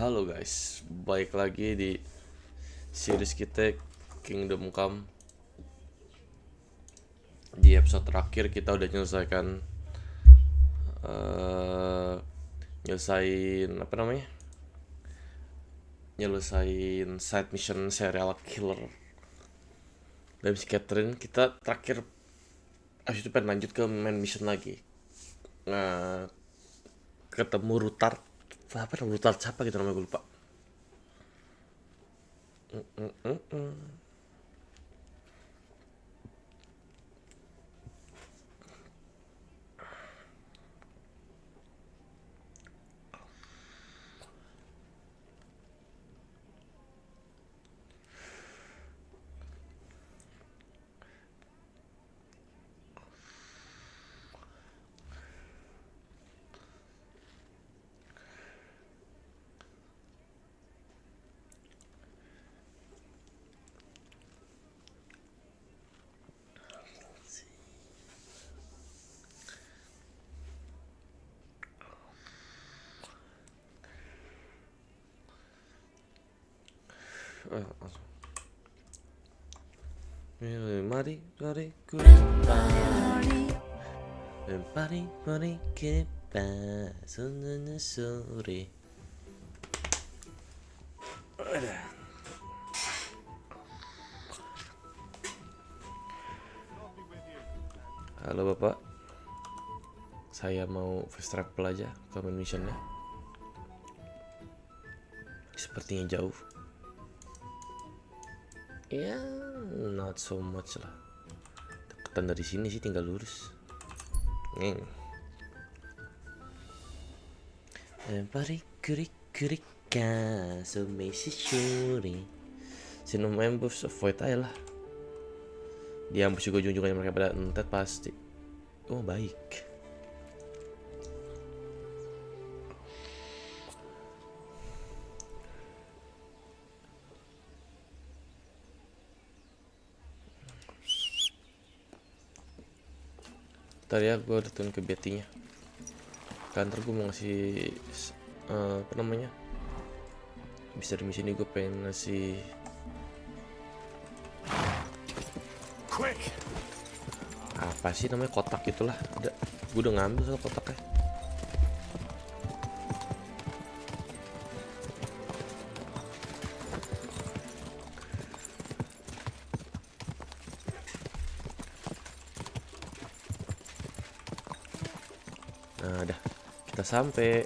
Halo guys, balik lagi di series kita Kingdom Come. Di episode terakhir kita udah nyelesain side mission serial killer dan si Catherine. Kita terakhir abis itu pengen lanjut ke main mission lagi. Nah, ketemu Rutard siapa gitu namanya, gue lupa. Mari kita sore. Halo Bapak, saya mau fast travel aja ke main missionnya. Sepertinya jauh. Ya, not so much lah. Deketan dari sini sih, tinggal lurus. Pari-kuri-kurika sumesi shuri. Sinum ambush avoid aja lah. Dia ambush juga ujung-ujungnya mereka pada entet pasti. Oh baik. Tadi ya gue datang ke Betty-nya. Kantor gue mau ngasih bisa di misi ini gue pengen ngasih apa sih namanya, kotak gitulah. Gue udah ngambil soal kotaknya. Nah, udah kita sampai.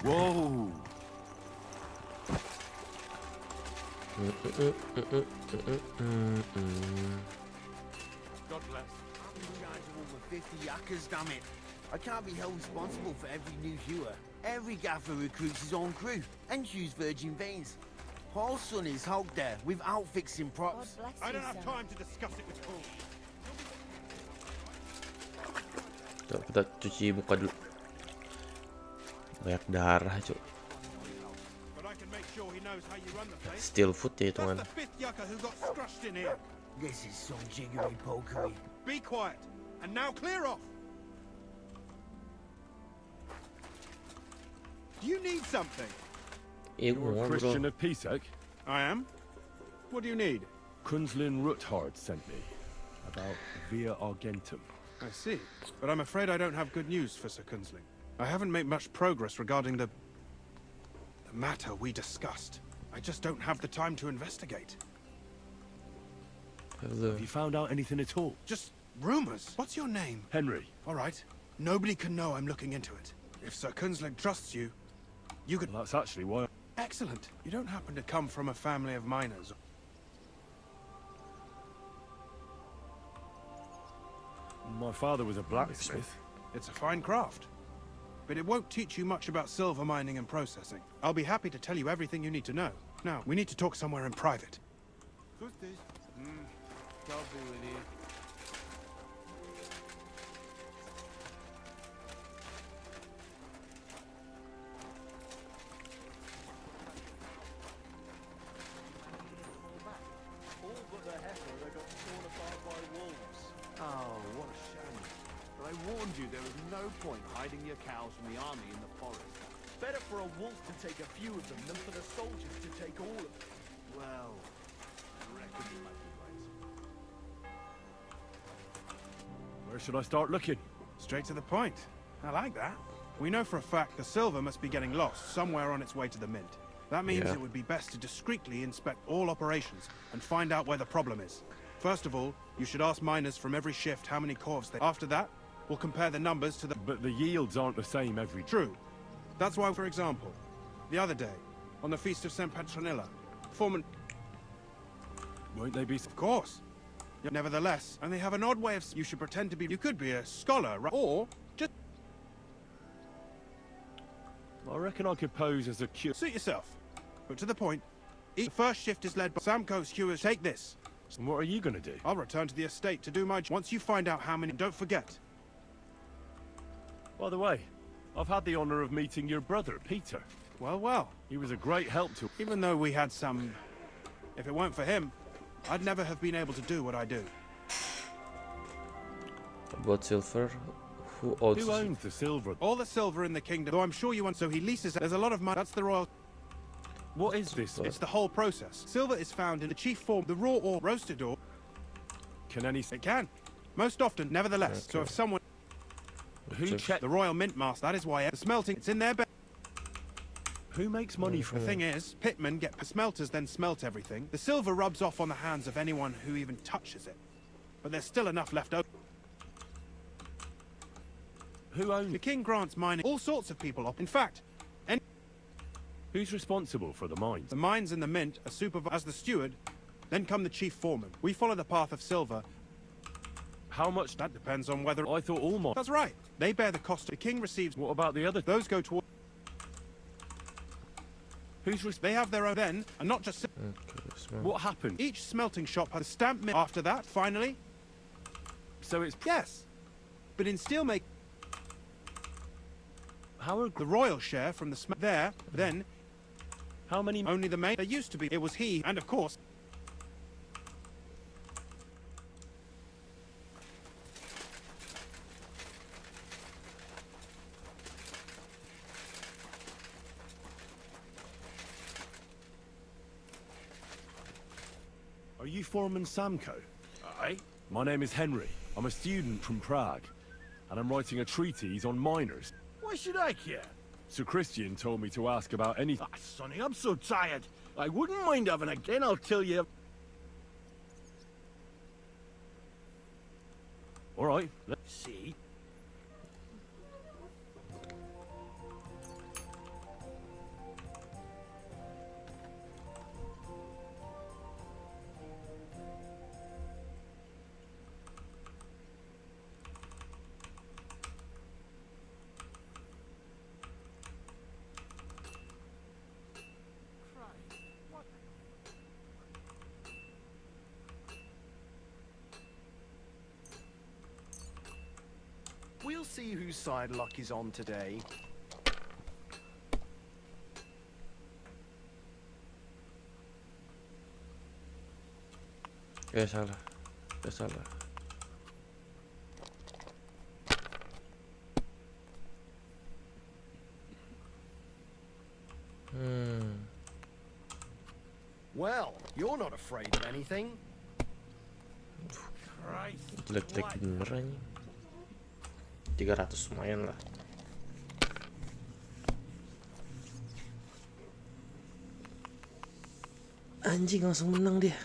Wow. God bless. You guys are over 50 yakkers, damn it. I can't be held responsible for every new viewer. Every gaffer recruits his own crew and choose virgin veins. Paul's son is out there without fixing props. I don't have time to discuss it with Paul. Tuh, kita cuci muka dulu. Banyak darah, cuk. Steal food ya hitungan. This is some jiggery pokery. Be quiet and now clear off. Do you need something? You're a Christian of Pisek? I am. What do you need? Kunzlin Ruthard sent me about Via Argentum. I see, but I'm afraid I don't have good news for Sir Kunzling. I haven't made much progress regarding the matter we discussed. I just don't have the time to investigate. Have you found out anything at all? Just rumors. What's your name? Henry. All right. Nobody can know I'm looking into it. If Sir Kunzling trusts you, you could... Well, that's actually why... Excellent. You don't happen to come from a family of miners? My father was a blacksmith. It's a fine craft. But it won't teach you much about silver mining and processing. I'll be happy to tell you everything you need to know. Now, we need to talk somewhere in private. Who's this? I'll be with you. All but the heifer that got torn apart by wolves. Oh, what a shame. But I warned you there was no point hiding your cows from the army in the forest. Better for a wolf to take a few of them than for the soldiers to take all of them. Well, I reckon you might be right. Where should I start looking? Straight to the point. I like that. We know for a fact the silver must be getting lost somewhere on its way to the mint. That means Yeah. it would be best to discreetly inspect all operations and find out where the problem is. First of all, you should ask miners from every shift how many corves they... After that, we'll compare the numbers to the... But the yields aren't the same every... True. That's why, for example, the other day, on the Feast of St. Petronilla, Foreman... Won't they be... Of course. Nevertheless, and they have an odd way of... You should pretend to be... You could be a scholar, or just... I reckon I could pose as a cure. Suit yourself. But to the point, the first shift is led by Samco's hewers. Take this. And what are you gonna do? I'll return to the estate to do my job. Once you find out how many... Don't forget. By the way, I've had the honor of meeting your brother, Peter. Well, well. He was a great help to... Even though we had some... If it weren't for him, I'd never have been able to do what I do. About silver, who owns Who owns the silver? All the silver in the kingdom, though I'm sure you want... So he leases... There's a lot of money. That's the royal... What is this? It's the whole process. Silver is found in the chief form, the raw or roasted ore. Can any... It can. Most often, nevertheless. So if someone... Who check... The royal mint master, that is why the smelting, it's in their bed. Who makes money The from... thing is, pitmen get smelters then smelt everything. The silver rubs off on the hands of anyone who even touches it. But there's still enough left over. Who owns... The king grants mining all sorts of people. In fact, Who's responsible for the mines? the mines and the mint are supervised as the steward. Then come the chief foreman. We follow the path of silver. How much... That depends on whether... I thought all mines... That's right. They bear the cost. The king receives... What about the other... Those go toward... They have their own then, and not just... What happened? Each smelting shop has a stamp mint. After that, finally... So it's... Yes. But in steelmaking... How are... The royal share from the there, then... How many... Only the main... There used to be. It was he, and of course... Are you Foreman Samco? Aye. My name is Henry. I'm a student from Prague. And I'm writing a treatise on miners. Why should I care? Sir Christian told me to ask about anything. Ah, Sonny, I'm so tired. I wouldn't mind having a... Then I'll tell you... All right. Let's... See? We'll see whose side luck is on today. Salah. Salah. Well, you're not afraid of anything. Jelek-jelek bener anjing. 300 lumayan lah. Anjing langsung menang dia.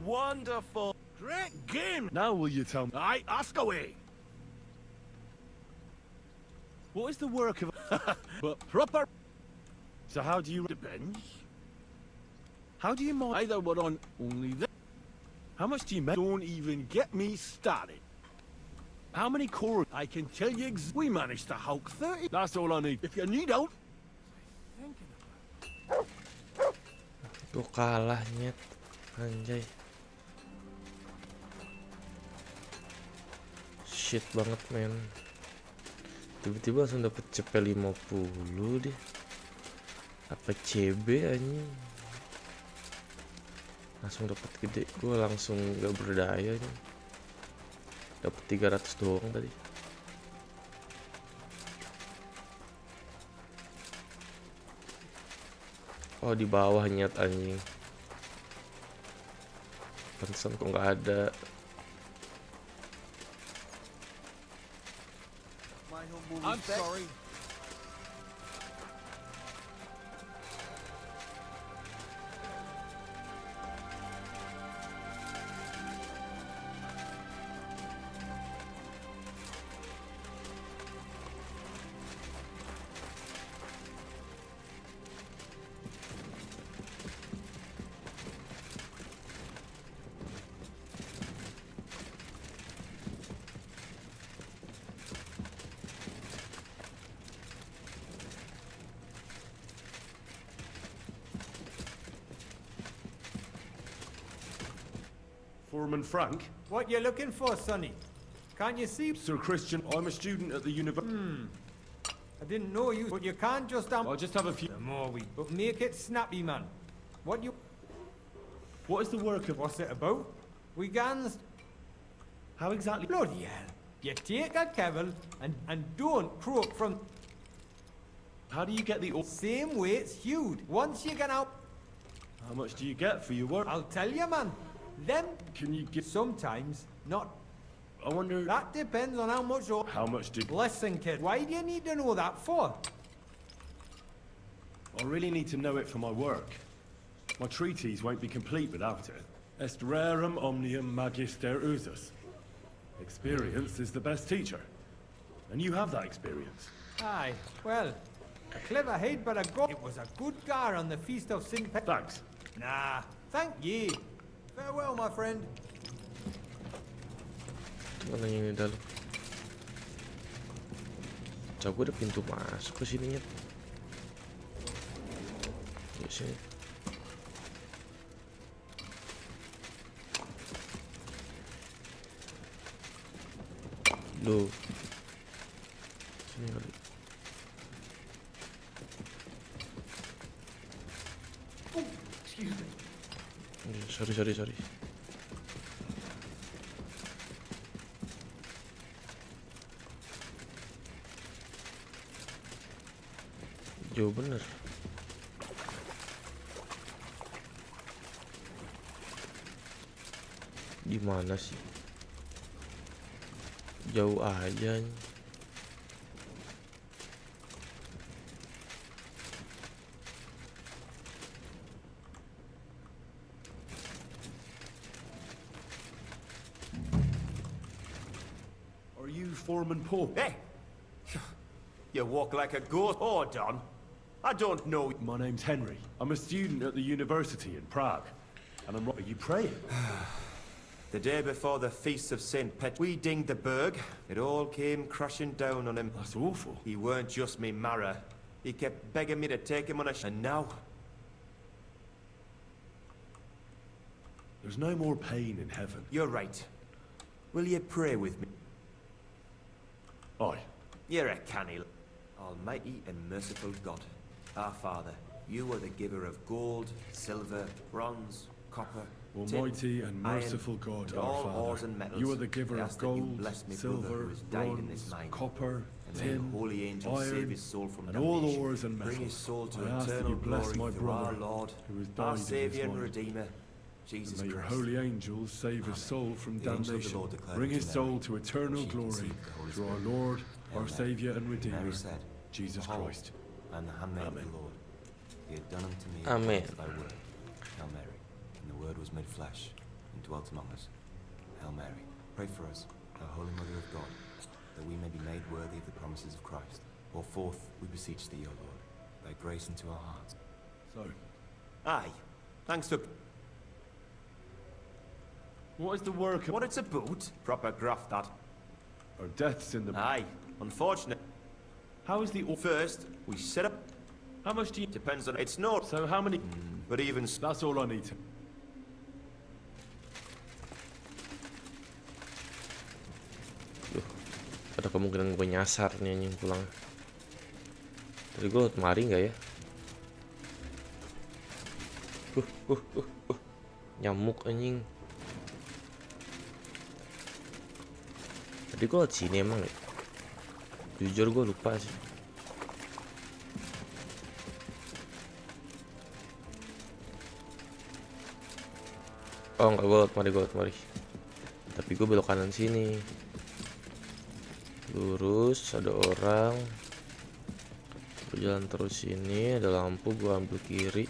Wonderful. Great game. Now will you tell me... Aye, ask away. What is the work of... But proper... So how do you... Depends. How do you mine... Either we're on only this. How much do you make? Don't even get me started. How many core? I can tell you we managed to hulk 30. That's all I need. If you need help, Tuh kalah nyet. Anjay. Shit banget men. Tiba-tiba langsung dapet CP 50 deh. Apa CB anjing. Langsung dapet gede. Gue langsung gak berdaya nih. Dapet 300 doang tadi. Oh di bawah nyet anjing. Pantesan kok nggak ada. My humble I'm respect. sorry. Foreman Frank? What you looking for, Sonny? Can't you see? Sir Christian, I'm a student at the university. I didn't know you, but you can't just I just have a few... The more we... But make it snappy, man. What you... What is the work of... What's it about? We guns... How exactly... Bloody hell. You take a kevil and don't croak from... How do you get the... Same way it's hued. Once you get out... How much do you get for your work? I'll tell you, man. Them... Can you get... Sometimes, not... I wonder... That depends on how much... How much did... Listen, kid. Why do you need to know that for? I really need to know it for my work. My treatise won't be complete without it. Est rerum omnium magister usus. Experience is the best teacher. And you have that experience. Aye, well... A clever head, but a god... It was a good gar on the Feast of St. Pe... Thanks. Nah, thank ye. Farewell, my friend. Mana yang di dalam? Coba ada pintu masuk ke sini nyet. Di sini. Loh. Sini kali. excuse me. Sorry. Jauh bener. Di mana sih? Jauh aja. Are you Foreman Paul? Hey! You walk like a ghost. Hold on. I don't know. My name's Henry. I'm a student at the university in Prague. And I'm... Are you praying? The day before the Feast of St. Pet, we dinged the berg. It all came crashing down on him. That's awful. He weren't just me marrow. He kept begging me to take him on a and now... There's no more pain in heaven. You're right. Will you pray with me? Aye. You're a canny... Almighty and merciful God, our Father, you are the giver of gold, silver, bronze, copper, Almighty tin, and iron, merciful God, and our all ores Father, and metals. you are the giver I of ask that you gold, bless me brother silver, who has died in this bronze, mine. copper, And may tin, holy angels save iron, his soul from and all damnation. ores and Bring his metals. soul to I ask that eternal you bless glory my through our brother Lord, who has our died in Saviour this and mine. Redeemer, Jesus May your Christ. holy angels save his soul from The angel of the damnation. Lord declared Bring to his Mary, soul to eternal she glory conceived the Holy through our Spirit. Lord, Hail our Mary. Saviour and Redeemer, Mary said, Jesus Behold, Christ. I am the handmaid of Amen. the Lord. Be it done unto me Amen. according to thy word. Hail Mary. And the word was made flesh and dwelt among us. Hail Mary. Pray for us, O Holy Mother of God, that we may be made worthy of the promises of Christ. Pour forth, we beseech thee, O Lord, thy grace into our hearts. So, Aye. Thanks for... what is the work of... What it's about? Proper graft, that. Or deaths in the... Aye, unfortunate. How is the... First, we set up... How much do you... Depends on... It's not... So how many... But even... That's all I need to... Ada kemungkinan gue nyasar nih anjing pulang. Tadi gue mari nggak ya? Nyamuk anjing. Tadi gue lewat sini emang ya? Jujur gue lupa sih. Oh enggak, gue lewat mari. Tapi gue belok kanan sini. Lurus, ada orang. Gue jalan terus sini, ada lampu, gue ambil kiri.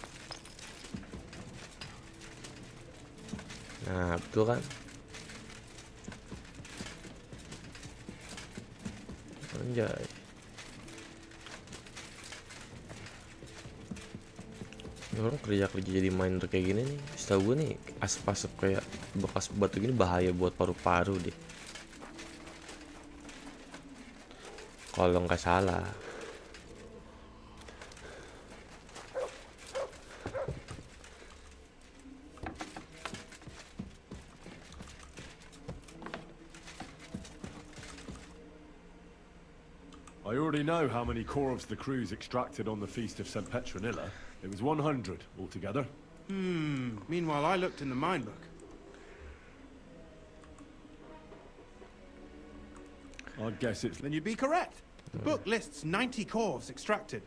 Nah, betul kan? Anjay. Ini orang kerja jadi miner kayak gini nih. Setahu gue nih, asap-asap kayak bekas batu gini bahaya buat paru-paru deh. Kalau nggak salah. I already know how many corvs the crews extracted on the Feast of St. Petronilla. It was 100 altogether. Meanwhile, I looked in the mine book. I guess it's... Then you'd be correct. The book lists 90 corvs extracted.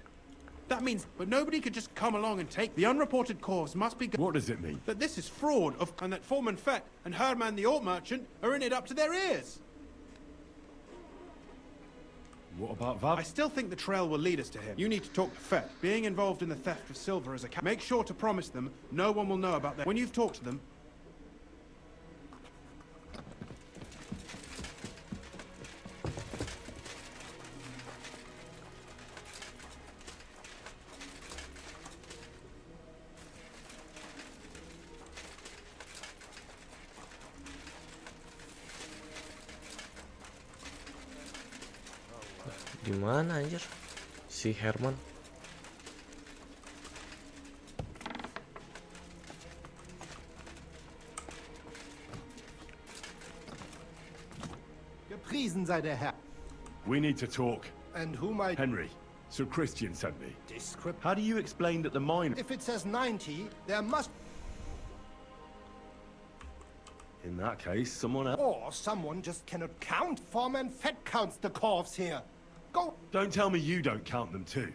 That means, but nobody could just come along and take the unreported corvs must be... What does it mean? That this is fraud, and that Foreman Fett and Herman the Alt Merchant are in it up to their ears. What about Vav? I still think the trail will lead us to him. You need to talk to Fett. Being involved in the theft of silver is a... Make sure to promise them no one will know about that. When you've talked to them... Di mana anjir? Si Herman. Gepriesen sei der Herr. We need to talk. And whom I... Henry, Sir Christian sent me. Descript... How do you explain that the mine... If it says 90, there must... In that case, someone else... Or someone just cannot count. Foreman Fett counts the corvs here. Go... Don't tell me you don't count them too.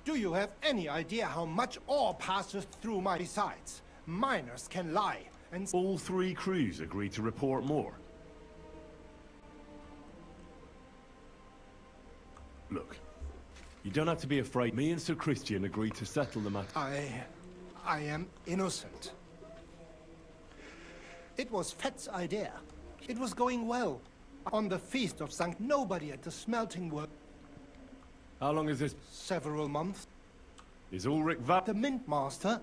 Do you have any idea how much ore passes through my... Besides, miners can lie, and... All three crews agreed to report more. Look, you don't have to be afraid. Me and Sir Christian agreed to settle the matter. I am innocent. It was Fett's idea. It was going well. On the Feast of St. Nobody at the smelting work. How long is this? Several months. Is Ulrich Vav... The Mint Master?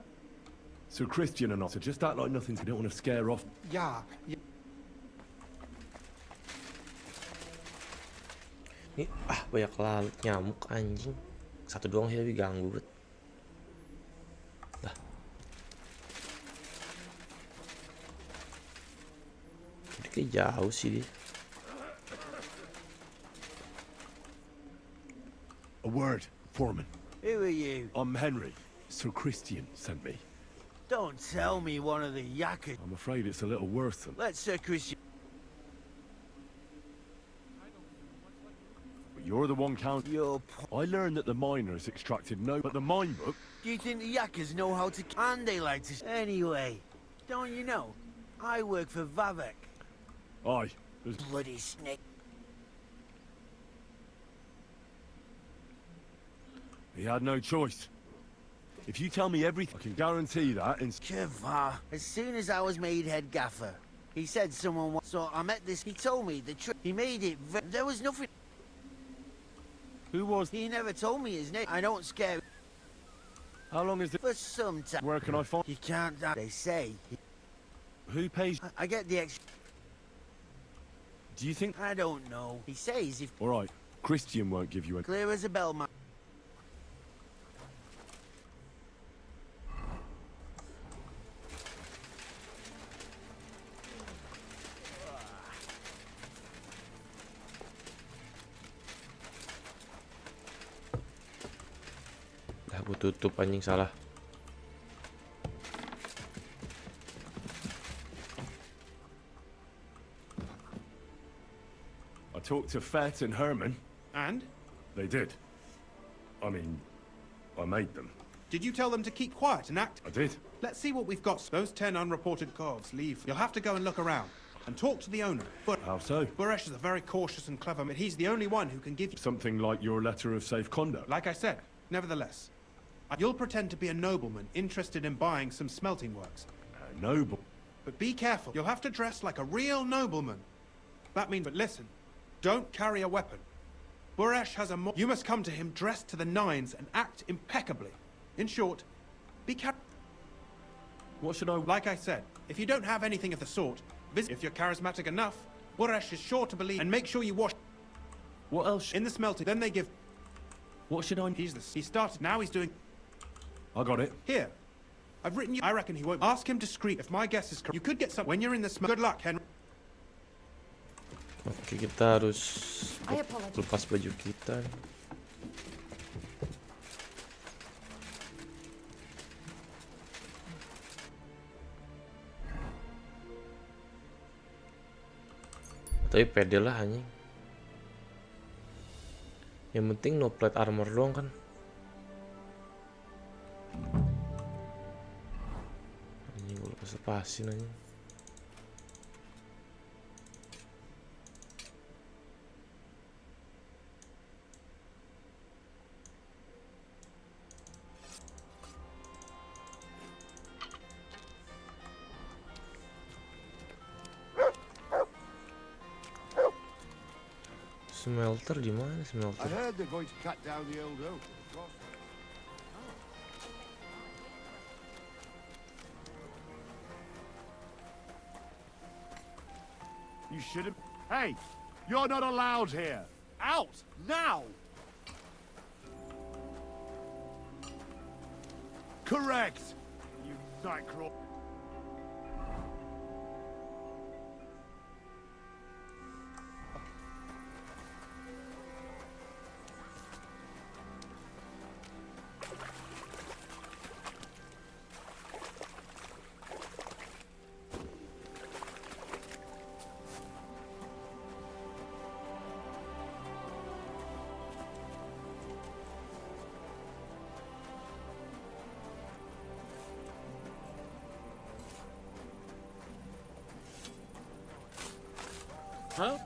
Sir Christian and I, so just act like nothing. I don't want to scare off. Yeah. Ini banyak lalat nyamuk anjing. Satu doang sih tapi ganggu banget. Dah. Ini kayak jauh sih dia. A word, Foreman. Who are you? I'm Henry. Sir Christian sent me. Don't tell me one of the yakkers. I'm afraid it's a little worse than... Let Sir Christian... But you're the one count... I learned that the miners extracted no... But the mine book... Do you think the yakkers know how to... And they like to... Anyway, don't you know? I work for Vavek. Aye. There's... Bloody snake. He had no choice. If you tell me everything, I can guarantee that in... Kevlar. As soon as I was made head gaffer, he said someone... So I met this... He told me the trick. He made it... There was nothing... Who was... He never told me his name. I don't scare... How long is it? For some time. Where can I find... He can't... They say... Who pays... I get the extra... Do you think... I don't know. He says if All right, Christian won't give you a... clear as a bell, man. Dah aku tutup anjing salah. I talked to Fett and Herman. And? They did. I mean, I made them. Did you tell them to keep quiet and act? I did. Let's see what we've got. Those 10 unreported calls leave. You'll have to go and look around. And talk to the owner. But How so? Buresh is a very cautious and clever man. He's the only one who can give you... Something like your letter of safe conduct. Like I said, nevertheless, you'll pretend to be a nobleman interested in buying some smelting works. Noble. But be careful. You'll have to dress like a real nobleman. That means... But listen, don't carry a weapon. Buresh has a You must come to him dressed to the nines and act impeccably. In short, be careful. What should I... Like I said, if you don't have anything of the sort, if you're charismatic enough, Buresh is sure to believe. And make sure you wash What else? in the smelting. Then they give... What should I... He started. Now he's doing... I got it. Here. I've written you... I reckon he won't. Ask him discreet. If my guess is correct, you could get some... When you're in the smell... Good luck, Henry. Oke, kita harus I apologize. lepas baju kita. Tapi pede lah anjing. Yang penting no plate armor doang kan. Anjing gue lupa lepasin anjing. Smelter di mana I smelter? heard they're going to cut down the old oak. You should have... Hey! You're not allowed here! Out! Now! Correct! You nightcrawler... Huh?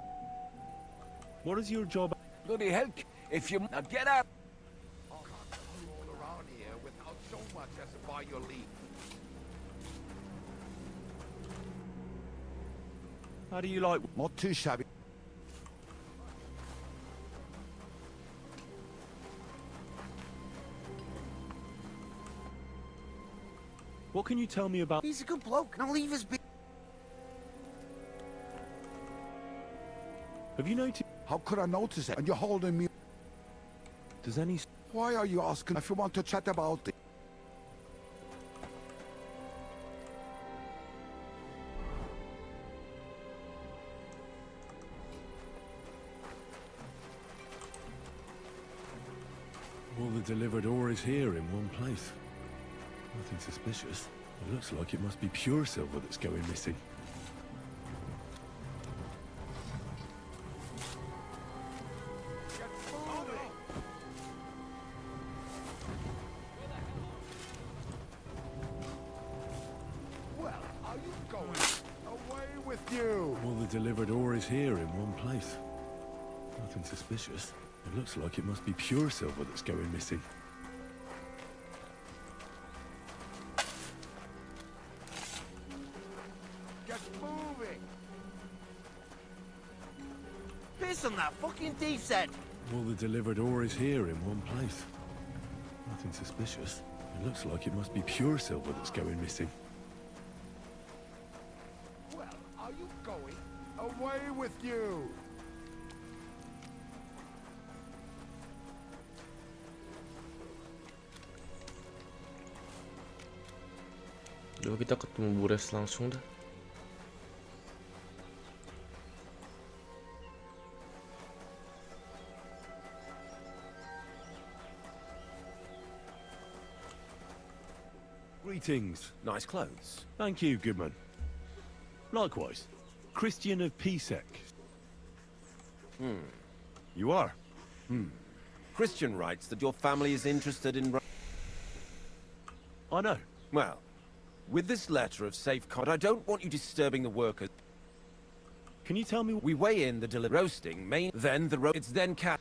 What is your job? Bloody hell! If you... Now get out! I can't all around here without so much as by your leave. How do you like... Not too shabby. What can you tell me about... He's a good bloke. Now leave us be. Have you noticed... How could I notice it? And you're holding me. Does any... Why are you asking if you want to chat about it? All the delivered ore is here in one place. Nothing suspicious. It looks like it must be pure silver that's going missing. Well, are you going? Away with you! All the delivered ore is here in one place. Nothing suspicious. It looks like it must be pure silver that's going missing. Get moving! Piss on that fucking thief's head. All the delivered ore is here in one place. Nothing suspicious. It looks like it must be pure silver that's going missing. Well, are you going? Away with you! Coba kita ketemu Bures langsung dah. Greetings. Nice clothes. Thank you, Goodman. Likewise. Christian of Pisek. You are? Christian writes that your family is interested in... I know. Well, with this letter of safeguard, I don't want you disturbing the workers. Can you tell me We weigh in the roasting, then the it's then cat.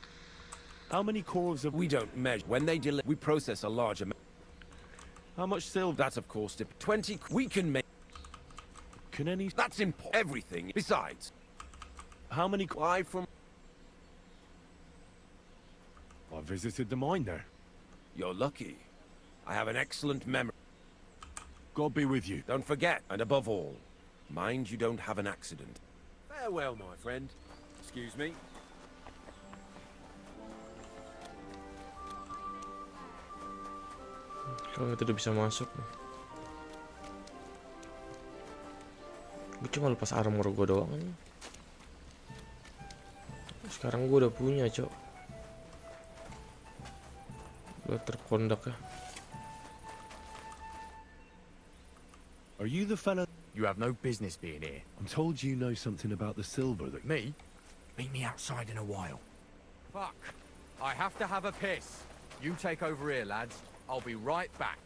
how many cores of... We don't measure. When they deliver, we process a large amount. How much silver? That's, of course, 20. We can make... Can any... That's important. Everything. Besides, How many... I from... I visited the mine there. You're lucky. I have an excellent memory. God be with you. Don't forget, and above all, mind you don't have an accident. Farewell, my friend. Excuse me. Kalau itu udah bisa masuk. Gue cuma lepas armor gue doang kan. Sekarang gue udah punya, cok. Gue terkondak ya. Are you the fella... You have no business being here. I'm told you know something about the silver that... Me? Meet me outside in a while. Fuck. I have to have a piss. You take over here, lads. I'll be right back.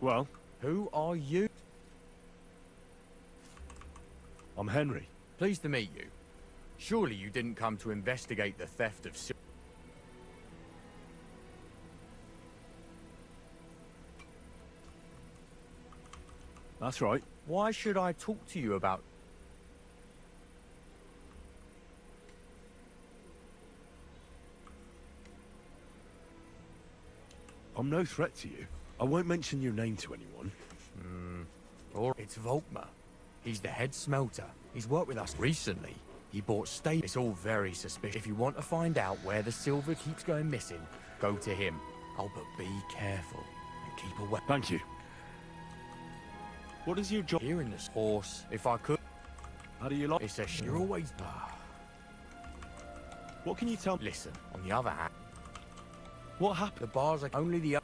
Well, Who are you? I'm Henry. Pleased to meet you. Surely you didn't come to investigate the theft of silver. That's right. Why should I talk to you about... I'm no threat to you. I won't mention your name to anyone. Or it's Volkmar. He's the head smelter. He's worked with us recently. He bought stable. It's all very suspicious. If you want to find out where the silver keeps going missing, go to him. Oh, but be careful and keep away. Thank you. What is your job? Here in this horse, if I could. How do you like... It's a you're always... What can you tell me? Listen, on the other hand, What happened? the bars are only the...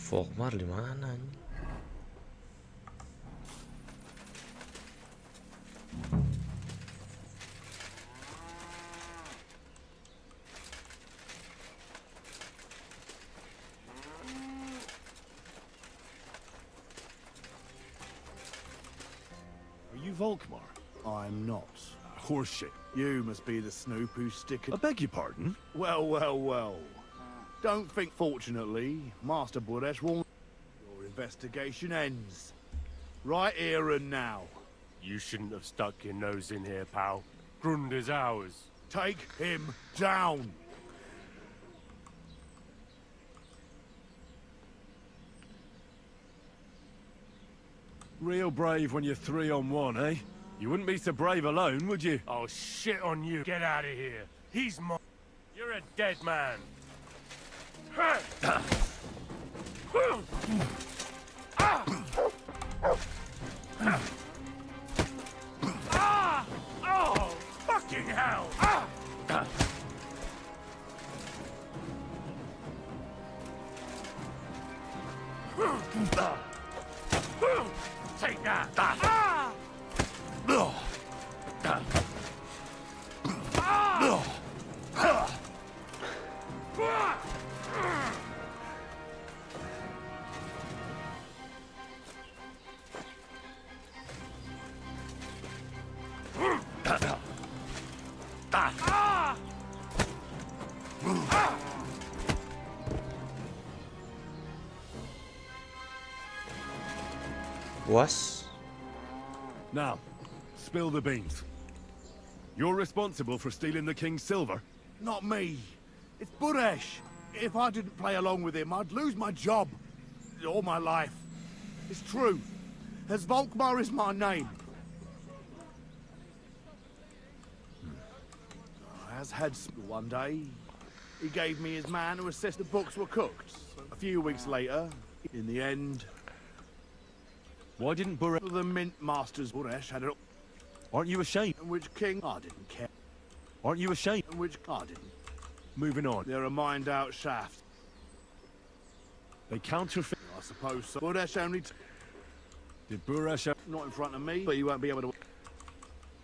Volkmar di mana nih? Are you Volkmar? I'm not. Horseshit. You must be the snoop who's sticking... I beg your pardon? Well, well, well. Don't think... Fortunately, Master Buresh will... Your investigation ends. Right here and now. You shouldn't have stuck your nose in here, pal. Grunder's ours. Take him down! Real brave when you're 3-on-1, eh? You wouldn't be so brave alone, would you? Oh, shit on you. Get out of here. He's mine. You're a dead man. Oh, fucking hell. Puas? Now, spill the beans. You're responsible for stealing the king's silver? Not me. It's Buresh. If I didn't play along with him, I'd lose my job. All my life. It's true. As Volkmar is my name. As head one day, he gave me his man to assist the books were cooked. A few weeks later, in the end... Why didn't Buresh... The mint masters Buresh had it... Aren't you ashamed? And which king... I didn't care. Aren't you ashamed? And which... I didn't. Moving on. They're a mined-out shaft. They counterfeit... I suppose so. Buresh only... Did Buresh... Not in front of me, but you won't be able to...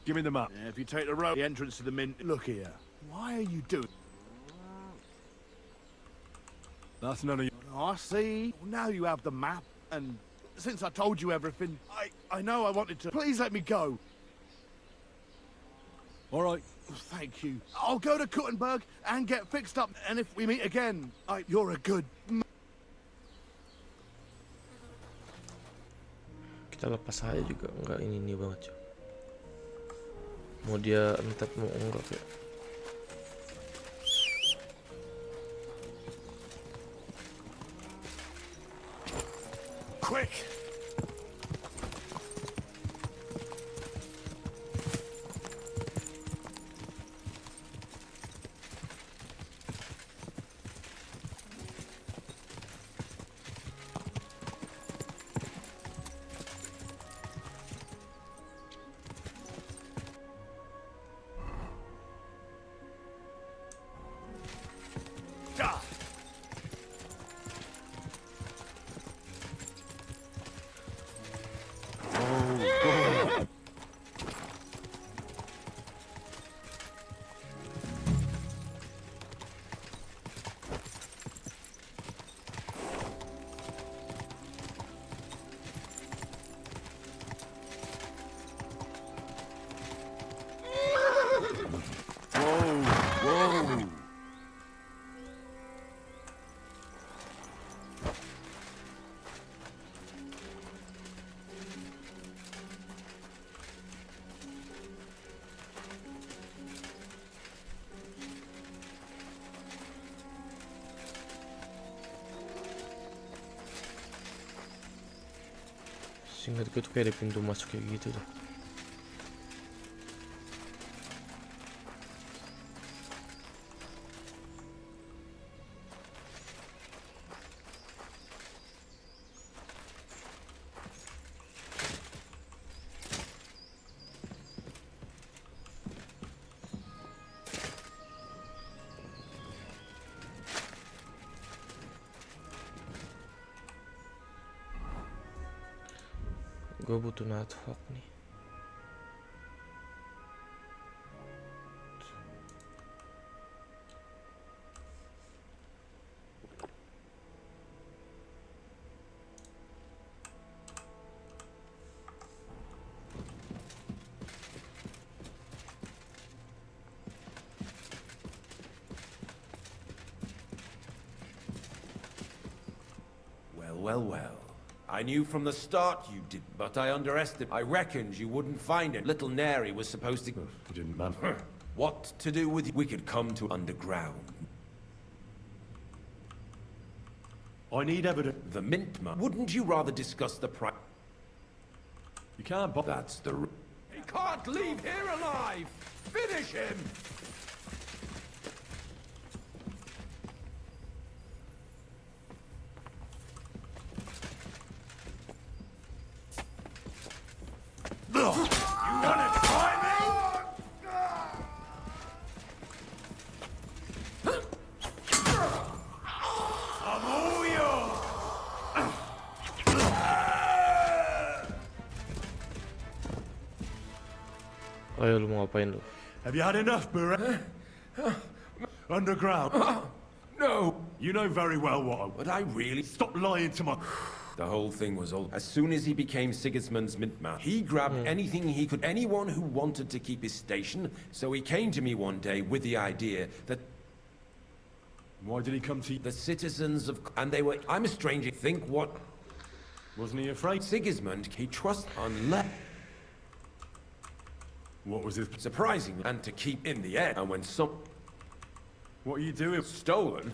Give me the map. Yeah, if you take the road, the entrance to the mint... Look here. Why are you doing... That's none of you. Oh, I see. Now you have the map, and since I told you everything, I know I wanted to... Please let me go. All right. Thank you. I'll go to Kuttenberg and get fixed up, and if we meet again, you're a good... Kita lepas aja juga, enggak ini banget cuy. Mau dia minta mau enggak kayak. Quick! Seingat gue tuh kayak ada pintu masuk kayak gitu tuh. Gue butuh Nighthawk nih. Well. I knew from the start you did, but I underestimated. I reckoned you wouldn't find it. Little Neri was supposed to... It didn't matter. What to do with you? We could come to underground. I need evidence. The Mintma. Wouldn't you rather discuss the price? You can't buy... That's the... He can't leave here alive! Finish him! Ayo lu mau ngapain lu? Have you had enough, Buresh? Underground. No! You know very well what I... But I really... Stop lying to my... The whole thing was all... As soon as he became Sigismund's Mintman, he grabbed anything he could, anyone who wanted to keep his station, so he came to me one day with the idea that... Why did he come to you? The citizens of... And they were... I'm a stranger. Think what... Wasn't he afraid? Sigismund, he trusts unless... What was his... Surprising, and to keep in the air. And when some... What are you doing? Stolen,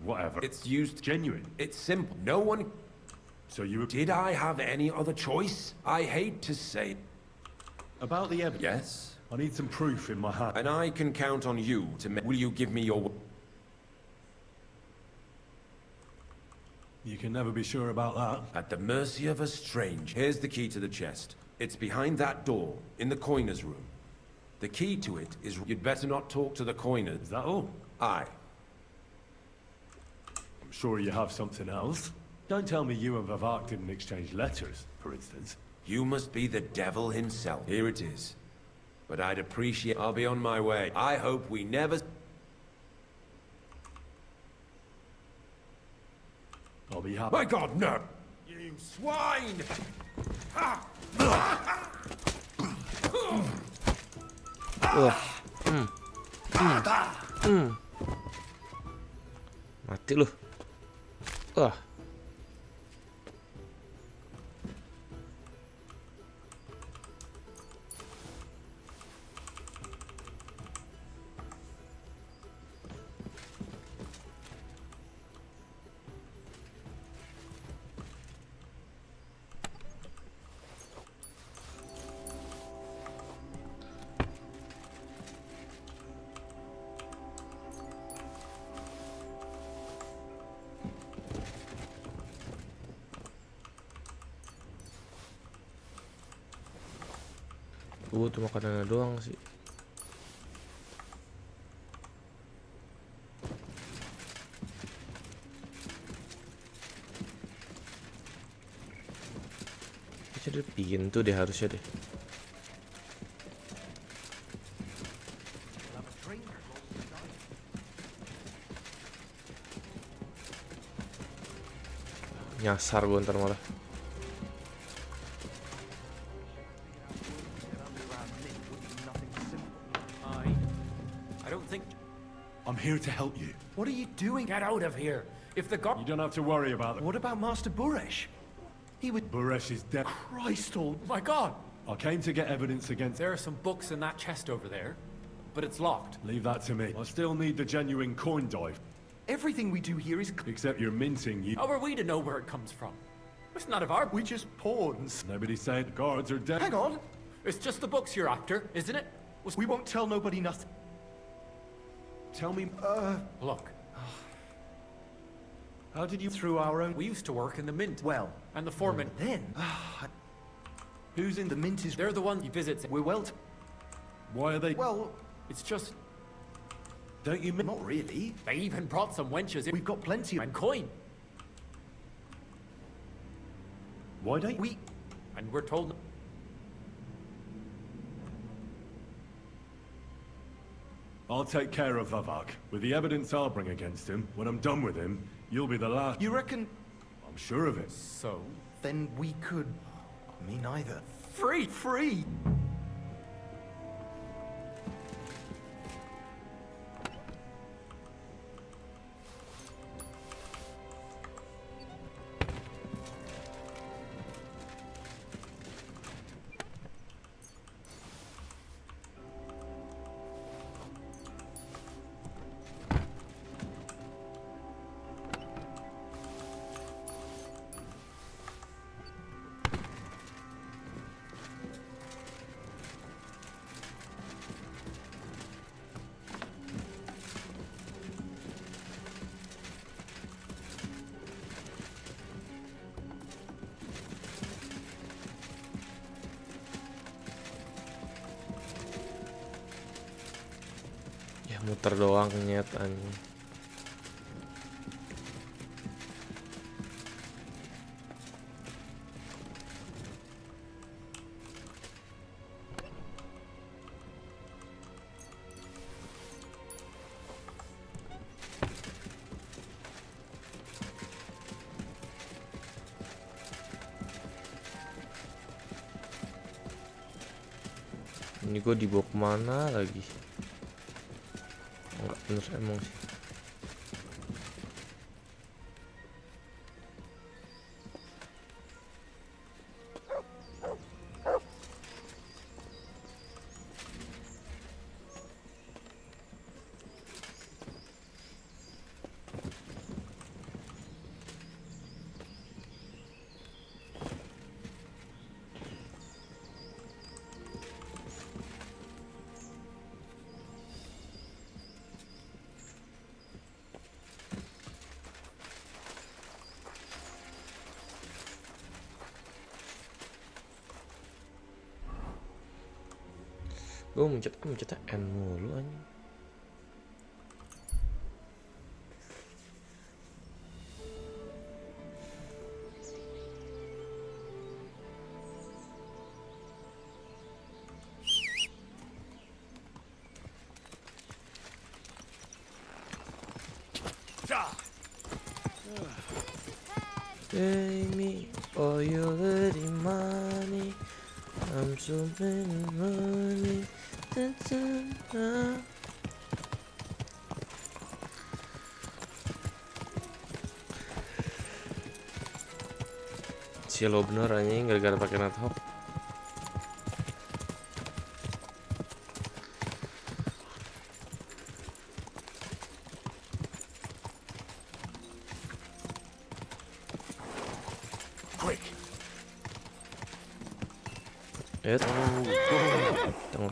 Whatever. it's used... Genuine. It's simple. No one... So you... Did I have any other choice? I hate to say... About the evidence? Yes? I need some proof in my hand. And I can count on you to make... Will you give me your... You can never be sure about that. At the mercy of a stranger. Here's the key to the chest. It's behind that door, in the coiner's room. The key to it is... You'd better not talk to the coiner. Is that all? Aye. I'm sure you have something else. Don't tell me you and Vivek didn't exchange letters, for instance. You must be the devil himself. Here it is. But I'd appreciate... I'll be on my way. I hope we never... I'll be happy. My God, no! You swine! Mati lu. Tuh makanannya doang sih. Ada pintu deh harusnya deh. Nyasar gue ntar malah. I'm here to help you. What are you doing? Get out of here. If the guard... You don't have to worry about it. What about Master Buresh? He would... Buresh is dead. Christ, oh my God! I came to get evidence against... There are some books in that chest over there, but it's locked. Leave that to me. I still need the genuine coin dive. Everything we do here is... Except you're minting, you... How are we to know where it comes from? It's none of our... We just pawns. Nobody said the guards are dead. Hang on! It's just the books you're after, isn't it? We won't tell nobody nothing. Tell me... Look. How did you... Through our own... We used to work in the mint. Well... And the foreman... Then... Who's in the mint is... They're the ones he visits. We're well... Why are they... Well... It's just... Don't you... Not really. They even brought some wenches in. We've got plenty of... And coin. Why don't we... And we're told... I'll take care of Vivek. With the evidence I'll bring against him, when I'm done with him, you'll be the last... You reckon... I'm sure of it. So? Then we could... Me neither. Free! Free! Muter doang nyet anjing. Ini gue dibawa kemana lagi? Enggak bener emang sih. Gue mencetnya N mulu anjing. Pay me all your dirty money. I'm so many money. Sialo bener anjing gara-gara pakai Nighthawk.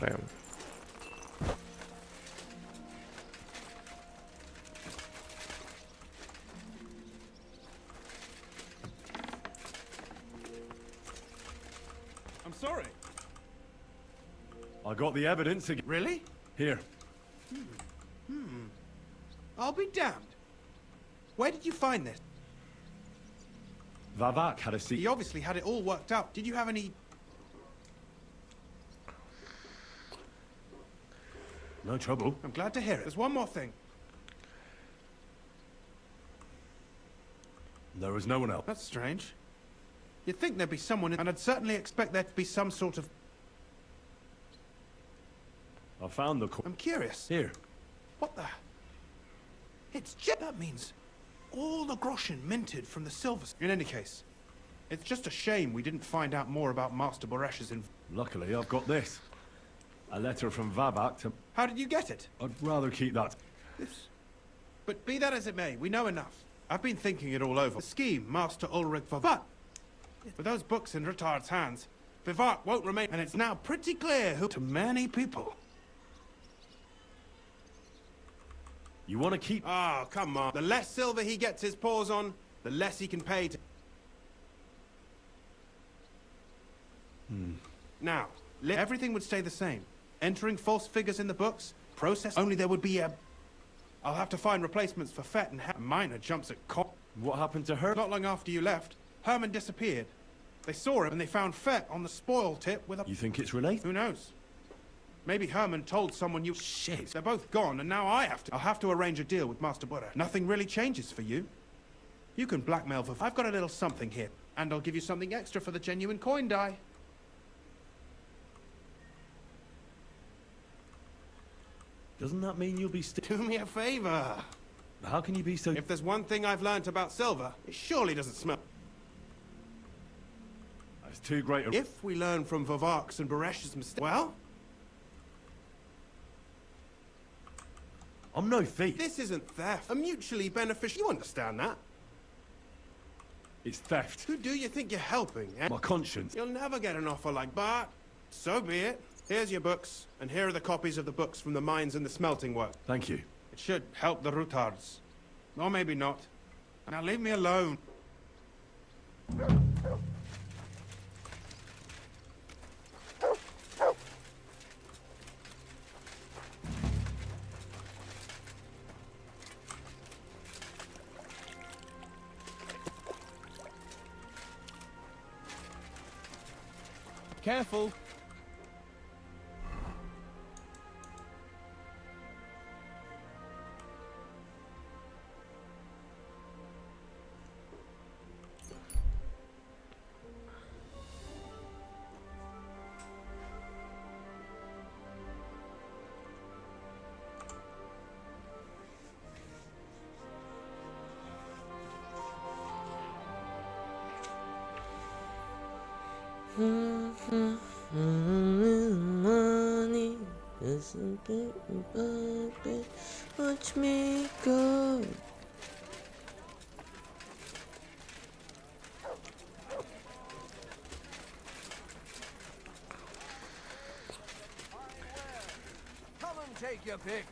Rem. I'm sorry. I got the evidence again. Really? Here. I'll be damned. Where did you find this? Vavak had a seat. He obviously had it all worked out. Did you have any... No trouble. I'm glad to hear it. There's one more thing. There was no one else. That's strange. You'd think there'd be someone, and I'd certainly expect there to be some sort of... I found the I'm curious. Here. What the... It's just... That means all the groschen minted from the silver... In any case, it's just a shame we didn't find out more about Master Boresh's Luckily, I've got this. A letter from Vavak to... How did you get it? I'd rather keep that. This... But be that as it may, we know enough. I've been thinking it all over. The scheme, Master Ulrich Vavak. But with those books in Retard's hands, Vivart won't remain, and it's now pretty clear who to many people. You want to keep... Oh, come on. The less silver he gets his paws on, the less he can pay to... Now, everything would stay the same. Entering false figures in the books, process... Only there would be a... I'll have to find replacements for Fett and Minor jumps at What happened to her? Not long after you left, Herman disappeared. They saw him and they found Fett on the spoil tip with a... You think it's related? Who knows? Maybe Herman told someone you... Shit. They're both gone and now I have to... I'll have to arrange a deal with Master Buddha. Nothing really changes for you. You can blackmail for... I've got a little something here. And I'll give you something extra for the genuine coin die. Doesn't that mean you'll be Do me a favor. How can you be so... If there's one thing I've learnt about silver, it surely doesn't smell... That's too great a... If we learn from Vavark's and Boresh's mistakes... Well? I'm no thief. This isn't theft. A mutually beneficial... You understand that? It's theft. Who do you think you're helping, eh? My conscience. You'll never get an offer like Bart. So be it. Here's your books, and here are the copies of the books from the mines and the smelting work. Thank you. It should help the Rutards. Or maybe not. Now leave me alone. Careful. Money doesn't watch me go. Come and take your pick.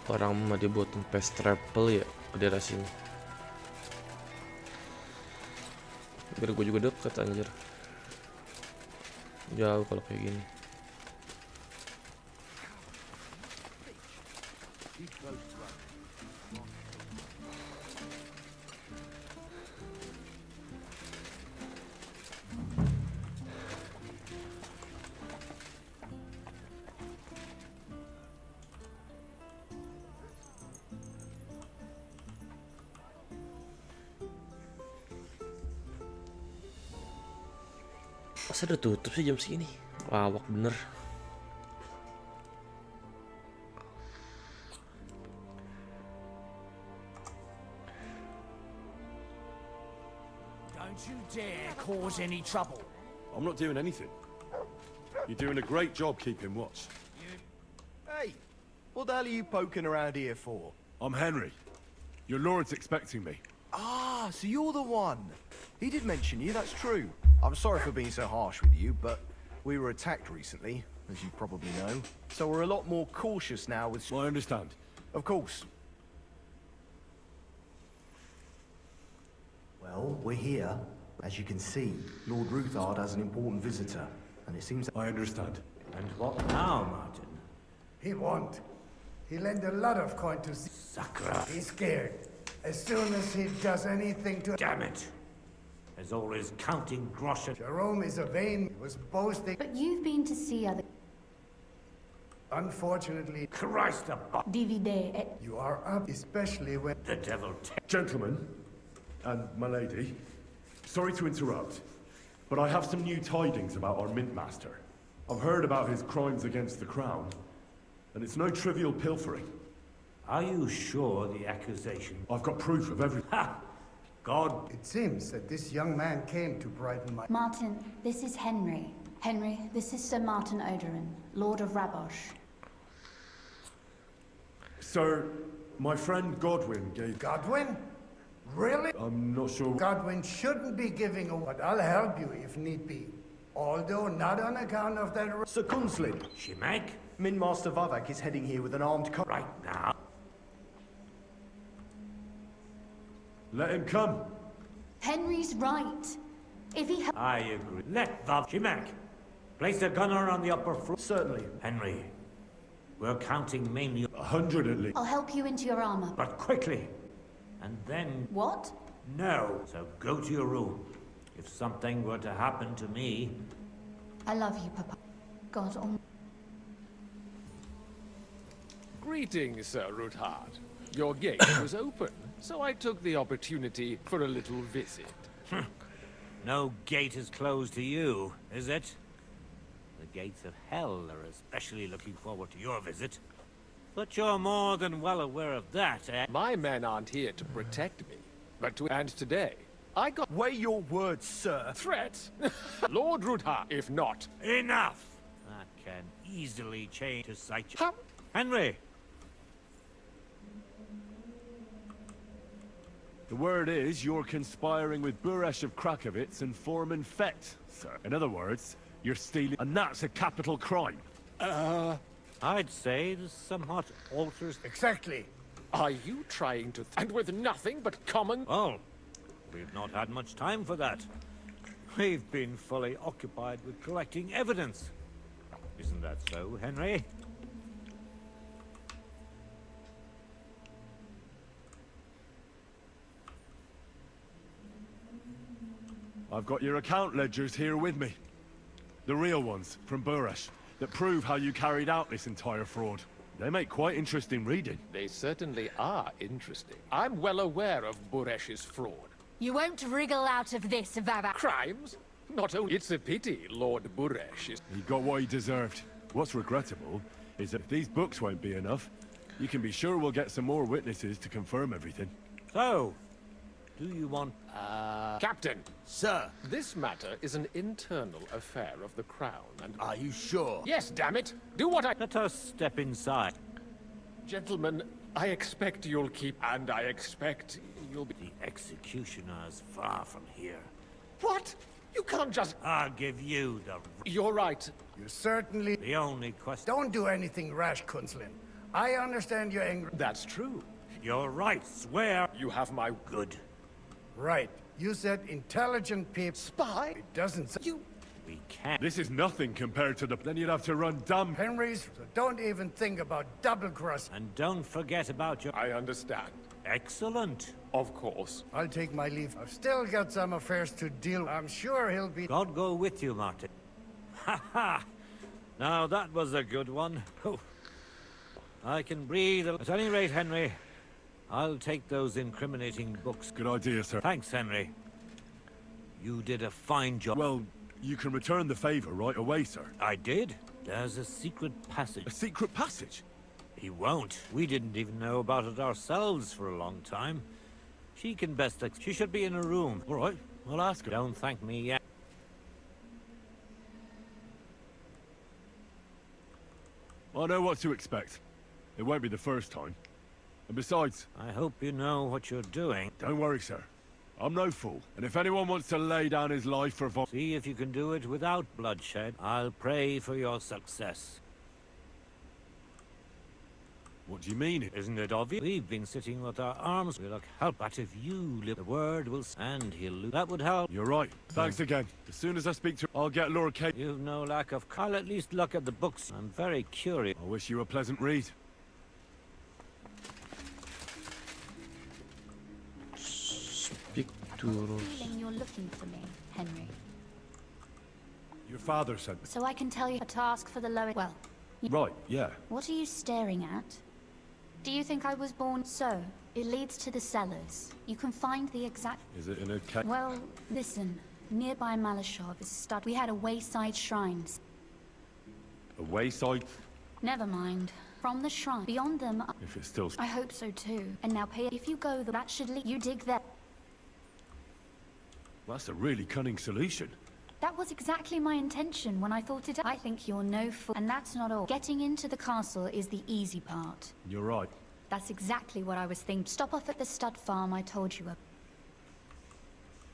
Orang mah dia buatin fast travel ya ke daerah sini. Biar gue juga deket anjir. Jauh kalau kayak gini. Masa udah tutup sih jam segini? Lawak bener. Don't you dare cause any trouble. I'm not doing anything. You're doing a great job keeping watch. Hey, what the hell are you poking around here for? I'm Henry. Your lord's expecting me. Ah, so you're the one. He did mention you, that's true. I'm sorry for being so harsh with you, but we were attacked recently, as you probably know. So we're a lot more cautious now with... I understand. Of course. Well, we're here. As you can see, Lord Ruthard has an important visitor, and it seems... I understand. And what now, Martin? He won't. He lent a lot of coin to... Sakra. He's scared. As soon as he does anything to... Damn it! There's always counting groschen. Jerome is a vain... He was boasting... But you've been to see other... Unfortunately... Christ above! DVD et... You are up, especially when... The devil Gentlemen, and my lady, sorry to interrupt, but I have some new tidings about our Mint Master. I've heard about his crimes against the Crown, and it's no trivial pilfering. Are you sure the accusation... I've got proof of everything. Ha! God... It seems that this young man came to brighten my... Martin, this is Henry. Henry, this is Sir Martin Oderin, Lord of Rabosh. Sir, my friend Godwin gave... Godwin? Really? I'm not sure... Godwin shouldn't be giving away, but I'll help you if need be. Although not on account of that... Sir Kunslin, Shimak? Min Master Vavak is heading here with an armed... Right now. Let him come. Henry's right. If he... I agree. Let the... Shimak! Place a gunner on the upper floor. Certainly. Henry, we're counting mainly... 100 at least. I'll help you into your armor. But quickly. And then... What? No. So go to your room. If something were to happen to me... I love you, Papa. God on... Greetings, Sir Ruthard. Your gate was open, so I took the opportunity for a little visit. No gate is closed to you, is it? The gates of hell are especially looking forward to your visit. But you're more than well aware of that, eh? My men aren't here to protect me, but to... And today, I got... Weigh your words, sir. Threats? Lord Ruthard, if not... Enough! That can easily change to sight... Henry! The word is you're conspiring with Buresh of Krakowitz and Foreman Fett, sir. In other words, you're stealing... And that's a capital crime. I'd say this somewhat alters... Exactly. Are you trying to... And with nothing but common... Well, we've not had much time for that. We've been fully occupied with collecting evidence. Isn't that so, Henry? I've got your account ledgers here with me. The real ones, from Buresh, that prove how you carried out this entire fraud. They make quite interesting reading. They certainly are interesting. I'm well aware of Buresh's fraud. You won't wriggle out of this, Vava. Crimes? Not only... It's a pity Lord Buresh is... He got what he deserved. What's regrettable is that if these books won't be enough, you can be sure we'll get some more witnesses to confirm everything. So, do you want... Captain! Sir! This matter is an internal affair of the Crown, and... Are you sure? Yes, damn it! Do what I... Let us step inside. Gentlemen, I expect you'll keep... And I expect you'll be... The executioner's far from here. What? You can't just... I'll give you the... You're right. You certainly... The only question... Don't do anything rash, Kunslin. I understand you're angry. That's true. You're right, swear. You have my Good. Right. You said intelligent people. Spy? It doesn't say you. We can't. This is nothing compared to the... Then you'd have to run dumb... Henry's, so don't even think about double cross. And don't forget about your... I understand. Excellent. Of course. I'll take my leave. I've still got some affairs to deal with. I'm sure he'll be... God go with you, Martin. Ha ha! Now that was a good one. Whew. I can breathe. At any rate, Henry, I'll take those incriminating books. Good idea, sir. Thanks, Henry. You did a fine job. Well, you can return the favor right away, sir. I did. There's a secret passage. A secret passage? He won't. We didn't even know about it ourselves for a long time. She can best... She should be in a room. All right, I'll ask her. Don't thank me yet. I know what to expect. It won't be the first time. And besides... I hope you know what you're doing. Don't worry, sir. I'm no fool. And if anyone wants to lay down his life for... See if you can do it without bloodshed. I'll pray for your success. What do you mean? Isn't it obvious? We've been sitting with our arms. We'll help. But if you live, the word will... And he'll lose. That would help. You're right. Thanks again. As soon as I speak to... I'll get Laura Kate. You've no lack of... I'll at least look at the books. I'm very curious. I wish you a pleasant read. Speak to Rose. Feeling you're looking for me, Henry. Your father sent me. So I can tell you a task for the lower... Well, Right, yeah. what are you staring at? Do you think I was born so? It leads to the cellars. You can find the exact... Is it in a cave? Well, listen. Nearby Malashov is a stud. We had a wayside shrine. A wayside? Never mind. From the shrine. Beyond them... If it's still... I hope so too. And now pay... If you go, that should lead... You dig there. That's a really cunning solution. That was exactly my intention when I thought it. I think you're no fool. And that's not all. Getting into the castle is the easy part. You're right. That's exactly what I was thinking. Stop off at the stud farm I told you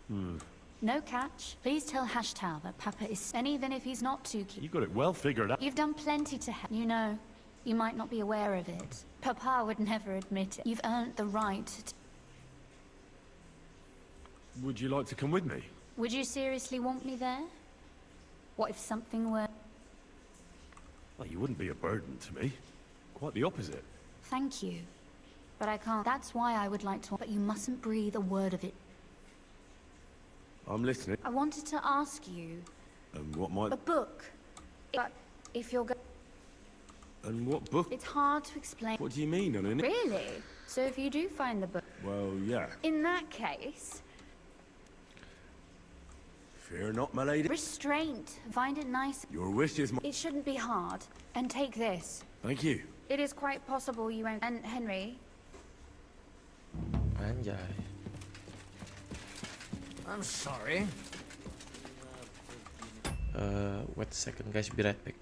of. No catch. Please tell Hashtal that Papa is... And even if he's not too keen... You got it well figured out. You've done plenty to help. You know, you might not be aware of it. Papa would never admit it. You've earned the right to... Would you like to come with me? Would you seriously want me there? What if something were... Well, you wouldn't be a burden to me. Quite the opposite. Thank you. But I can't. That's why I would like to... But you mustn't breathe a word of it. I'm listening. I wanted to ask you... And what might... A book. But if you're go... And what book? It's hard to explain. What do you mean, on it? Really? So if you do find the book... Well, yeah. In that case... Fear not, my lady. Restraint. Find it nice. Your wish is my... It shouldn't be hard. And take this. Thank you. It is quite possible you won't... And Henry... Anjay. I'm sorry. Wait a second, guys. Be right back.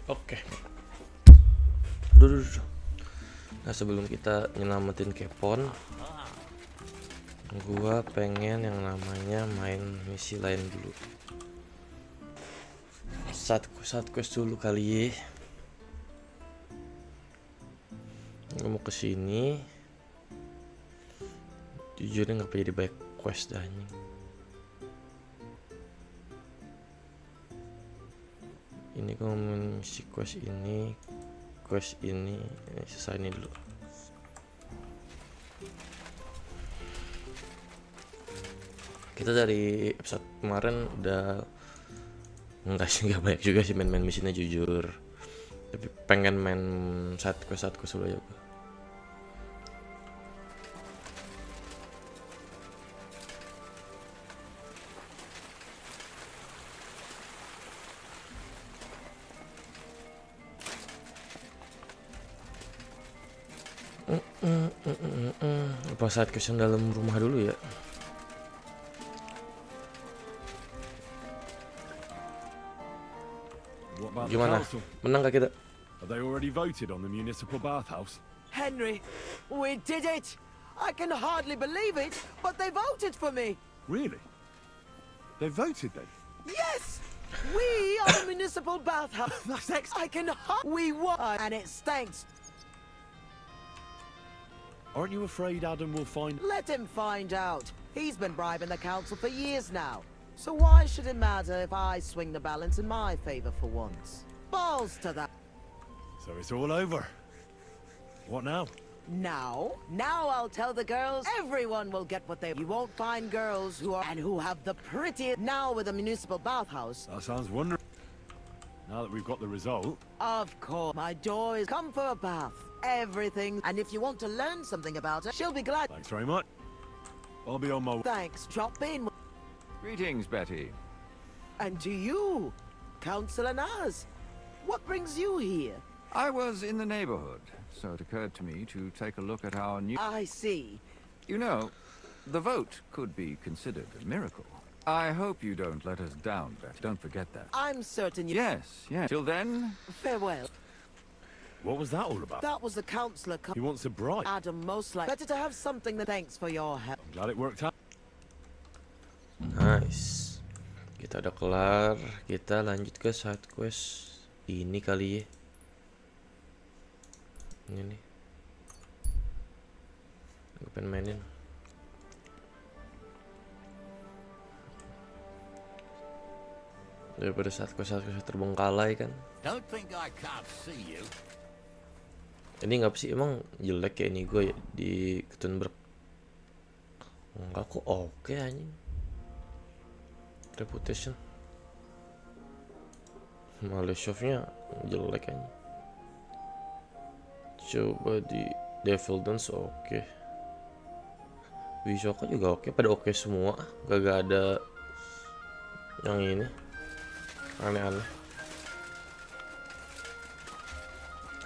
Oke. Aduh. Nah, sebelum kita nyelamatin Kepon, gua pengen yang namanya main misi lain dulu. Side quest dulu kali ya. Gua mau kesini. Jujur nggak jadi banyak quest dah anjing. Ini gua mau misi quest ini selesai ini dulu. Kita dari episode kemarin udah nggak banyak juga sih main misinya jujur, tapi pengen main side quest dulu ya. Apa saat kesan dalam rumah dulu ya. Gimana? Menang gak kita? Have they already voted on the municipal bathhouse? Henry, we did it! I can hardly believe it, but they voted for me! Really? They voted then? Yes! We are the municipal bathhouse. We won, and it's thanks. Aren't you afraid Adam will find... Let him find out. He's been bribing the council for years now. So why should it matter if I swing the balance in my favor for once? Balls to that. So it's all over. What now? Now I'll tell the girls everyone will get what they... You won't find girls who have the prettiest... Now with a municipal bathhouse. That sounds wonderful. Now that we've got the result... Of course. My door is come for a bath. Everything. And if you want to learn something about her, she'll be glad. Thanks very much. I'll be on my way. Thanks. Drop in. Greetings, Betty. And to you, Councillor Naz. What brings you here? I was in the neighborhood, so it occurred to me to take a look at our new... I see. You know, The vote could be considered a miracle. I hope you don't let us down, Beth. Don't forget that. I'm certain you... Yes, yes. Till then... Farewell. What was that all about? That was the councillor... He wants a bride. Adam, most likely. Better to have something that thanks for your help. I'm glad it worked out. Nice. Kita udah kelar. Kita lanjut ke side quest ini kali ya. Ini nih. Gue pengen mainin. Daripada side quest terbengkalai kan. Don't think I can't see you. Ini nggak sih emang jelek ya ini gue ya di Gutenberg. Enggak kok oke anjing. Reputation Malishofnya jelek anjing. Coba di Devil Dance oke. Wisoka juga oke, pada oke semua. Gak ada yang ini aneh-aneh.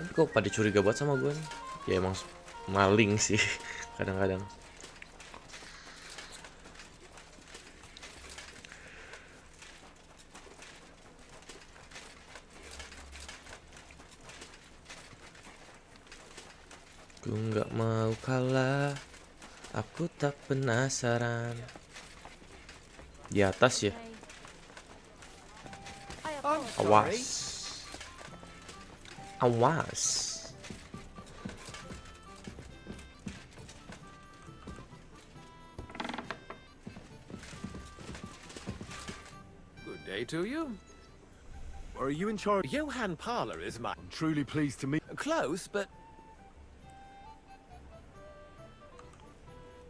Tapi kok pada curiga banget sama gue nih? Ya emang maling sih kadang-kadang. Ku nggak mau kalah, aku tak penasaran. Di atas ya. Awas. Awas. Good day to you. Are you in charge? Johann Parler is my... I'm truly pleased to meet... Close, but...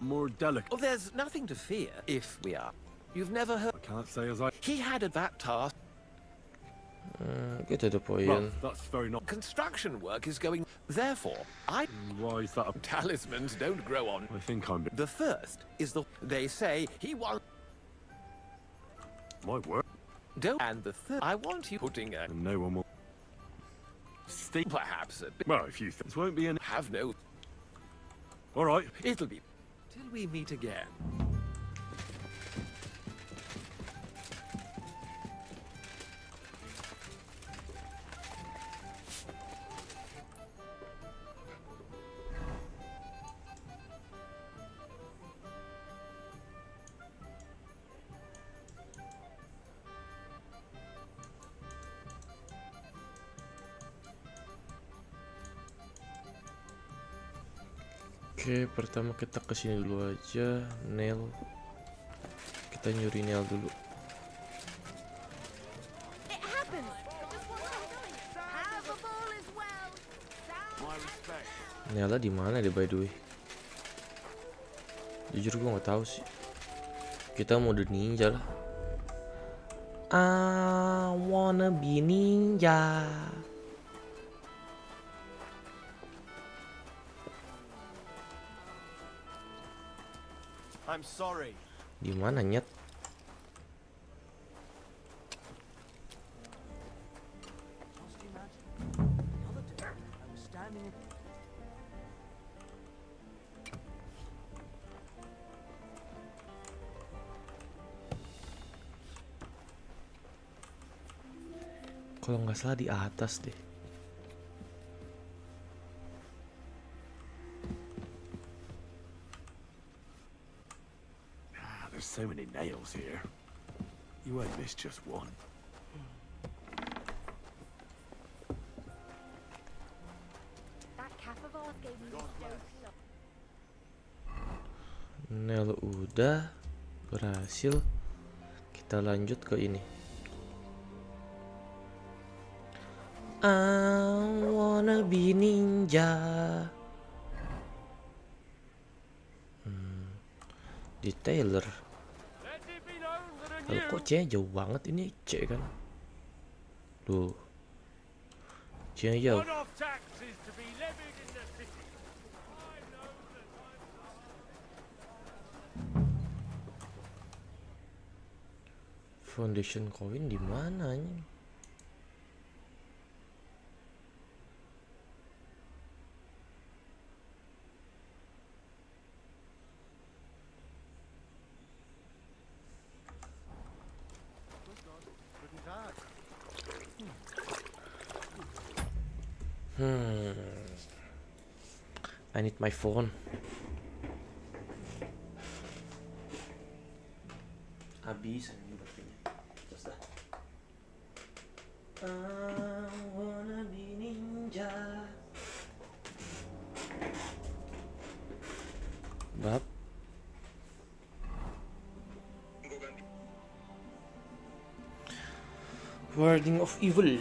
more delicate. Oh, there's nothing to fear if we are. You've never heard... I can't say as I... He had that task. Get to the point. Well, that's very not... Construction work is going... Therefore, I... Why is that a... Talismans don't grow on... I think I'm... The first is the... They say he wants... My work? Don't... And the third... I want you putting a... And no one will... Steep perhaps a bit... Well, if you think... won't be in... Have no... All right. It'll be... Till we meet again. Oke, pertama kita kesini dulu aja. Nail. Kita nyuri nail dulu. Nailnya di mana deh by the way? Jujur gue nggak tahu sih. Kita mode ninja lah. I wanna be ninja. I'm sorry. Di mana nyet? Kalau nggak salah di atas deh. There's so many nails here. You won't miss just one. Nail udah berhasil. Kita lanjut ke ini. I wanna be ninja. Di Taylor. Lalu kok C jauh banget ini C kan? Tuh. C jauh. Foundation coin di mana nih? I need my phone. Habis anjing baterainya. Terus dah. I wanna be ninja. Bab. Wording of Evil.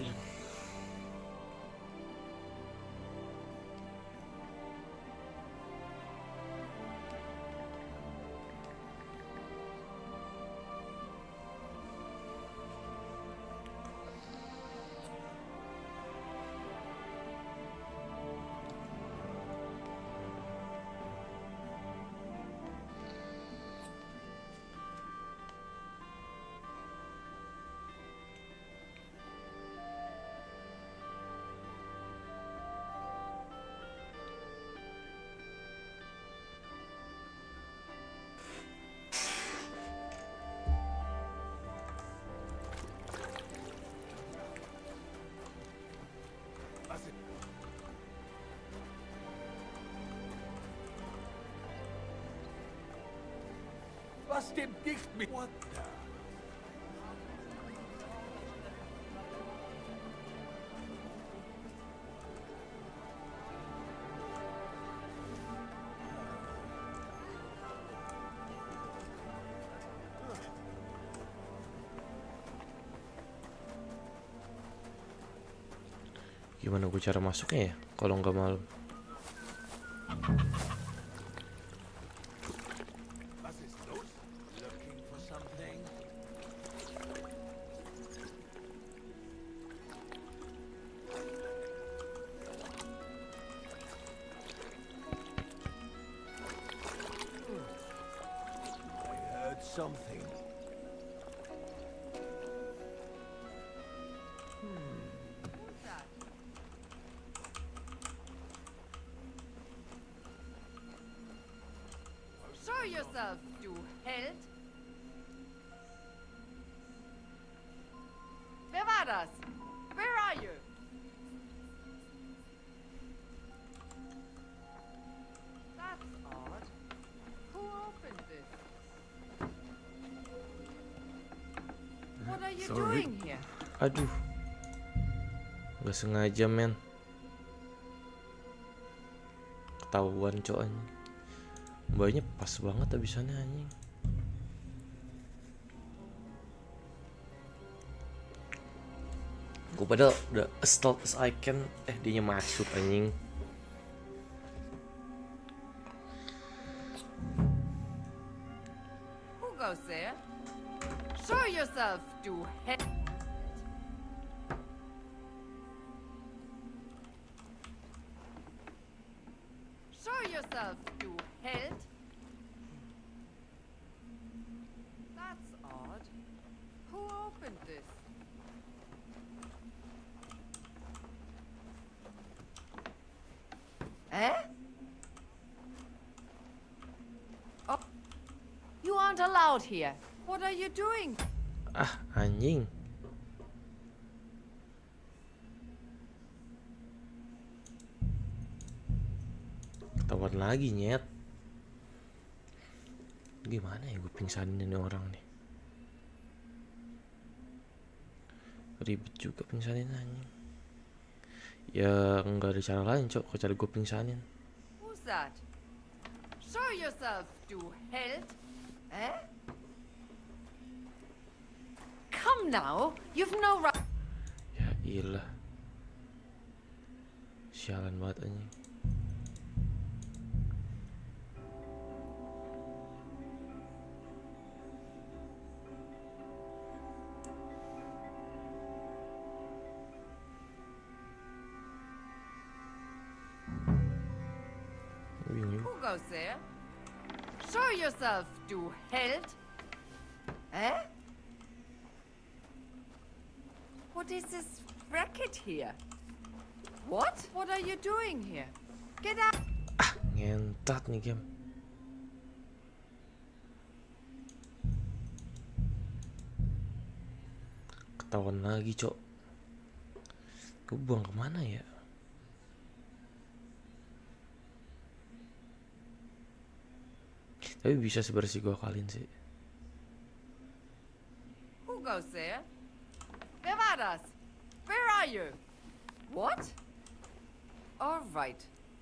Was dem Gift mit... What the... Gimana gue cara masuknya ya kalau nggak malu? Something. Show yourself, du Held. Wer war das? Where are you? That's odd. Who opened this? What are you doing here? Aduh, nggak sengaja men. Ketahuan cowok anjing. Mbaknya pas banget abisannya anjing. Gue padahal udah as stealth as I can, dianya masuk anjing. Who goes there? Show yourself, du Held. Show yourself, du Held. That's odd. Who opened this? Eh? Oh. You aren't allowed here. What are you doing? Ah, anjing. Ketahuan lagi nyet. Gimana ya gue pingsanin ini orang nih. Ribet juga pingsanin anjing. Ya nggak ada cara lain cok, kalau cara gue pingsanin. Who's that? Show yourself, du Held. Eh? Come now, you've no right. Ya iyalah. Sialan banget anjing. Who goes there? Show yourself, du Held. Eh? What is this racket here? What? What are you doing here? Get out! Ngentat nih game. Ketahuan lagi cok. Gue buang kemana ya? Tapi bisa sebersih gua kalian sih. Who goes there? Wer war das? Where are you? What? All right.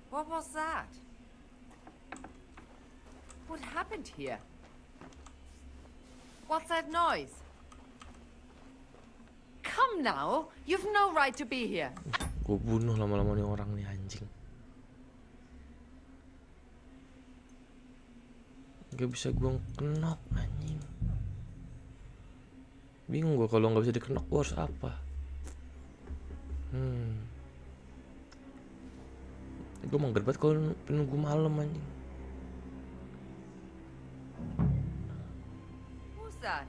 What was that? What happened here? What's that noise? Come now. You've no right to be here. Gua bunuh lama-lama nih orang nih, anjing. Gak bisa gua kenok, anjing. Bingung gua kalau nggak bisa dikenok gua harus apa. Gua mau banget kalau penunggu malam, anjing. Who's that?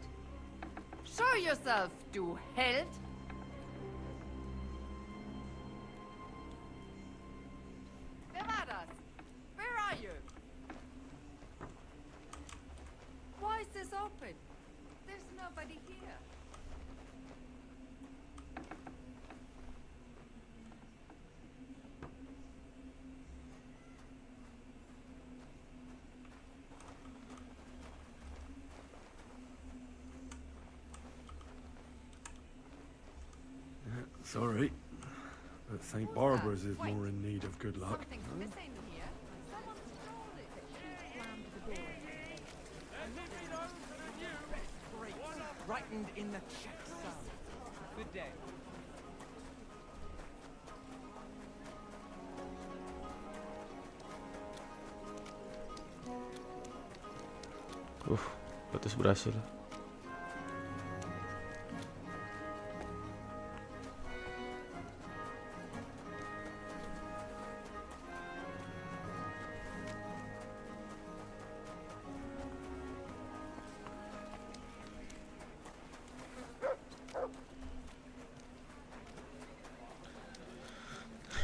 Show yourself, du Held. Wer war das? Where are you? Why is this open? There's nobody here. Sorry, but St. Barbara's is more in need of good luck. Something's missing here. Someone stole it. Frightened in the checksum. Good day. Batas berhasil.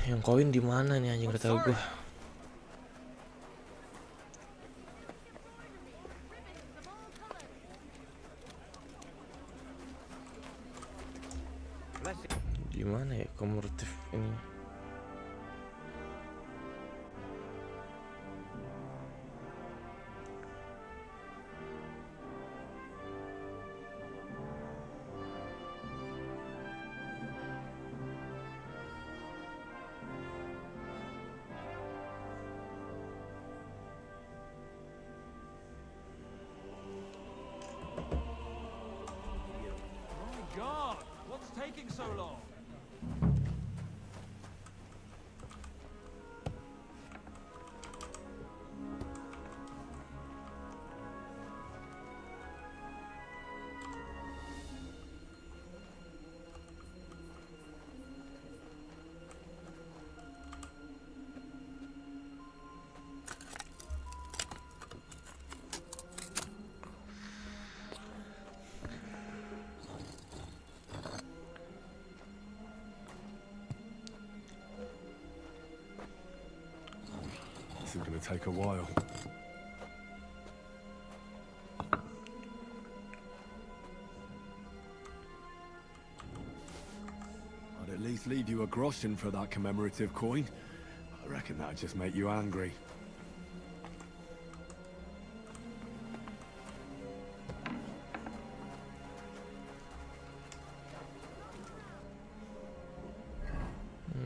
Yang koin di mana nih, anjing? Gak tahu gua. Gimana ya komodatif ini? God, what's taking so long? This is going to take a while. I'd at least leave you a groschen for that commemorative coin. I reckon that'd just make you angry.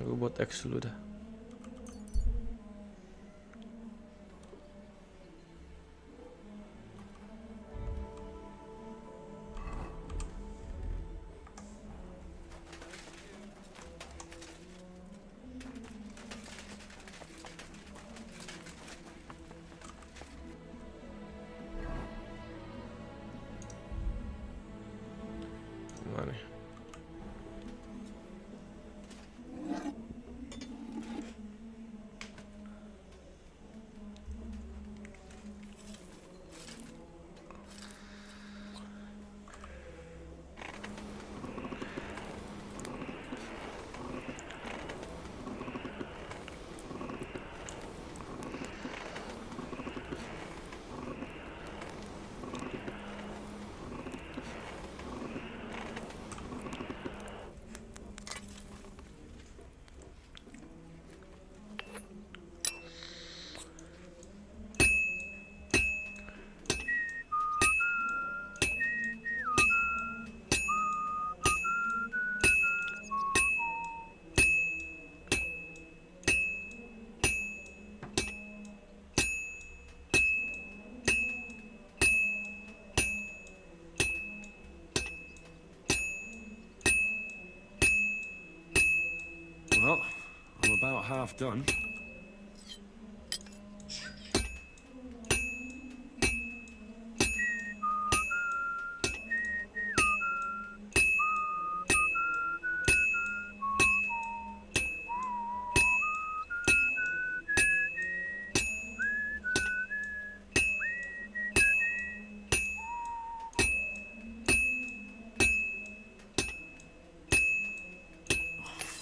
Gue buat X dulu dah. Gimana ya? Well, I'm about half done.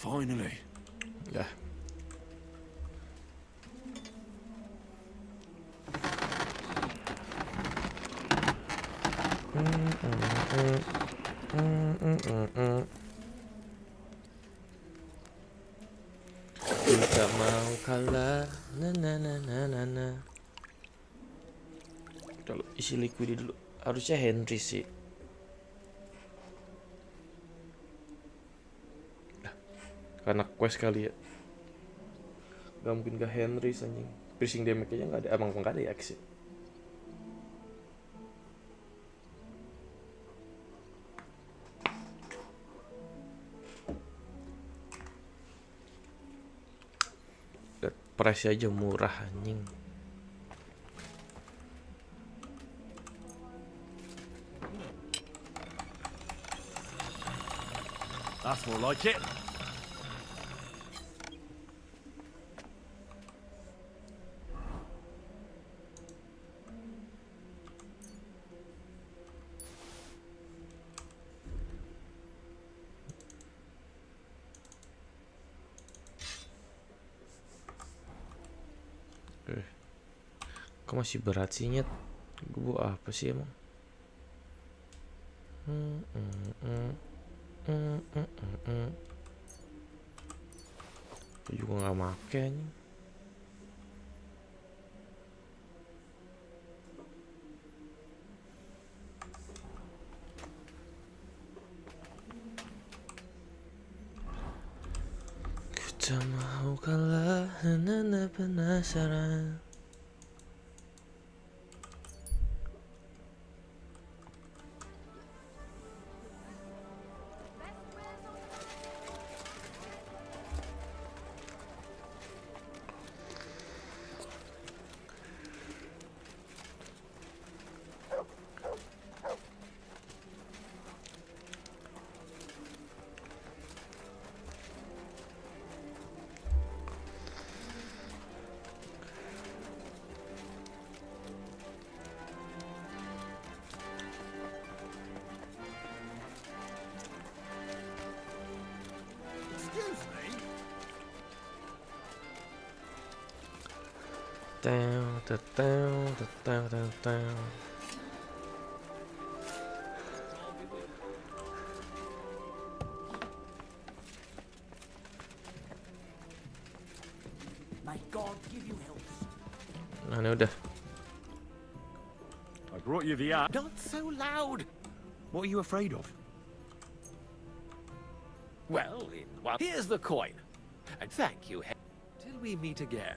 Finally. Ya. Kita mau kalah, na na na na na na. Kalau isi liquid dulu, harusnya Henry sih. Karena quest kali ya, gak mungkin gak Henry anjing. Piercing damage nya gak ada, emang gak ada ya sih. Price aja murah anjing. That's more like it. Kok masih berat sih Nyet? Gue apa sih emang? Gue juga gak make anjing. Ku tak mau kalah, nana penasaran. May God give you health. Nah ini udah. I brought you the app. Not so loud. What are you afraid of? Well, here's the coin. And thank you. Till we meet again.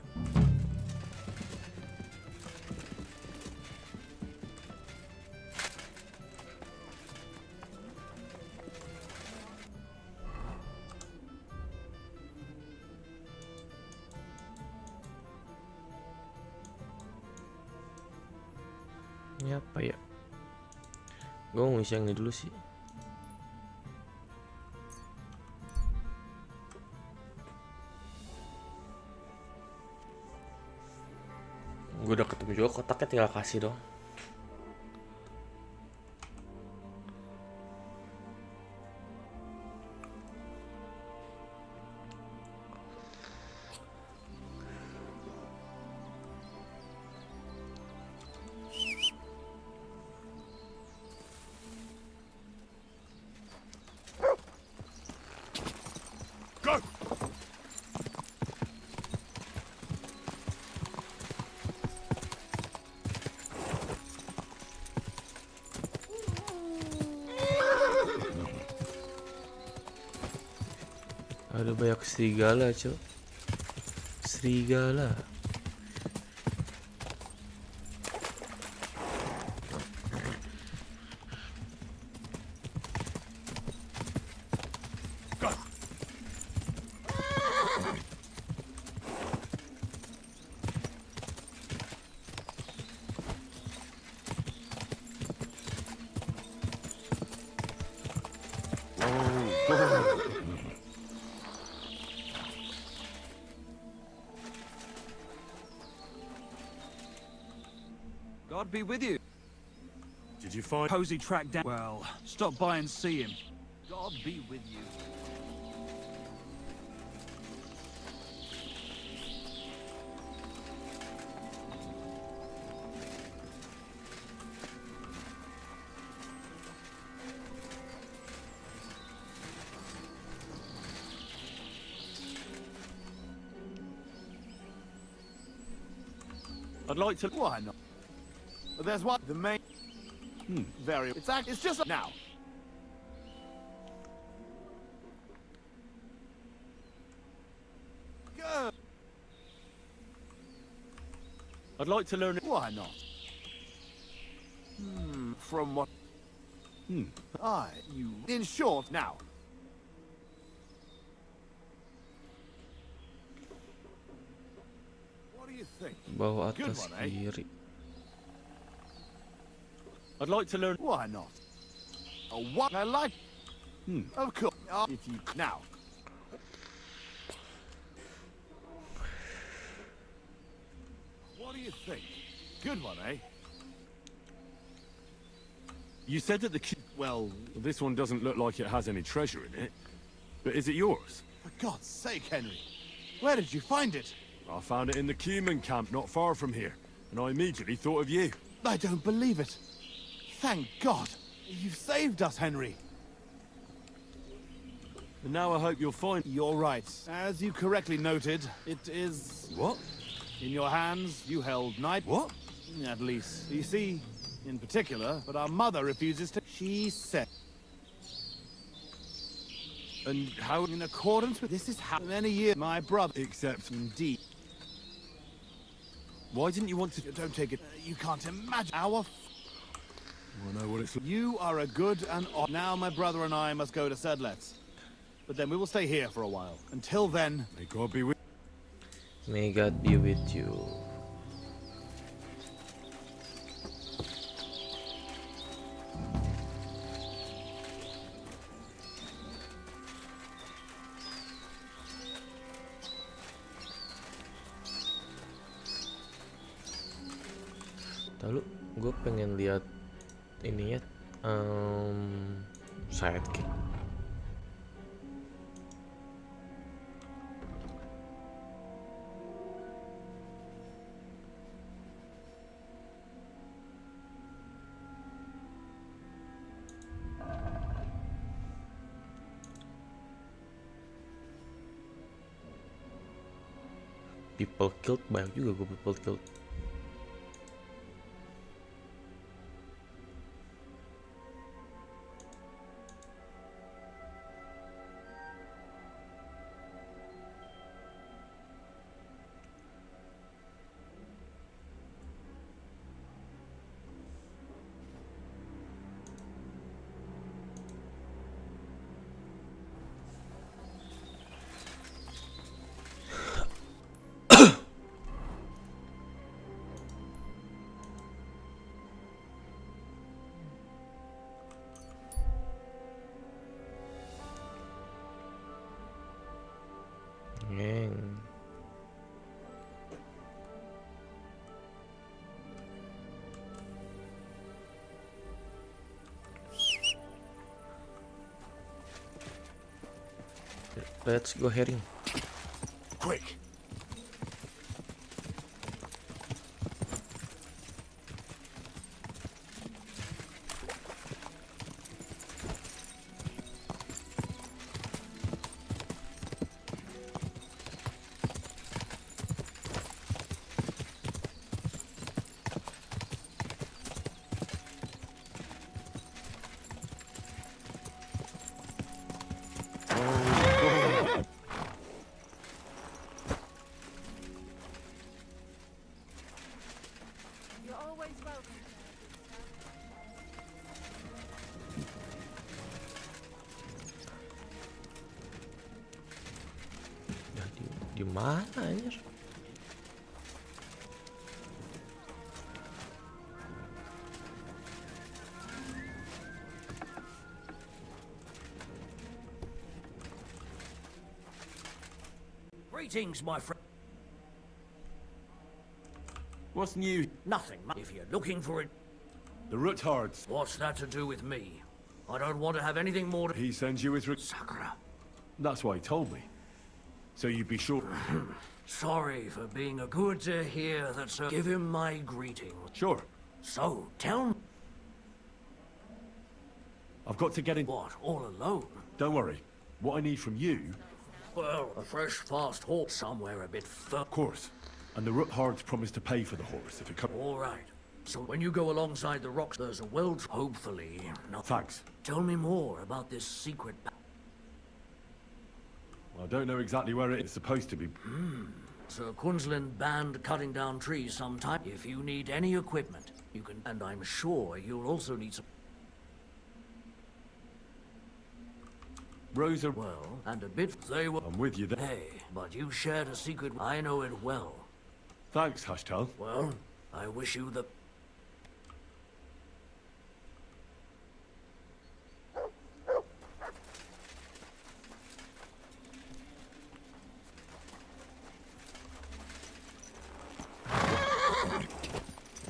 Ini apa ya? Gue mau ngisi yang ini dulu sih. Gue udah ketemu juga kotaknya, tinggal kasih dong. Ada banyak serigala, cok. Serigala. God be with you. Did you find Posey tracked down? Well, stop by and see him. God be with you. I'd like to... Why not? But there's one. The main... Very... It's just... Now. Good. I'd like to learn... Why not? From what... You... In short, now. What do you think? Bawah Good atas one, eh? kiri. I'd like to learn... Why not? What I like... Of course. If you... Now. What do you think? Good one, eh? You said that the key... Well, this one doesn't look like it has any treasure in it. But is it yours? For God's sake, Henry. Where did you find it? I found it in the Cuman camp not far from here. And I immediately thought of you. I don't believe it. Thank God. You've saved us, Henry. And now I hope you'll find... You're right. As you correctly noted, it is... What? In your hands, you held night... What? At least. You see, in particular, but our mother refuses to... She said... And how... In accordance with... This is how many years... My brother... Except... Indeed. Why didn't you want to... Don't take it... You can't imagine our... I know what it's... You are a good and... Now my brother and I must go to Sedlets. But then we will stay here for a while. Until then... May God be with... May God be with you. Lalu gue pengen lihat ini ya, sidekick. People killed, banyak juga gue people killed. Let's go heading. Quick. Di mana anjir? Greetings, my friend. What's new? Nothing. If you're looking for it, The Roothards. what's that to do with me? I don't want to have anything more to... He sends you with... Sakura. That's what he told me. So you'd be sure... Sorry for being a good to hear that, sir. Give him my greeting. Sure. So, tell me... I've got to get in... What, all alone? Don't worry. What I need from you... Well, a fresh, fast horse somewhere a bit further. Of course. And the Roothards promised to pay for the horse if it comes... All right. So when you go alongside the rocks, there's a well... Hopefully... No. Thanks. Tell me more about this secret... I don't know exactly where it is supposed to be. Sir Quinlan banned cutting down trees sometime. If you need any equipment, you can... And I'm sure you'll also need some... Rosa... Well, and a bit... They were... I'm with you there. Hey, but you shared a secret... I know it well. Thanks, Hashtal. Well, I wish you the...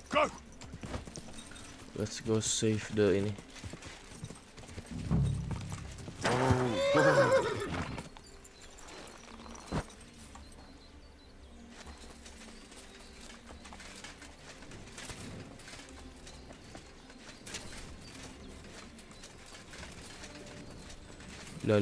Go! Let's go save the ini. Lah.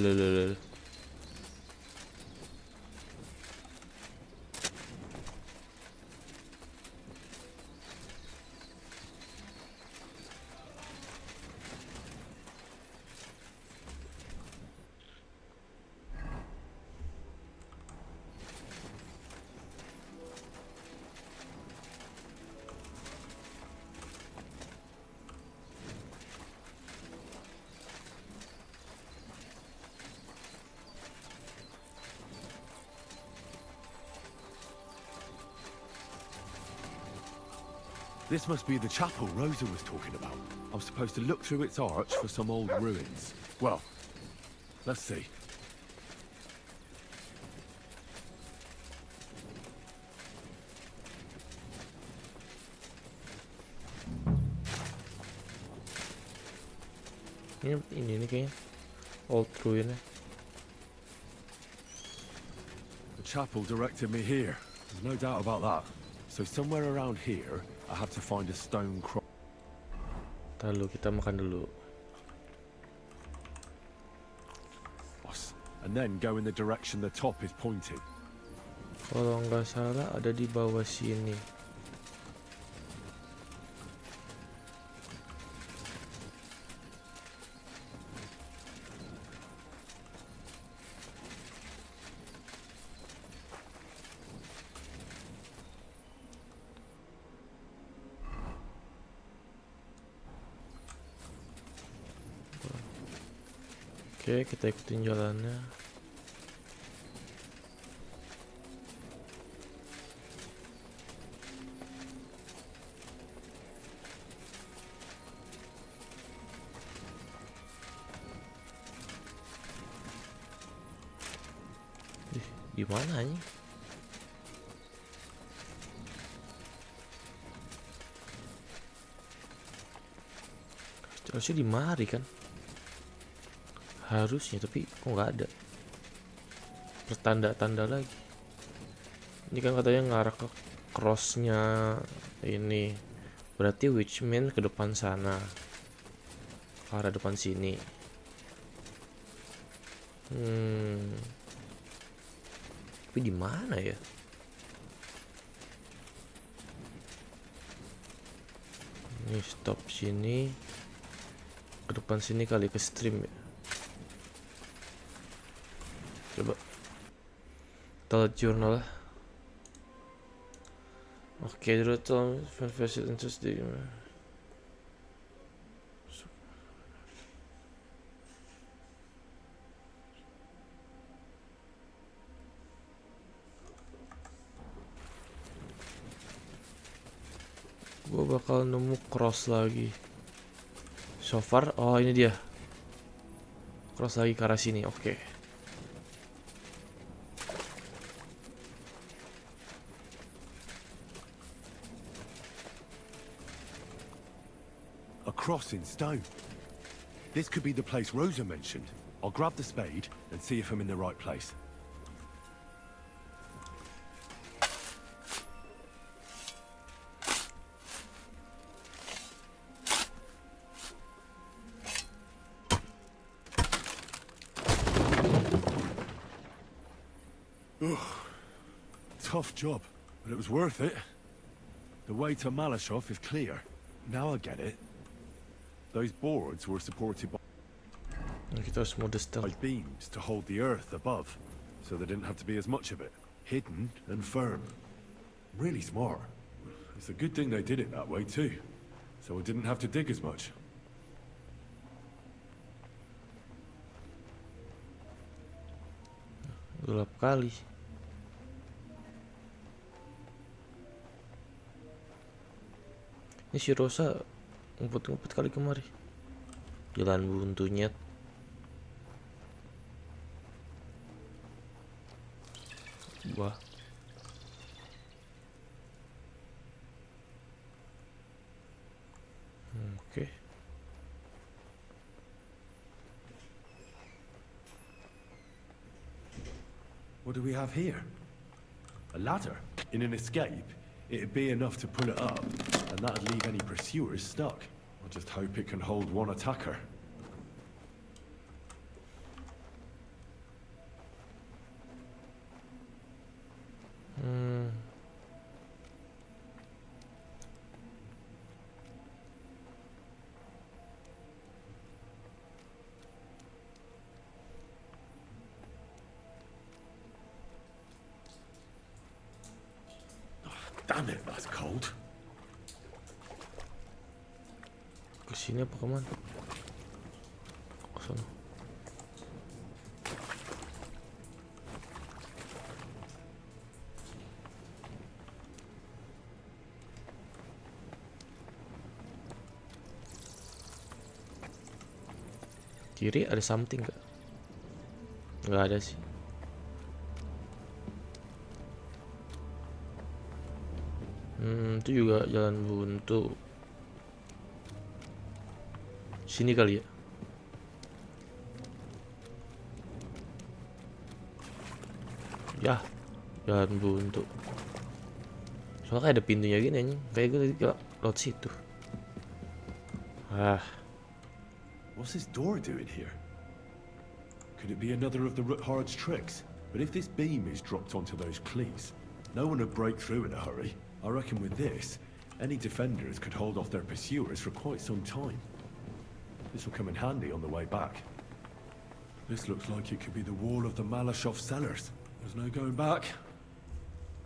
This must be the chapel Rosa was talking about. I was supposed to look through its arch for some old ruins. Well, let's see. Ini nih kayaknya old ruin. The chapel directed me here. There's no doubt about that. So somewhere around here, I had to find a stone cross. Lalu kita makan dulu. And then go in the direction the top is pointing. Kalau nggak salah ada di bawah sini. Oke, kita ikutin jalannya. Di mana ini? Harusnya di mari kan? Harusnya, tapi kok nggak ada pertanda-tanda lagi. Ini kan katanya ngarah ke crossnya ini, berarti which mean ke depan sana, ke arah depan sini. Tapi di mana ya? Ini stop sini, ke depan sini kali, ke stream ya. Coba kita jurnal lah. Oke, dulu tuh versi interest di gue bakal nemu cross lagi. So far, oh ini dia. Cross lagi ke arah sini, oke. cross in stone. This could be the place Rosa mentioned. I'll grab the spade and see if I'm in the right place. Ugh. Tough job, but it was worth it. The way to Malashov is clear. Now I get it. Those boards were supported by beams to hold the earth above, so there didn't have to be as much of it. Hidden and firm. Really smart. It's a good thing they did it that way too, so I didn't have to dig as much. Gelap kali. Ini si Rosa ngumpet-ngumpet kali kemari. Jalan buntunya. Wah. Oke. What do we have here? A ladder. In an escape, it'd be enough to pull it up, and that'd leave any pursuers stuck. I just hope it can hold one attacker. Damn it, that's cold. Kesini apa kemana? Kesana. Kiri ada something gak? Nggak ada sih. Itu juga jalan buntu. Sini kali ya. Ya, jalan buntu. Soalnya kayak ada pintunya gini anjing. Kayak gue tadi lewat situ. What's this door doing here? Could it be another of the Ruthard's tricks? But if this beam is dropped onto those cleats, no one would break through in a hurry. I reckon with this, any defenders could hold off their pursuers for quite some time. This will come in handy on the way back. This looks like it could be the wall of the Malashov cellars. There's no going back.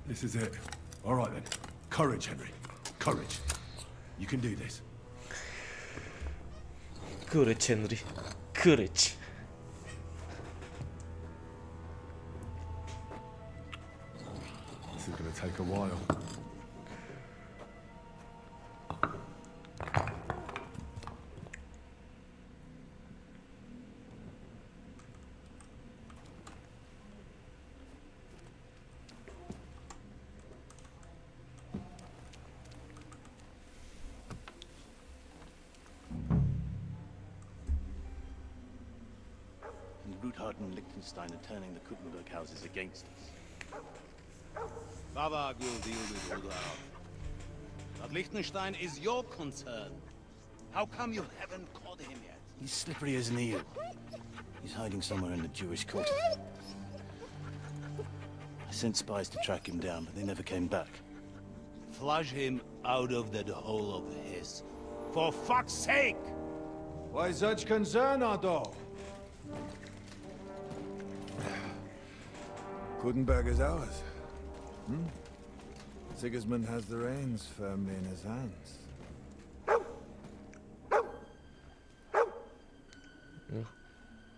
This is it. All right then. Courage, Henry. Courage. You can do this. Courage, Henry. Courage. This is going to take a while. Ruthard and Liechtenstein are turning the Kuttenberg houses against us. Babak will deal with all that. But Liechtenstein is your concern. How come you haven't caught him yet? He's slippery as an eel. He's hiding somewhere in the Jewish quarter. I sent spies to track him down, but they never came back. Flush him out of that hole of his. For fuck's sake! Why such concern, Otto? Kuttenberg is ours. Sigismund has the reins firmly in his hands.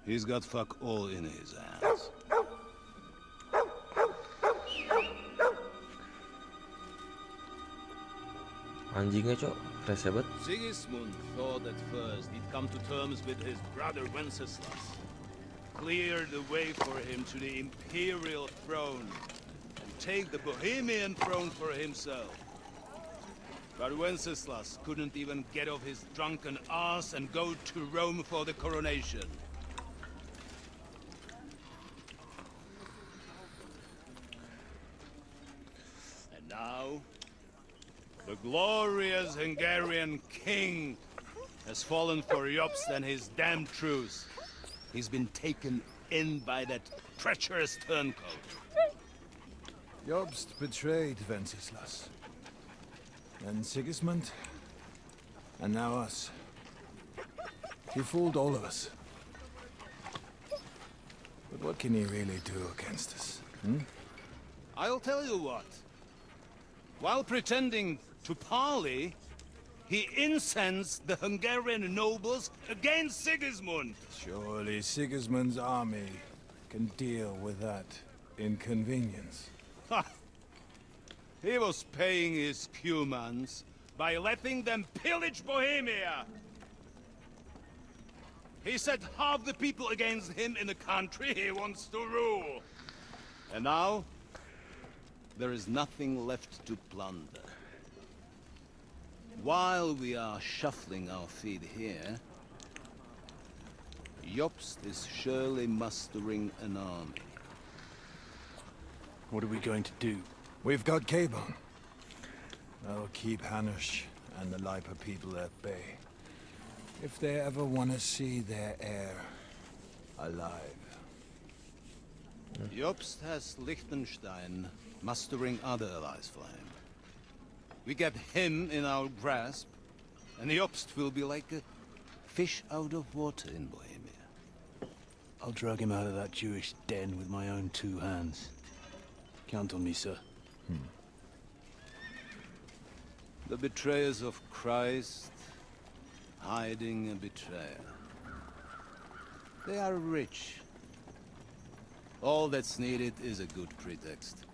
He's got fuck all in his hands. Anjingnya cok, rese banget. Sigismund thought at first he'd come to terms with his brother Wenceslas. Clear the way for him to the imperial throne and take the Bohemian throne for himself. But Wenceslas couldn't even get off his drunken ass and go to Rome for the coronation. And now, the glorious Hungarian king has fallen for Jobst and his damned truce. He's been taken in by that treacherous turncoat. Jobst betrayed Wenceslas. And Sigismund. And now us. He fooled all of us. But what can he really do against us? I'll tell you what. While pretending to parley, he incensed the Hungarian nobles against Sigismund. Surely Sigismund's army can deal with that inconvenience. Ha! He was paying his Cumans by letting them pillage Bohemia. He set half the people against him in the country he wants to rule. And now, there is nothing left to plunder. While we are shuffling our feet here, Jobst is surely mustering an army. What are we going to do? We've got Cabon. That'll keep Hanush and the Lipa people at bay. If they ever want to see their heir alive. Jobst has Liechtenstein mustering other allies for him. We get him in our grasp, and Jobst will be like a fish out of water in Bohemia. I'll drag him out of that Jewish den with my own 2 hands. Count on me, sir. The betrayers of Christ, hiding a betrayer. They are rich. All that's needed is a good pretext.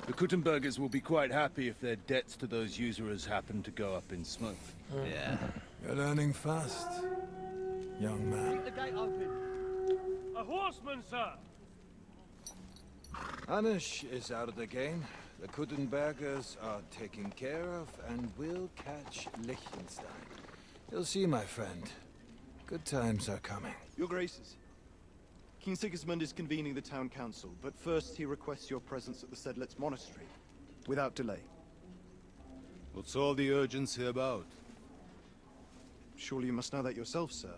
The Kuttenbergers will be quite happy if their debts to those usurers happen to go up in smoke. Yeah. You're learning fast, young man. Keep the gate open. A horseman, sir! Hanush is out of the game. The Kuttenbergers are taken care of and will catch Liechtenstein. You'll see, my friend. Good times are coming. Your Graces, King Sigismund is convening the town council, but first he requests your presence at the Sedlitz monastery, without delay. What's all the urgency about? Surely you must know that yourself, sir.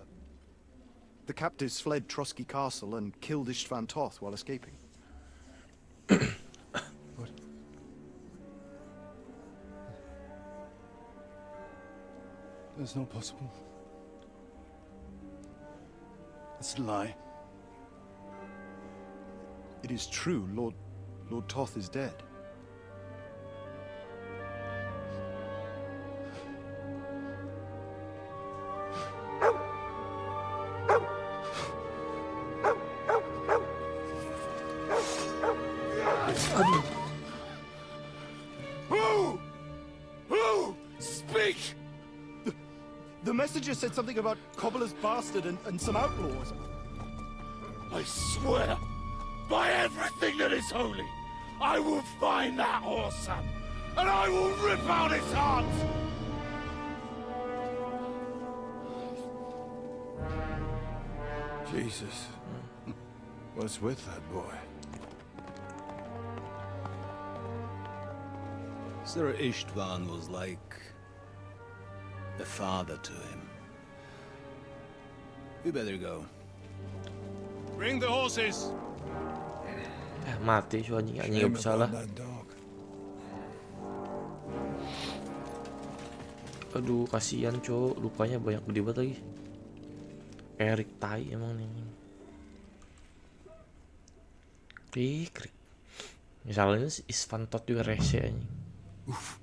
The captives fled Trotsky Castle and killed Istvan Toth while escaping. What? That's not possible. It's a lie. It is true, Lord Toth is dead. Who? Speak! The messenger said something about Cobbler's bastard and some outlaws. I swear, by everything that is holy, I will find that whoreson, and I will rip out its heart! Jesus. What's with that boy? Sir Istvan was like a father to him. We better go. Bring the horses! Mati so anjing gak bersalah. Aduh kasihan cowok, lukanya banyak gede banget lagi. Erik tai emang nih. Krik. Misalnya Istvan Toth juga rese anjing. Oof.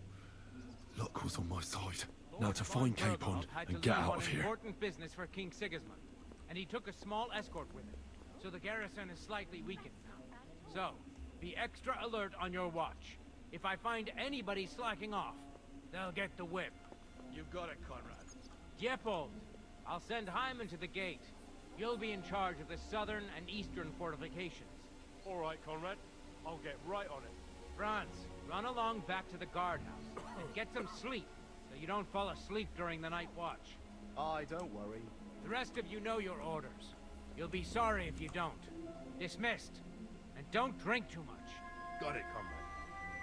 Luck was on my side. Now to find Capon and get out of here. Important business for King Sigismund, and he took a small escort with him, so the garrison is slightly weakened now. So, be extra alert on your watch. If I find anybody slacking off, they'll get the whip. You got it, Conrad. Diepold, I'll send Hyman to the gate. You'll be in charge of the southern and eastern fortifications. All right, Conrad. I'll get right on it. Franz, run along back to the guardhouse and get some sleep. you don't fall asleep during the night watch. Aye, don't worry. The rest of you know your orders. You'll be sorry if you don't. Dismissed. And don't drink too much. Got it, comrade.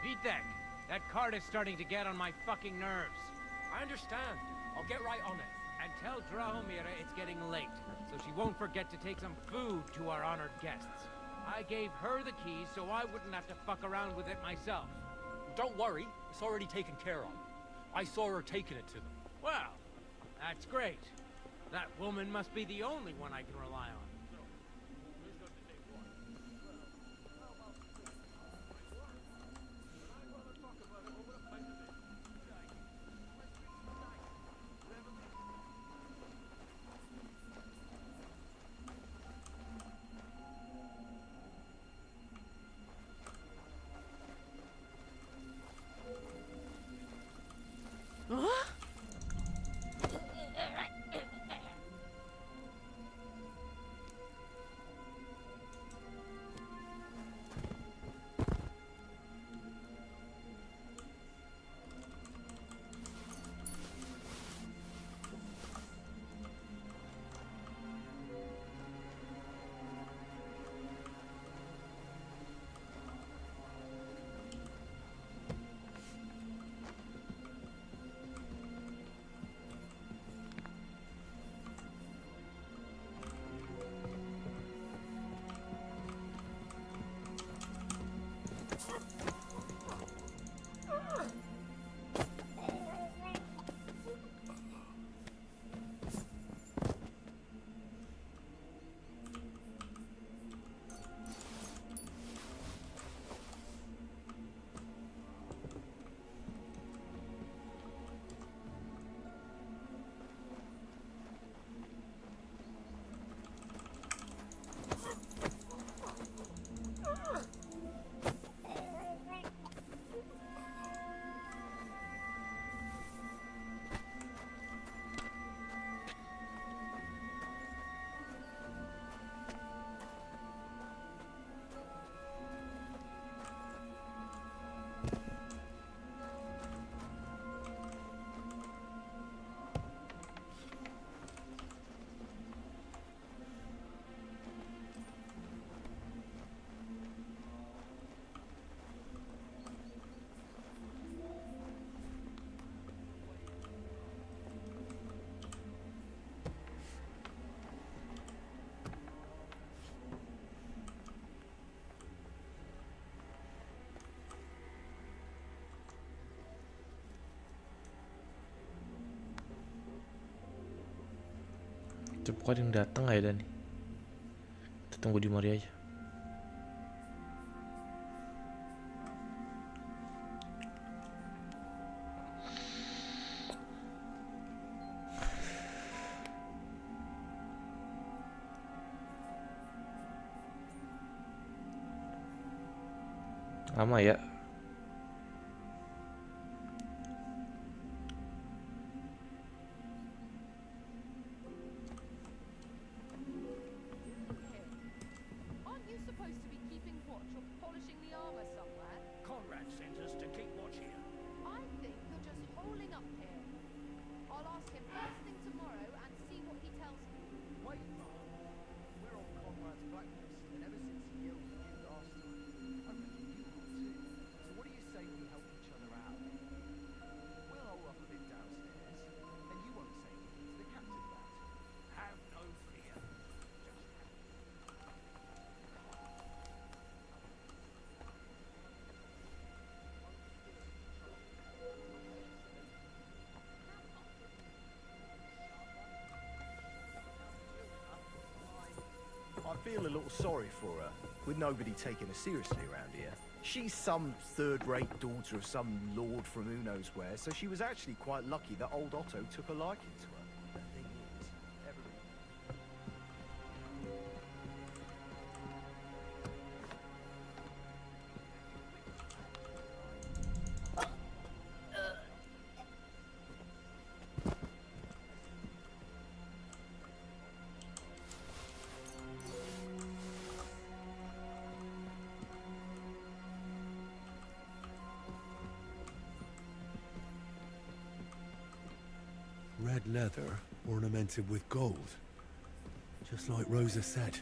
Vitek, that cart is starting to get on my fucking nerves. I understand. I'll get right on it. And tell Drahomira it's getting late, so she won't forget to take some food to our honored guests. I gave her the keys so I wouldn't have to fuck around with it myself. Don't worry, it's already taken care of. I saw her taking it to them. Well, that's great. That woman must be the only one I can rely on. Cepat yang datang nggak ada nih. Kita tunggu di mari aja. Lama ya. I feel a little sorry for her, with nobody taking her seriously around here. She's some third-rate daughter of some lord from who knows where, so she was actually quite lucky that old Otto took a liking to her. The thing is, everybody... leather ornamented with gold. Just like Rosa said.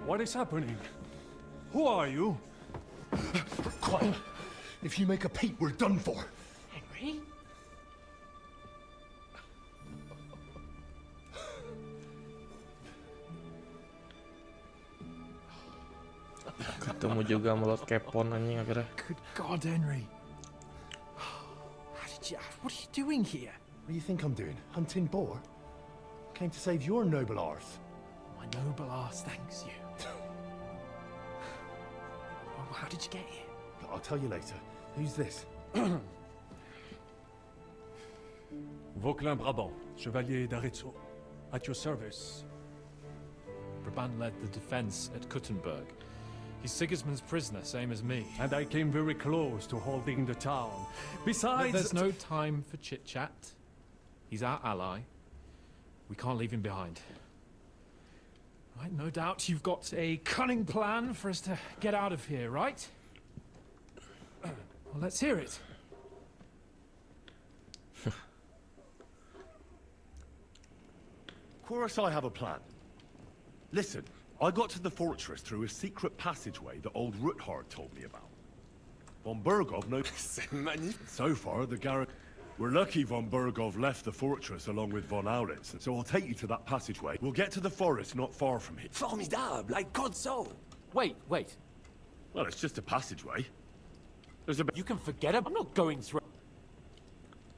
What is happening? Who are you? Quiet. If you make a peep, we're done for. Henry? Ketemu juga mulut kepon anjing akhirnya. Good God, Henry. What are you doing here? What do you think I'm doing? Hunting boar? Came to save your noble arse. My noble arse thanks you. Well, how did you get here? I'll tell you later. Who's this? Vauquelin Brabant, Chevalier d'Aretzo. At your service. Brabant led the defense at Kuttenberg. He's Sigismund's prisoner, same as me. And I came very close to holding the town. Besides... There's no time for chit-chat. He's our ally. We can't leave him behind. Right, no doubt you've got a cunning plan for us to get out of here, right? Well, let's hear it. Of course I have a plan. Listen, I got to the fortress through a secret passageway that old Ruthard told me about. Von Burgov knows... So far, the garrison... We're lucky Von Burgov left the fortress along with Von Aulitz, so I'll take you to that passageway. We'll get to the forest not far from here. Formidable, I caught so. Wait. Well, it's just a passageway. There's a... You can forget it. I'm not going through...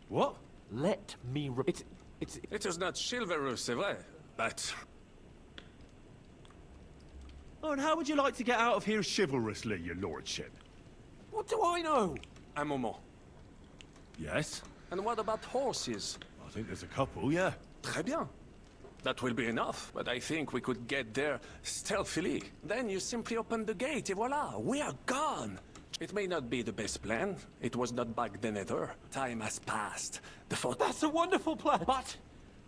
What? Let me... It is not chivalrous, c'est vrai, but... Oh, and how would you like to get out of here chivalrously, your lordship? What do I know? Un moment. Yes? And what about horses? I think there's a couple, yeah. Très bien. That will be enough, but I think we could get there stealthily. Then you simply open the gate, et voila, we are gone. It may not be the best plan. It was not back then either. Time has passed. The fort... That's a wonderful plan, but...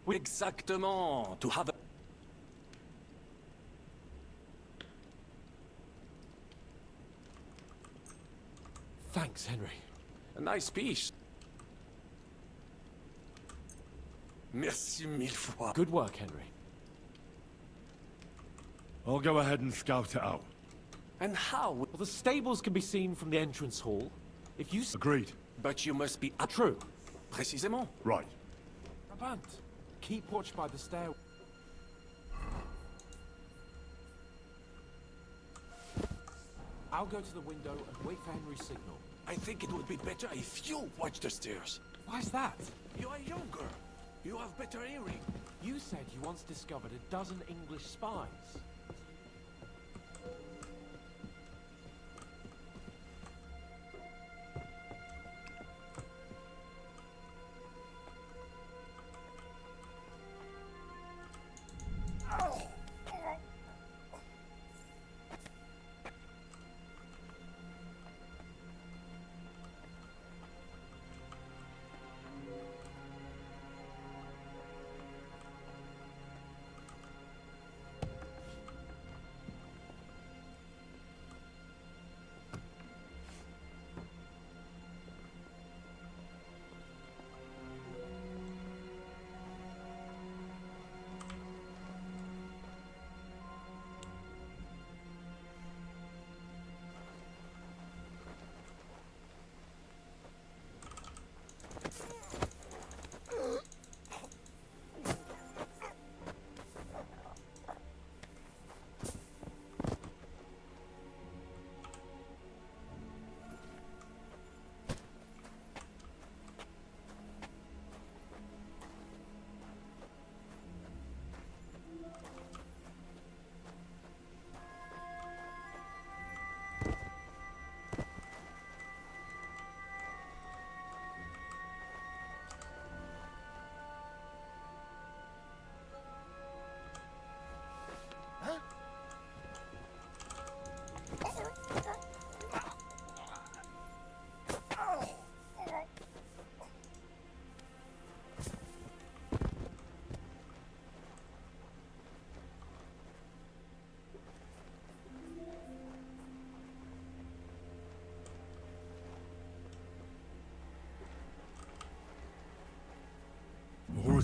Exactement. To have a... Thanks, Henry. A nice piece. Merci mille fois. Good work, Henry. I'll go ahead and scout it out. And how? Well, the stables can be seen from the entrance hall. If you... Agreed. But you must be... True. Précisément. Right. Brabant, keep watch by the stair. I'll go to the window and wait for Henry's signal. I think it would be better if you watch the stairs. Why's that? You are younger. You have better hearing. You said you once discovered a dozen English spies.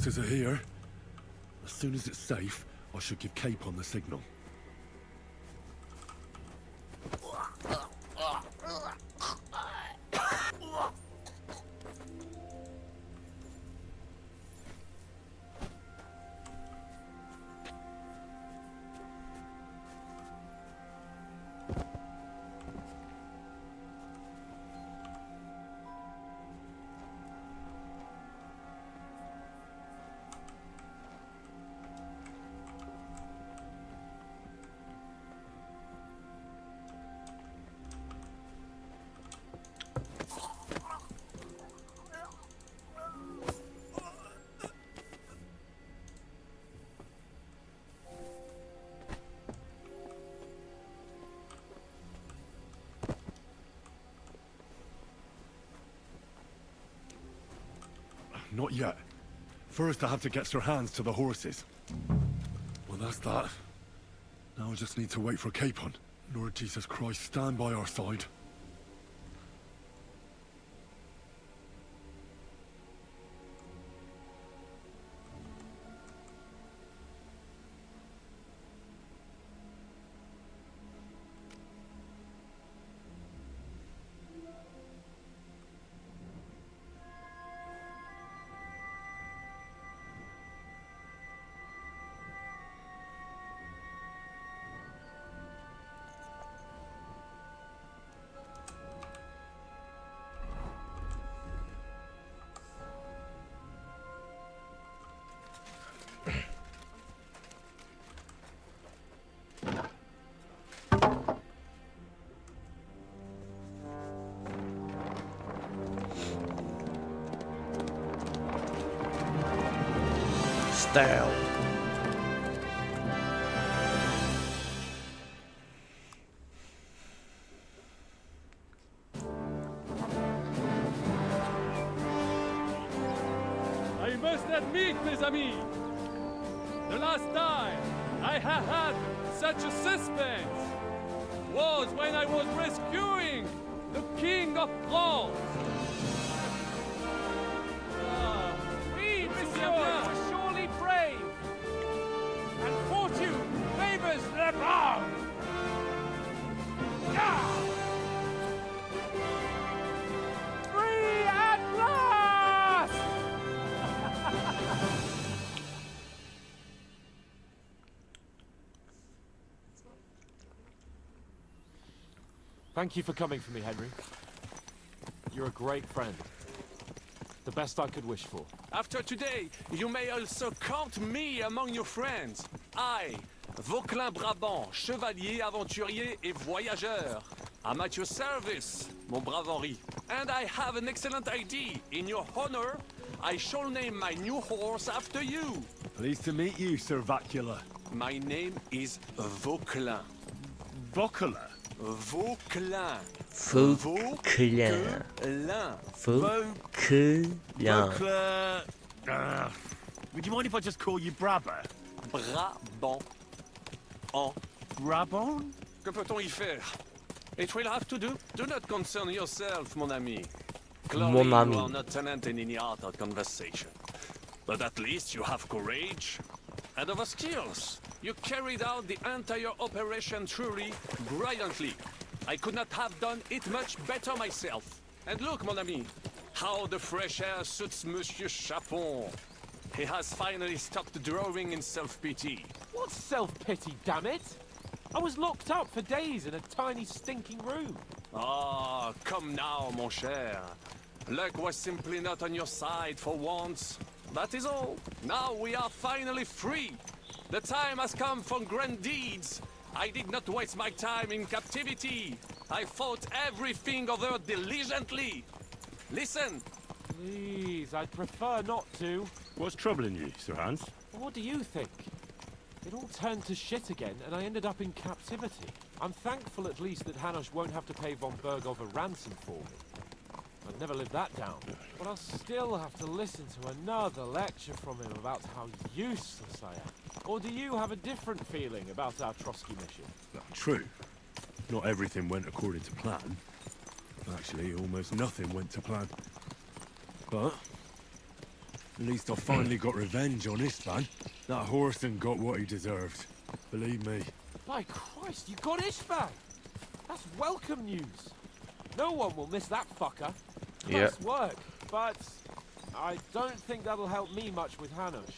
horses are here. As soon as it's safe, I should give Capon the signal. Not yet. First, I have to get Sir Hans to the horses. Well, that's that. Now I just need to wait for Capon. Lord Jesus Christ, stand by our side. Style. I must admit, mes amis, the last time I have had such a suspense was when I was rescuing the King of France. Oui, monsieur, you are surely brave, and fortune favors the brave. Free at last! Thank you for coming for me, Henry. You're a great friend. The best I could wish for. After today, you may also count me among your friends. I, Vauquelin Brabant, chevalier, aventurier et voyageur. I'm at your service, mon brave Henri. And I have an excellent idea. In your honor, I shall name my new horse after you. Pleased to meet you, Sir Vacula. My name is Vauquelin. Vauquelin? Vauquelin. Vauquelin. Vauquelin. Would you mind if I just call you Brabber? Brabant. En. Brabant? Que peut-on y faire? It will have to do. Do not concern yourself, mon ami. Clearly, Mon ami. you are not talent in any art or conversation. But at least you have courage and other skills. You carried out the entire operation truly brilliantly. I could not have done it much better myself. And look, mon ami, how the fresh air suits Monsieur Chapon. He has finally stopped drawing in self-pity. What self-pity, damn it? I was locked up for days in a tiny stinking room. Ah, come now, mon cher. Luck was simply not on your side for once. That is all. Now we are finally free. The time has come for grand deeds. I did not waste my time in captivity. I fought everything over diligently. Listen. Please, I'd prefer not to. What's troubling you, Sir Hans? What do you think? It all turned to shit again, and I ended up in captivity. I'm thankful at least that Hanush won't have to pay von Bergov a ransom for me. I'd never live that down. But I'll still have to listen to another lecture from him about how useless I am. Or do you have a different feeling about our Trotsky mission? True. Not everything went according to plan. Actually, almost nothing went to plan. But At least I finally got revenge on Istvan. That Horson got what he deserved. Believe me. By Christ, you got Ishbak! That's welcome news. No one will miss that fucker. Yeah. Nice work, but I don't think that'll help me much with Hanush.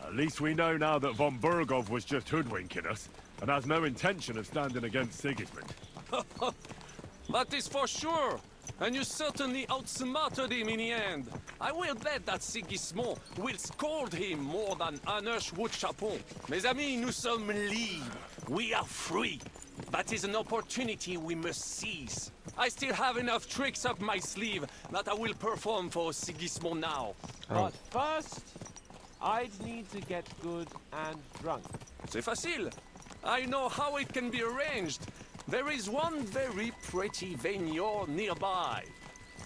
At least we know now that von Burgov was just hoodwinking us, and has no intention of standing against Sigismund. That is for sure. And you certainly outsmarted him in the end. I will bet that Sigismund will scold him more than Hanush would Chapon. Mes amis, nous sommes libres. We are free. That is an opportunity we must seize. I still have enough tricks up my sleeve that I will perform for Sigismund now. But first, I'd need to get good and drunk. C'est facile. I know how it can be arranged. There is one very pretty vineyard nearby.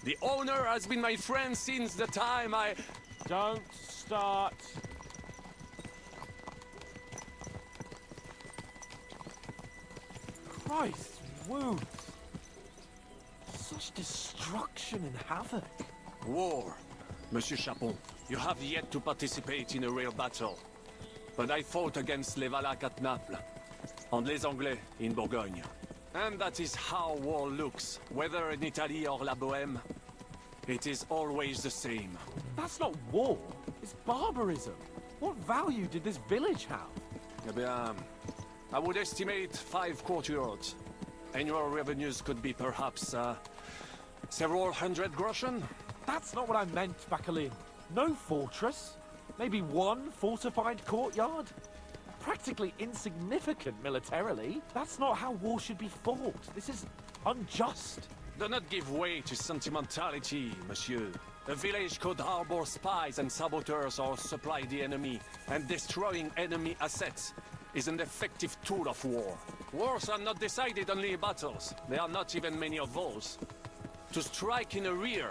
The owner has been my friend since the time I... Don't start. Christ, wounds. Such destruction and havoc. War. Monsieur Chapon, you have yet to participate in a real battle. But I fought against les Valaques at Naples, and les Anglais in Bourgogne. And that is how war looks, whether in Italy or La Bohème. It is always the same. That's not war. It's barbarism. What value did this village have? Eh bien, I would estimate 5 courtyards. Annual revenues could be perhaps, several hundred groschen? That's not what I meant, Bacalin. No fortress. Maybe one fortified courtyard. Practically insignificant militarily. That's not how war should be fought. This is unjust. Do not give way to sentimentality, monsieur. A village could harbor spies and saboteurs or supply the enemy, and destroying enemy assets is an effective tool of war. Wars are not decided only in battles. There are not even many of those. To strike in a rear,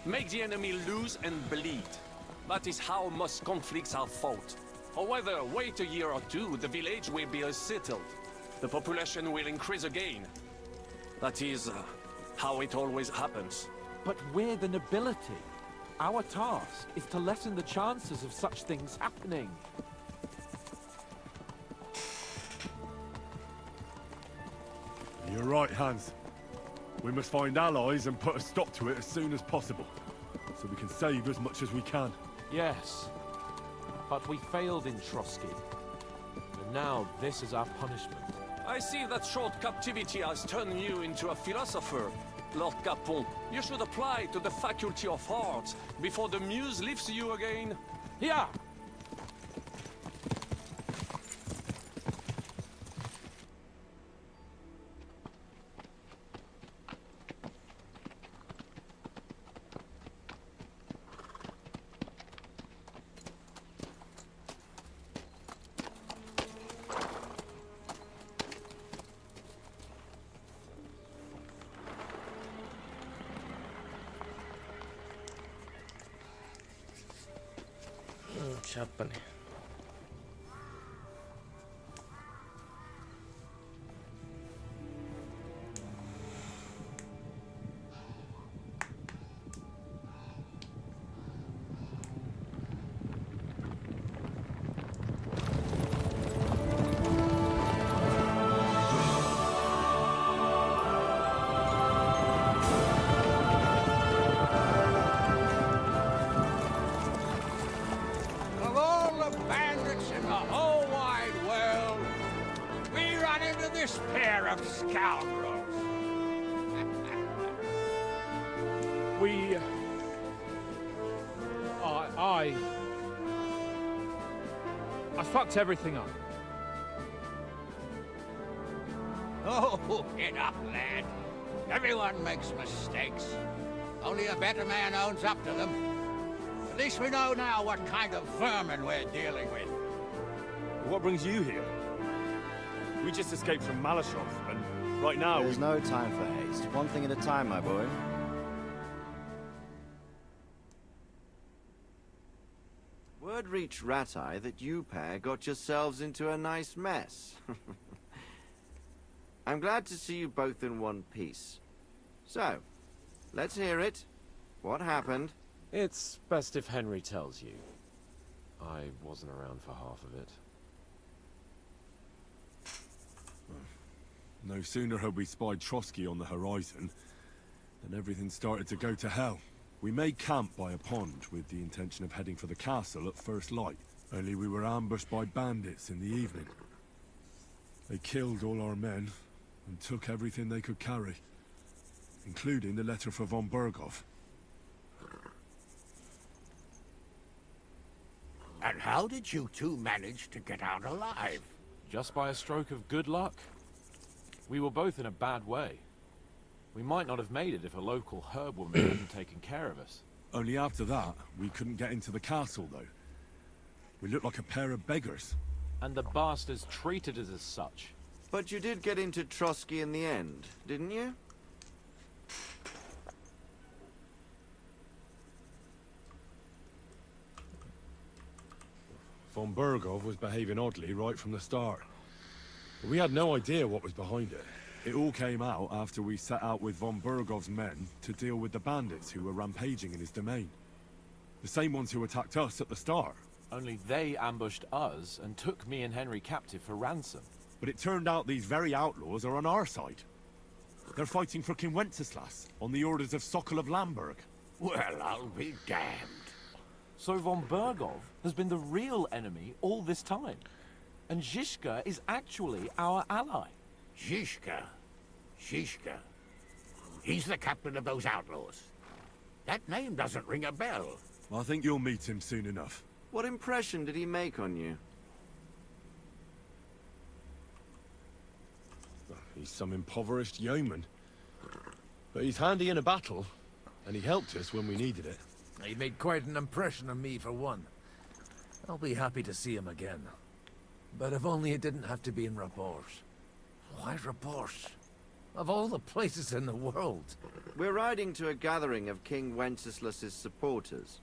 make the enemy lose and bleed. That is how most conflicts are fought. However, wait a year or two, the village will be settled. The population will increase again. That is how it always happens. But we're the nobility. Our task is to lessen the chances of such things happening. You're right, Hans. We must find allies and put a stop to it as soon as possible, so we can save as much as we can. Yes. But we failed in Trotsky. And now this is our punishment. I see that short captivity has turned you into a philosopher, Lord Capon. You should apply to the Faculty of Arts before the muse lifts you again. Yeah! Siapa nih? Of all the bandits in the whole wide world, we run into this pair of scoundrels. We... I fucked everything up. Oh, get up, lad. Everyone makes mistakes. Only a better man owns up to them. At least we know now what kind of vermin we're dealing with. What brings you here? We just escaped from Malashov, and right now There's no time for haste. One thing at a time, my boy. Word reached Rat-Eye that you pair got yourselves into a nice mess. I'm glad to see you both in one piece. So, let's hear it. What happened? It's best if Henry tells you. I wasn't around for half of it. No sooner had we spied Trotsky on the horizon than everything started to go to hell. We made camp by a pond with the intention of heading for the castle at first light. Only we were ambushed by bandits in the evening. They killed all our men and took everything they could carry, including the letter for von Berghoff. And how did you two manage to get out alive? Just by a stroke of good luck. We were both in a bad way. We might not have made it if a local herb woman hadn't taken care of us. Only after that, we couldn't get into the castle, though. We looked like a pair of beggars. And the bastards treated us as such. But you did get into Trotsky in the end, didn't you? Von Berghoff was behaving oddly right from the start. But we had no idea what was behind it. It all came out after we set out with von Berghoff's men to deal with the bandits who were rampaging in his domain. The same ones who attacked us at the start. Only they ambushed us and took me and Henry captive for ransom. But it turned out these very outlaws are on our side. They're fighting for King Wenceslas on the orders of Sokol of Lamberg. Well, I'll be damned. So von Berghoff has been the real enemy all this time. And Zizka is actually our ally. Zizka. Zizka. He's the captain of those outlaws. That name doesn't ring a bell. I think you'll meet him soon enough. What impression did he make on you? He's some impoverished yeoman. But he's handy in a battle, and he helped us when we needed it. He made quite an impression on me, for one. I'll be happy to see him again. But if only it didn't have to be in Rapport. Why Rapport? Of all the places in the world. We're riding to a gathering of King Wenceslas's supporters.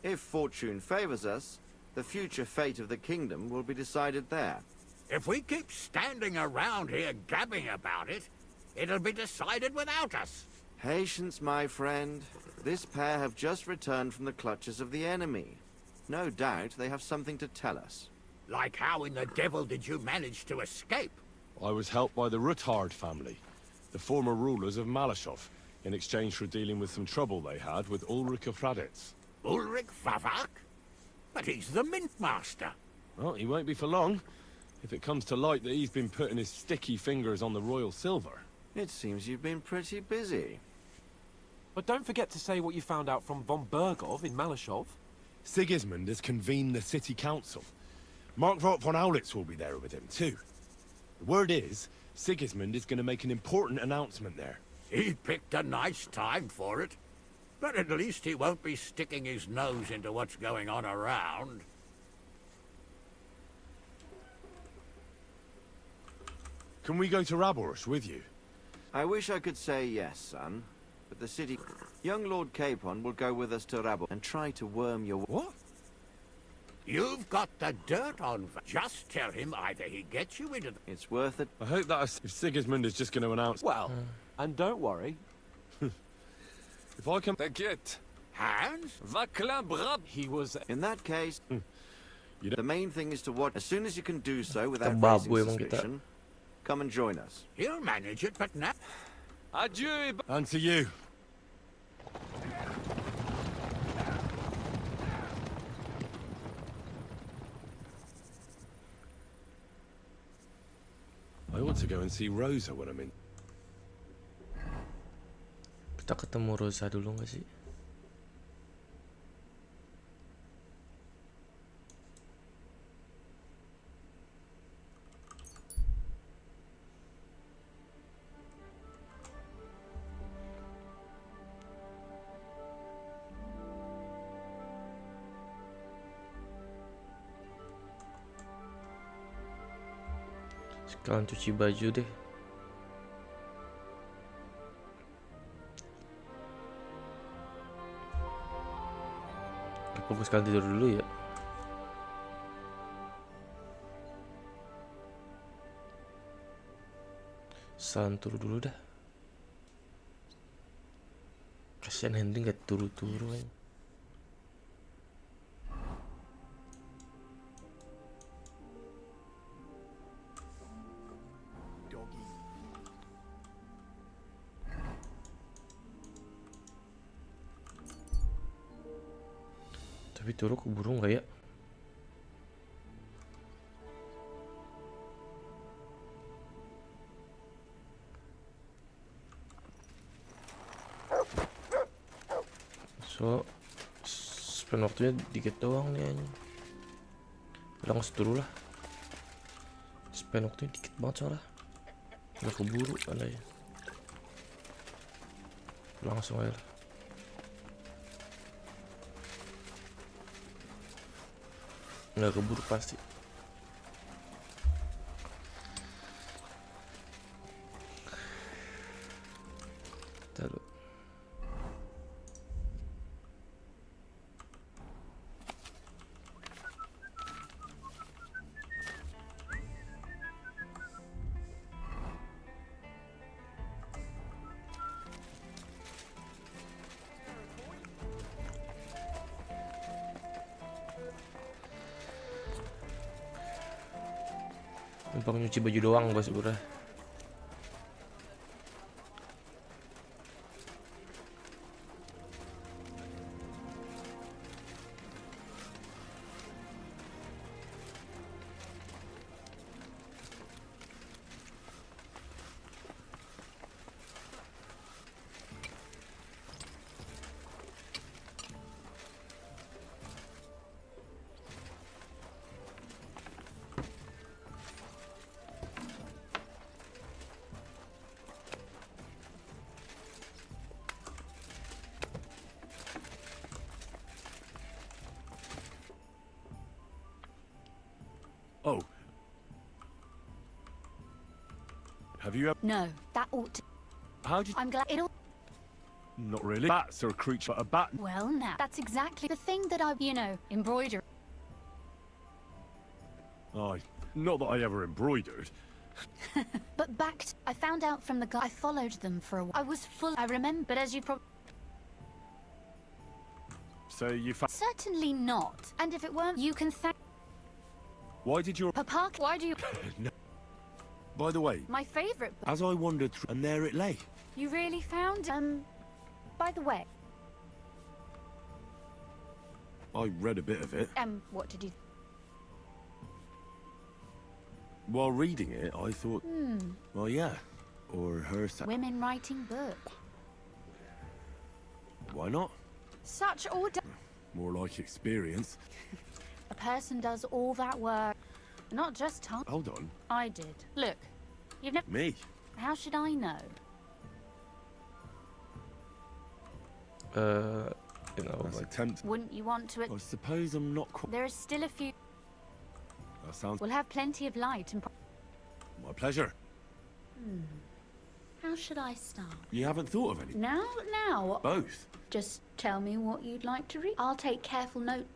If fortune favors us, the future fate of the kingdom will be decided there. If we keep standing around here gabbing about it, it'll be decided without us. Patience, my friend. This pair have just returned from the clutches of the enemy. No doubt they have something to tell us. Like how in the devil did you manage to escape? I was helped by the Ruthard family, the former rulers of Malashov, in exchange for dealing with some trouble they had with Ulrich of Raditz. Ulrich Favak? But he's the mint master. Well, he won't be for long, if it comes to light that he's been putting his sticky fingers on the royal silver. It seems you've been pretty busy. But don't forget to say what you found out from von Berghoff in Malashov. Sigismund has convened the city council. Markvart von Aulitz will be there with him, too. The word is, Sigismund is going to make an important announcement there. He picked a nice time for it. But at least he won't be sticking his nose into what's going on around. Can we go to Raborsh with you? I wish I could say yes, son. But the city... Young Lord Capon will go with us to Raborsh and try to worm your... What? You've got the dirt on... Just tell him either he gets you into... It's worth it. I hope that if Sigismund is just going to announce... Well, and don't worry. If I can... Get Hans? He was... In that case... The main thing is to watch... As soon as you can do so without babu raising emang kita. suspicion, come and join us. He'll manage it, but now... Adieu. And to you. I want to go and see Rosa when I'm in. Kita ketemu Rosa dulu nggak sih? Sekarang cuci baju deh. Apa gue sekarang tidur dulu ya? Salam turu dulu dah. Kasian Henry nggak turu-turu kan. Tapi Toro keburu nggak ya? So, spend waktunya dikit doang nih anjing. Udah ngasih dulu lah. Spend waktunya dikit banget soalnya. Udah keburu ada ya. Langsung aja lah. Nggak keburu pasti. Tahu. Numpang nyuci baju doang bos udah. Oh. Have you ever... No, that ought to... How'd you... I'm glad it'll... Not really. Bats are a creature, a bat... Well, now, that's exactly the thing that I, embroider. Not that I ever embroidered. But I found out from the guy I followed them for a while. I was full... I remember, but as you probably... So you found... Certainly not. And if it weren't, you can thank... Why did your... Papa, why do you... No. By the way, My favourite book. as I wandered through... And there it lay. You really found... By the way... I read a bit of it. What did you... While reading it, I thought... Well, yeah. Or her... Women writing books. Why not? Such order... More like experience. A person does all that work. Not just time. Hold on. I did. Look. You've never... Me? How should I know? That's a tempt. Wouldn't you want to... I suppose I'm not quite... There are still a few... That sounds... We'll have plenty of light and... My pleasure. How should I start? You haven't thought of any? Now. Both? Just tell me what you'd like to read. I'll take careful note.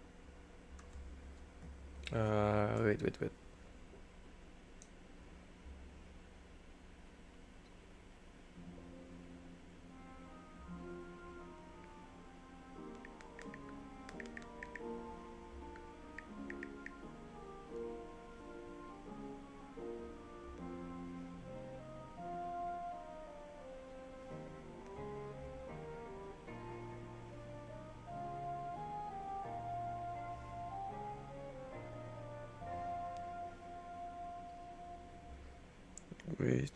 Wait.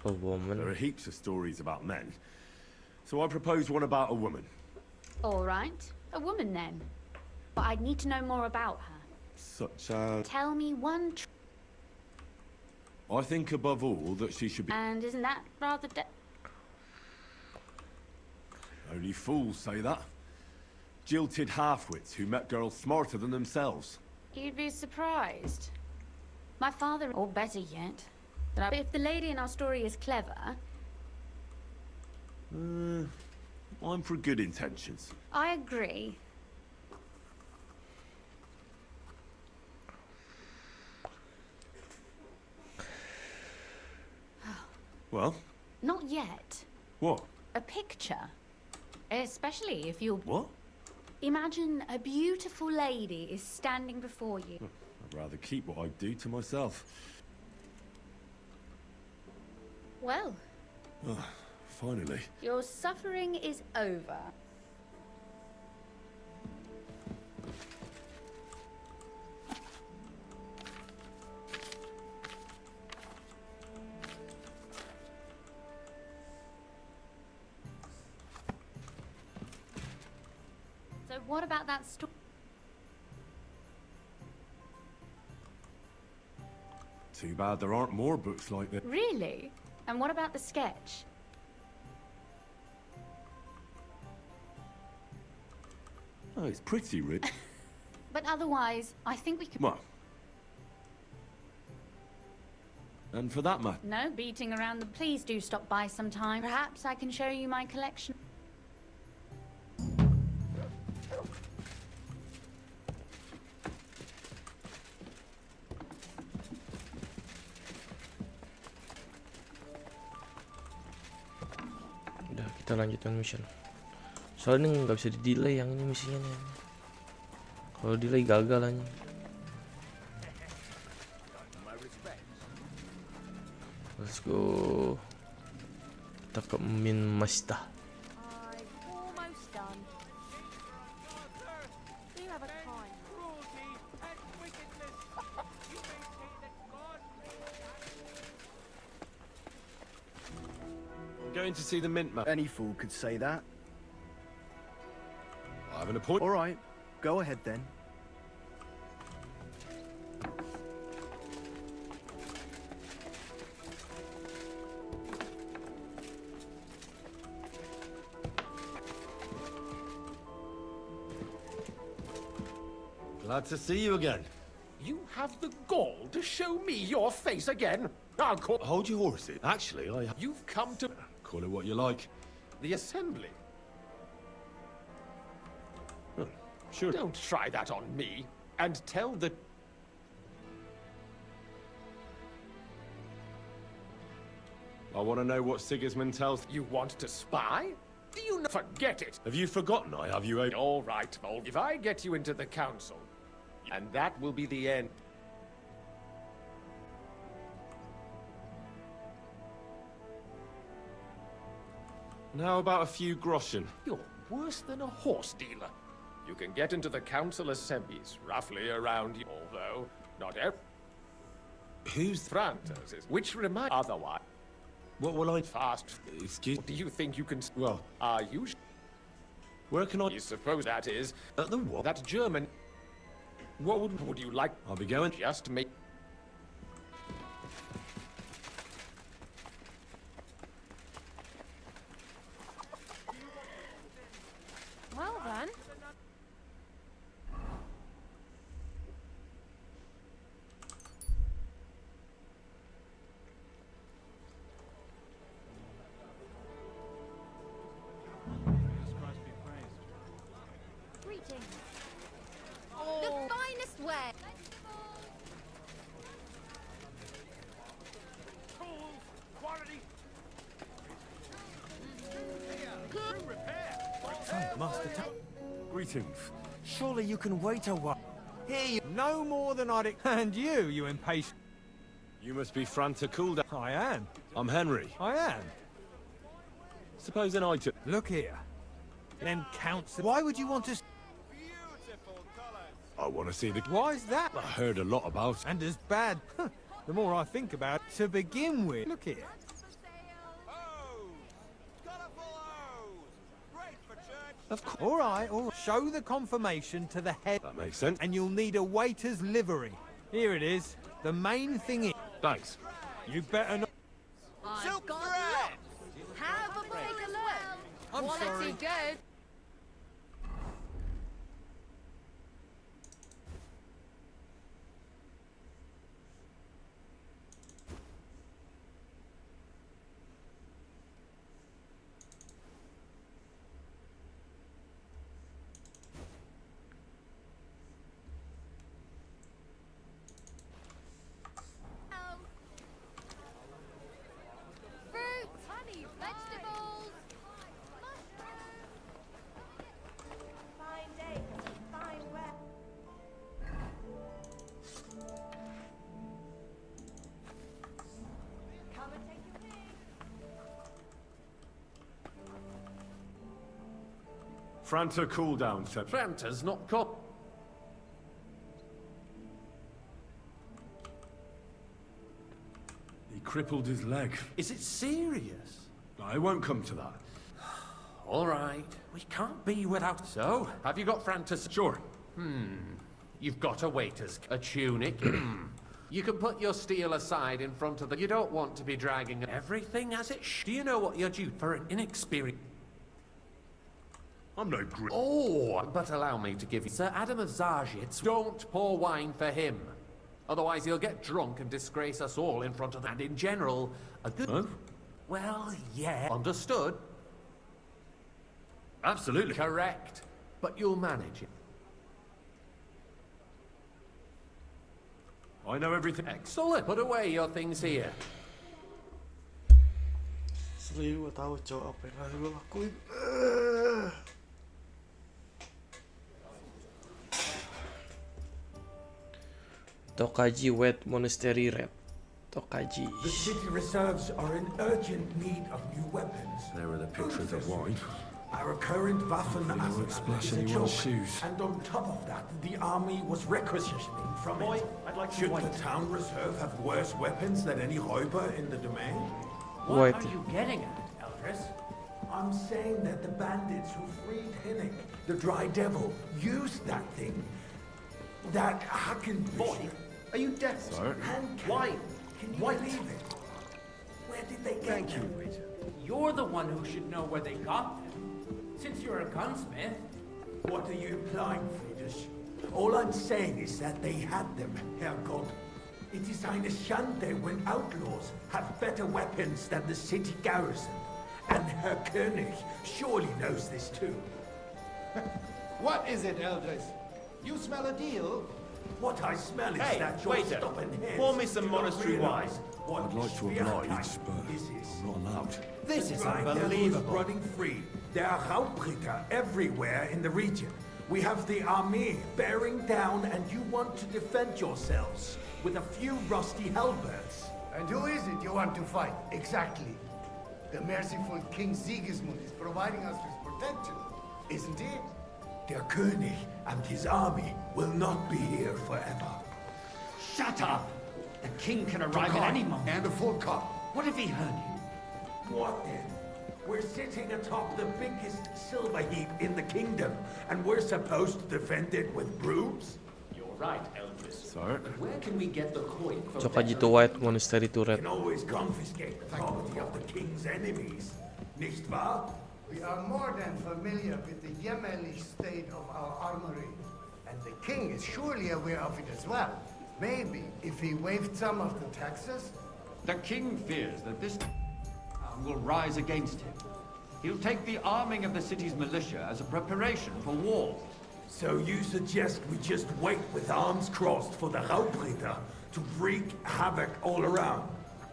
A woman. There are heaps of stories about men. So I propose one about a woman. All right. A woman, then. But I'd need to know more about her. Such as... Tell me one... I think above all that she should be... And isn't that rather... Only fools say that. Jilted half-wits who met girls smarter than themselves. You'd be surprised. My father... Or better yet... But if the lady in our story is clever... I'm for good intentions. I agree. Well? Not yet. What? A picture. Especially if you're... What? Imagine a beautiful lady is standing before you. I'd rather keep what I do to myself. Well, Finally. your suffering is over. So what about that story? Too bad there aren't more books like this. Really? And what about the sketch? Oh, it's pretty rich. But otherwise, I think we could... Well. And for that matter. No beating around the... Please do stop by sometime. Perhaps I can show you my collection. Udah, kita lanjutkan mission. Soalnya ini nggak bisa di delay yang ini misinya nih. Kalau delay gagal aja. Let's go. Kita ke Min Masta. Almost done. Do you have a kind? I'm going to see the mint man. Any fool could say that. I have an appointment. All right, go ahead then. Glad to see you again. You have the gall to show me your face again? I'll call... Hold your horses. Actually, You've come to... Call it what you like. the assembly. Sure. Don't try that on me. And tell the... I want to know what Sigismund tells... You want to spy? Do you not forget it? Have you forgotten I have you... All right, Vol. If I get you into the council, and that will be the end. How about a few groschen? You're worse than a horse dealer. You can get into the council assemblies roughly around you, although not every... Who's... Frantos is... Which remind... Otherwise... What will I... Fast... Excuse... Do you think you can... Well... Are you... Where can I... You suppose that is... At the what? That German... What would... Would you like... I'll be going... Just make... Well then. Greetings. The finest way. Quality. Master Greetings. Surely you can wait a while. Here you... No more than I'd... And you impatient... You must be Franta Cooldown. I am. I'm Henry. I am. Supposing I took... Look here. Them counts... Why would you want to... I want to see the... Why's that? I heard a lot about... And as bad... The more I think about it, to begin with... Look here. Of course. All right, all right. Show the confirmation to the head. That makes sense. And you'll need a waiter's livery. Here it is. The main thing is... Thanks. You better not... Silk thread. Have a break as well. I'm sorry. Good. Franta, cool down, Seb. Franta's not caught. He crippled his leg. Is it serious? I won't come to that. All right. We can't be without... So, have you got Franta's... Sure. You've got a waiter's... A tunic. You can put your steel aside in front of the... You don't want to be dragging everything as it Do you know what you're due for an inexperienced... I'm no grit. Oh, but allow me to give you... Sir Adam of Zarjitz, don't pour wine for him. Otherwise he'll get drunk and disgrace us all in front of the... And in general, a good... Huh? Well, yeah. Understood? Absolutely. Correct. But you'll manage it. I know everything. Excellent. Put away your things here. Asli gue tahu cowok apa yang harus gue lakuin. Tokaji Wet Monastery Red. Tokaji. The city reserves are in urgent need of new weapons. There are the pictures of wine. Our current Waffen Hopefully they won't splash is a anyone's joke. shoes. And on top of that, the army was requisitioning from it. I'd like Should the town reserve have worse weapons than any Räuber in the domain? What are you getting at, Eldris? I'm saying that the bandits who freed Hinnick, the Dry Devil, used that thing. That Hacken boy. Are you deaf? Sir? Why? Can you believe it? Where did they get Thank you, them? waiter. You're the one who should know where they got them. Since you're a gunsmith. What are you implying, Friedrich? All I'm saying is that they had them, Herr God. It is eine Schande when outlaws have better weapons than the city garrison. And Herr König surely knows this too. What is it, Eldris? You smell a deal? What I smell is Hey, that you're waiter, stopping heads. pour me some Do not monastery realize wine. what I'd like to oblige, but this is. I'm not allowed. This is Dry devils unbelievable. running free. There are Raubritter everywhere in the region. We have the army bearing down, and you want to defend yourselves with a few rusty halberds. And who is it you want to fight, exactly? The merciful King Sigismund is providing us with protection, isn't he? Der König and his army will not be here forever. Shut up! The king can arrive at any moment. And a full cup. What if he heard you? What then? We're sitting atop the biggest silver heap in the kingdom, and we're supposed to defend it with brooms? You're right, Eldris. Sir? Where can we get the coin from? Tokaji to White Monastery to We Red. can always confiscate the property of the king's enemies. Nicht wahr? We are more than familiar with the Yemeni state of our armory. And the king is surely aware of it as well. Maybe if he waived some of the taxes? The king fears that this will rise against him. He'll take the arming of the city's militia as a preparation for war. So you suggest we just wait with arms crossed for the Raubritter to wreak havoc all around?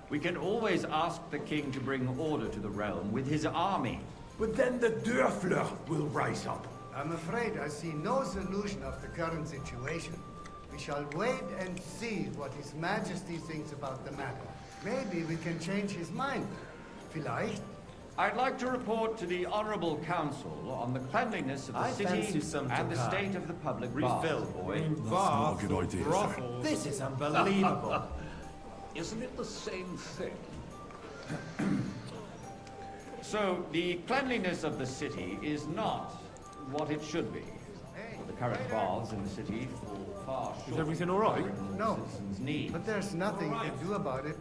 We can always ask the king to bring order to the realm with his army. But then the Dörfler will rise up. I'm afraid I see no solution of the current situation. We shall wait and see what His Majesty thinks about the matter. Maybe we can change his mind. Vielleicht? I'd like to report to the Honorable Council on the cleanliness of the city and the state of the public Refill, baths. boy. That's not a good idea, sir. This is unbelievable. Isn't it the same thing? So, the cleanliness of the city is not what it should be. The current baths in the city fall far short. Is everything all right? No. Citizens' needs. But there's nothing you can do about it.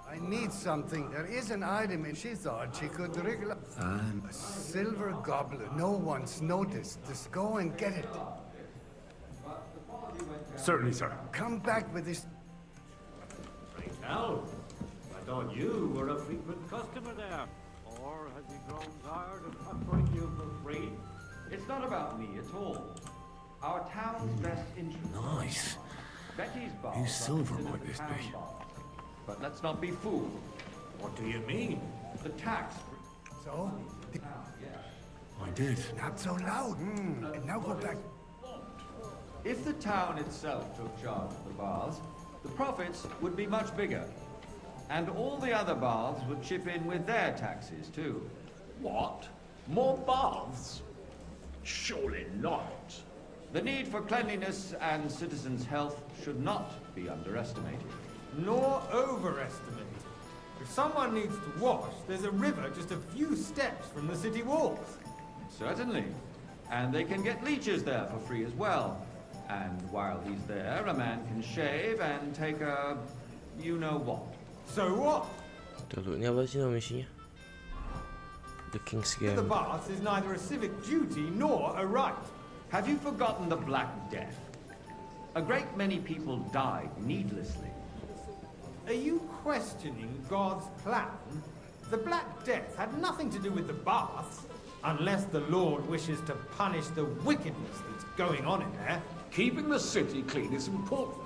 I need something. There is an item and she thought she could wriggle. A silver goblet. No one's noticed. Just go and get it. Certainly, sir. Come back with this. Now, I thought you were a frequent customer there. Or has he grown tired of offering you for free? It's not about me at all. Our town's best interest. Nice. Betty's baths Whose are silver considered might the this town be? baths. But let's not be fooled. What do you mean? The tax. So? I did. Not so loud. And now go back. If the town itself took charge of the baths, the profits would be much bigger. And all the other baths would chip in with their taxes too. What? More baths? Surely not. The need for cleanliness and citizens' health should not be underestimated. Nor overestimated. If someone needs to wash, there's a river just a few steps from the city walls. Certainly. And they can get leeches there for free as well. And while he's there, a man can shave and take a... you-know-what. So what? Dulu, ini apa sih nama misinya? The King's The Game. bath is neither a civic duty nor a right. Have you forgotten the Black Death? A great many people died needlessly. Are you questioning God's plan? The Black Death had nothing to do with the baths, unless the Lord wishes to punish the wickedness that's going on in there. Keeping the city clean is important,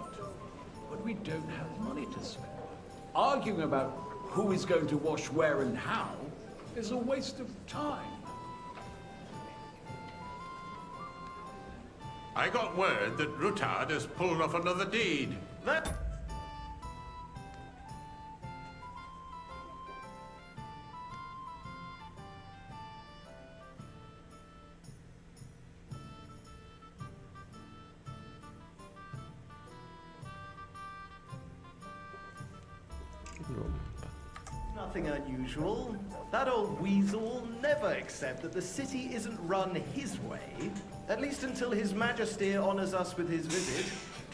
but we don't have money to spend. Arguing about who is going to wash where and how is a waste of time. I got word that Rutard has pulled off another deed. That... Nothing unusual. That old weasel will never accept that the city isn't run his way, at least until His Majesty honors us with his visit.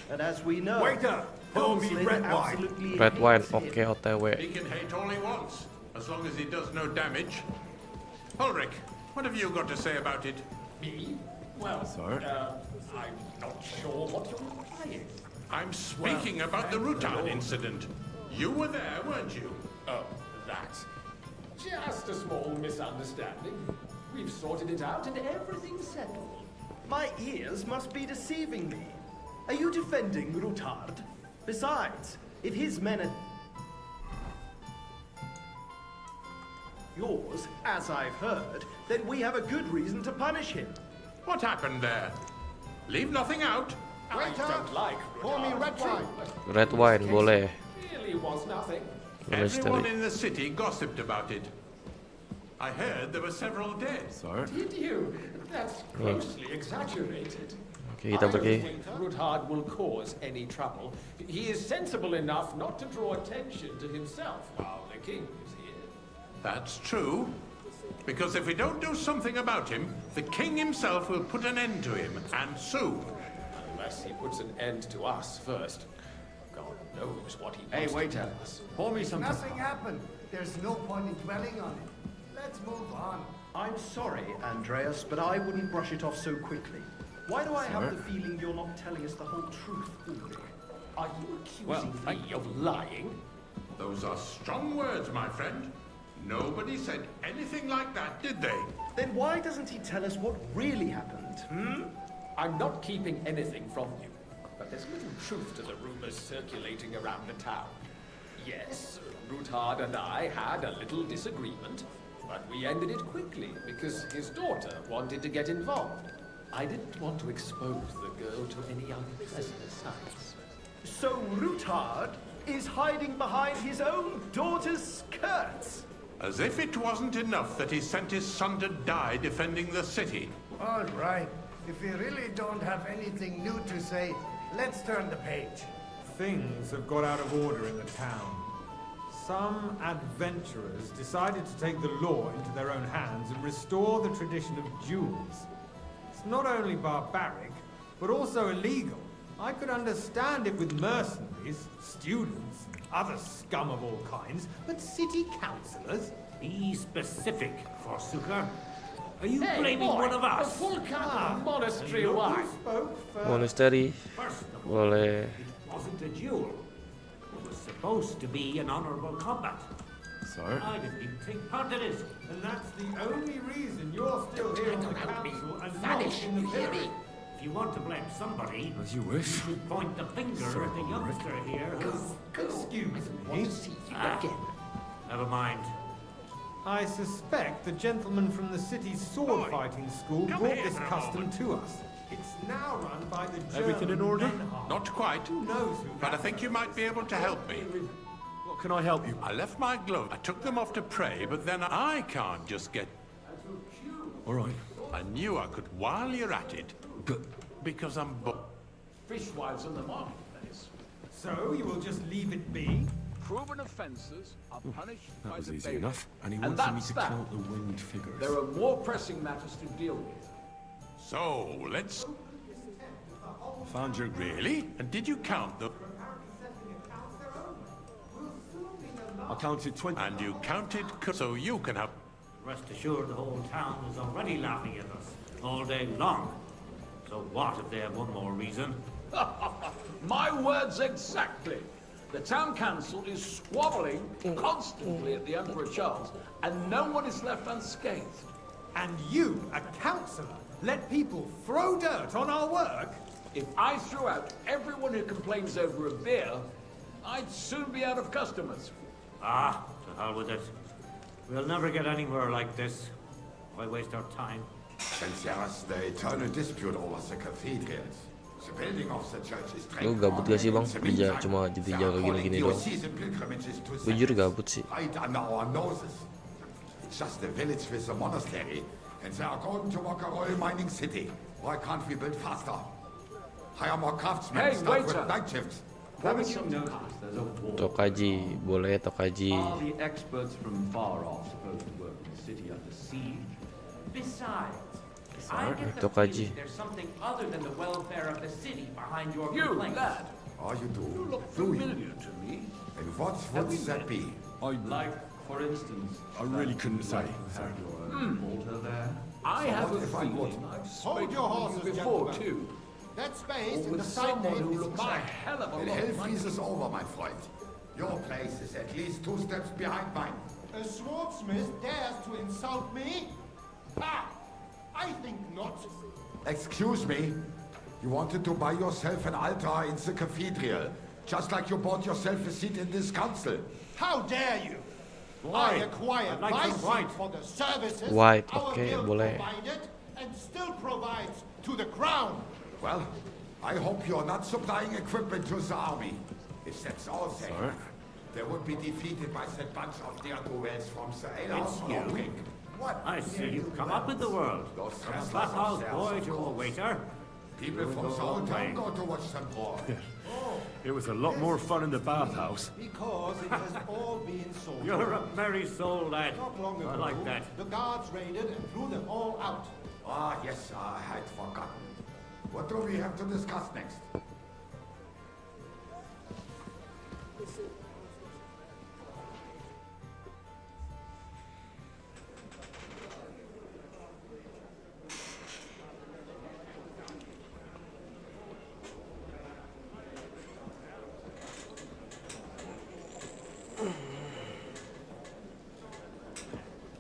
And as we know... Waiter! Pour me red wine. absolutely Red wine, hates him. okay, OTW. He can hate all he wants, as long as he does no damage. Ulrich, what have you got to say about it? Me? Well, I'm not sure what you're implying. I'm speaking about the Rutard incident. You were there, weren't you? Oh, that. Just a small misunderstanding. We've sorted it out and everything's settled. My ears must be deceiving me. Are you defending Rutard? Besides, if his men are yours, as I've heard, then we have a good reason to punish him. What happened there? Leave nothing out. I don't like Pour me red wine. Red wine, boleh. Really was nothing. Everyone in the city gossiped about it. I heard there were several dead. Did you? That's grossly exaggerated. Okay, kita I don't pergi. think Rutard will cause any trouble. He is sensible enough not to draw attention to himself while the king is here. That's true. Because if we don't do something about him, the king himself will put an end to him, and soon. Unless he puts an end to us first. God knows what he Hey, wants waiter. to do us. Pour me some... Nothing happened. There's no point in dwelling on it. Let's move on. I'm sorry, Andreas, but I wouldn't brush it off so quickly. Why do I have the feeling you're not telling us the whole truth, Ulrich? Are you accusing me of lying? Those are strong words, my friend. Nobody said anything like that, did they? Then why doesn't he tell us what really happened, I'm not keeping anything from you. But there's little truth to the rumors circulating around the town. Yes, Rutard and I had a little disagreement, but we ended it quickly because his daughter wanted to get involved. I didn't want to expose the girl to any unpleasant sights. So Rutard is hiding behind his own daughter's skirts? As if it wasn't enough that he sent his son to die defending the city. All right. If we really don't have anything new to say, let's turn the page. Things have got out of order in the town. Some adventurers decided to take the law into their own hands and restore the tradition of duels. It's not only barbaric, but also illegal. I could understand it with mercenaries, students, other scum of all kinds, but city councillors? Be specific, Forsooker. Are you Hey, blaming boy, one of us? A full cup of monastery wine. Monastery. First of all, Boleh. it wasn't a duel. It was supposed to be an honorable combat. I didn't even take part in it. And that's the only reason you're still here on the council and not in the pillory. If you want to blame somebody, As you wish. you should point the finger at the youngster here who... Excuse me. Never mind. I suspect the gentleman from the city's sword fighting school brought this custom to us. It's now run by the German Everything in order? Menhard. Not quite. Who knows who But I think you might be able to help me. What can I help you? I left my glove. I took them off to pray, but then I can't just get... All right. I knew I could while you're at it. Because I'm Fishwives in the market, that is. So you will just leave it be? Proven offences are punished That by was the easy bailiff. enough. And he And wanted me that's to that. count the winged figures. There are more pressing matters to deal with. So, let's... Found your... Really? And did you count them? I counted 20... And you counted so you can have... Rest assured the whole town is already laughing at us all day long. So what if they have one more reason? My words exactly. The town council is squabbling constantly at the Emperor Charles, and no one is left unscathed. And you, a councillor, let people throw dirt on our work? If I threw out everyone who complains over a beer, I'd soon be out of customers. Ah, to hell with it. We'll never get anywhere like this. Why waste our time? Since there's the eternal dispute over the cathedrals, the building of the church is Lu gabut gak sih bang? Kerja cuma jadi jaga gini-gini doang. Gue jujur gabut sih. Right under our noses. It's just a village with a monastery, and they are going to work a oil mining city. Why can't we build faster? Hire more craftsmen, Hey, start waiter. with night shifts. Haven't you noticed there's a wall? Tokaji, boleh Tokaji. Are the experts from far off supposed to work in the city under siege? Besides, I get the Tokaji. feeling there's something other than the welfare of the city behind your You, complaints. lad. Oh, you do? You look Do you? familiar to me. And what would that be? Like, for instance... I really couldn't say. Had your altar there? I So have what a if I feeling would? I've Hold spoken your with horses, you before, gentlemen. too. That space Or in with the side someone nave who is looks a mine. hell of a The lot hell like freeze is over, my friend. Your place is at least 2 steps behind mine. A swordsmith dares to insult me? Ah, I think not. Excuse me? You wanted to buy yourself an altar in the cathedral, just like you bought yourself a seat in this council. How dare you? Why? I acquired I'd like my some seat white. for the services White, our okay, guild boleh. provided and still provides to the crown. Well, I hope you're not supplying equipment to the army. If that's all they have, they would be defeated by that bunch of ne'er-do-wells from the It's you. What? I see you've come up with the world. Those From a wrestlers bathhouse upstairs, boy of to a course. waiter. People You from go the whole all town way. go to watch them brawl. It was a lot more fun in the bathhouse. Because it has all been sold. You're a merry soul, lad. Not long ago, I like that. the guards raided and threw them all out. Ah, yes, I had forgotten. What do we have to discuss next?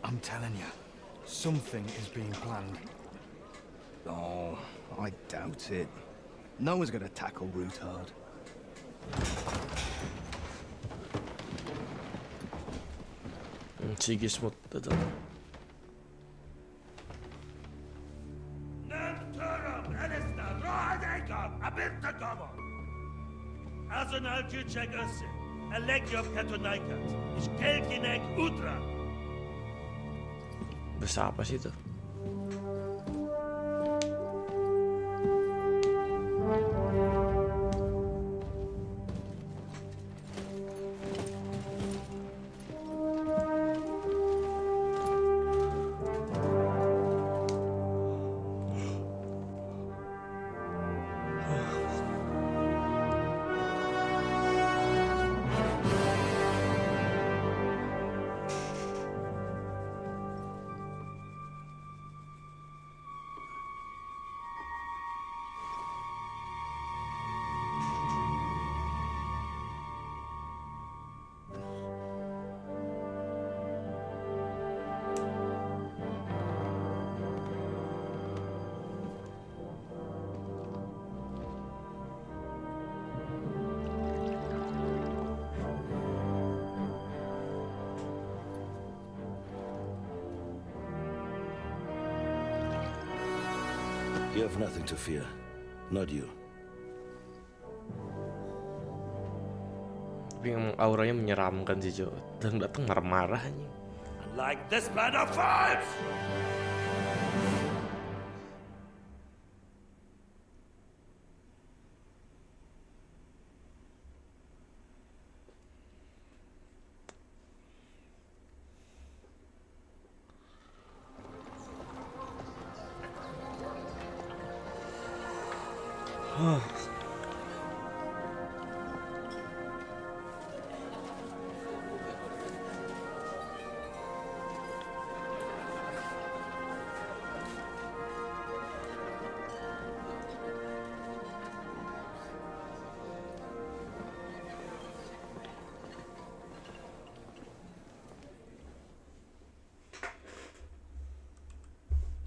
I'm telling you, something is being planned. Oh, I doubt it. No one's gonna tackle Rootard. Sigismund datang. Arsenal Tücek Össe, Elegiop Katonaikat, Ishkelkinek Utra. Bahasa apa sih itu? You have nothing to fear. Not you. Tapi emang auranya menyeramkan sih, Jo. Datang marah-marah anjing. Like this band of fives!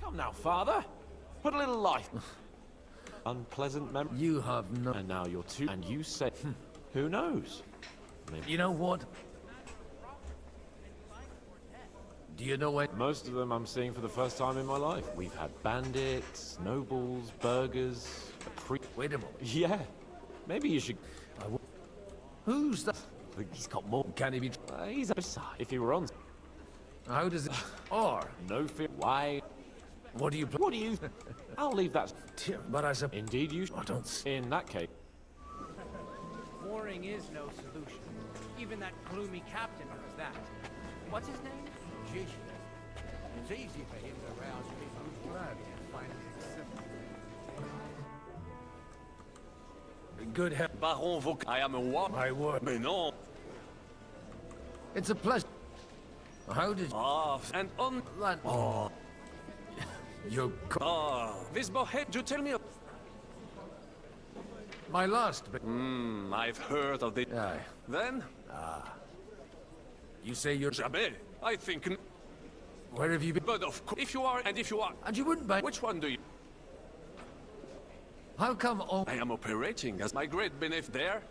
Come now, father. Put a little life. Unpleasant memory. You have no... And now you're two. And you say, who knows? Maybe. You know what? Do you know when... Most of them I'm seeing for the first time in my life. We've had bandits, nobles, burgers, Wait a moment. Yeah. Maybe you should... Who's that? He's got more. Can he be... he's a... If he were on... How does it... Or... No fear. Why... What do you... What do you... I'll leave that... But I said... Indeed you... I don't... In that case... Warring is no solution. Even that gloomy captain knows that. What's his name? It's easy for him to rouse people's blood and finally accept it. Good help. Baron I am a what? My word. Mais non. It's a pleasure. How did... Ah, and on... That... Oh... You... This bohead, you tell me... My last... I've heard of it. Aye. Then? You say you're... Jamais. I think... Where have you been? But of course, if you are, and if you are... And you wouldn't buy... Which one do you... How come all... I am operating as my great benefit there.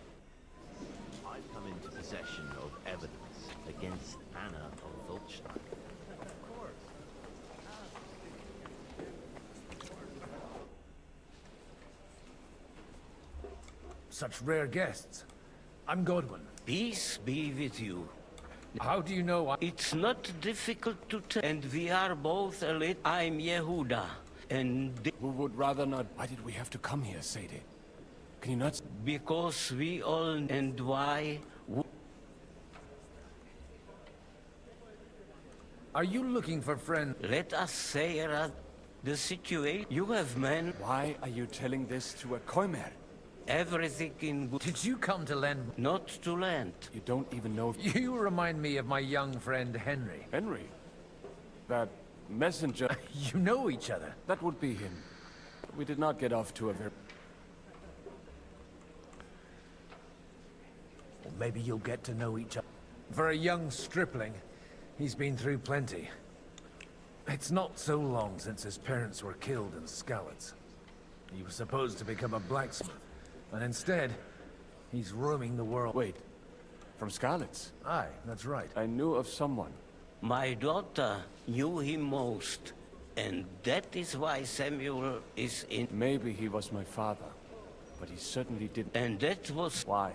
I've come into possession of evidence against Anna of Volstein. Such rare guests. I'm Godwin. Peace be with you. How do you know It's not difficult to tell, and we are both elite. I'm Yehuda, and... We would rather not... Why did we have to come here, Sadie? Can you not... Because we all... And why... Are you looking for friends? Let us say the situation. You have men... Why are you telling this to a Koimer? Everything in good... Did you come to lend... Not to lend. You don't even know... You remind me of my young friend Henry. Henry? That messenger... You know each other. That would be him. We did not get off to a very... Or maybe you'll get to know each other. For a young stripling, he's been through plenty. It's not so long since his parents were killed in Skalitz. He was supposed to become a blacksmith. And instead, he's roaming the world. Wait, from Skalitz? Aye, that's right. I knew of someone. My daughter knew him most, and that is why Samuel is in... Maybe he was my father, but he certainly didn't. And that was... Why?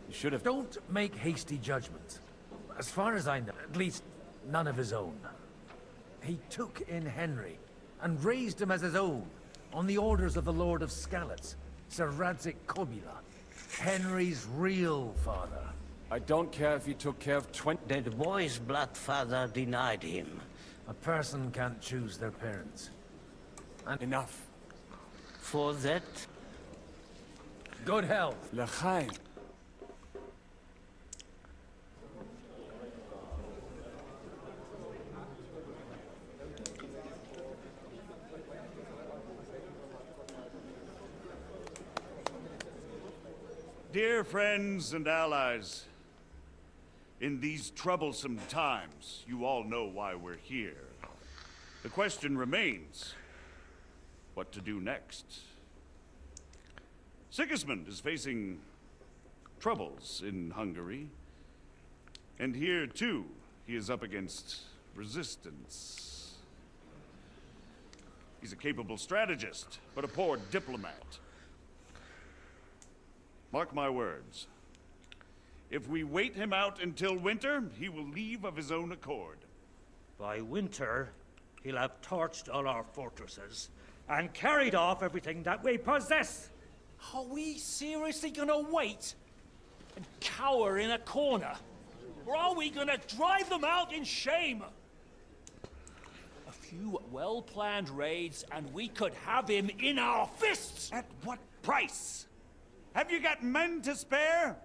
You should have... Don't make hasty judgments. As far as I know, at least none of his own. He took in Henry, and raised him as his own, on the orders of the Lord of Skalitz. Sir Radzik Kobila, Henry's real father. I don't care if he took care of 20... That boy's blood father denied him. A person can't choose their parents. And enough. For that... Good health. L'chaim. Dear friends and allies, in these troublesome times, you all know why we're here. The question remains, what to do next? Sigismund is facing troubles in Hungary, and here too, he is up against resistance. He's a capable strategist, but a poor diplomat. Mark my words. If we wait him out until winter, he will leave of his own accord. By winter, he'll have torched all our fortresses and carried off everything that we possess. Are we seriously gonna wait and cower in a corner? Or are we gonna drive them out in shame? A few well-planned raids, and we could have him in our fists! At what price? Have you got men to spare?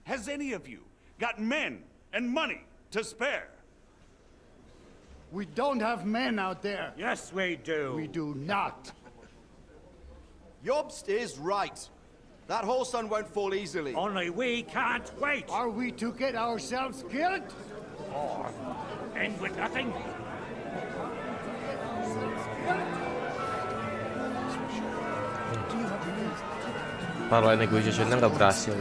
Has any of you got men and money to spare? We don't have men out there. Yes, we do. We do not. Jobst is right. That whole sun won't fall easily. Only we can't wait. Are we to get ourselves killed? Or end with nothing? Parlay negotiationnya nggak berhasil.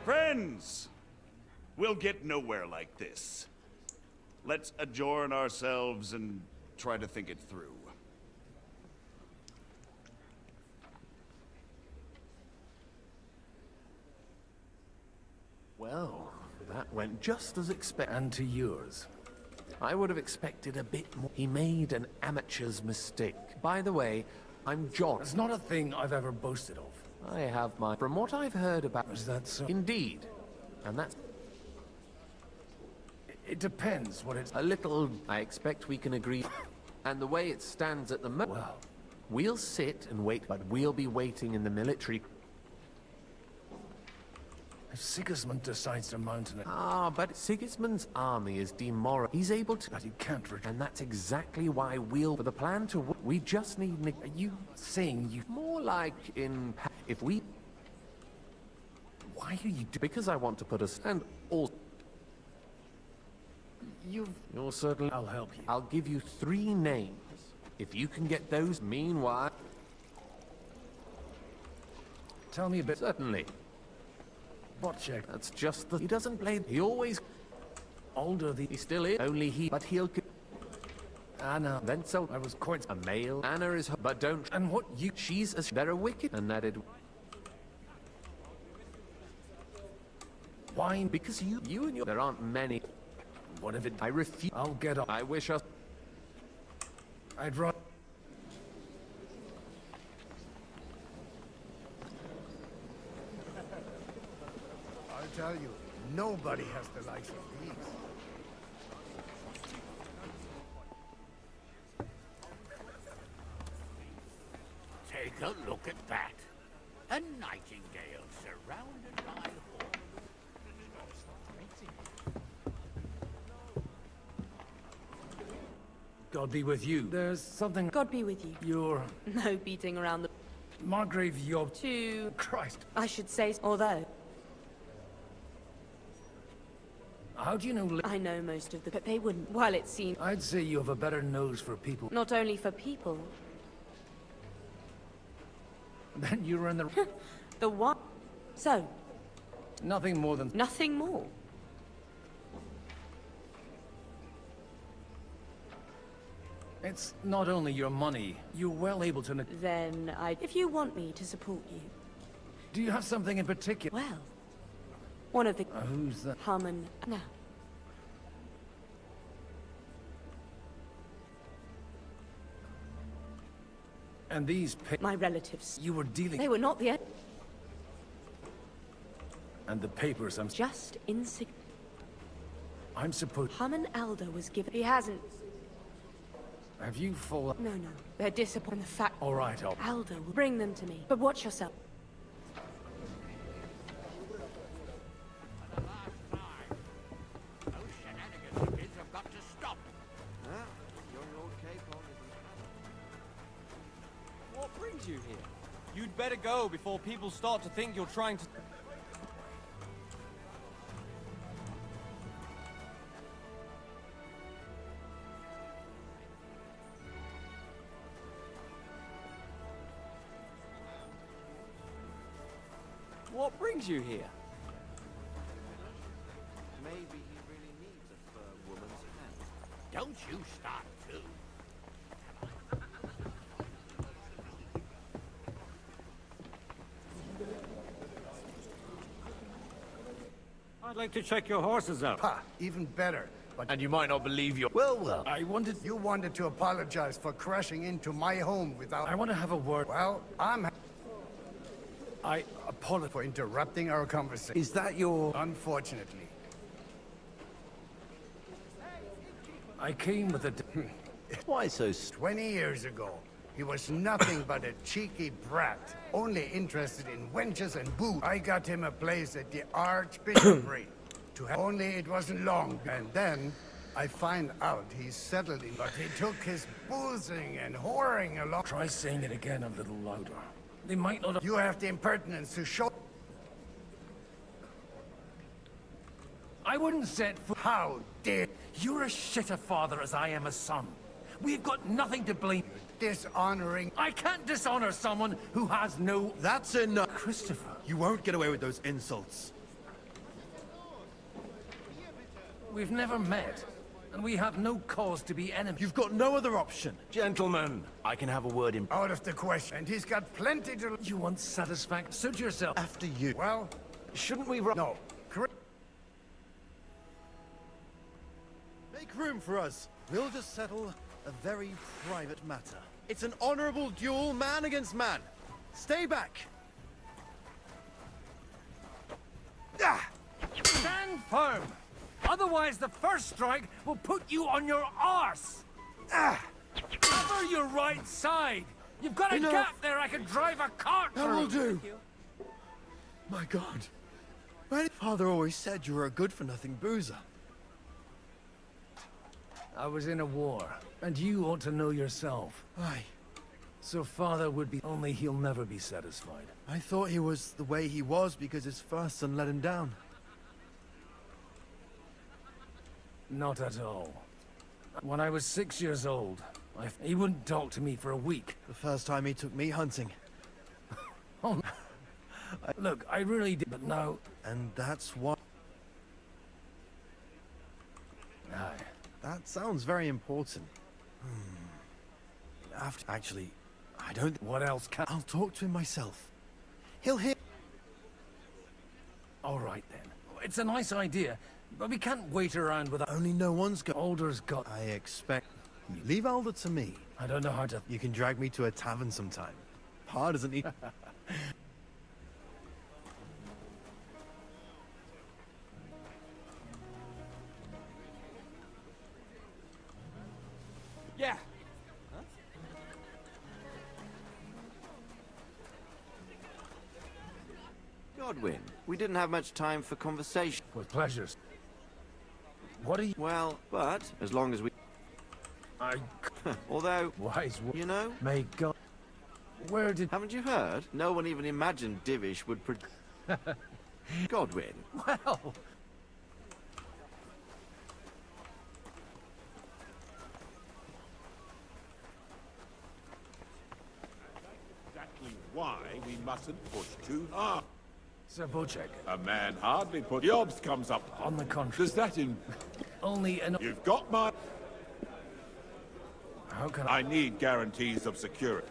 Friends, we'll get nowhere like this. Let's adjourn ourselves and try to think it through. Well, that went just as expected. And to yours. I would have expected a bit more. He made an amateur's mistake. By the way, I'm John. It's not a thing I've ever boasted of. I have my... From what I've heard about... Is that so? Indeed. And that's... It depends what it's... A little... I expect we can agree. And the way it stands at the moment... Well... We'll sit and wait, but we'll be waiting in the military... If Sigismund decides to mount an... Ah, but Sigismund's army is demoralized. He's able to... But he can't... And that's exactly why we'll... For the plan to... We just need... Are you saying you... More like in... If we... Why are you... Because I want to put us... And all... You're certainly... I'll help you. I'll give you 3 names. If you can get those... Meanwhile... Tell me a bit... Certainly. What check? That's just the... He doesn't play... He always... Older the... He still is. Only he... But he'll... Anna. Then so... I was quite... A male. Anna is... But don't... And what you... She's a... They're a wicked... And that it... Why? Because you and your... There aren't many... What if it... I refuse... I'll get up. I wish us... I'd rather... I tell you, nobody has the likes of these. Take a look at that. A nightingale surrounded by horns. God be with you. There's something... God be with you. You're... No beating around the... Margrave Job... To... Christ. I should say, although... How do you know... I know most of the... But they wouldn't, while it seems... I'd say you have a better nose for people. Not only for people... Then you were in the... The what? So... Nothing more than... Nothing more. It's not only your money. You're well able to... Then if you want me to support you... Do you have something in particular? Well... One of the... Who's that? Harmon... No. And these... My relatives. You were dealing... They were not the... And the papers, I'm... Just insignificant. I'm supposed... Harmon Alder was given... He hasn't... Have you fallen... No. They're disappointed. The fact... All right, Alder will bring them to me. But watch yourself. What brings you here? You'd better go before people start to think you're trying to... What brings you here? Maybe he really needs a firm woman's hand. Don't you start too. I'd like to check your horses out. Ha! Even better. But And you might not believe your... well. You wanted to apologize for crashing into my home without... I want to have a word... Well, I'm... I apologize for interrupting our conversation. Is that your... Unfortunately. I came with a... Why so... 20 years ago, he was nothing but a cheeky brat, only interested in wenches and booze. I got him a place at the Archbishopric. Only it wasn't long. And then, I find out he's settled in... But he took his boozing and whoring along... Try saying it again a little louder. They might not... You have the impertinence to show... I wouldn't set foot... How dare... You're as shit a father as I am a son. We've got nothing to blame. Dishonoring... I can't dishonor someone who has no... That's enough. Christopher. You won't get away with those insults. We've never met, and we have no cause to be enemies. You've got no other option. Gentlemen, I can have a word in... Out of the question, and he's got plenty to... You want satisfaction? Suit yourself. After you. Well, shouldn't we... No. Make room for us. We'll just settle a very private matter. It's an honorable duel, man against man. Stay back. Stand firm. Otherwise, the first strike will put you on your arse. Cover your right side. You've got a gap there I can drive a cart through. That will do. My God. My father always said you were a good-for-nothing boozer. I was in a war, and you ought to know yourself. Aye. So father would be... Only he'll never be satisfied. I thought he was the way he was because his first son let him down. Not at all. When I was 6 years old, he wouldn't talk to me for a week. The first time he took me hunting. Oh, look, I really did, but now... And that's what... Aye. That sounds very important. Actually, I don't... What else can... I'll talk to him myself. He'll hear... All right, then. It's a nice idea, but we can't wait around with... Only no one's got... Alder's got... I expect... Leave Alder to me. I don't know how to... You can drag me to a tavern sometime. Pa doesn't need... Yeah. Godwin, we didn't have much time for conversation. With pleasures. What are you... Well, but as long as we... Although... Wise... You know? May God... Where did... Haven't you heard? No one even imagined Divish would... Godwin. Well... Why we mustn't push too hard. Sir Bocek. A man hardly put... Jobs comes up. On the contrary. Does that in... Only an... You've got my... How can I need guarantees of security.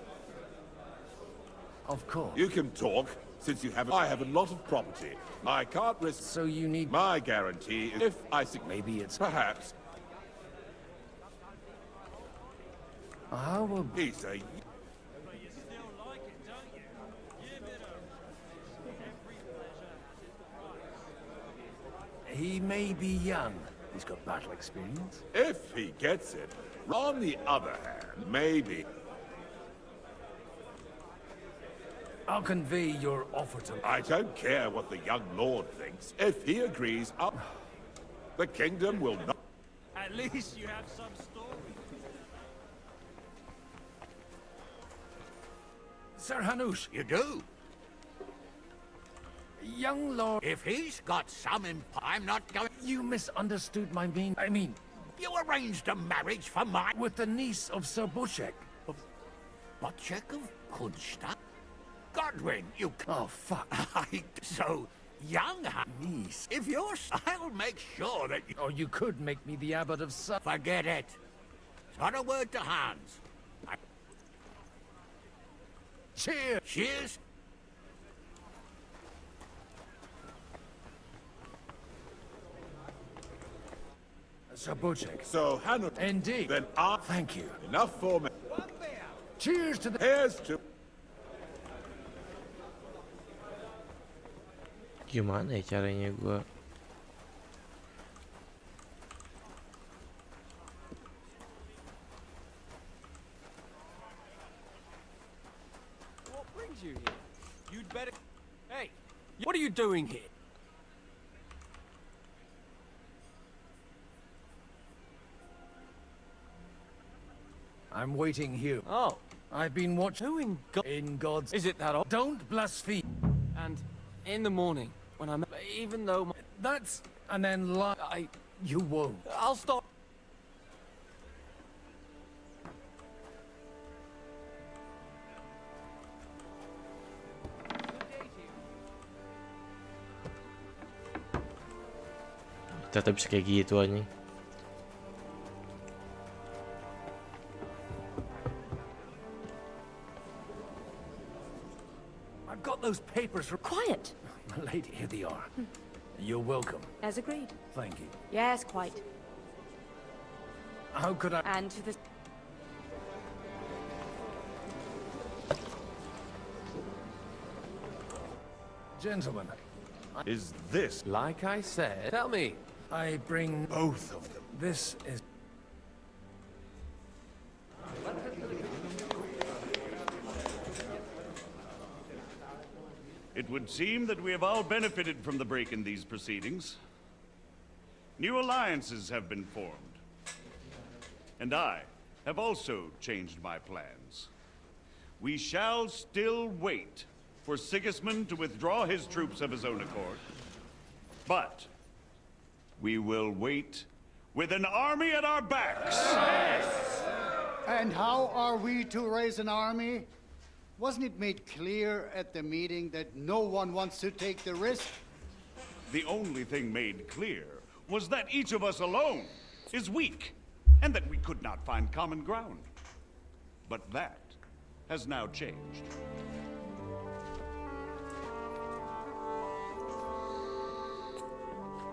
Of course. You can talk, since you have... I have a lot of property. I can't risk... So you need... My guarantee is if I... Maybe it's... Perhaps. How will... He's a... He may be young. He's got battle experience. If he gets it. On the other hand, maybe... I'll convey your offer to... I don't care what the young lord thinks. If he agrees, the kingdom will not... At least you have some story. Sir Hanush. You do? Young lord... If he's got some I'm not going... You misunderstood my mean... I mean... You arranged a marriage for my... With the niece of Sir Bocek. Bocek of Kunstadt? Godwin, you... Oh, fuck. So, young niece. If you're... I'll make sure that you... Or you could make me the abbot of Sir... Forget it. Not a word to Hans. Cheers! Cheers! Sir Bocek. So, Hannah... Indeed. Then Thank you. Enough for me. Cheers to the... Here's to... Gimana ya caranya gue? What brings you here? You'd better... Hey, what are you doing here? I'm waiting here. Oh. I've been watching. Who In God's... Is it that old? Don't blaspheme. And in the morning, when I'm... Even though... That's... And then You won't. I'll stop. Ternyata bisa kayak gitu anjing. I've got those papers. Quiet. Lady, here they are. You're welcome. As agreed. Thank you. Yes, quite. How could I... And to the... Gentlemen. Is this... Like I said, tell me. I bring... Both of them. This is... It would seem that we have all benefited from the break in these proceedings. New alliances have been formed. And I have also changed my plans. We shall still wait for Sigismund to withdraw his troops of his own accord. But we will wait with an army at our backs. And how are we to raise an army? Wasn't it made clear at the meeting that no one wants to take the risk? The only thing made clear was that each of us alone is weak, and that we could not find common ground. But that has now changed.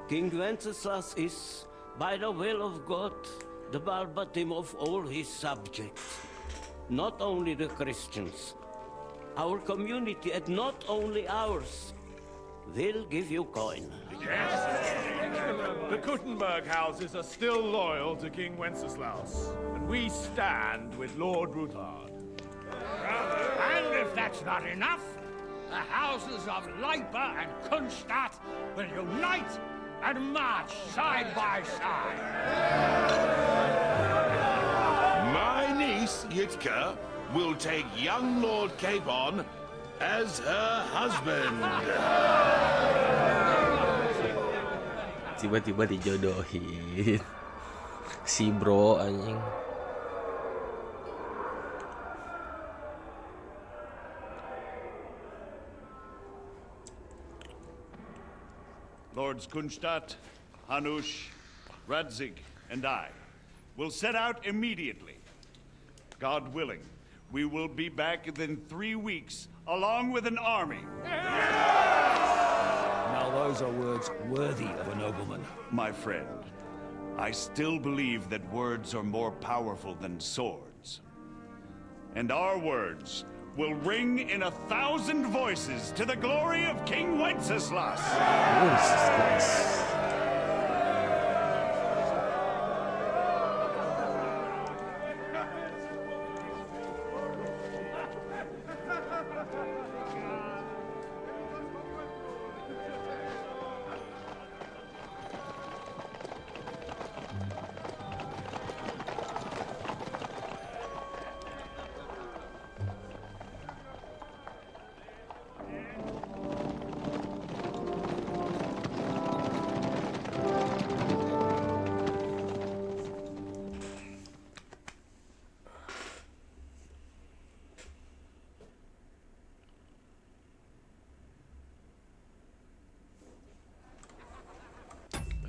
King Wenceslas is, by the will of God, the verbatim of all his subjects. Not only the Christians, our community, and not only ours, will give you coin. The Kuttenberg houses are still loyal to King Wenceslaus, and we stand with Lord Ruthard. And if that's not enough, the houses of Leipa and Kunstadt will unite and march side by side. My niece, Yitka, will take young Lord Capon as her husband. Tiba-tiba dijodohin. Si bro anjing. Lords Kunstadt, Hanush, Radzig, and I will set out immediately. God willing, we will be back within 3 weeks, along with an army. Now those are words worthy of a nobleman. My friend, I still believe that words are more powerful than swords. And our words will ring in 1,000 voices to the glory of King Wenceslas.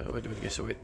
Wait, guys, wait.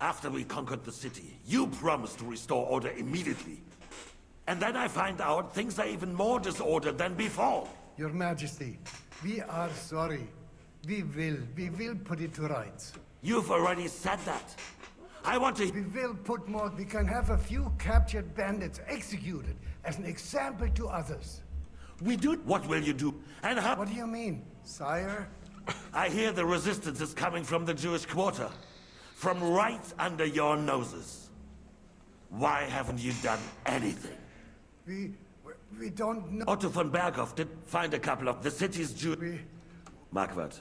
After we conquered the city, you promised to restore order immediately. And then I find out things are even more disordered than before. Your Majesty, we are sorry. We will put it to rights. You've already said that. I want to... We will put more... We can have a few captured bandits executed as an example to others. We do... What will you do? And how... What do you mean, sire? I hear the resistance is coming from the Jewish quarter. From right under your noses. Why haven't you done anything? We don't know... Otto von Berghoff did find a couple of the city's Jews... Marquardt.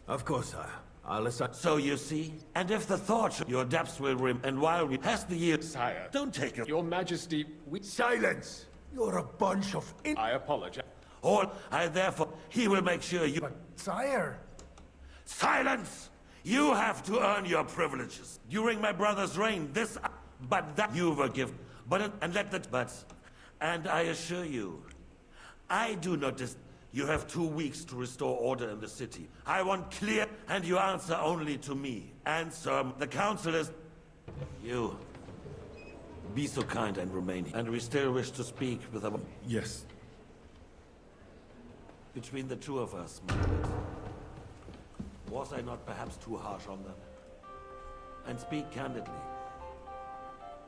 Of course, sire. I'll assign... So you see? And if the thought your depths will rim, and while we pass the years... Sire. Don't take it. Your Majesty, we... Silence! You're a bunch of... I apologize. Or, I therefore... He will make sure you... But, sire... Silence! You have to earn your privileges. During my brother's reign, this... But that you were given. But... And let that... But... And I assure you... I do not You have 2 weeks to restore order in the city. I want clear, and you answer only to me. And, sir, the council is... You. Be so kind and remain. And we still wish to speak with our... Yes. Between the two of us, Margaret. Was I not perhaps too harsh on them? And speak candidly.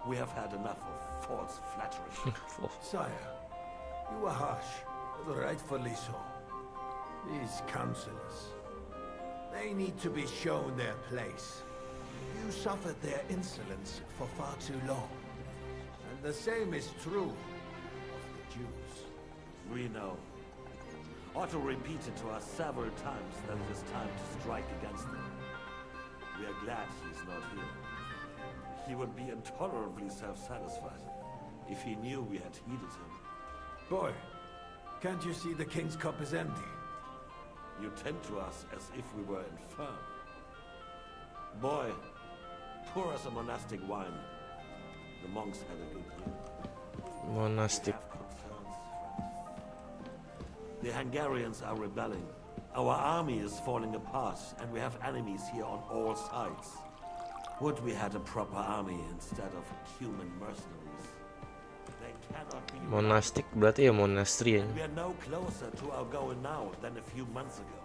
We have had enough of false flattery. Sire, you were harsh. Rightfully so. These councillors, they need to be shown their place. You suffered their insolence for far too long. And the same is true of the Jews. We know. Otto repeated to us several times that it is time to strike against them. We are glad he's not here. He would be intolerably self-satisfied if he knew we had heeded him. Boy, can't you see the King's cup is empty? You tend to us as if we were infirm. Boy, pour us a monastic wine. The monks had a good year. Monastic. The Hungarians are rebelling. Our army is falling apart, and we have enemies here on all sides. Would we had a proper army instead of human mercenaries? They cannot be... Monastic berarti ya monastery ya. We are no closer to our goal now than a few months ago.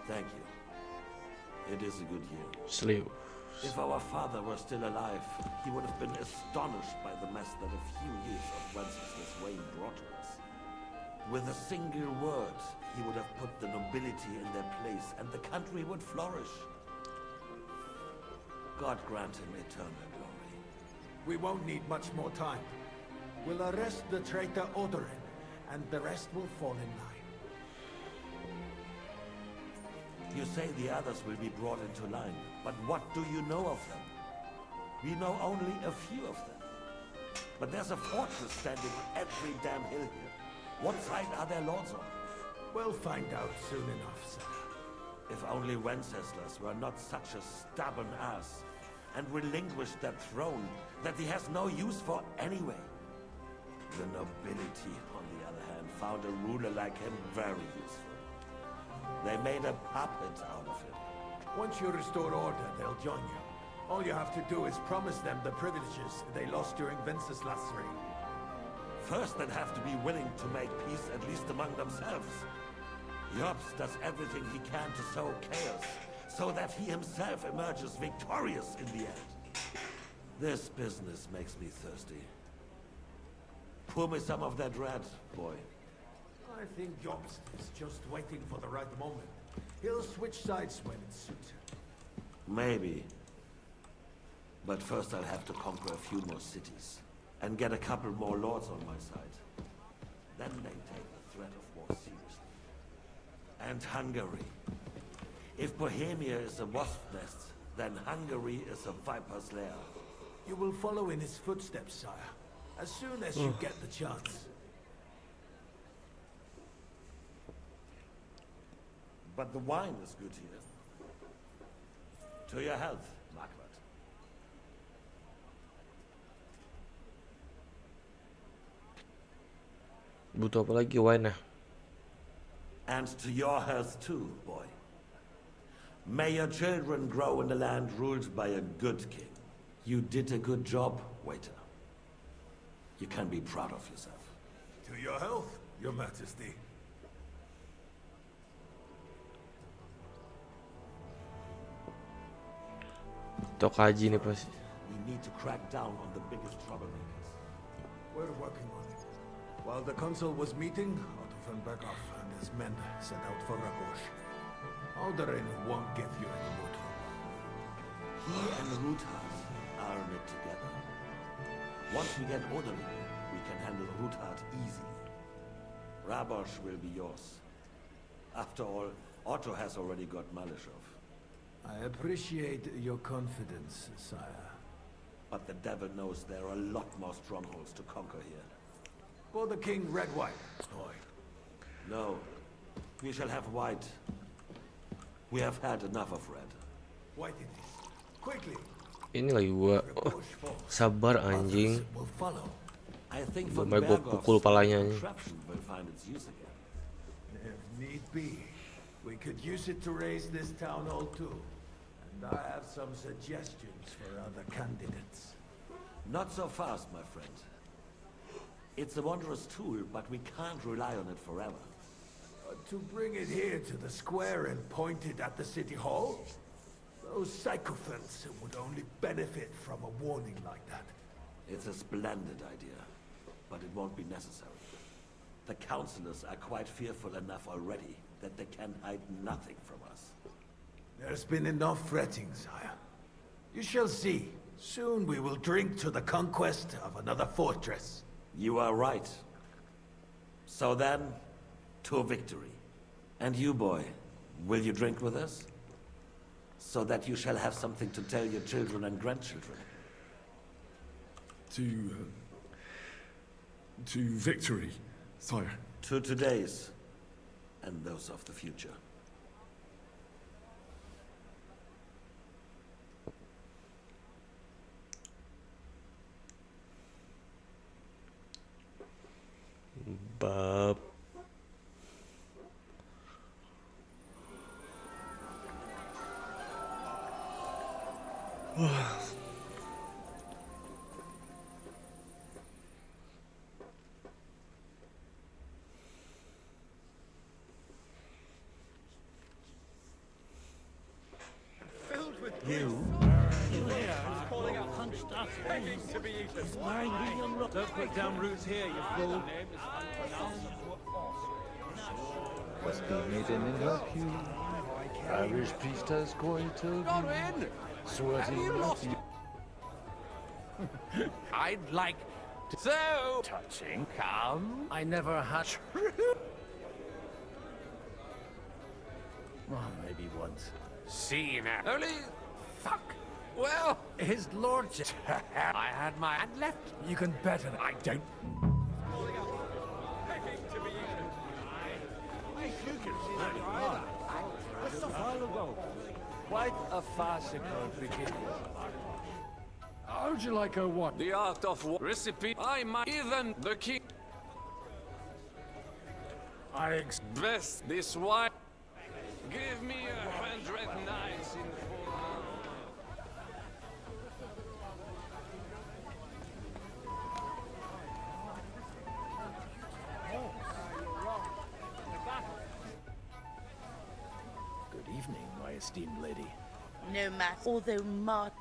Thank you. It is a good year. Slew. If our father were still alive, he would have been astonished by the mess that a few years of Wenceslas reign brought to us. With a single word, he would have put the nobility in their place, and the country would flourish. God grant him eternal glory. We won't need much more time. We'll arrest the traitor Odorin, and the rest will fall in line. You say the others will be brought into line, but what do you know of them? We know only a few of them. But there's a fortress standing on every damn hill here. What side are their lords on? We'll find out soon enough, sir. If only Wenceslas were not such a stubborn ass, and relinquished that throne that he has no use for anyway. The nobility, on the other hand, found a ruler like him very useful. They made a puppet out of him. Once you restore order, they'll join you. All you have to do is promise them the privileges they lost during Wenceslas' reign. First, they'd have to be willing to make peace at least among themselves. Jobs does everything he can to sow chaos, so that he himself emerges victorious in the end. This business makes me thirsty. Pour me some of that red, boy. I think Jobst is just waiting for the right moment. He'll switch sides when it suits him. Maybe. But first I'll have to conquer a few more cities. And get a couple more lords on my side. Then they take the threat of war seriously. And Hungary. If Bohemia is a wasp nest, then Hungary is a viper's lair. You will follow in his footsteps, sire. As soon as you get the chance. But the wine is good here. To your health, Marquardt. Butuh apa lagi wine? And to your health too, boy. May your children grow in the land ruled by a good king. You did a good job, waiter. You can be proud of yourself. To your health, your majesty. Tok haji nih pasti. We need to crack down on the biggest troublemakers. We're working on it. While the council was meeting, Otto von Berghoff and his men set out for Rabosh. Alderin won't give you any more trouble. He and Ruthard are in it together. Once we get Oderin, we can handle Ruthard easily. Rabosh will be yours. After all, Otto has already got Malishov. I appreciate your confidence, sire. But the devil knows there are a lot more strongholds to conquer here. For the king, red wine. Boy. No, we shall have white. We have had enough of red. White it is. Quickly. Ini lagi gua sabar anjing. I think Sampai gua pukul palanya anjing. will find its use again. If need be, we could use it to raise this town hall too. And I have some suggestions for other candidates. Not so fast, my friend. It's a wondrous tool, but we can't rely on it forever. To bring it here to the square and point it at the city hall? Those sycophants would only benefit from a warning like that. It's a splendid idea, but it won't be necessary. The councillors are quite fearful enough already that they can hide nothing from us. There's been enough fretting, sire. You shall see. Soon we will drink to the conquest of another fortress. You are right. So then, to victory. And you, boy, will you drink with us? So that you shall have something to tell your children and grandchildren. To victory, sire. To today's, and those of the future. Bab. You don't put down roots here, you fool. Must be meeting in her pew. Irish priest has quite a view. Sweating at you. I'd like to... So... Touching. Come. I never had... Well, maybe once. See now. Only... Fuck. Well, his lordship... I had my hand left. You can bet on it. I don't... Quite a farcical beginning. How'd you like a what? The art of war recipe. I might even the king. I best this wine. Give me 100 knights in 4 months. Good evening, my esteemed lady. No matter, although Mark...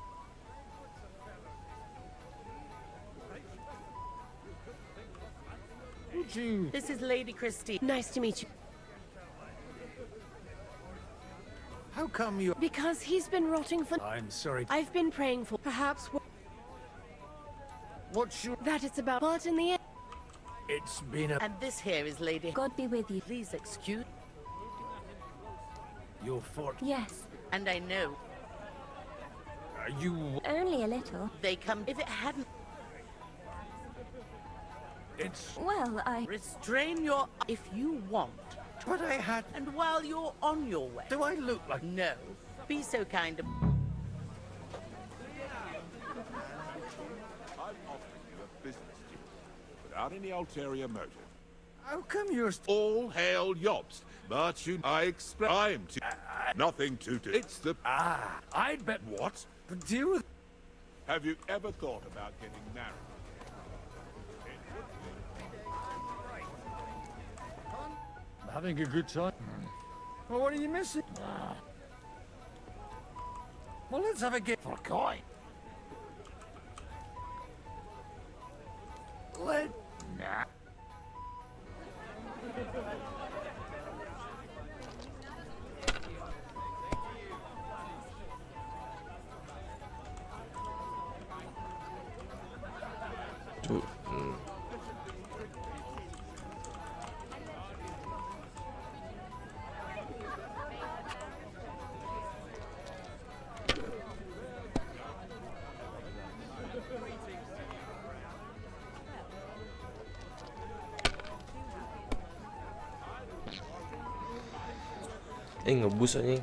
This is Lady Christine. Nice to meet you. How come you... Because he's been rotting for... I'm sorry. I've been praying for... Perhaps... What's your... That it's about... But in the end... It's been a... And this here is Lady... God be with you. Please excuse... Your fort... Yes. And I know... Are you... Only a little. They come... If it hadn't... It's... Well, I... Restrain your... If you want... But I had... And while you're on your way... Do I look like... No. Be so kind of... I'm offering you a business deal, without any ulterior motive. How come you're all hail Yobst? But I expect I'm to nothing to do. It's the I'd bet what? But deal with. Have you ever thought about getting married? Having a good time. Well, what are you missing? Well, let's have a game for a coin. Nah. Tuh. Ngebus anjing.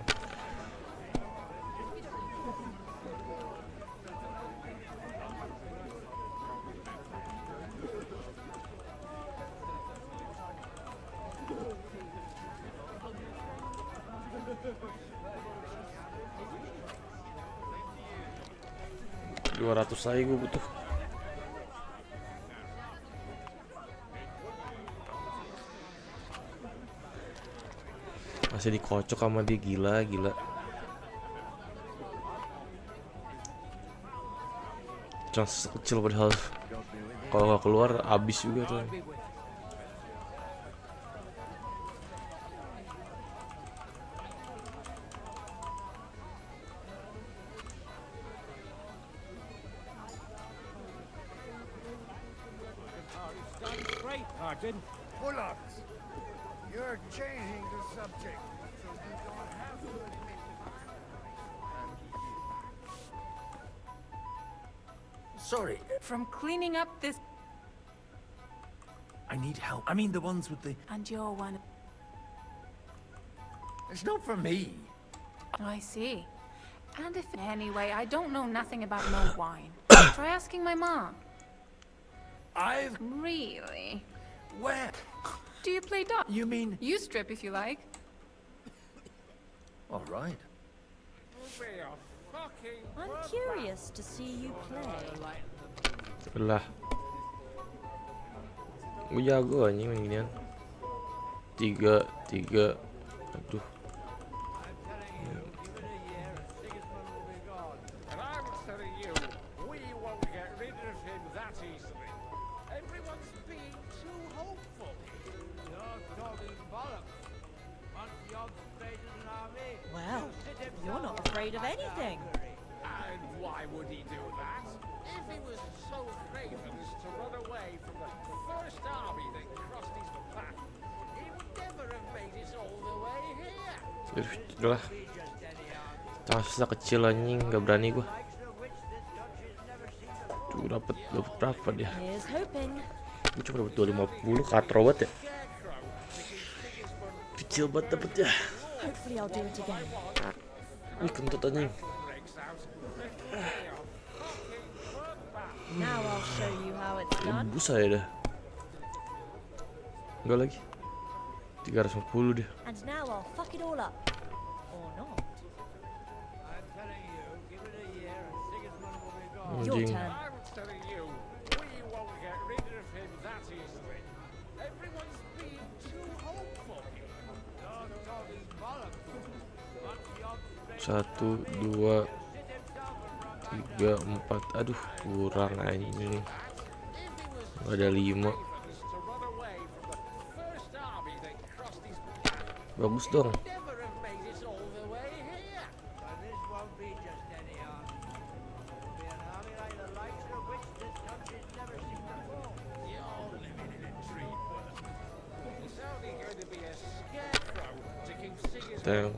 $200 lagi gue butuh. Masih dikocok sama dia, gila. Chance kecil padahal kalau nggak keluar abis juga tuh. Bullocks, you're changing the subject, so you don't have to admit. Sorry. From cleaning up this... I need help. I mean the ones with the... And you're one... It's not for me. I see. And if... Anyway, I don't know nothing about no wine. Try asking my mom. I've... Really? Where? Do you play dot? You mean... You strip if you like. All right. I'm curious to see you play. Lah. Gue jago anjing main ginian. 3. Aduh. Well, you're not afraid of anything. And why would he do that? If he was so craven as to run away from the first army that crossed his path, he would never have made it all the way here. Udah lah. Tasnya kecil anjing, nggak berani gua. Tuh dapat berapa dia? Here's hoping. Gue cuma dapat 250, katro banget ya. Kecil banget dapetnya. Hopefully I'll do it again. Ini kentut anjing. Now I'll show you how it's done. Bus saya dah. Enggak lagi. 350 deh. And now I'll fuck it all up. Or not. Your Anjing. turn. Satu, 2, 3, 4. Aduh, kurang anjing. Gak ada 5. Bagus dong. Teng.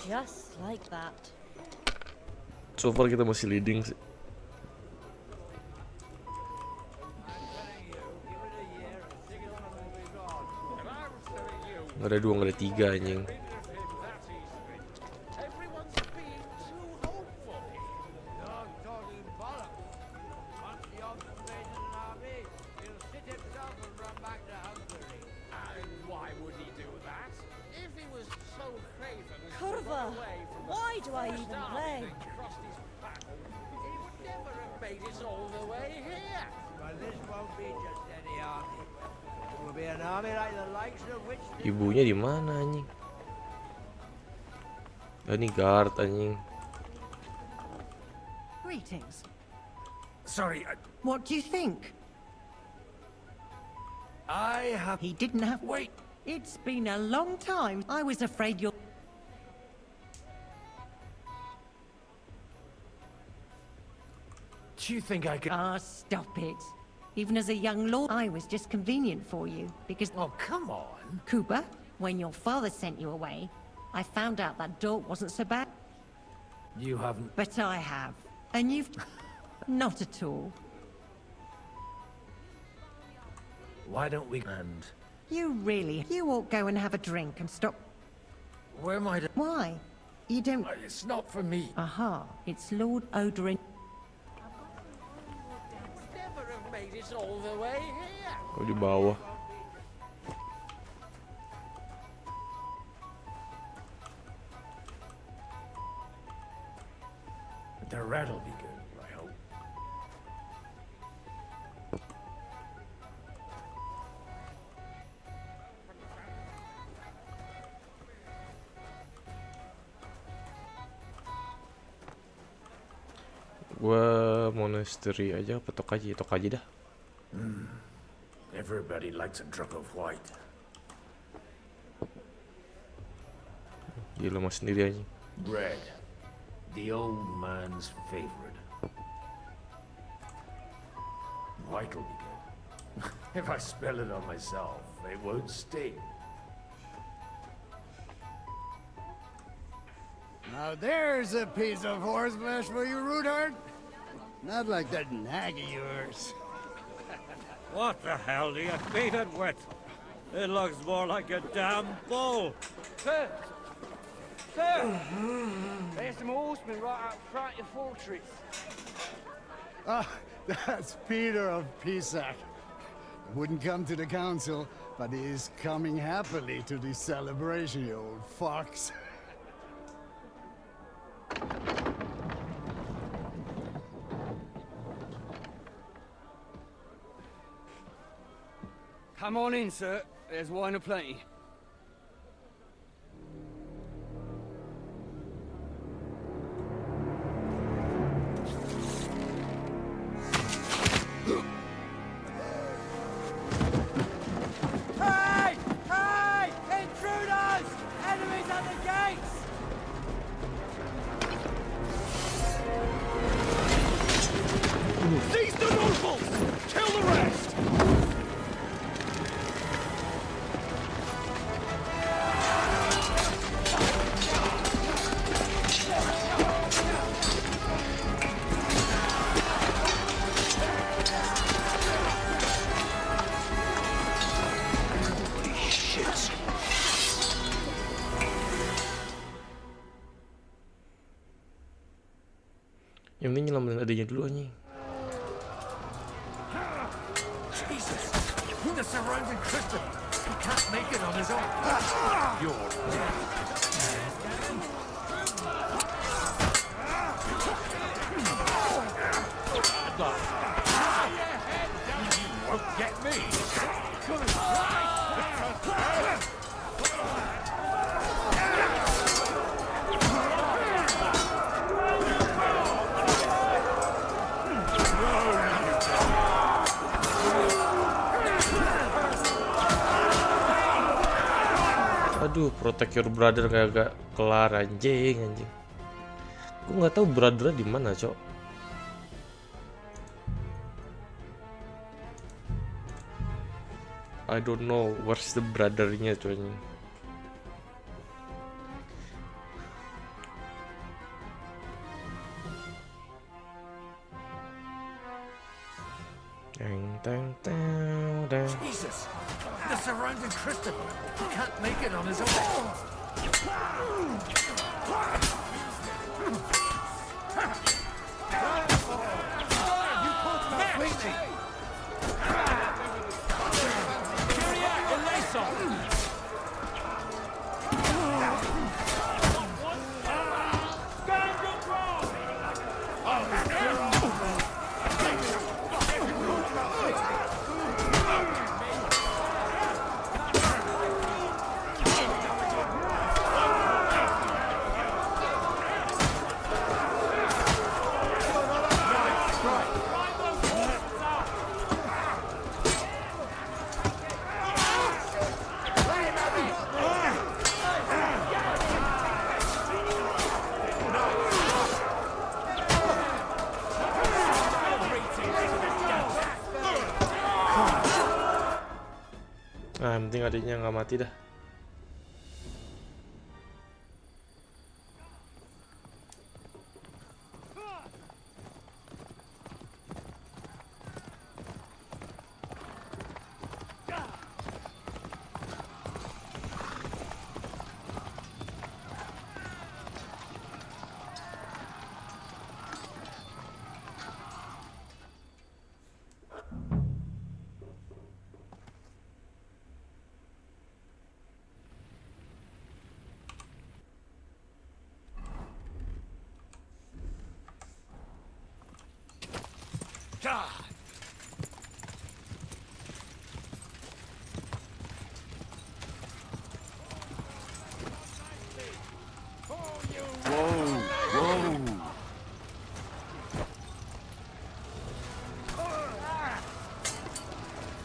Just like that. So far kita masih leading sih. Nggak ada 2, nggak ada 3 anjing. do I even play? He would never have made it all the way here. Well, this won't be just any army. It will be an army like the likes of which... Ibunya di mana anjing? Ini guard anjing. Greetings. Sorry, What do you think? I have... He didn't have... Wait! It's been a long time. I was afraid you're... Do you think I could... Ah, stop it. Even as a young lord, I was just convenient for you, because... Oh, come on. Cooper, when your father sent you away, I found out that Dork wasn't so bad. You haven't... But I have. And you've... Not at all. Why don't we... And... You really... You ought go and have a drink and stop... Where am I to... Why? You don't... It's not for me. Aha. It's Lord Odorin... Never have made it all the way here. Oh, di bawah. The rat'll be good, I hope. Gua monastery aja apa Tokaji? Tokaji dah. Everybody likes a drop of white. Gila mas sendiri aja. Bread. The old man's favorite. White'll be good. If I spell it on myself, it won't sting. Now there's a piece of horse flesh for you, Rudart. Not like that nag of yours. What the hell do you beat it with? It looks more like a damn bull. Sir! Sir! There's some horsemen right out front of the fortress. Ah, that's Peter of Pisac. Wouldn't come to the council, but he is coming happily to the celebration, you old fox. Come on in, sir. There's wine aplenty. Hey! Hey! Intruders! Enemies at the gates! Seize the nobles! Kill the rest! Yang penting nyelamatin adanya dulu anjing. Jesus! The surrounding crystal! He can't make it on his own. You're dead. Bad luck. You won't get me! Aduh, protect your brother kagak kelar anjing. Gue nggak tahu brothernya di mana, cok. I don't know where's the brothernya, cok. Jesus! The surrounding crystal! He can't make it on his own. You caught him out quickly! adiknya nggak mati dah.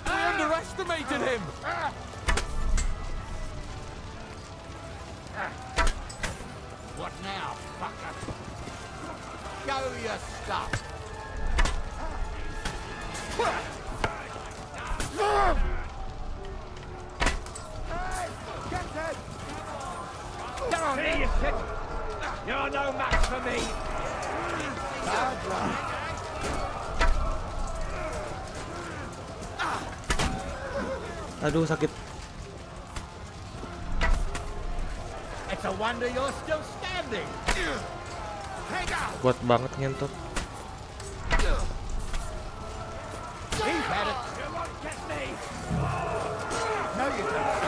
I underestimated him! What now, fucker? Show your stuff. Get on here, you shit! You're no match for me! Aduh, sakit. It's a wonder you're still standing. Kuat banget ngentot. He's had it. You won't get me! No, you don't.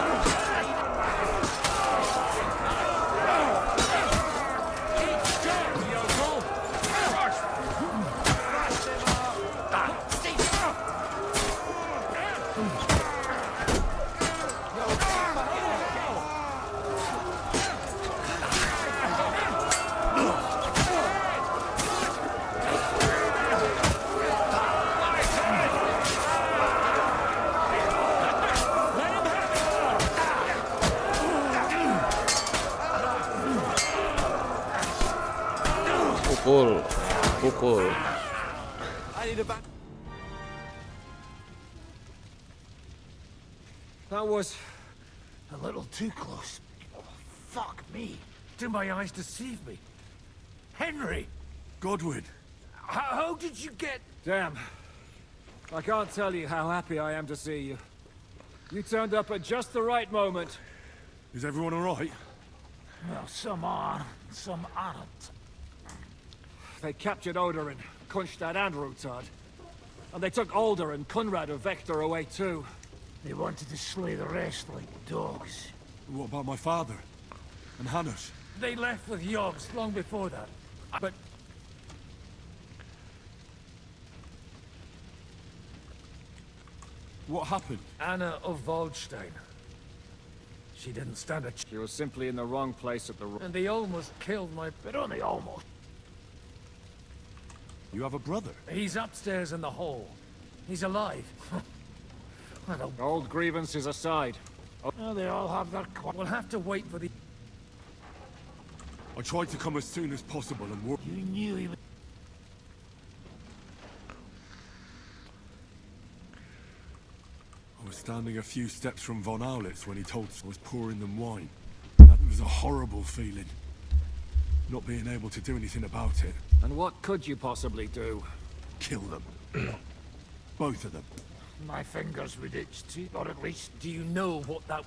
Pukul. I need a back. That was A little too close. Fuck me. did my eyes deceive me? Henry! Godwin! How did you get... Damn. I can't tell you how happy I am to see you. You turned up at just the right moment. Is everyone alright? Well, some are, some aren't. They captured Oder and Kunstad and Rutard. And they took Alder and Kunrad of Vector away too. They wanted to slay the rest like dogs. What about my father? And Hannes? They left with Yobbs long before that. But What happened? Anna of Waldstein. She didn't stand a She was simply in the wrong place at the and they almost killed my... But only almost. You have a brother? He's upstairs in the hall. He's alive. I don't... Old grievances aside. Oh, they all have their... We'll have to wait for the... I tried to come as soon as possible and work. You knew he would... I was standing a few steps from Von Aulitz when he told us I was pouring them wine. That was a horrible feeling. Not being able to do anything about it. And what could you possibly do? Kill them. Both of them. My fingers would itch too, or at least... Do you know what that...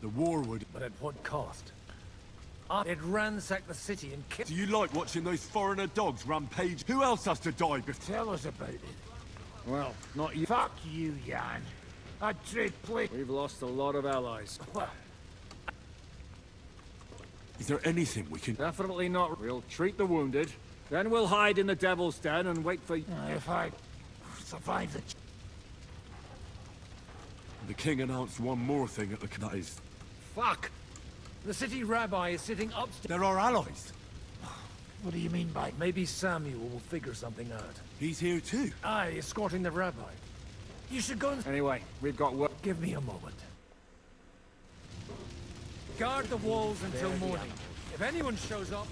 The war would... But at what cost? It ransacked the city and killed... Do you like watching those foreigner dogs rampage? Who else has to die before... Tell us about it. Well, not you. Fuck you, Jan. I'd trade plate. We've lost a lot of allies. Well, Is there anything we can... Definitely not. We'll treat the wounded. Then we'll hide in the Devil's Den and wait for... If I survive the... The king announced one more thing at the... That is... fuck! The city rabbi is sitting upstairs. They're our allies. What do you mean by... Maybe Samuel will figure something out. He's here too. Aye, escorting the rabbi. You should go and... Anyway, we've got work. Give me a moment. Guard the walls until morning. If anyone shows up,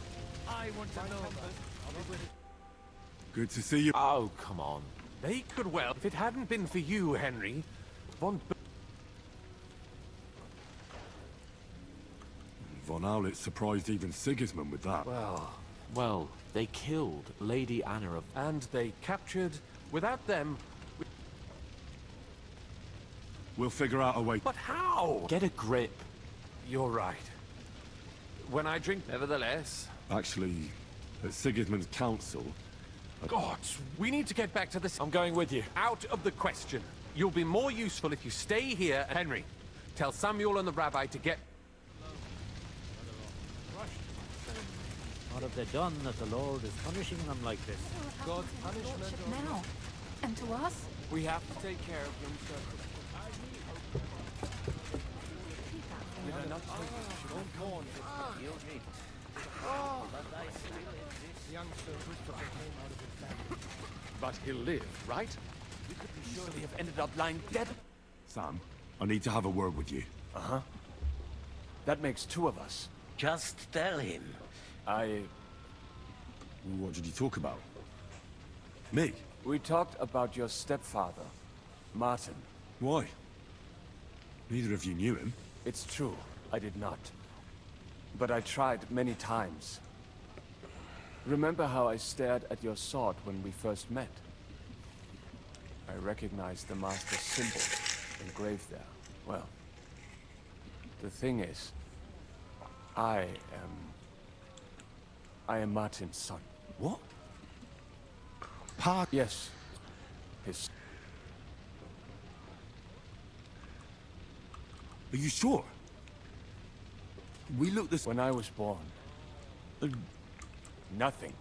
I want to know about it. I'll be with you. Good to see you. Oh, come on. They could well... If it hadn't been for you, Henry, Von Aulitz surprised even Sigismund with that. Well, they killed Lady Anna of... And they captured... Without them... We'll figure out a way. But how? Get a grip. You're right. When I drink... Nevertheless... Actually, at Sigismund's council... Gods, we need to get back to this. I'm going with you. Out of the question. You'll be more useful if you stay here. Henry, tell Samuel and the rabbi to get... What have they done that the Lord is punishing them like this? God's punishment now. And to us? We have to take care of them, sir. But he'll live, right? We could surely have ended up lying dead. Sam, I need to have a word with you. Uh-huh. That makes two of us. Just tell him. What did you talk about? Me? We talked about your stepfather, Martin. Why? Neither of you knew him. It's true, I did not. But I tried many times. Remember how I stared at your sword when we first met? I recognized the Master's symbol engraved there. Well, the thing is, I am Martin's son. What? Yes. His... Are you sure? We looked this... When I was born. Nothing.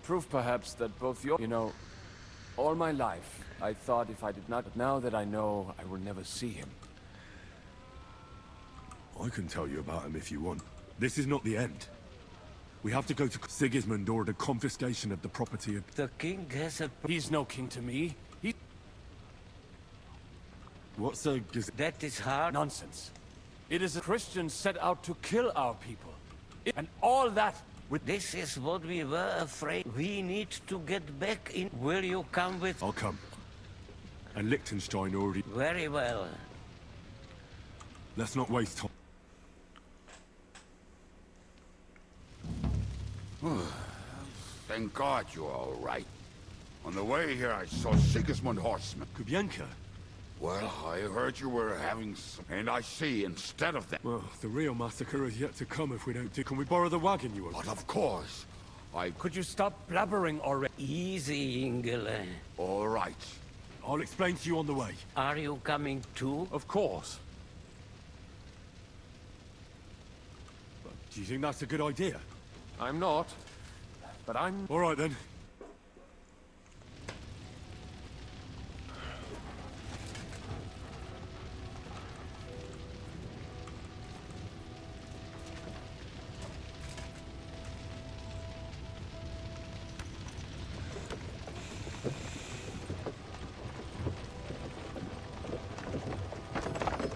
Proof perhaps that both your... You know, all my life, I thought if I did not... But now that I know, I will never see him. I can tell you about him if you want. This is not the end. We have to go to... Sigismund ordered confiscation of the property of... The king has a... He's no king to me. He... What's a... That is hard. Nonsense. It is a Christian set out to kill our people. And all that... This is what we were afraid. We need to get back in. Will you come with... I'll come. And Liechtenstein already... Very well. Let's not waste time. Thank God you're all right. On the way here, I saw Sigismund horsemen. Kubienka? Well, I heard you were having some... And I see, instead of that... Well, the real massacre is yet to come if we don't do... Can we borrow the wagon you were... But of course. Could you stop blabbering already? Easy, Ingele. All right. I'll explain to you on the way. Are you coming too? Of course. But do you think that's a good idea? I'm not. But I'm... All right, then.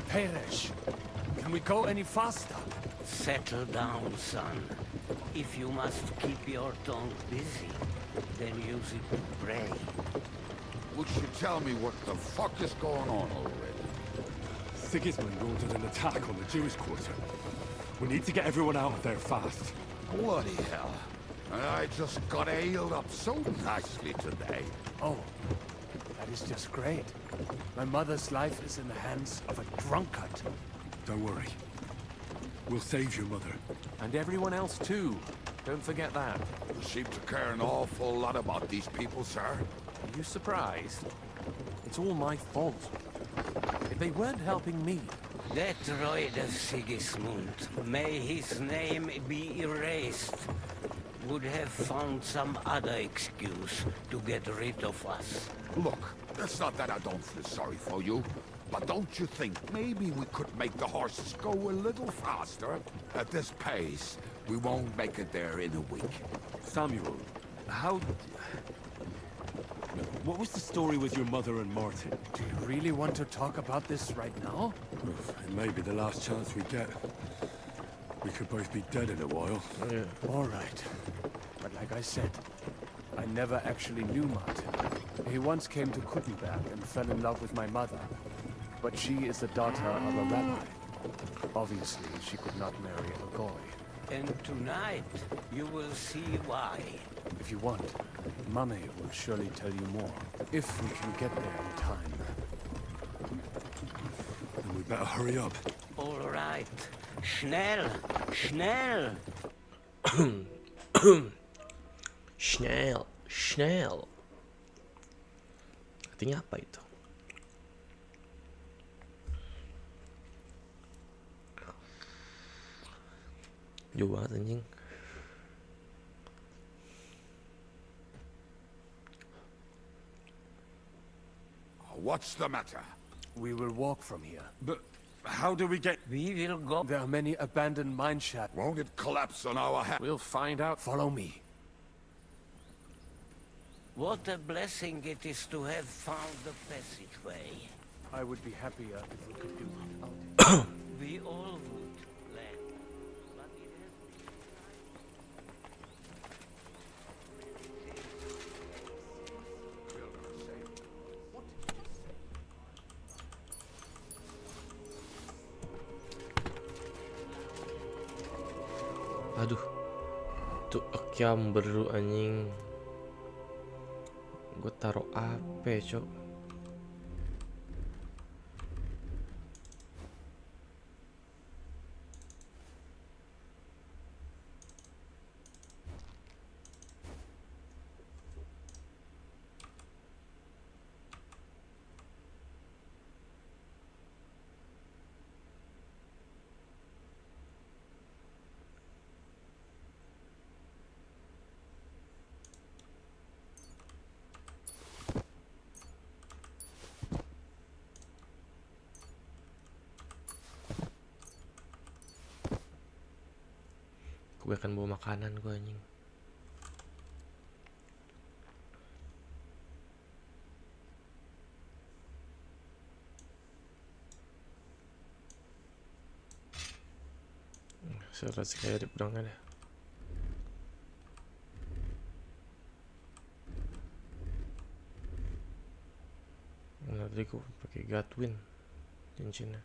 Peresh, can we go any faster? Settle down, son. If you must keep your tongue busy, then use it to pray. Would you tell me what the fuck is going on already? Sigismund ordered an attack on the Jewish quarter. We need to get everyone out of there fast. Bloody hell. I just got ailed up so nicely today. Oh, that is just great. My mother's life is in the hands of a drunkard. Don't worry. We'll save your mother. And everyone else too. Don't forget that. You seem to care an awful lot about these people, sir. Are you surprised? It's all my fault. If they weren't helping me... That droid of Sigismund, may his name be erased, would have found some other excuse to get rid of us. Look, it's not that I don't feel sorry for you, but don't you think maybe we could make the horses go a little faster? At this pace, we won't make it there in a week. Samuel, how... What was the story with your mother and Martin? Do you really want to talk about this right now? It may be the last chance we get. We could both be dead in a while. All right. But like I said, I never actually knew Martin. He once came to Kuttenberg and fell in love with my mother. But she is the daughter of a rabbi. Obviously, she could not marry a goy. And tonight, you will see why. If you want, Mummy will surely tell you more. If we can get there in time. Then we better hurry up. All right. Schnell! Schnell! Schnell. Artinya apa itu? Jauh banget anjing. What's the matter? We will walk from here. But how do we get... We will go... There are many abandoned mine shafts. Won't it collapse on our head? We'll find out. Follow me. What a blessing it is to have found the passageway. I would be happier if we could do without it. We all would, lad. But it has... Aduh, tuh Kyamberu anjing. Gue taruh apa, cok? Gue akan bawa makanan gue anjing. Saya kayak di pedangnya deh. Nah, tadi gue pakai Gatwin cincinnya.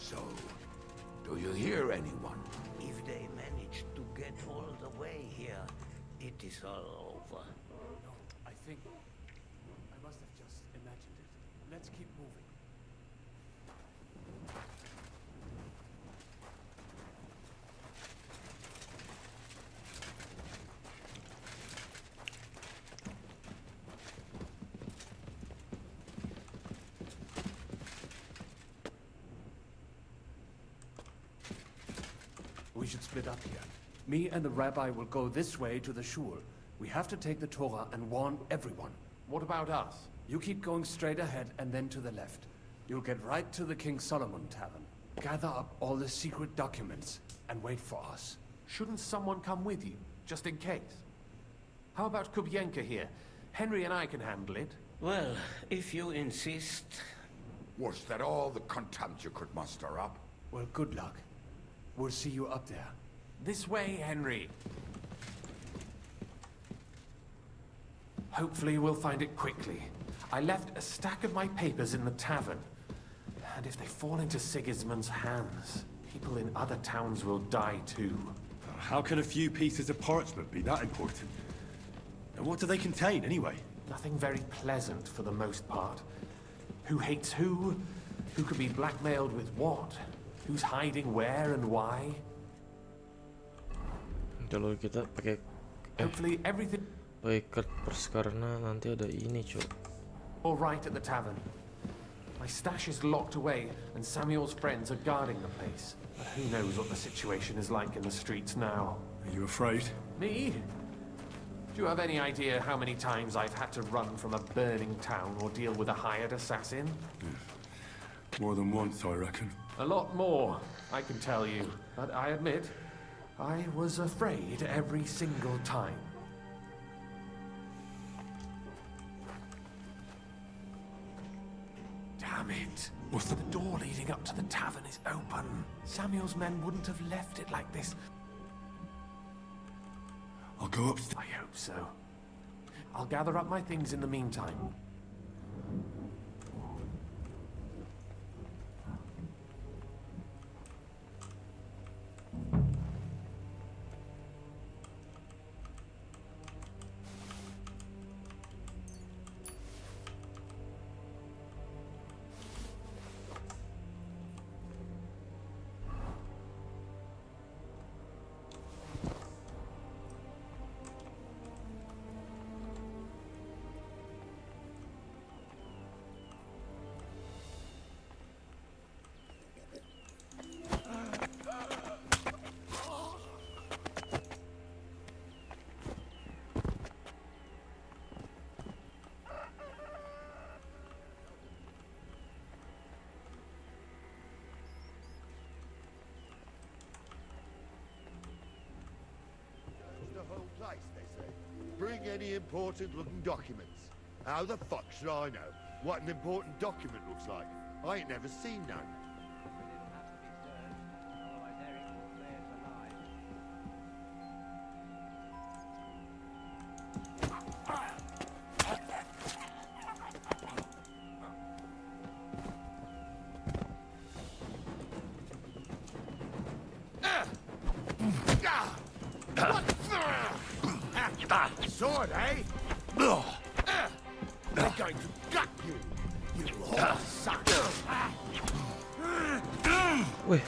So, do you hear anyone? If they manage to get all the way here, it is all over. No, I think... I must have just imagined it. Let's keep moving. We should split up here. Me and the rabbi will go this way to the shul. We have to take the Torah and warn everyone. What about us? You keep going straight ahead and then to the left. You'll get right to the King Solomon Tavern. Gather up all the secret documents and wait for us. Shouldn't someone come with you, just in case? How about Kubyenka here? Henry and I can handle it. Well, if you insist... Was that all the contempt you could muster up? Well, good luck. We'll see you up there. This way, Henry. Hopefully we'll find it quickly. I left a stack of my papers in the tavern. And if they fall into Sigismund's hands, people in other towns will die too. How can a few pieces of parchment be that important? And what do they contain, anyway? Nothing very pleasant for the most part. Who hates who? Who could be blackmailed with what? Who's hiding where and why? Kalau kita pakai Hopefully everything pakai kertas karena nanti ada ini, cok. all right at the tavern. My stash is locked away, and Samuel's friends are guarding the place. But who knows what the situation is like in the streets now? Are you afraid? Me? Do you have any idea how many times I've had to run from a burning town or deal with a hired assassin? More than once, I reckon. A lot more, I can tell you. But I admit, I was afraid every single time. Damn it. What's the door leading up to the tavern is open. Samuel's men wouldn't have left it like this. I'll go upstairs. I hope so. I'll gather up my things in the meantime. Place, they say. Bring any important-looking documents. How the fuck should I know what an important document looks like? I ain't never seen none. Sword, eh? They're going to gut you, you whore suck. Wih,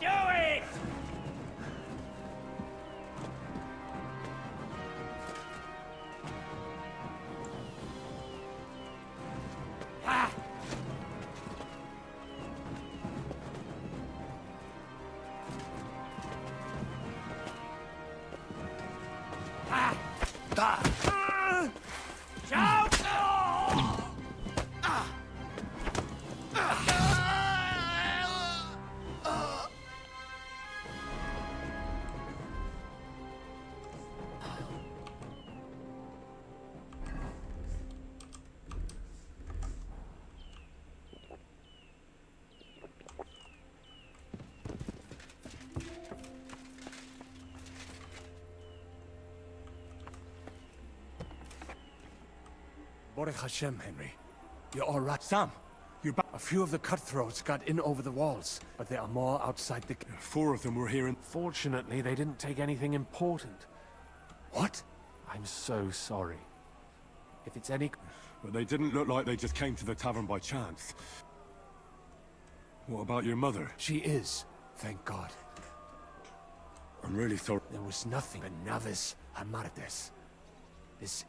Do it! Baruch Hashem, Henry. You're all right. Sam, you're back. A few of the cutthroats got in over the walls, but there are more outside the... 4 of them were here and... Fortunately, they didn't take anything important. What? I'm so sorry. If it's any... But they didn't look like they just came to the tavern by chance. What about your mother? She is, thank God. I'm really sorry. There was nothing but Navis Hamartes. This...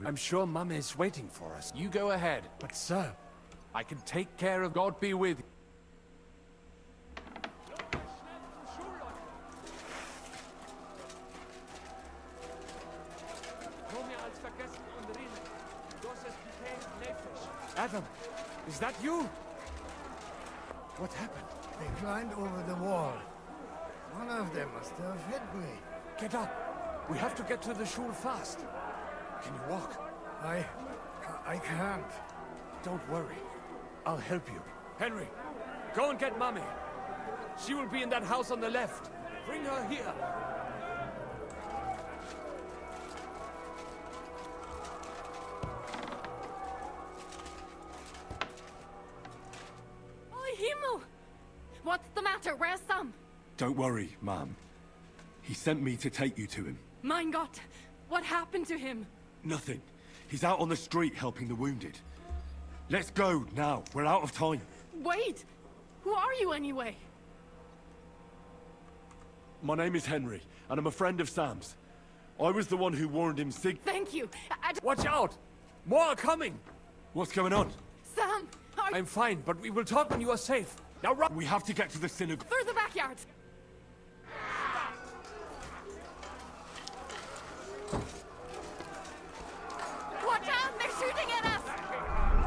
I'm sure Mum is waiting for us. You go ahead. But sir... I can take care of... God be with you. Adam, is that you? What happened? They climbed over the wall. One of them must have hit me. Get up. We have to get to the shul fast. Can you walk? I can't. Don't worry. I'll help you. Henry, go and get Mommy. She will be in that house on the left. Bring her here. Oh, Himmel! What's the matter? Where's Sam? Don't worry, ma'am. He sent me to take you to him. Mein Gott! What happened to him? Nothing. He's out on the street helping the wounded. Let's go, now. We're out of time. Wait! Who are you anyway? My name is Henry, and I'm a friend of Sam's. I was the one who warned him Thank you! Watch out! More are coming! What's going on? Sam! I'm fine, but we will talk when you are safe. Now run! We have to get to the synagogue. Through the backyard! Watch out! They're shooting at us!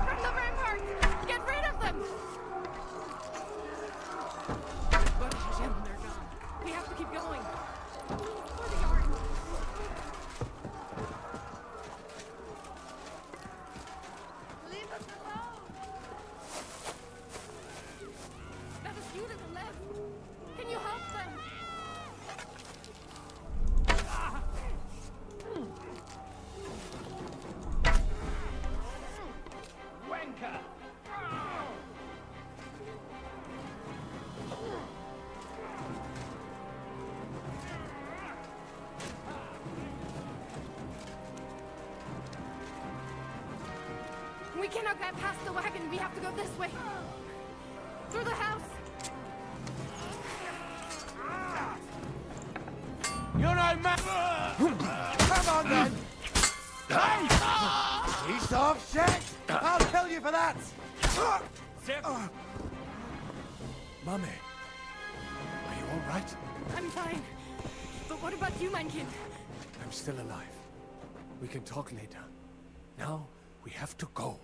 From the rampart! cannot get past the wagon. We have to go this way. Through the house. You're no man. Come on then. Hey! Piece of shit! I'll kill you for that. Mummy, are you all right? I'm fine. But what about you, mein Kind? I'm still alive. We can talk later. Now, we have to go.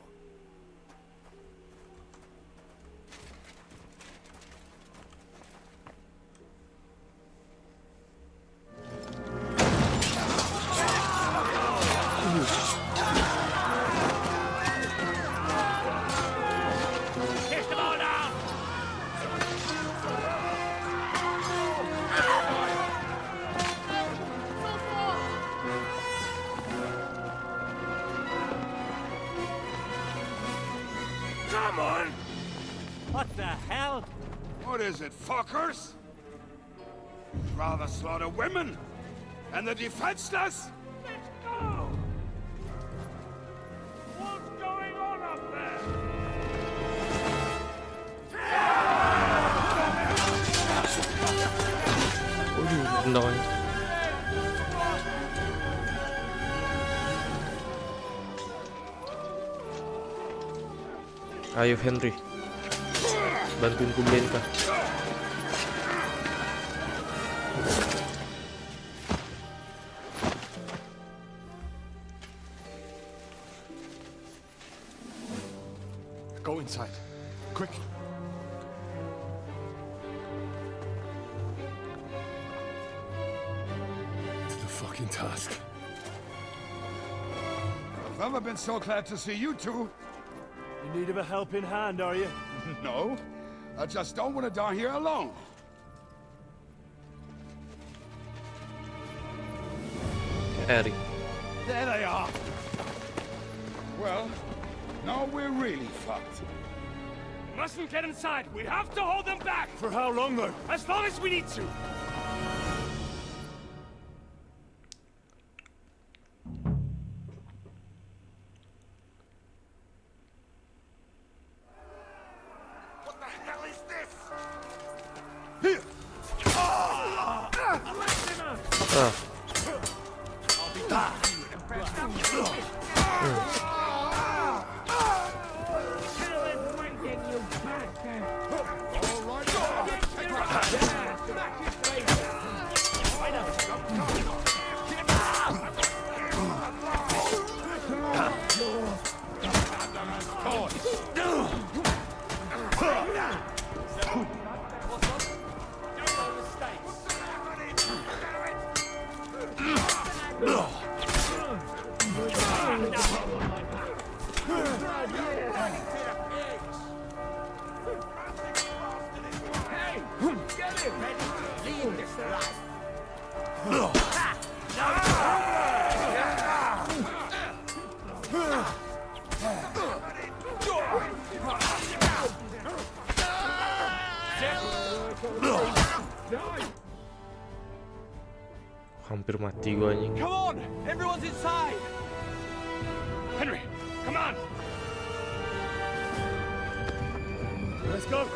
Come on! What the hell? What is it, fuckers? Rather slaughter women and the defenseless? Let's go! What's going on up there? Tendangannya. Ayo Henry, bantuin ku Blanka. Go inside. Quick. To the fucking task. I've never been so glad to see you two. In need of a helping hand, are you? No, I just don't want to die here alone. Eric. There they are. Well, now we're really fucked. Mustn't get inside. We have to hold them back. For how long, though? As long as we need to. What the hell is this? Here. Ah. I'll be back. Hampir mati gua anjing. Come on! Everyone's inside! Henry, come on! Let's go!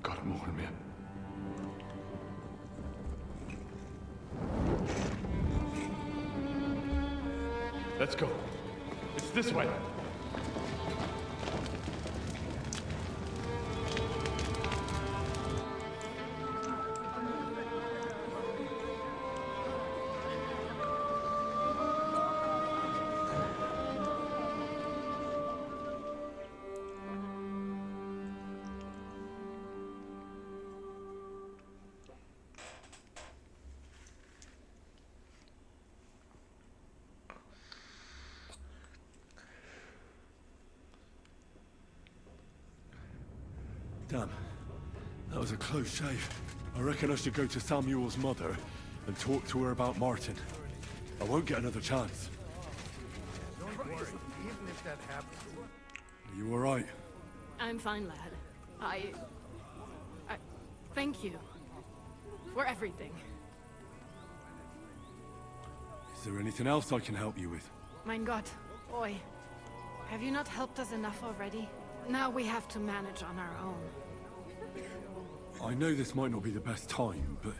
Got him on me. Let's go. It's this way. Damn. That was a close shave. I reckon I should go to Samuel's mother and talk to her about Martin. I won't get another chance. Don't worry, even if that happens. Are you alright? I'm fine, lad. I thank you for everything. Is there anything else I can help you with? Mein Gott, boy, have you not helped us enough already? Now we have to manage on our own. I know this might not be the best time, but...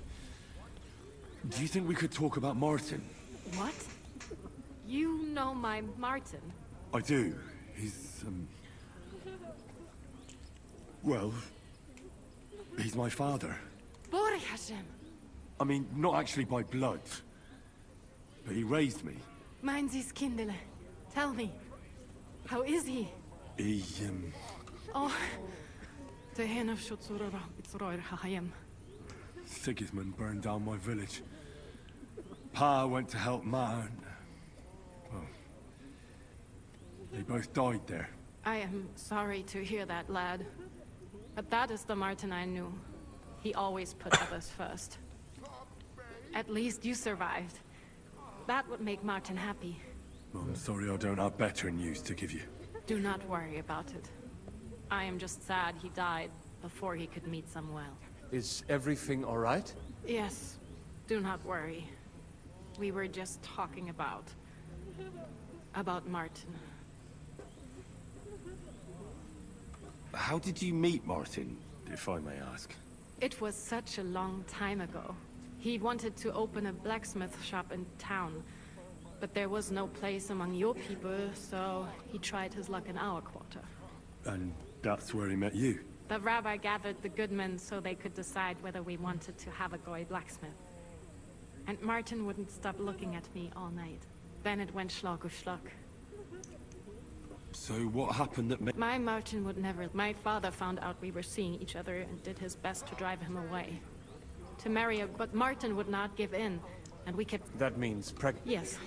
do you think we could talk about Martin? What? You know my Martin? I do. He's, well... he's my father. Bori Hashem. I mean, not actually by blood. But he raised me. Mein Sis Kindele. Tell me, how is he? He, Oh, the hen of Shutzurara, it's Roy Hahayim. Sigismund burned down my village. Pa went to help Ma and... well... they both died there. I am sorry to hear that, lad. But that is the Martin I knew. He always put others first. At least you survived. That would make Martin happy. I'm sorry I don't have better news to give you. Do not worry about it. I am just sad he died before he could meet Samuel. Is everything all right? Yes, do not worry. We were just talking about Martin. How did you meet Martin, if I may ask? It was such a long time ago. He wanted to open a blacksmith shop in town, but there was no place among your people, so he tried his luck in our quarter. And that's where he met you? The rabbi gathered the good men so they could decide whether we wanted to have a goy blacksmith. And Martin wouldn't stop looking at me all night. Then it went schlag auf schlag. So what happened that made... My Martin would never... My father found out we were seeing each other and did his best to drive him away. To marry a... But Martin would not give in, and we kept... That means Yes.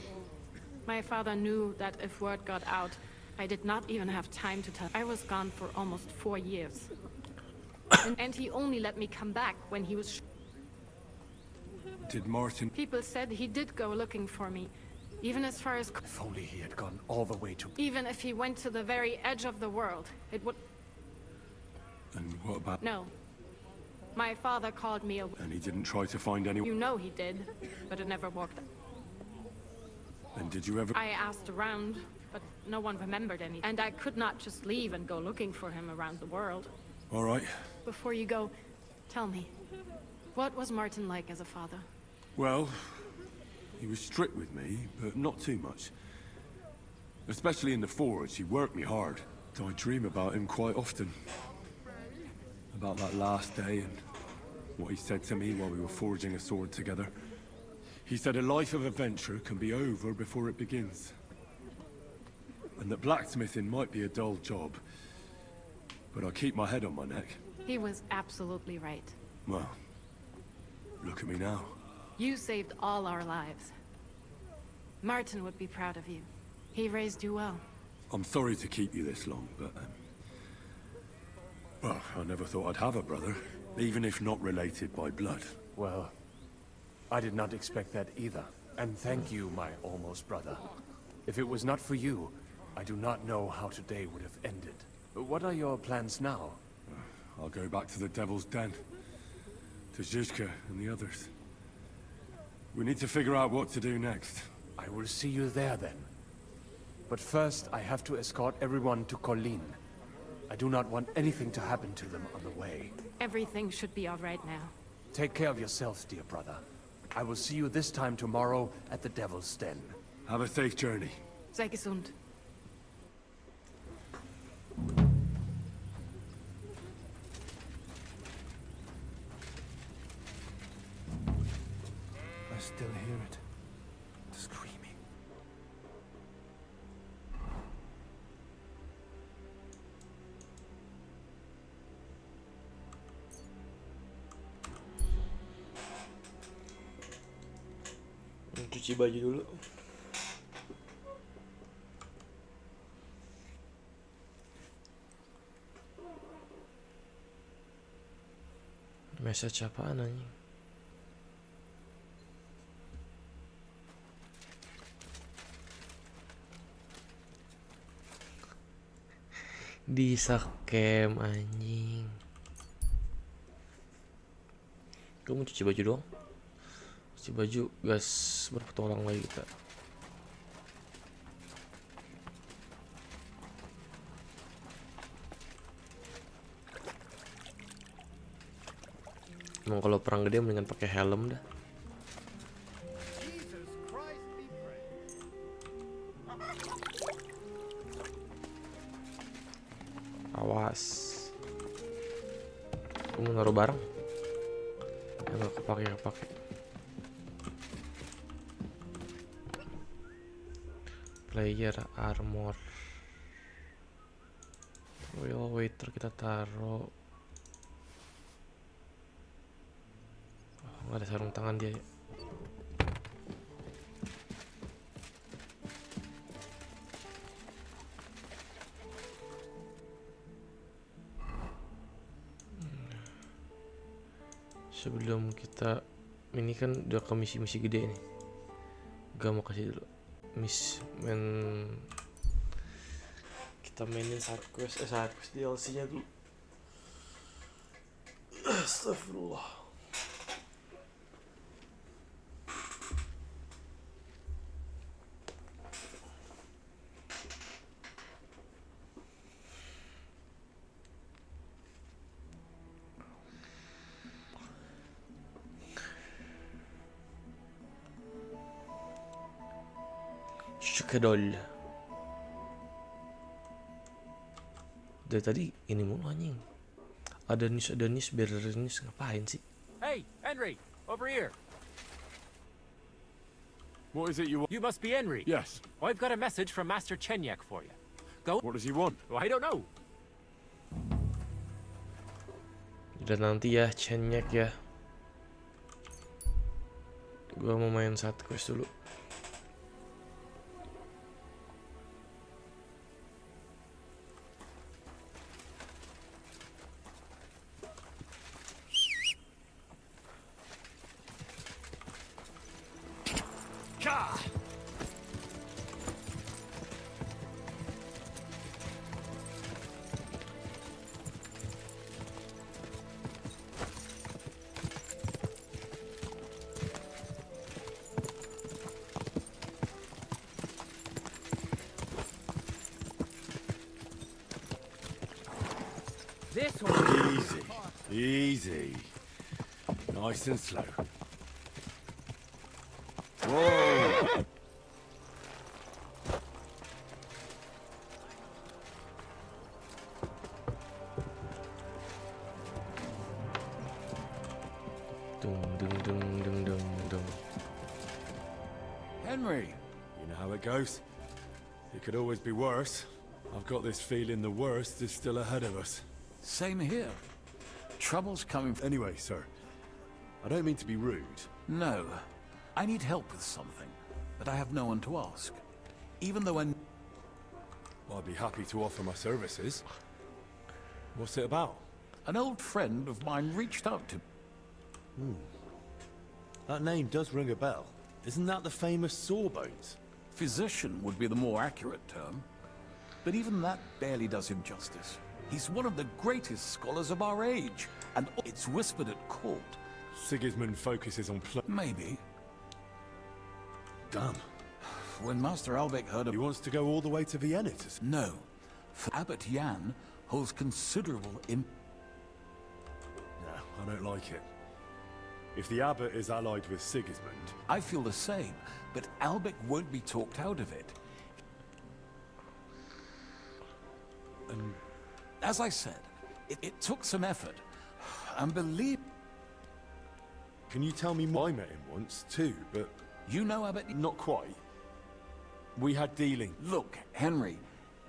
My father knew that if word got out, I did not even have time to tell. I was gone for almost 4 years. And he only let me come back when he was... Did Martin... People said he did go looking for me. Even as far as... If only he had gone all the way to... Even if he went to the very edge of the world, it would... And what about... No. My father called me a... And he didn't try to find anyone... You know he did, but it never worked. And did you ever... I asked around, but no one remembered any. And I could not just leave and go looking for him around the world. All right. Before you go, tell me, what was Martin like as a father? Well, he was strict with me, but not too much. Especially in the forge, he worked me hard. I dream about him quite often. About that last day and what he said to me while we were forging a sword together. He said a life of adventure can be over before it begins. And that blacksmithing might be a dull job, but I keep my head on my neck. He was absolutely right. Well, look at me now. You saved all our lives. Martin would be proud of you. He raised you well. I'm sorry to keep you this long, but... well, I never thought I'd have a brother, even if not related by blood. Well, I did not expect that either. And thank you, my almost brother. If it was not for you, I do not know how today would have ended. What are your plans now? I'll go back to the Devil's Den. To Zizka and the others. We need to figure out what to do next. I will see you there then. But first, I have to escort everyone to Colleen. I do not want anything to happen to them on the way. Everything should be all right now. Take care of yourselves, dear brother. I will see you this time tomorrow at the Devil's Den. Have a safe journey. Sei gesund. I still hear it. The screaming. Cuci baju dulu. Message apaan anjing? Di sakem anjing. Gue mau cuci baju doang. Cuci baju, gas, berpetualang lagi kita. Emang kalau perang gede mendingan pakai helm dah. Awas. Aku mau naruh barang. Ya nggak kepake. Player armor. Royal waiter kita taruh. Nggak ada sarung tangan dia ya. Sebelum kita ini kan udah ke misi-misi gede nih. Gak mau kasih dulu kita mainin side quest DLC nya dulu. Astagfirullah. Kedol. Dari tadi ini mulu anjing. Ada news biar news ngapain sih? Hey, Henry, over here. What is it you want? You must be Henry. Yes. Well, I've got a message from Master Chenyak for you. Go. What does he want? Well, I don't know. Dan nanti ya Chenyak ya. Gua mau main satu quest dulu. This one. Easy. Nice and slow. Whoa! Henry! You know how it goes. It could always be worse. I've got this feeling the worst is still ahead of us. Same here. Trouble's coming. Anyway, sir, I don't mean to be rude. No. I need help with something, but I have no one to ask. Even though I'd be happy to offer my services. What's it about? An old friend of mine reached out to... That name does ring a bell. Isn't that the famous Sawbones? Physician would be the more accurate term. But even that barely does him justice. He's one of the greatest scholars of our age, and it's whispered at court. Sigismund focuses on Maybe. Damn. When Master Albeck heard of... He wants to go all the way to Vienna to... No. Abbot Jan holds considerable No, I don't like it. If the abbot is allied with Sigismund... I feel the same, but Albeck won't be talked out of it. And... As I said, it took some effort. And believe... Can you tell me more? I met him once, too, but... You know Abbot... Not quite. We had dealing. Look, Henry,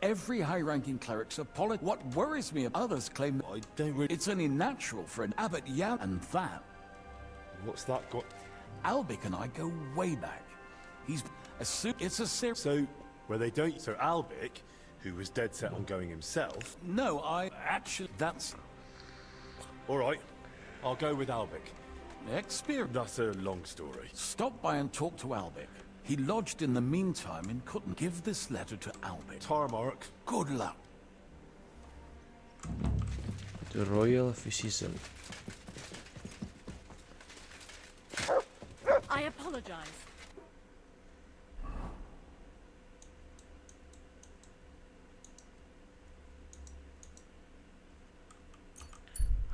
every high-ranking cleric's a What worries me, others claim... I don't really... It's only natural for an Abbot Jan and that. What's that got... Albeck and I go way back. He's... It's a serious... So, where they don't... So Albeck, who was dead set on going himself... No, I... Actually, that's... All right. I'll go with Albic. Experience. That's a long story. Stop by and talk to Albic. He lodged in the meantime and couldn't give this letter to Albic. Tarmark. Good luck. The Royal Physician. I apologize.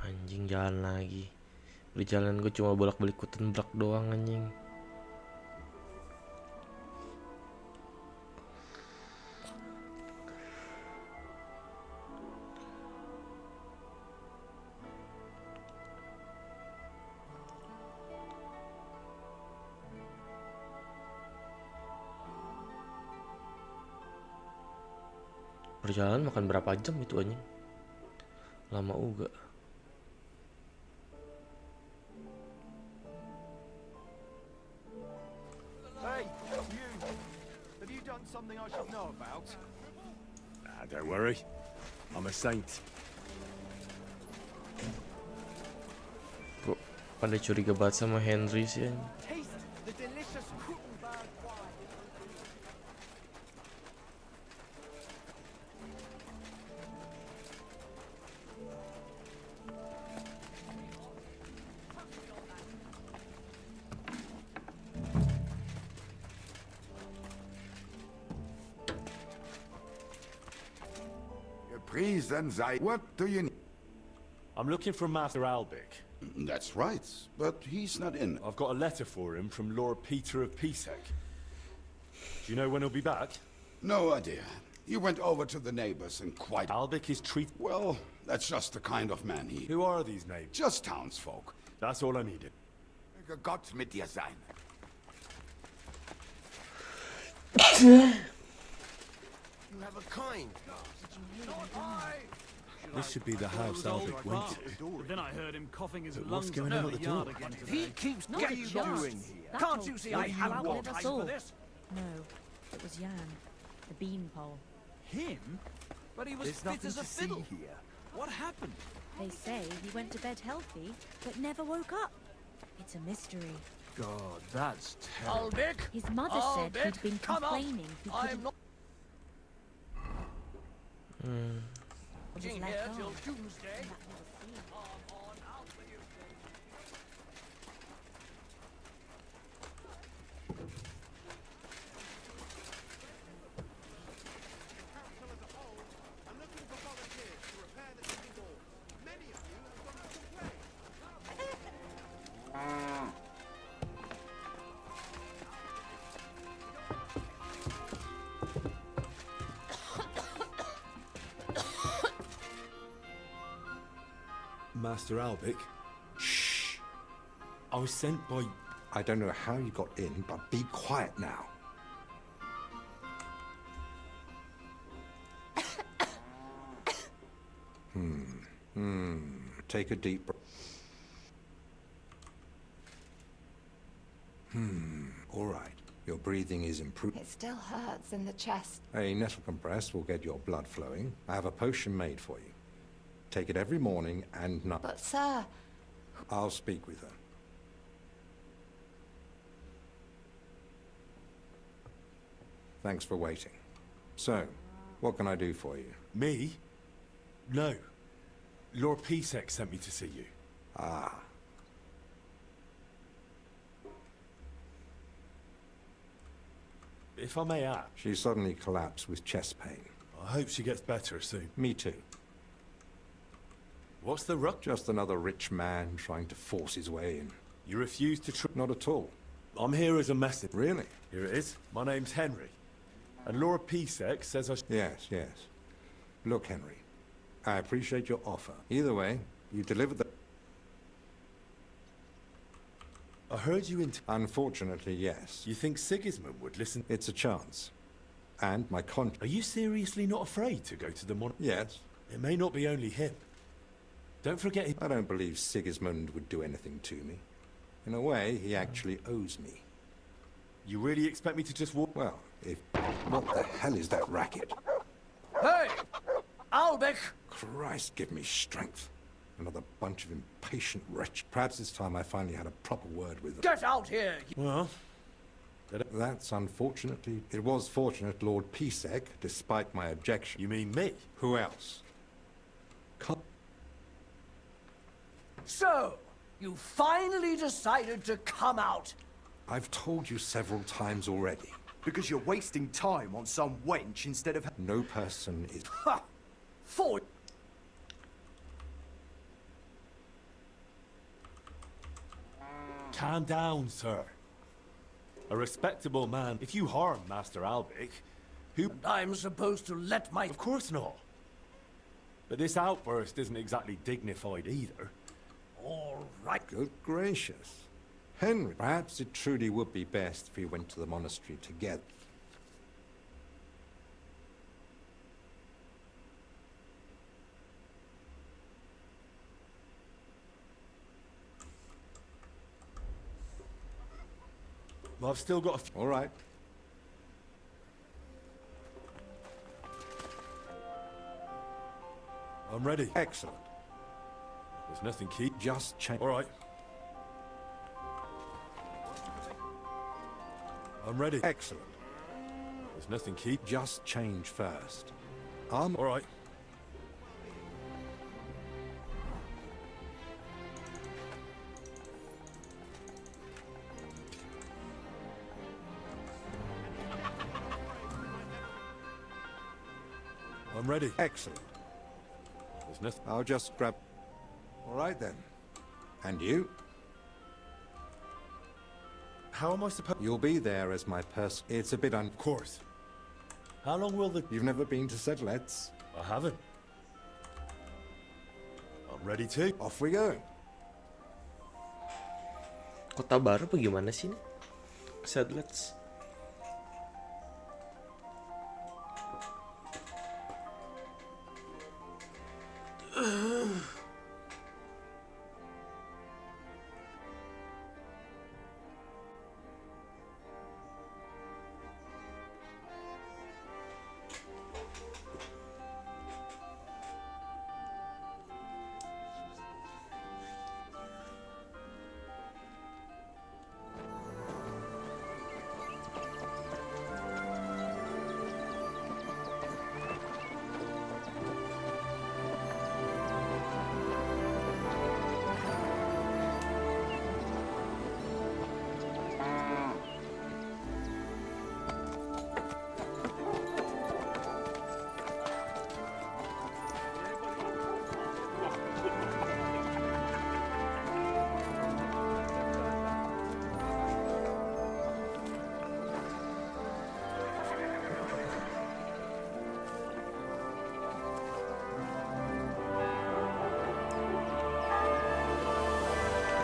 Anjing, jalan lagi. Perjalanan gue cuma bolak-balik Kuttenbrak doang anjing. Perjalanan makan berapa jam itu anjing? Lama juga. Hey, you. Have you done something I should know about? Don't worry. I'm a saint. Kok pada curiga banget sama Henry sih anjing? Taste the delicious Kuttenberg wine. What do you need? I'm looking for Master Albic. That's right, but he's not in. I've got a letter for him from Lord Peter of Pisek. Do you know when he'll be back? No idea. He went over to the neighbors and quite... Albic is Well, that's just the kind of man he... Who are these neighbors? Just townsfolk. That's all I needed. Gott mit dir sein. You have a kind. This should be the house Albic went to. But then I heard him coughing his But lungs what's going on at the door? He keeps Not getting a you chance. doing here. That Can't old you see I fool haven't you got never time saw. for this? No, it was Jan, the beanpole. Him? But he was fit as a fiddle. Here. What happened? They say he went to bed healthy, but never woke up. It's a mystery. God, that's terrible. Albic! His mother said he'd been complaining he couldn't... not... was Here left till on. doomsday. Master Albic? Shh. I was sent by... I don't know how you got in, but be quiet now. Take a deep breath. All right. Your breathing is improved. It still hurts in the chest. A nettle compress will get your blood flowing. I have a potion made for you. Take it every morning and night. But, sir... I'll speak with her. Thanks for waiting. So, what can I do for you? Me? No. Lord Pisek sent me to see you. Ah. If I may ask... She suddenly collapsed with chest pain. I hope she gets better soon. Me too. What's the ruck? Just another rich man trying to force his way in. You refuse to Not at all. I'm here as a messenger. Really? Here it is. My name's Henry. And Lord Pisek says I Yes, yes. Look, Henry. I appreciate your offer. Either way, you delivered the... I heard you Unfortunately, yes. You think Sigismund would listen? It's a chance. And my Are you seriously not afraid to go to the mon... Yes. It may not be only him. Don't forget I don't believe Sigismund would do anything to me. In a way, he actually owes me. You really expect me to just walk? Well, if... What the hell is that racket? Hey! Albic! Christ, give me strength. Another bunch of impatient wretch. Perhaps it's time I finally had a proper word with them. Get out here! Well, that's unfortunately... It was fortunate Lord Pisek, despite my objection. You mean me? Who else? So, you finally decided to come out. I've told you several times already. Because you're wasting time on some wench instead of... No person is... Ha! For... Calm down, sir. A respectable man. If you harm Master Albic, who... And I'm supposed to let my... Of course not. But this outburst isn't exactly dignified either. All right. Good gracious. Henry, perhaps it truly would be best if we went to the monastery together. Well, I've still got a few... All right. I'm ready. Excellent. There's nothing keep... Just change... All right. I'm ready. Excellent. There's nothing keep... Just change first. All right. I'm ready. Excellent. There's nothing... I'll just grab... All right, then. And you? How am I supposed... You'll be there as my person. It's a bit Of course. How long will the... You've never been to Sedlets? I haven't. I'm ready to. Off we go. Kota baru apa gimana sih ini? Sedlets.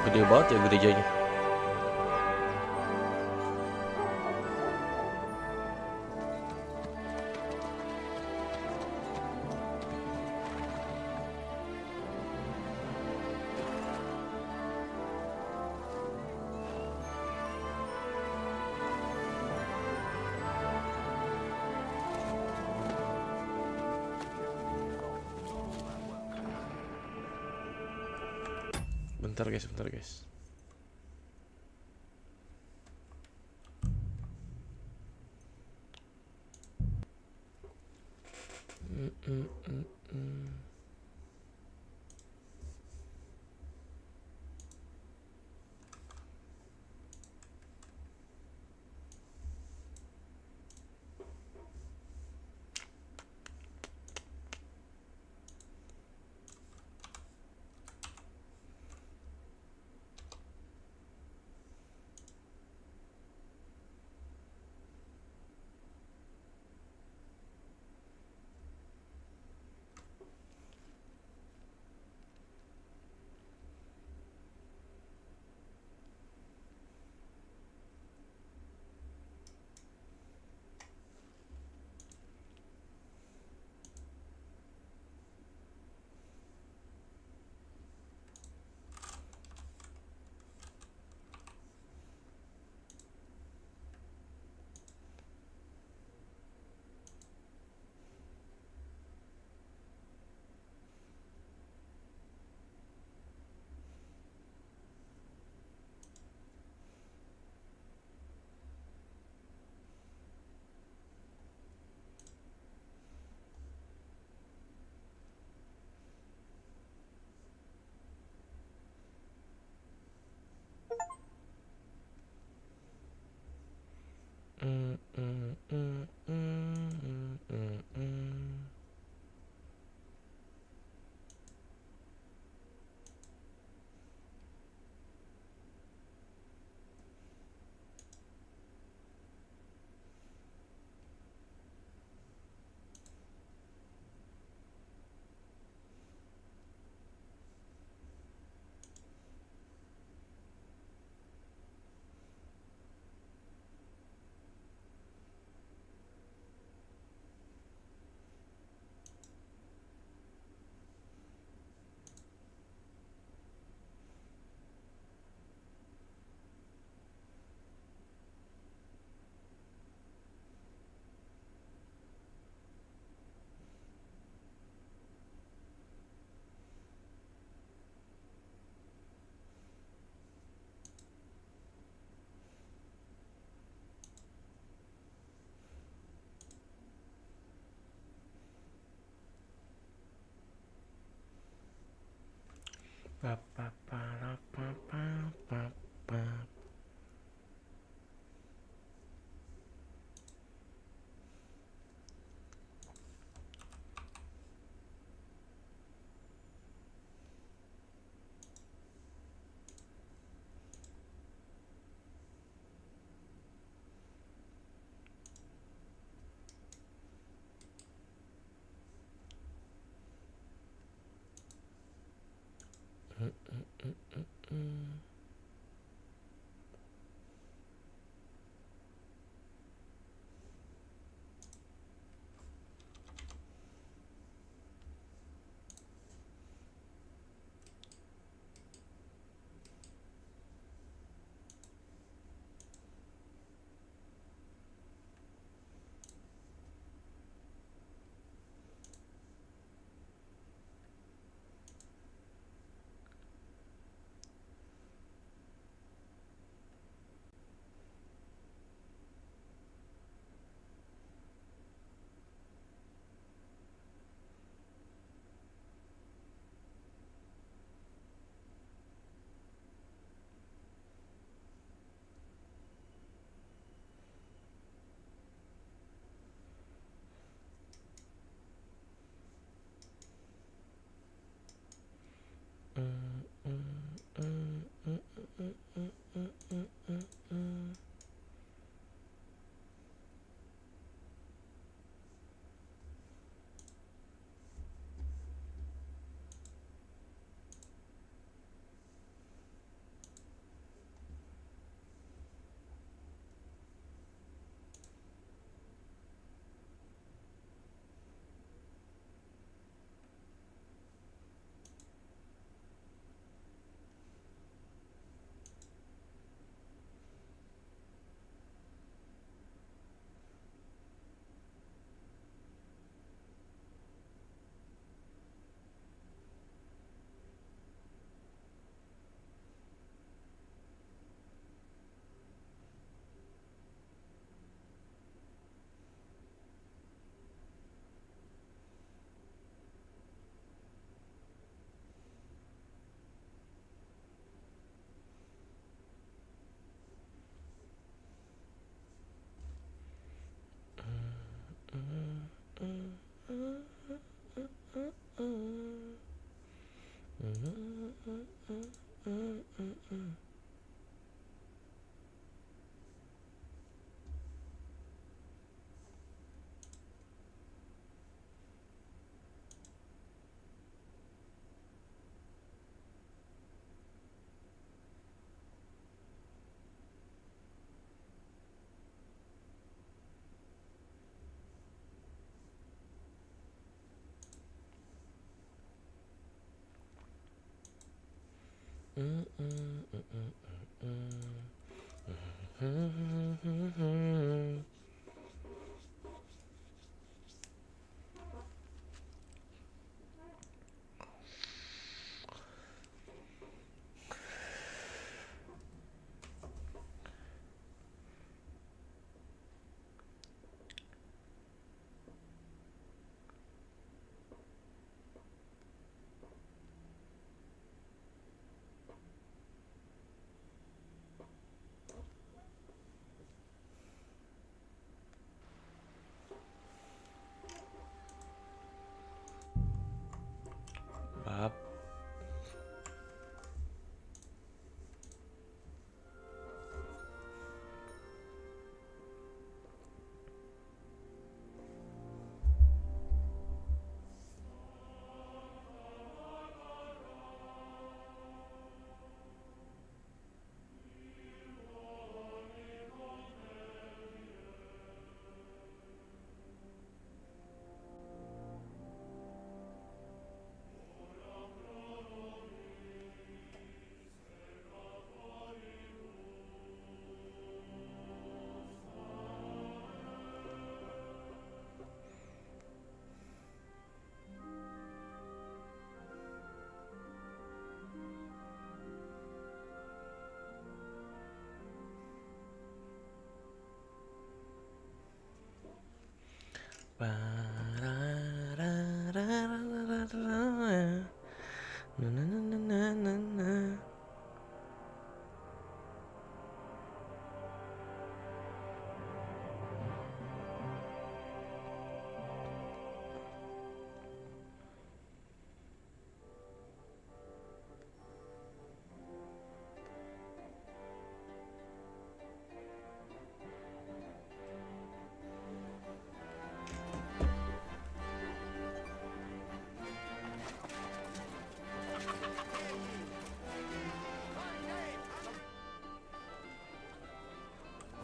Gede banget ya gerejanya. Bentar guys, bentar guys. Pa, pa, pa, la, pa, pa, pa, pa. Bab. Na na na na na na na.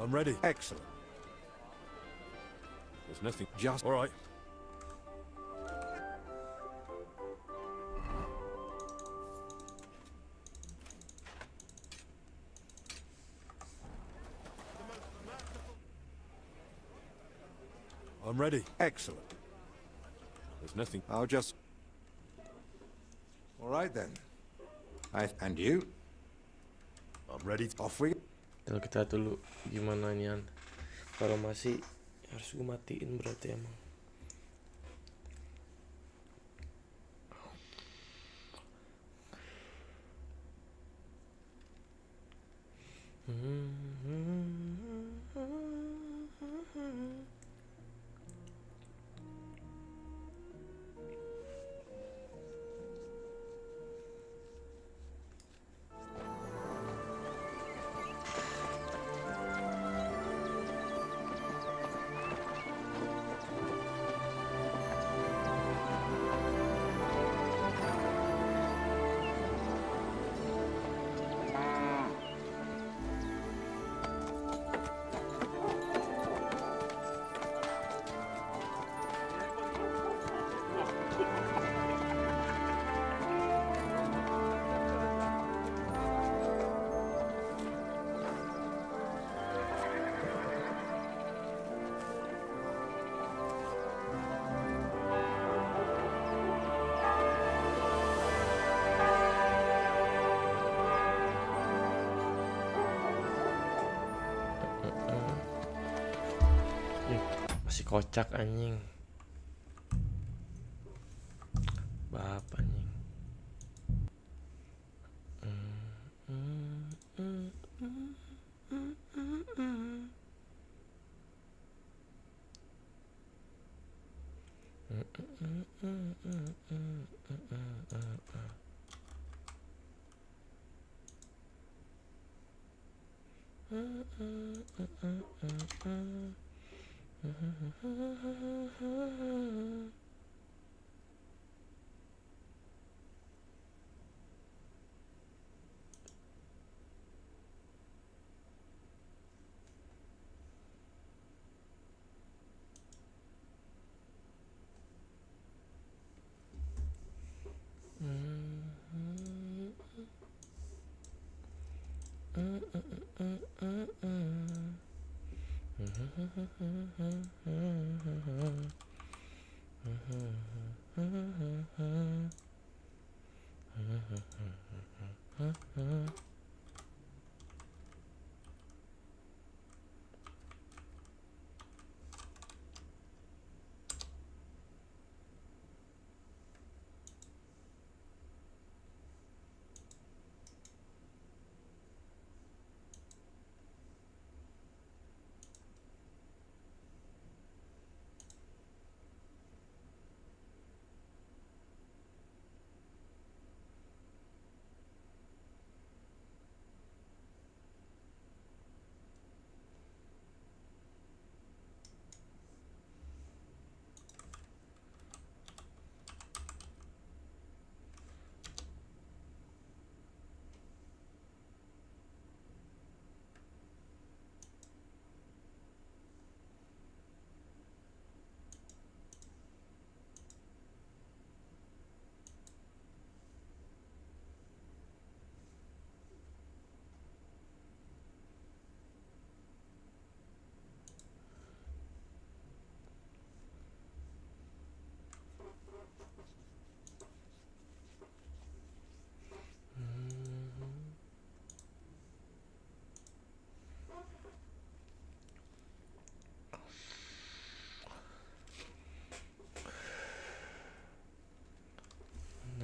I'm ready. Excellent. There's nothing. Just all right. I'm ready. Excellent. There's nothing. I'll just... All right then. And you? I'm ready. Off we... Kalau kita dulu gimana nian? Kalau masih harus gue matiin berarti emang. Masih kocak anjing. Bapak anjing.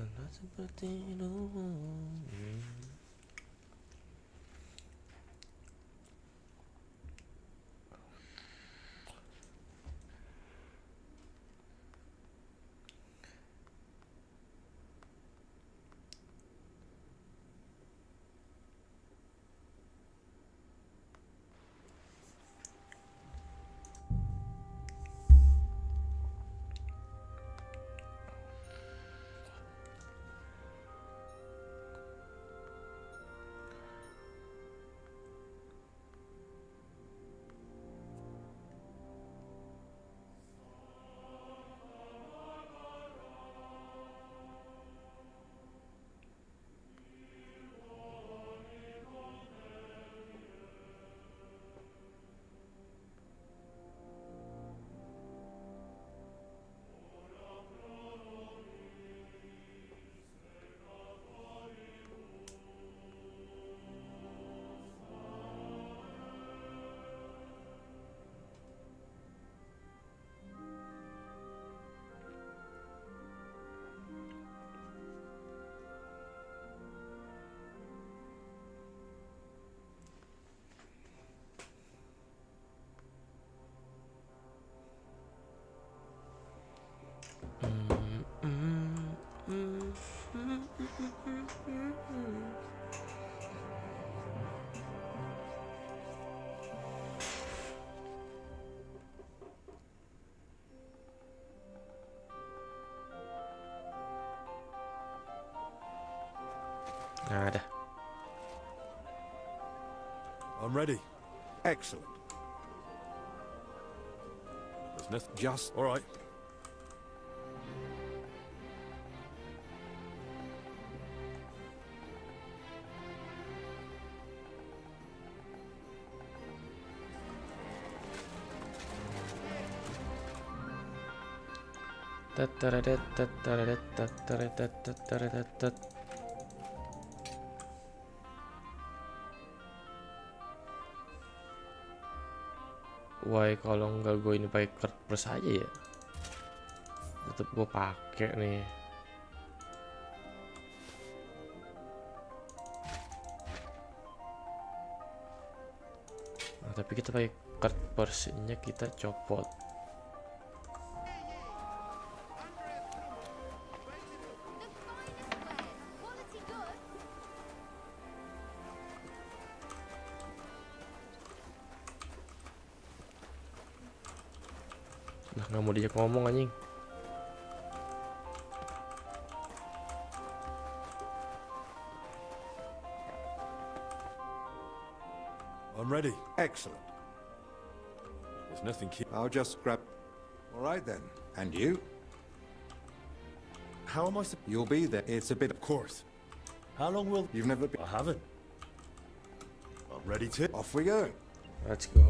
Karena seperti dulu. Nah, ada. I'm ready. Excellent. There's nothing. Just All right. Why kalau nggak gue ini pakai card plus aja ya? Tetep gue pakai nih. Nah, tapi kita pakai card plus-nya kita copot. Nah, nggak mau diajak ngomong anjing. I'm ready. excellent. There's nothing. I'll just grab. All right then. And you? How am I? You'll be there. It's a bit. Of course. How long will? You've never been. I haven't. I'm ready to. Off we go. Let's go.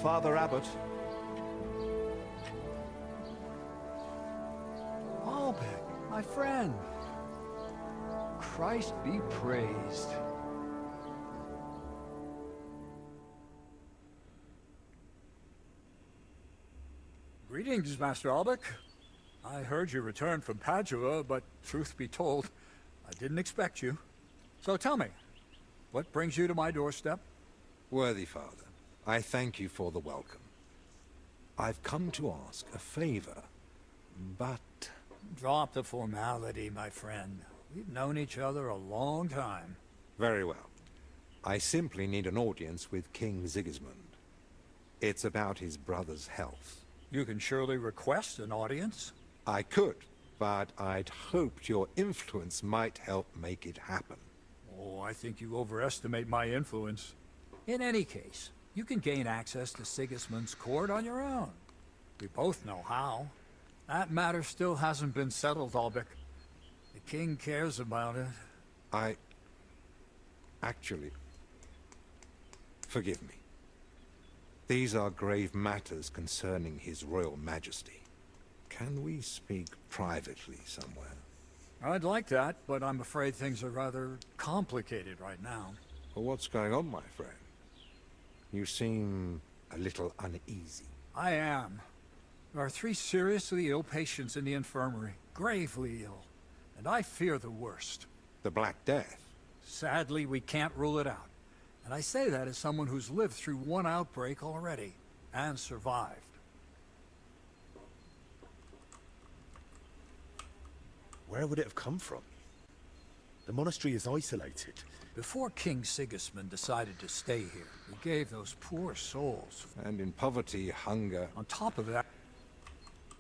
Father Abbot. Albert, my friend. Christ be praised. Greetings, Master Albec. I heard you returned from Padua, but truth be told, I didn't expect you. So tell me, what brings you to my doorstep? Worthy father, I thank you for the welcome. I've come to ask a favor, but... Drop the formality, my friend. We've known each other a long time. Very well. I simply need an audience with King Sigismund. It's about his brother's health. You can surely request an audience. I could, but I'd hoped your influence might help make it happen. Oh, I think you overestimate my influence. In any case, you can gain access to Sigismund's court on your own. We both know how. That matter still hasn't been settled, Albec. The king cares about it. Actually... Forgive me. These are grave matters concerning His Royal Majesty. Can we speak privately somewhere? I'd like that, but I'm afraid things are rather complicated right now. Well, what's going on, my friend? You seem a little uneasy. I am. There are 3 seriously ill patients in the infirmary, gravely ill, and I fear the worst. The Black Death? Sadly, we can't rule it out. And I say that as someone who's lived through one outbreak already, and survived. Where would it have come from? The monastery is isolated. Before King Sigismund decided to stay here, he gave those poor souls. And in poverty, hunger... On top of that...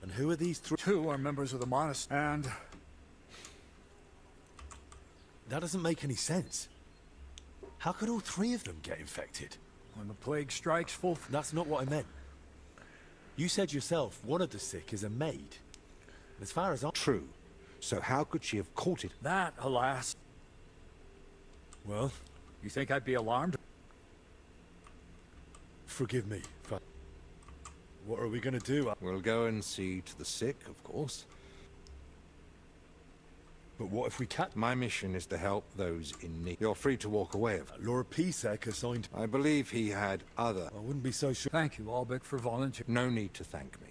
And who are these 3? 2 are members of the monastery, and... That doesn't make any sense. How could all 3 of them get infected? When the plague strikes full... That's not what I meant. You said yourself one of the sick is a maid. As far as I... True. So how could she have caught it? That, alas... Well... You think I'd be alarmed? Forgive me, but... What are we gonna do? We'll go and see to the sick, of course. But what if we can't? My mission is to help those in need. You're free to walk away. Lord Pisek assigned... I believe he had other... I wouldn't be so sure. Thank you, Albec, for volunteering. No need to thank me.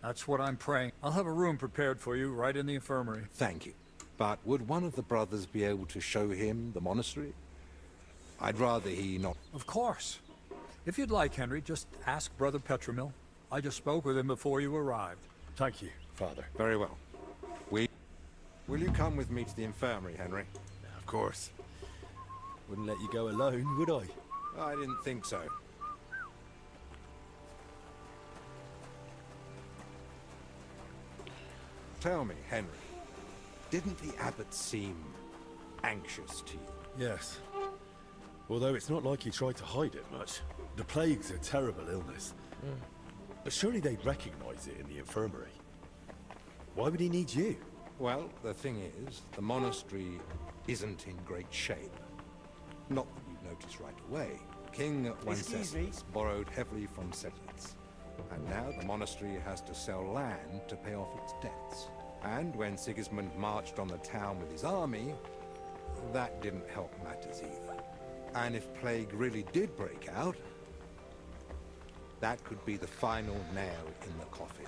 That's what I'm praying. I'll have a room prepared for you right in the infirmary. Thank you. But would one of the brothers be able to show him the monastery? I'd rather he not... Of course. If you'd like, Henry, just ask Brother Petramil. I just spoke with him before you arrived. Thank you, Father. Very well. Will you come with me to the infirmary, Henry? Of course. Wouldn't let you go alone, would I? I didn't think so. Tell me, Henry, didn't the abbot seem anxious to you? Yes. Although it's not like he tried to hide it much. The plague's a terrible illness. But surely they'd recognize it in the infirmary. Why would he need you? Well, the thing is, the monastery isn't in great shape. Not that you'd notice right away. King Wenceslas borrowed heavily from settlers. And now the monastery has to sell land to pay off its debts. And when Sigismund marched on the town with his army, that didn't help matters either. And if plague really did break out, that could be the final nail in the coffin.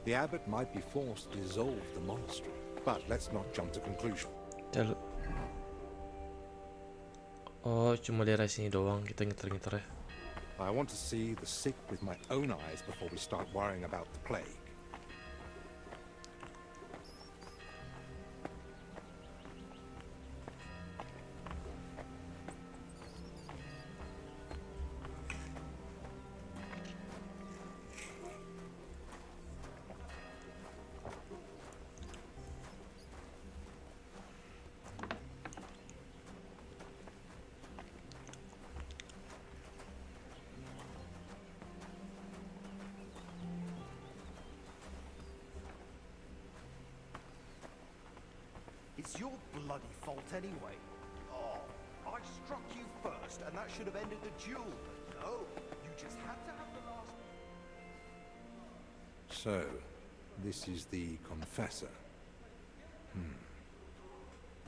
The abbot might be forced to dissolve the monastery. But let's not jump to conclusion. Oh, cuma daerah sini doang kita ngeter-ngeter ya. I want to see the sick with my own eyes before we start worrying about the plague. It's your bloody fault anyway. Oh, I struck you first, and that should have ended the duel. No, you just have to have the last... So, this is the Confessor.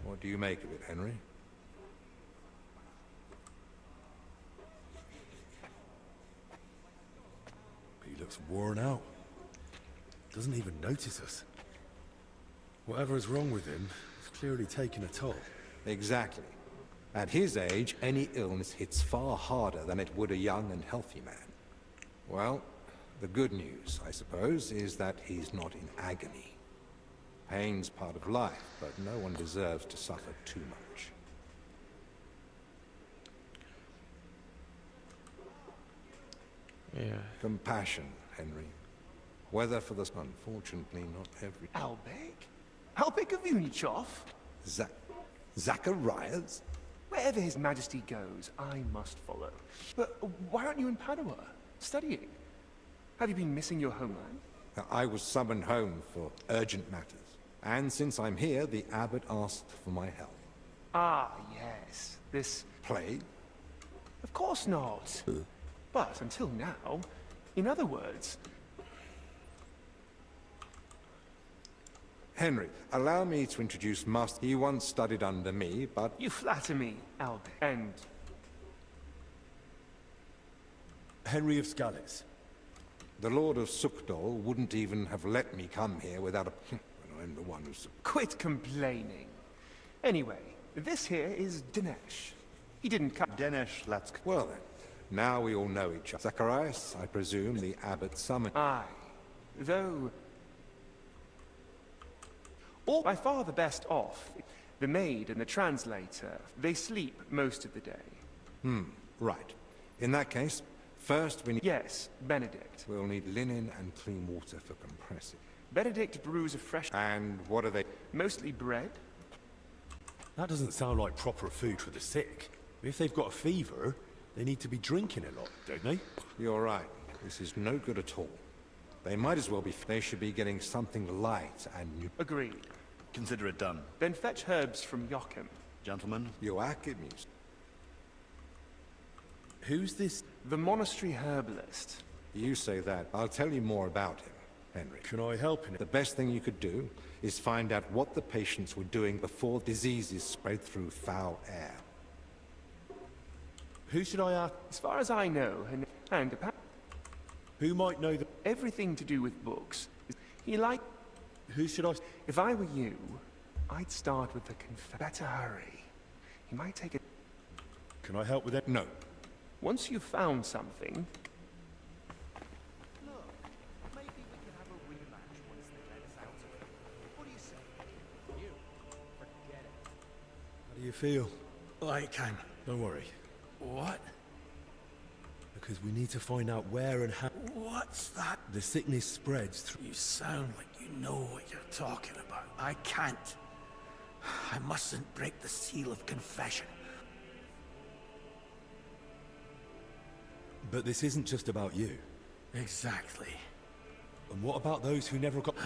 What do you make of it, Henry? He looks worn out. Doesn't even notice us. Whatever is wrong with him is clearly taking a toll. Exactly. At his age, any illness hits far harder than it would a young and healthy man. Well, the good news, I suppose, is that he's not in agony. Pain's part of life, but no one deserves to suffer too much. Yeah. Compassion, Henry. Whether for the... Unfortunately, not every... Albek? Albek of Unichov? Zacharias? Wherever His Majesty goes, I must follow. But why aren't you in Padua, studying? Have you been missing your homeland? I was summoned home for urgent matters. And since I'm here, the abbot asked for my help. Ah, yes. This... Plague? Of course not. But until now, in other words... Henry, allow me to introduce Master. He once studied under me, but... You flatter me, Albert. And... Henry of Skalitz. The Lord of Sukdol wouldn't even have let me come here without a... when I'm the one who's... Quit complaining. Anyway, this here is Dinesh. He didn't come... Dinesh, let's... Well then, now we all know each other. Zacharias, I presume the abbot summoned... Aye. Though... All by far the best off. The maid and the translator, they sleep most of the day. Right. In that case, first we need... Yes, Benedict. We'll need linen and clean water for compressing. Benedict brews a fresh... And what are they? Mostly bread. That doesn't sound like proper food for the sick. If they've got a fever, they need to be drinking a lot, don't they? You're right. This is no good at all. They might as well be... They should be getting something light and... Agreed. Consider it done. Then fetch herbs from Joachim. Gentlemen. Joachim. Who's this? The monastery herbalist. You say that. I'll tell you more about him, Henry. Can I help him? The best thing you could do is find out what the patients were doing before diseases spread through foul air. Who should I ask? As far as I know, and who might know the... Everything to do with books. He like... Who should I... If I were you, I'd start with the Better hurry. He might take it... Can I help with it? No. Once you've found something... Look, maybe we could have a rematch once they let us out of it. What do you say? You, forget it. How do you feel? Like I'm... Don't worry. What? Because we need to find out where and how... What's that? The sickness spreads through... You sound like you know what you're talking about. I can't. I mustn't break the seal of confession. But this isn't just about you. Exactly. And what about those who never got...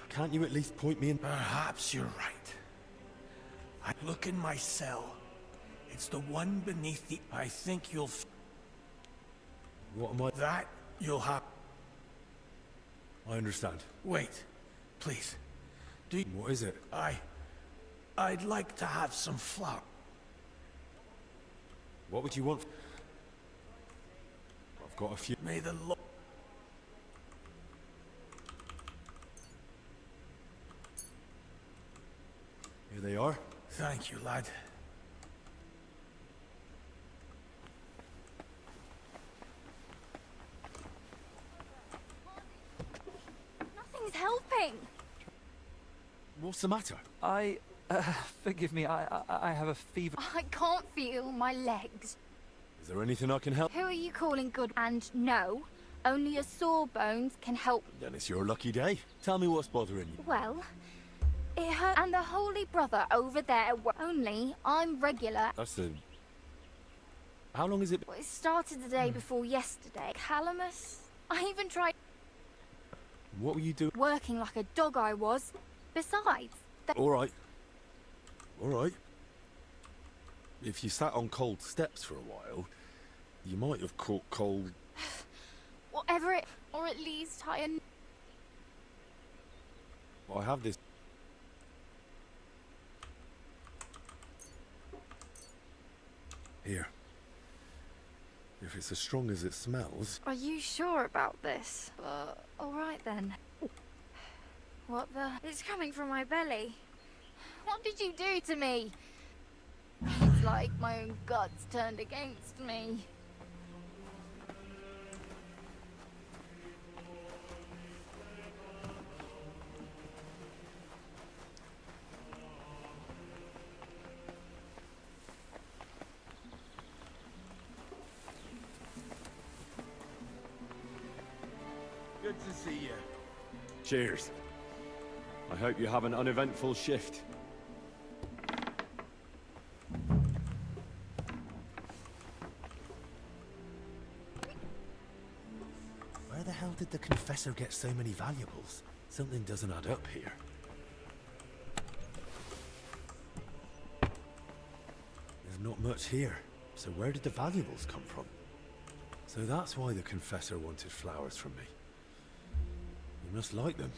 Can't you at least point me in... Perhaps you're right. I look in my cell. It's the one beneath the... I think you'll... What am I... That you'll have... I understand. Wait, please. Do you... What is it? I'd like to have some flour. What would you want? I've got a few... May the Lord... Here they are. Thank you, lad. Nothing's helping. What's the matter? Forgive me, I have a fever. I can't feel my legs. Is there anything I can help? Who are you calling good? And no, only your sore bones can help. Then it's your lucky day. Tell me what's bothering you. Well, it hurt. And the Holy Brother over there, only I'm regular. That's the... How long is it? Well, it started the day before yesterday. Calamus. I even tried... What were you doing? Working like a dog I was. Besides... All right. All right. If you sat on cold steps for a while, You might have caught cold. Whatever it... Or at least hire... I have this. Here. If it's as strong as it smells... Are you sure about this? Alright then. What the... It's coming from my belly. What did you do to me? It's like my own guts turned against me. Good to see you. Cheers. I hope you have an uneventful shift. Where the hell did the Confessor get so many valuables? Something doesn't add up here. There's not much here. So where did the valuables come from? So that's why the Confessor wanted flowers from me. You must like them.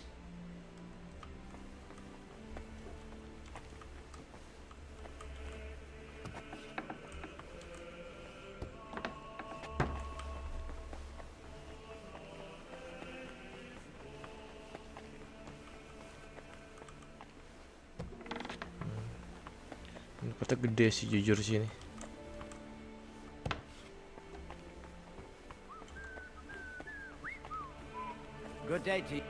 Tempatnya gede sih jujur sini. Good day to you.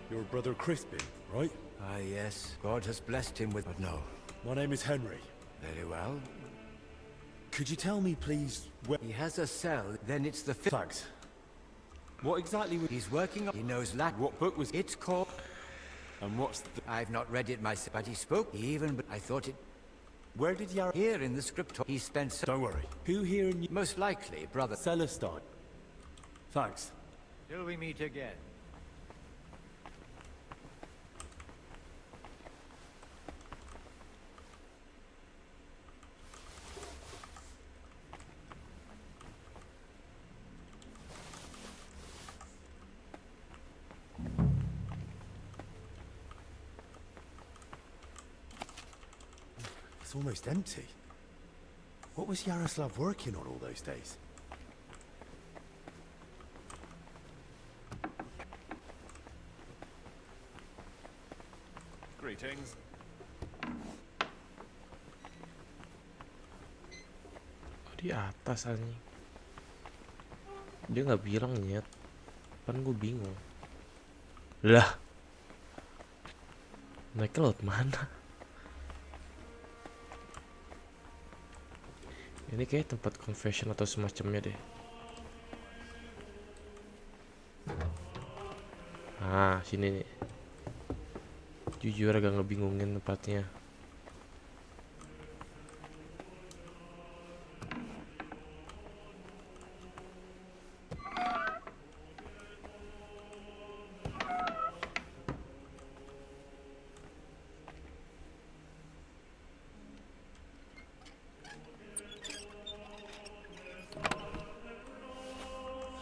Your brother Crispin, right? Ah, yes. God has blessed him with... But no. My name is Henry. Very well. Could you tell me, please, where... He has a cell, then it's the... Thanks. What exactly was... He's working on... He knows Latin. What book was... It's called... And what's the... I've not read it myself, but he spoke even... But I thought it... Where did Yara... Here in the script, he spent... Don't worry. Who here in... Most likely, brother... Celestine. Thanks. Till we meet again. It's almost empty. What was Yaroslav working on all those days? Greetings. Oh, di atas anjing. Dia nggak bilang nyet. Kan gue bingung. Lah. Naiknya laut mana? Ini kayak tempat confession atau semacamnya deh. Ah, sini nih. Jujur agak ngebingungin tempatnya.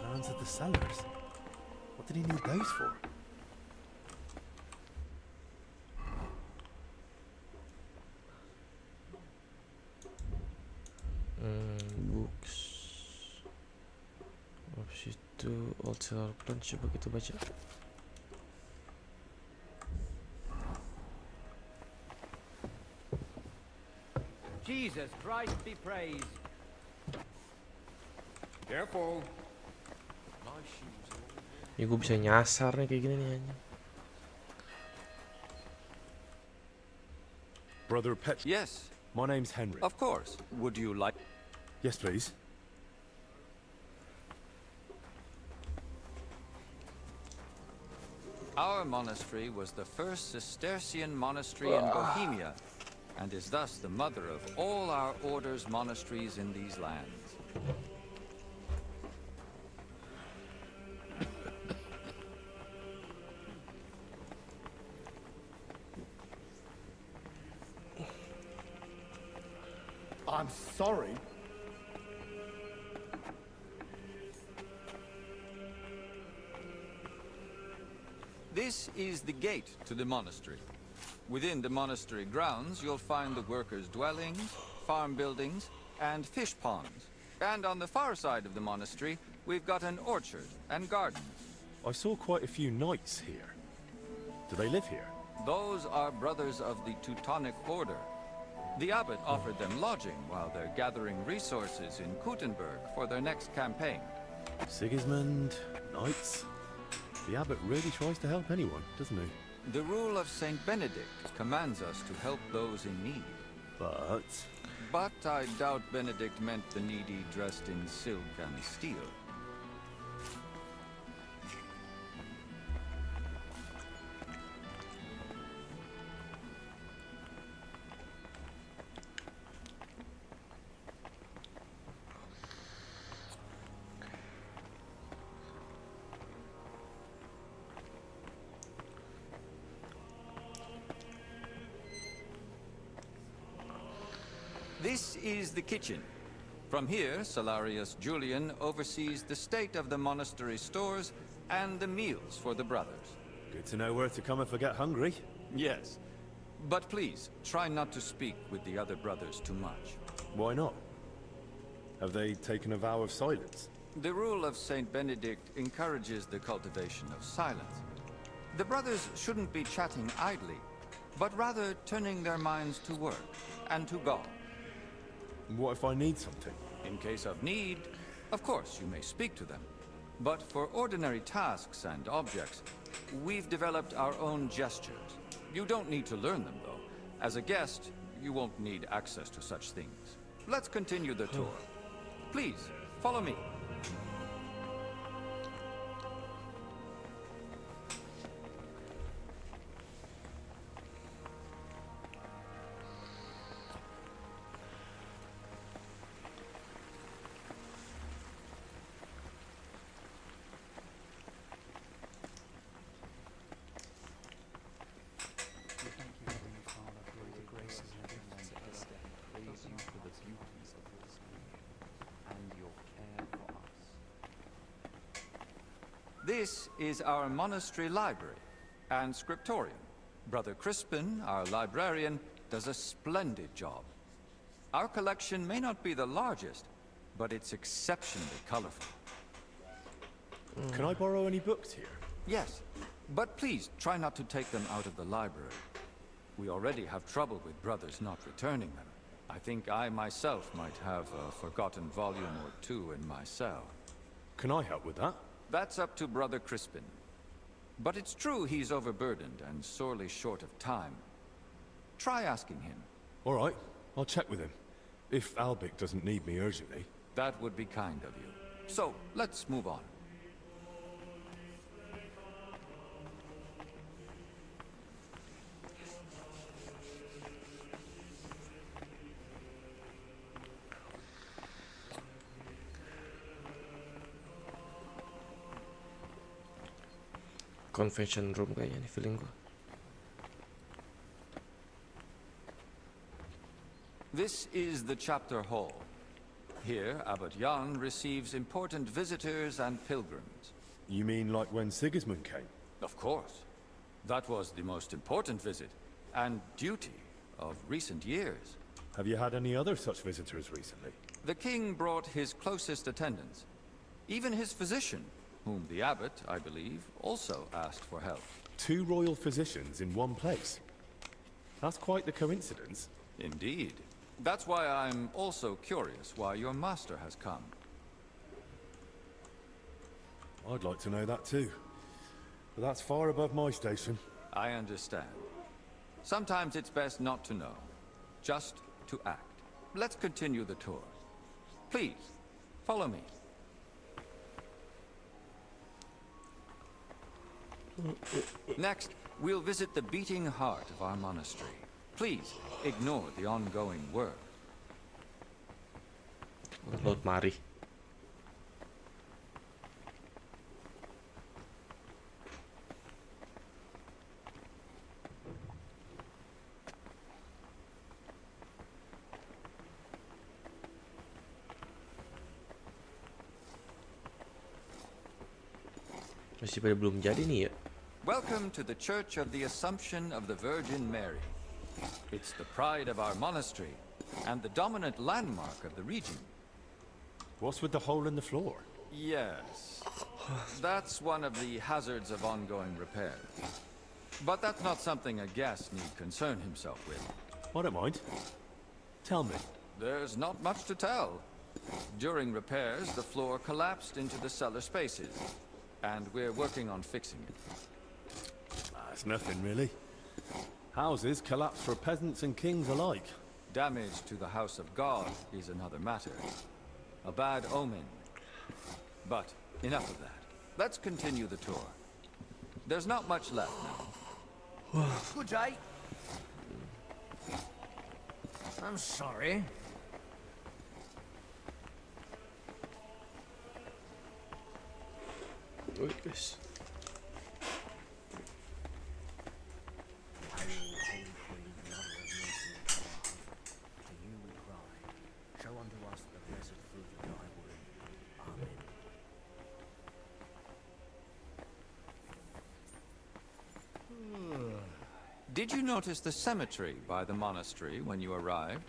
Plans of the cellars. What did he need those for? Books. Opsi itu old cellar plan, coba kita baca. Jesus Christ be praised. Careful. Ya gue bisa nyasar nih kayak gini nih anjing. Brother Pet. Yes. My name's Henry. Of course. Would you like... Yes, please. Our monastery was the first Cistercian monastery in Bohemia, and is thus the mother of all our order's monasteries in these lands. I'm sorry. This is the gate to the monastery. Within the monastery grounds, you'll find the workers' dwellings, farm buildings, and fish ponds. And on the far side of the monastery, we've got an orchard and garden. I saw quite a few knights here. Do they live here? Those are brothers of the Teutonic Order. The abbot offered them lodging while they're gathering resources in Kuttenberg for their next campaign. Sigismund, knights. The abbot really tries to help anyone, doesn't he? The rule of Saint Benedict commands us to help those in need. But I doubt Benedict meant the needy dressed in silk and steel. This is the kitchen. From here, Salarius Julian oversees the state of the monastery stores and the meals for the brothers. Good to know where to come if I get hungry. Yes. But please, try not to speak with the other brothers too much. Why not? Have they taken a vow of silence? The rule of Saint Benedict encourages the cultivation of silence. The brothers shouldn't be chatting idly, but rather turning their minds to work and to God. What if I need something? In case of need, of course you may speak to them. But for ordinary tasks and objects, we've developed our own gestures. You don't need to learn them, though. As a guest, you won't need access to such things. Let's continue the tour. Please, follow me. This is our monastery library and scriptorium. Brother Crispin, our librarian, does a splendid job. Our collection may not be the largest, but it's exceptionally colorful. Can I borrow any books here? Yes, but please try not to take them out of the library. We already have trouble with brothers not returning them. I think I myself might have a forgotten volume or two in my cell. Can I help with that? That's up to Brother Crispin. But it's true he's overburdened and sorely short of time. Try asking him. All right, I'll check with him. If Albic doesn't need me urgently. That would be kind of you. So, let's move on. Convention room kayaknya nih feeling gua. This is the chapter hall. Here, Abbot Jan receives important visitors and pilgrims. You mean like when Sigismund came? Of course. That was the most important visit, and duty of recent years. Have you had any other such visitors recently? The king brought his closest attendants. Even his physician, whom the abbot, I believe, also asked for help. 2 royal physicians in one place. That's quite the coincidence. Indeed. That's why I'm also curious why your master has come. I'd like to know that too. But that's far above my station. I understand. Sometimes it's best not to know, just to act. Let's continue the tour. Please, follow me. Next, we'll visit the beating heart of our monastery. Please, ignore the ongoing work. Lord Mari. Masih pada belum jadi nih ya. Welcome to the Church of the Assumption of the Virgin Mary. It's the pride of our monastery, and the dominant landmark of the region. What's with the hole in the floor? Yes. That's one of the hazards of ongoing repair. But that's not something a guest need concern himself with. I don't mind. Tell me. There's not much to tell. During repairs, the floor collapsed into the cellar spaces, and we're working on fixing it. That's nothing, really. Houses collapse for peasants and kings alike. Damage to the house of God is another matter. A bad omen. But enough of that. Let's continue the tour. There's not much left now. Good day. I'm sorry. Wait, guys. Show unto us the blessed fruit of thy womb. Amen. Did you notice the cemetery by the monastery when you arrived?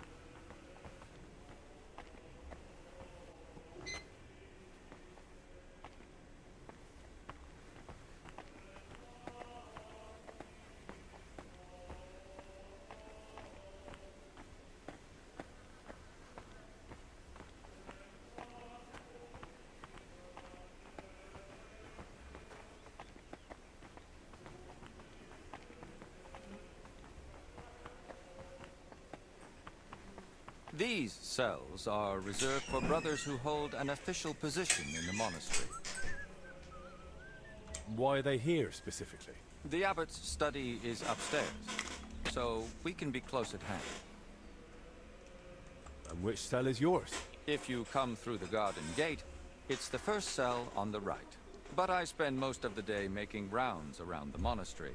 These cells are reserved for brothers who hold an official position in the monastery. Why are they here, specifically? The abbot's study is upstairs, so we can be close at hand. And which cell is yours? If you come through the garden gate, it's the first cell on the right. But I spend most of the day making rounds around the monastery,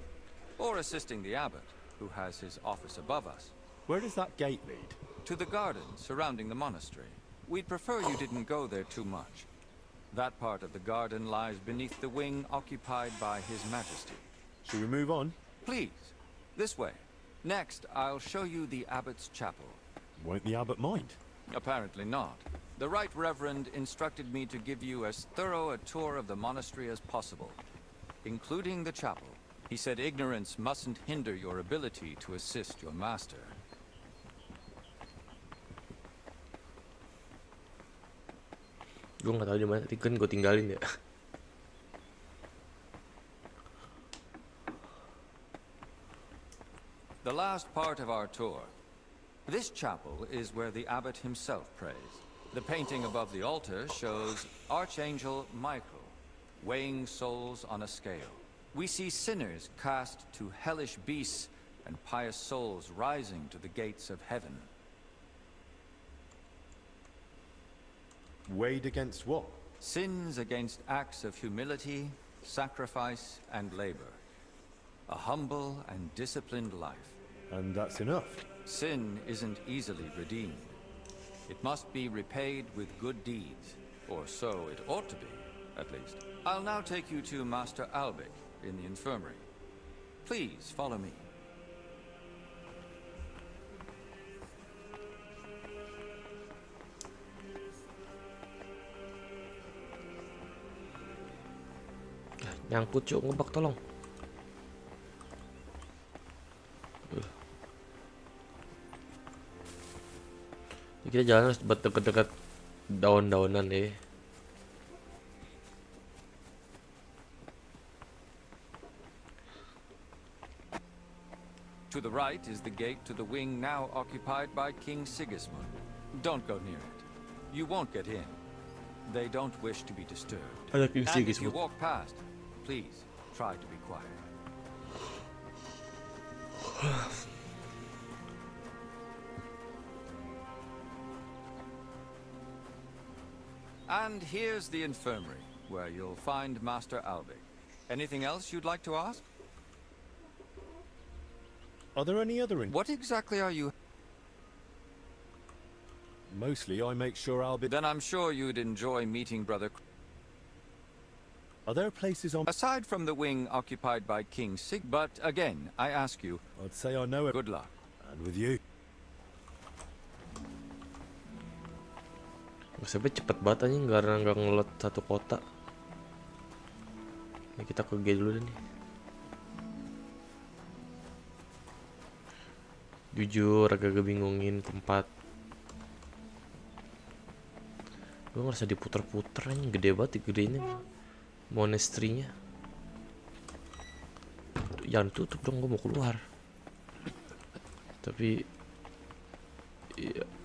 or assisting the abbot, who has his office above us. Where does that gate lead? To the garden surrounding the monastery. We'd prefer you didn't go there too much. That part of the garden lies beneath the wing occupied by His Majesty. Should we move on? Please, this way. Next, I'll show you the abbot's chapel. Won't the abbot mind? Apparently not. The Right Reverend instructed me to give you as thorough a tour of the monastery as possible, including the chapel. He said ignorance mustn't hinder your ability to assist your master. Gue nggak tahu di mana, tadi kan gue tinggalin ya. The last part of our tour. This chapel is where the abbot himself prays. The painting above the altar shows Archangel Michael, weighing souls on a scale. We see sinners cast to hellish beasts and pious souls rising to the gates of heaven. Weighed against what? Sins against acts of humility, sacrifice, and labor. A humble and disciplined life. And that's enough? Sin isn't easily redeemed. It must be repaid with good deeds, or so it ought to be, at least. I'll now take you to Master Albic in the infirmary. Please follow me. Nyangkut cuk, ngebak tolong. Kita jalan harus deket-deket daun-daunan ya. To the right is the gate to the wing now occupied by King Sigismund. Don't go near it. You won't get in. They don't wish to be disturbed. Ada King And if you Sigismund. walk past, please try to be quiet. And here's the infirmary, where you'll find Master Albic. Anything else you'd like to ask? Are there any other What exactly are you? Mostly I make sure Albic... Then I'm sure you'd enjoy meeting Brother... Are there places on... Aside from the wing occupied by King Sig... But again, I ask you... I'd say I know it. Good luck. And with you. Sampai cepet banget anjing karena nggak ngelot satu kota. Ini kita ke G dulu deh nih. Jujur agak bingungin tempat. Gue ngerasa diputer-puter anjing, gede banget, gedein monastery-nya. Jangan tutup dong, gue mau keluar. Tapi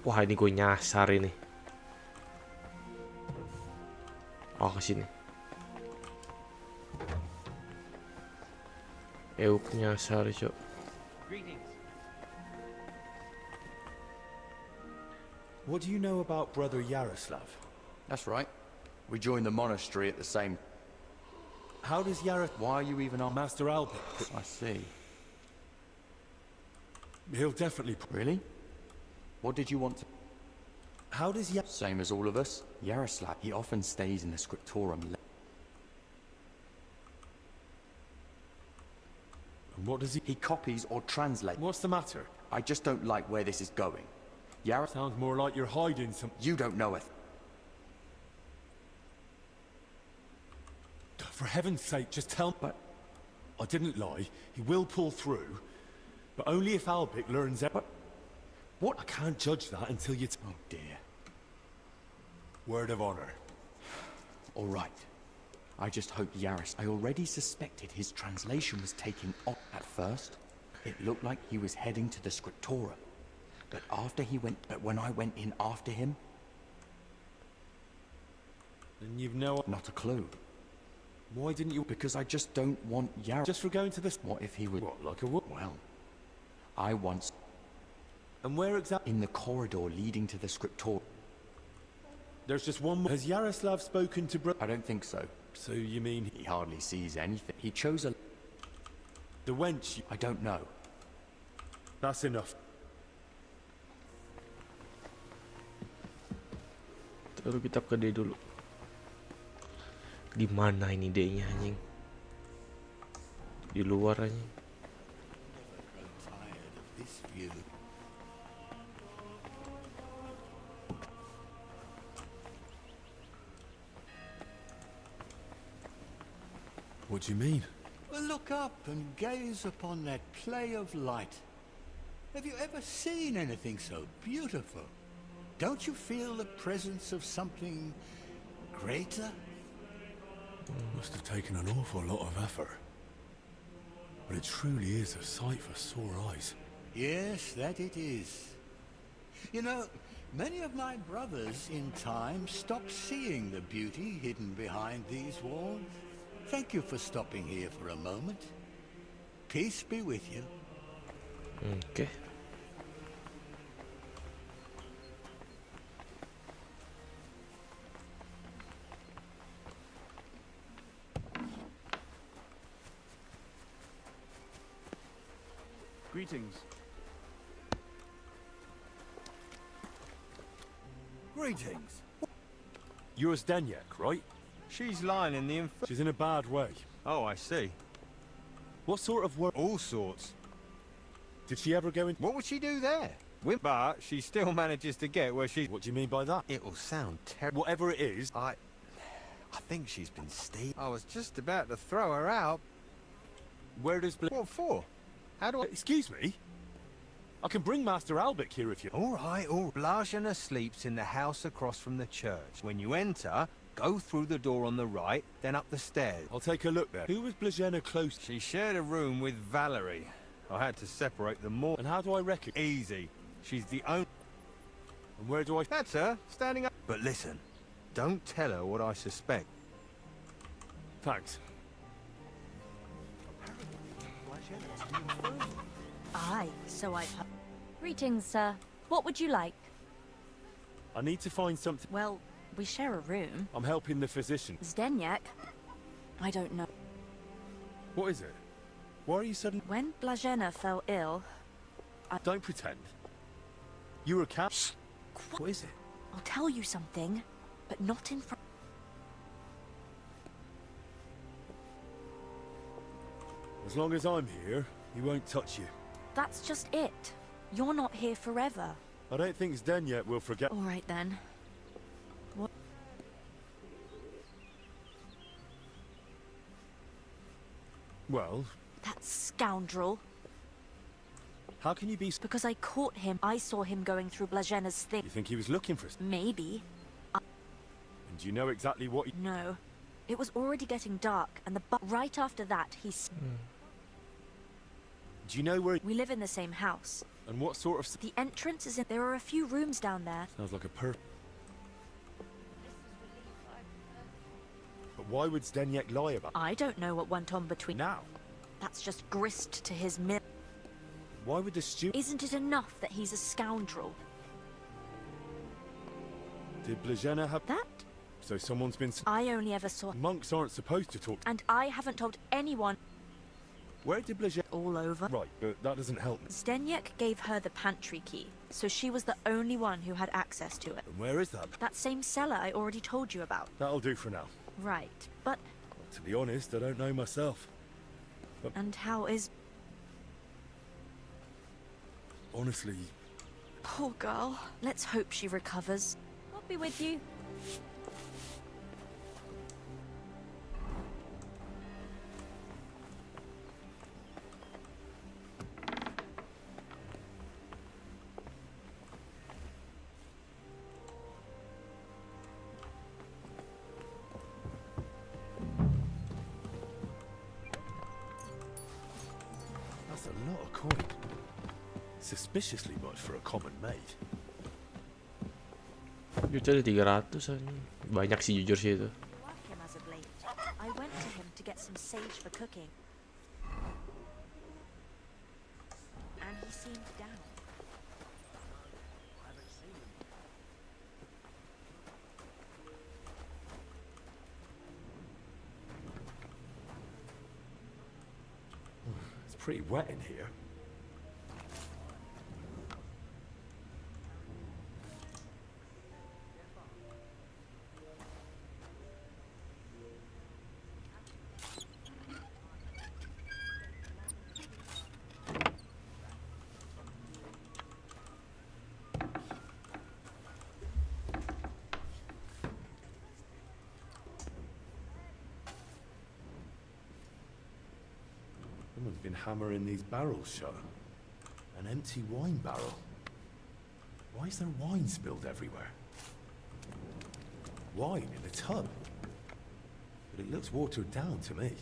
wah ini gue nyasar ini. Oh kesini. Euk nyasar cok. What do you know about Brother Yaroslav? That's right. We joined the monastery at the same... How does Why are you even on... Master Albert? I see. He'll definitely... Really? What did you want to... How does Same as all of us. Yaroslav, he often stays in the scriptorum. And what does he... He copies or translates. What's the matter? I just don't like where this is going. Sounds more like you're hiding some... You don't know it. For heaven's sake, just tell me. But I didn't lie. He will pull through. But only if Albic learns... What? I can't judge that until you... Oh dear. Word of honor. All right. I just hope Yaris... I already suspected his translation was taking off at first. It looked like he was heading to the scriptorum. But when I went in after him... And you've no... Not a clue. Why didn't you... Because I just don't want Yaris... Just for going to this... What if he would... What, like a what? Well, I once... And where exactly... In the corridor leading to the scriptorum. There's just one more... Has Yaroslav spoken to I don't think so. So you mean... He hardly sees anything. He chose a... The wench... I don't know. That's enough. Terus kita ke D dulu. Di mana ini D-nya anjing? Di luar anjing. What do you mean? Well, look up and gaze upon that play of light. Have you ever seen anything so beautiful? Don't you feel the presence of something greater? Must have taken an awful lot of effort. But it truly is a sight for sore eyes. Yes, that it is. You know, many of my brothers in time stopped seeing the beauty hidden behind these walls. Thank you for stopping here for a moment. Peace be with you. Okay. Greetings. Greetings. You're Zdenek, right? She's lying in the She's in a bad way. Oh, I see. What sort of work? All sorts. Did she ever go in? What would she do there? But she still manages to get where she... What do you mean by that? It'll sound terrible. Whatever it is. I think she's been stealing. I was just about to throw her out. Where does... What for? How do I... Excuse me? I can bring Master Albic here if you... All right. Blazhena sleeps in the house across from the church. When you enter, go through the door on the right, then up the stairs. I'll take a look there. Who was Blazhena close to? She shared a room with Valerie. I had to separate them more. And how do I reckon? Easy. She's the only... And where do I... That's her, standing up. But listen, don't tell her what I suspect. Thanks. Aye, so I've heard. Greetings, sir. What would you like? I need to find something... Well, we share a room. I'm helping the physician. Zdenek? I don't know. What is it? Why are you suddenly... When Blazhena fell ill, Don't pretend. You were a cat. What is it? I'll tell you something, but not in front... As long as I'm here, he won't touch you. That's just it. You're not here forever. I don't think Zdeněk will forget. All right then. What? Well, That scoundrel. how can you be... Because I caught him. I saw him going through Blažena's thing. You think he was looking for us? Maybe. And do you know exactly what he... No. It was already getting dark, and right after that, Do you know where... We live in the same house. And what sort of... The entrance is in... There are a few rooms down there. Sounds like a But why would Zdeněk lie about... I don't know what went on between... Now? That's just grist to his mill. Why would the stupid... Isn't it enough that he's a scoundrel? Did Blažena have... That? So someone's been... I only ever saw... Monks aren't supposed to talk... And I haven't told anyone... Where did Blažena... All over. Right, but that doesn't help me. Zdeněk gave her the pantry key, so she was the only one who had access to it. And where is that? That same cellar I already told you about. That'll do for now. Right, but... To be honest, I don't know myself. But And how is... honestly... Poor girl. Let's hope she recovers. I'll be with you. That's a lot of coin. Suspiciously much for a common maid. Itu ada 300 an. Banyak sih jujur sih itu. Work him as of late. I went to him to get some sage for cooking. And he seemed down. It's pretty wet in here. Someone's been hammering these barrels shut. An empty wine barrel. Why is there wine spilled everywhere? Wine in a tub. But it looks watered down to me.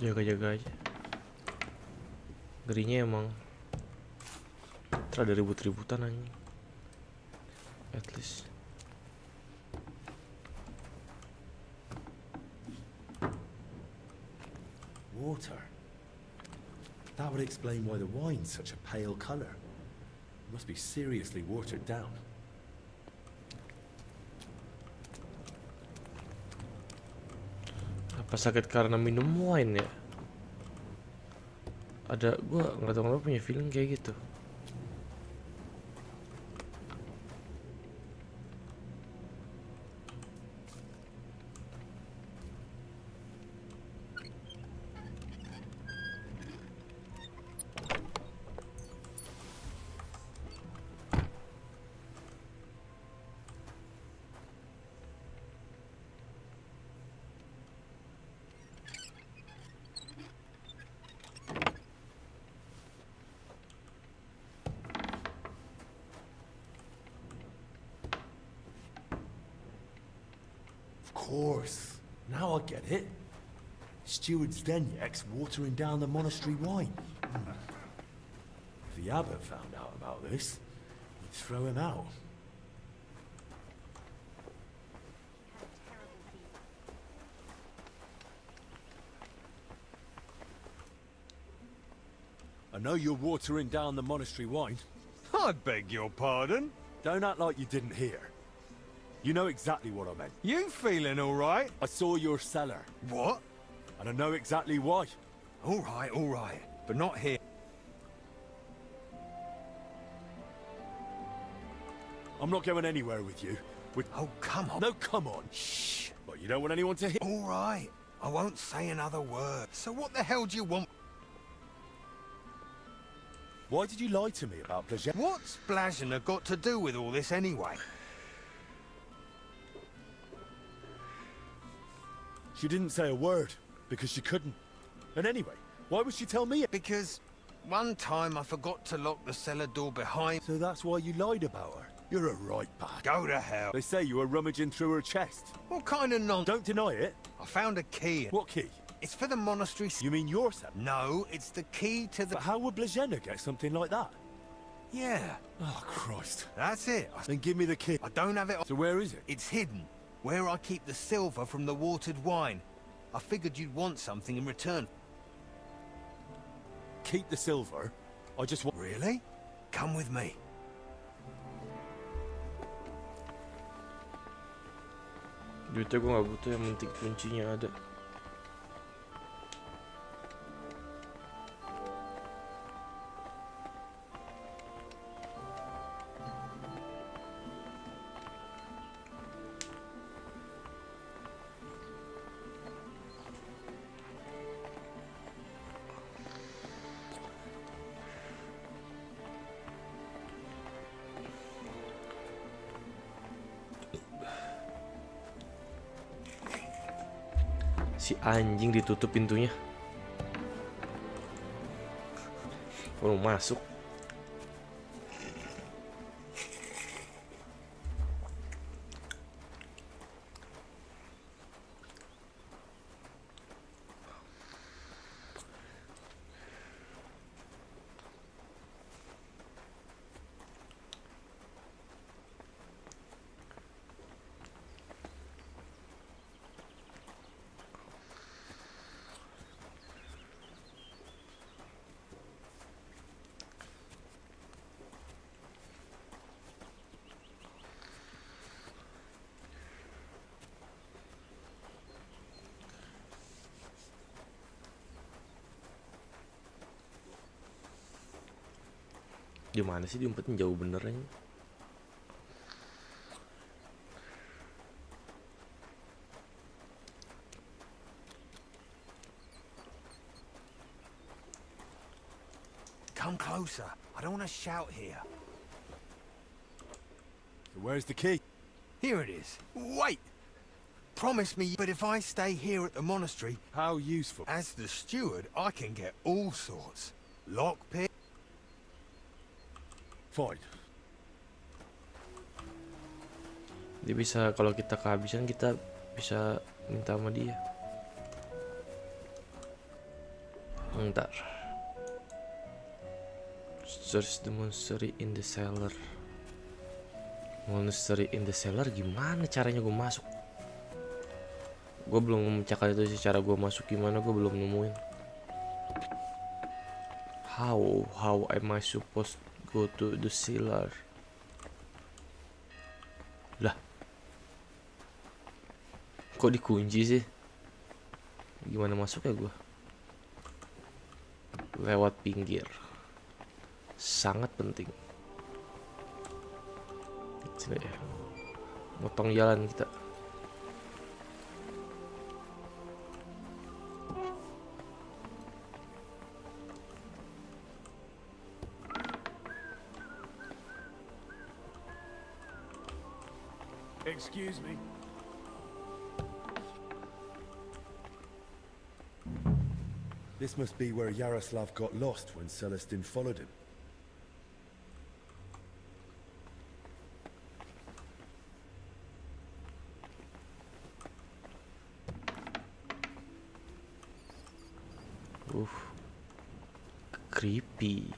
Jaga-jaga aja. Ngerinya emang ada ribut-ributan anjing. At least. Water. That would explain why the wine's such a pale color. It must be seriously watered down. Apa sakit karena minum wine ya? Gua nggak tahu kenapa punya feeling kayak gitu. Of course. Now I get it. Steward Zdeněk's watering down the monastery wine. If the abbot found out about this, he'd throw him out. I know you're watering down the monastery wine. I beg your pardon? Don't act like you didn't hear. You know exactly what I meant. You feeling all right? I saw your cellar. What? And I know exactly why. All right. But not here. I'm not going anywhere with you. Oh, come on. No, come on. Shh. But you don't want anyone to hear. All right. I won't say another word. So what the hell do you want? Why did you lie to me about Blazena? What's Blazena got to do with all this anyway? She didn't say a word, because she couldn't. And anyway, why would she tell me? Because one time I forgot to lock the cellar door behind. So that's why you lied about her. You're a right bag. Go to hell. They say you were rummaging through her chest. What kind of nonsense? Don't deny it. I found a key. What key? It's for the monastery. You mean your cellar? No, it's the key to the... But how would Blazena get something like that? Yeah. Oh, Christ. That's it. Then give me the key. I don't have it. So where is it? It's hidden. Where I keep the silver from the watered wine. I figured you'd want something in return. Keep the silver? I just want... Really? Come with me. Duitnya gue gak butuh, yang penting kuncinya ada. Si anjing ditutup pintunya. Baru masuk. Di mana sih diumpetin jauh benernya? Come closer. I don't want to shout here. So where's the key? Here it is. Wait! Promise me, but if I stay here at the monastery... How useful? As the steward, I can get all sorts. Lockpick. Fine. Dia bisa, kalau kita kehabisan, kita bisa minta sama dia. Bentar. Search the monastery in the cellar. Monastery in the cellar, gimana caranya gue masuk? Gue belum memecahkan itu sih, cara gue masuk gimana gue belum nemuin. How am I supposed to go to the cellar? Lah, kok dikunci sih? Gimana masuknya gue? Lewat pinggir. Sangat penting. Sini ya. Motong jalan kita. Excuse me. This must be where Yaroslav got lost when Celestin followed him. Creepy.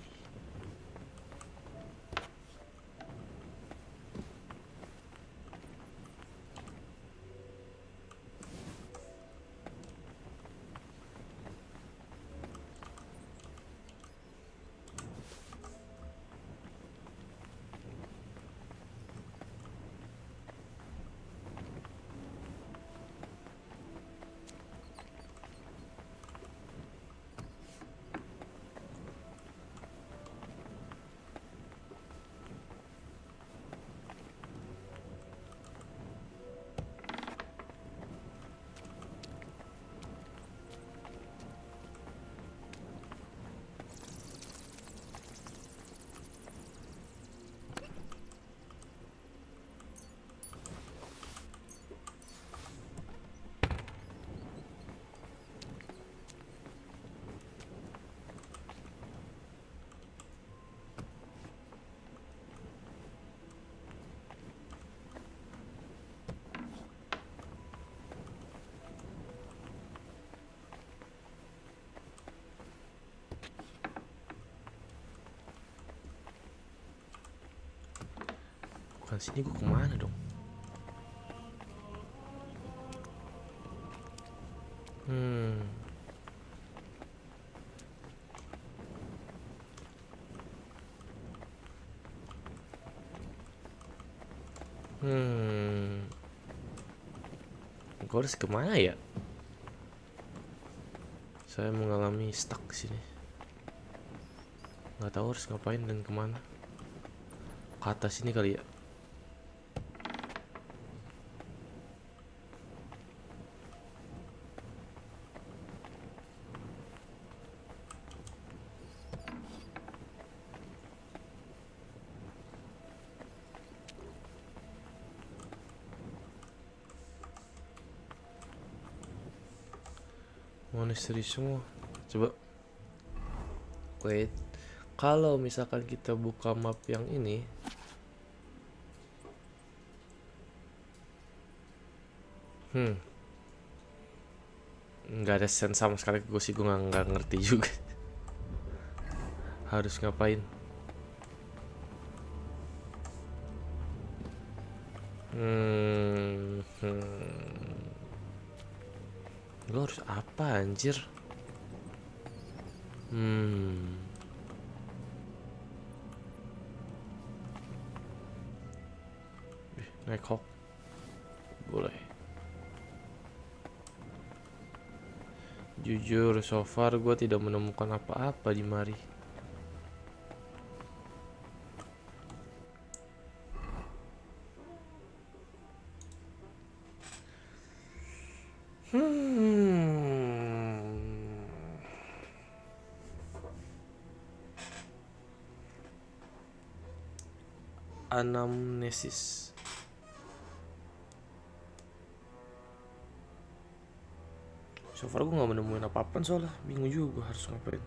bukan sini, gue kemana dong? Gue harus kemana ya? Saya mengalami stuck sini. Nggak tahu harus ngapain dan kemana. Ke atas ini kali ya. Monastery semua. Coba. Wait. Kalau misalkan kita buka map yang ini, nggak ada sense sama sekali. Gue sih gue nggak ngerti juga harus ngapain. Gue harus apa anjir? Naik hok boleh. Jujur, so far gue tidak menemukan apa-apa di mari. Anamnesis. So far gue gak menemuin apa-apa soalnya. Bingung juga harus ngapain.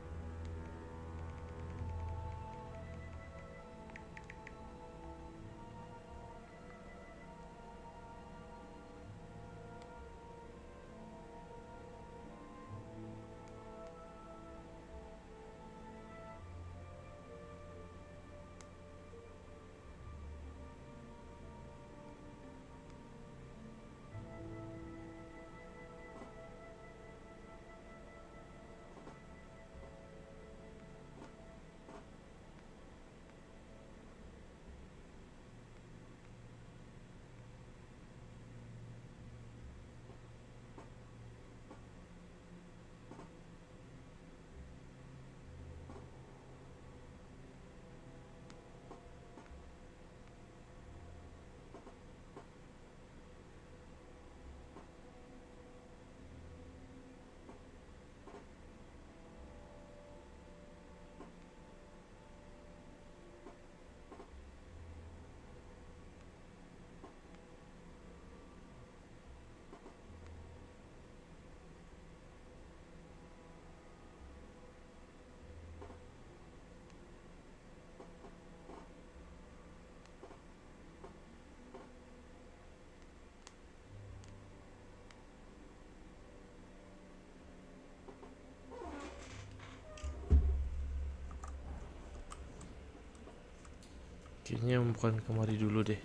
Kayaknya bukan kemari dulu deh.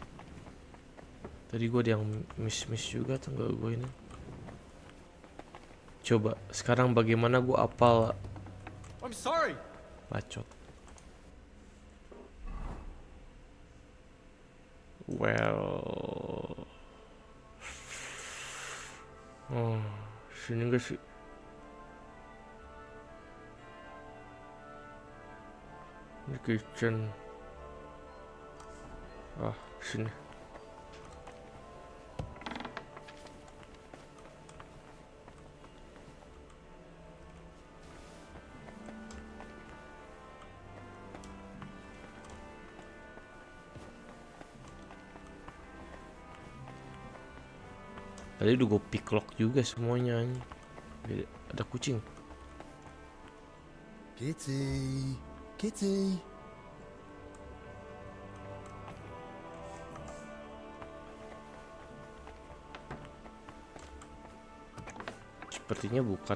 Tadi gue ada yang miss juga tuh, nggak gue ini. Coba sekarang bagaimana gue apal. I'm sorry. Bacot. Well. Oh, sini gak sih? Ini kitchen. Ah, sini. Tadi udah gue pick lock juga semuanya. Ada kucing. Kitty, kitty. Sepertinya bukan.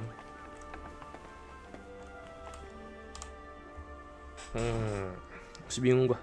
Masih bingung gua.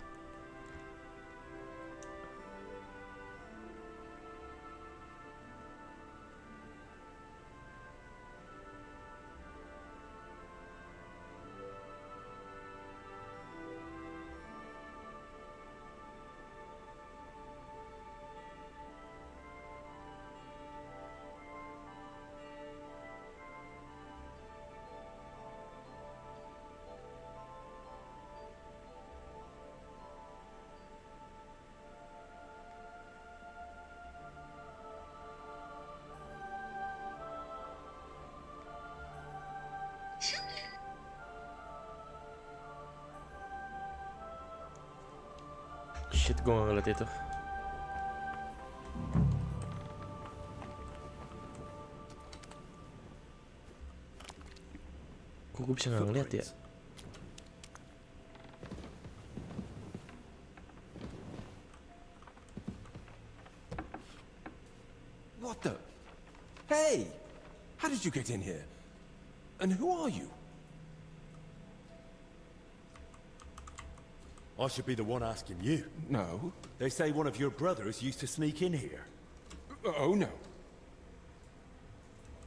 shit, gue gak ngeliat itu. Kok gue bisa gak ngeliat ya? What the? Hey! How did you get in here? And who are you? I should be the one asking you. No. They say one of your brothers used to sneak in here. Oh, no.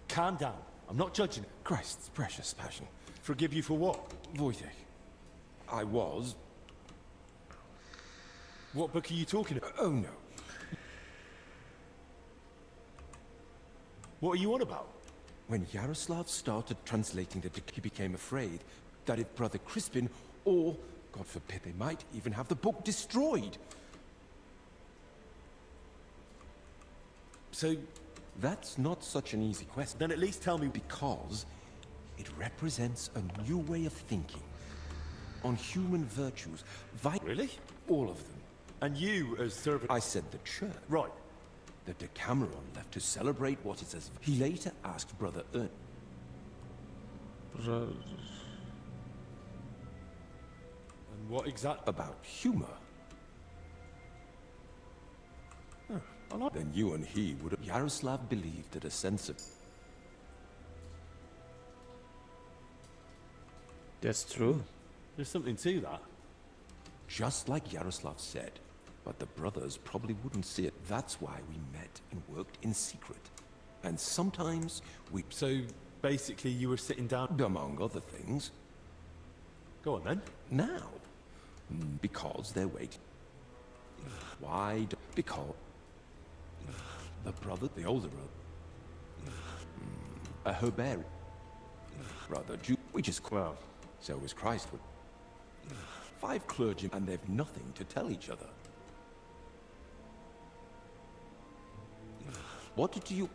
Calm down. I'm not judging it. Christ's precious passion. Forgive you for what? Wojtek. I was. What book are you talking about? Oh, no. What are you on about? When Yaroslav started translating the he became afraid that if Brother Crispin, or, God forbid, they might even have the book destroyed. So, that's not such an easy question. Then at least tell me. Because it represents a new way of thinking on human virtues. Really? All of them. And you, as servant... I said the church. Right. The Decameron left to celebrate what it says. He later asked Brother Ern. And what exactly? About humor. Then you and he would have... Yaroslav believed that a sense of... That's true. There's something to that. Just like Yaroslav said. But the brothers probably wouldn't see it. That's why we met and worked in secret. And sometimes we... So, basically you were sitting down... Among other things. Go on then. Now. Because they're waiting. Why? Because... The brother, the older brother. A Herbert. Brother Jew. We just... Well. So was Christ. 5 clergy and they've nothing to tell each other. What did you...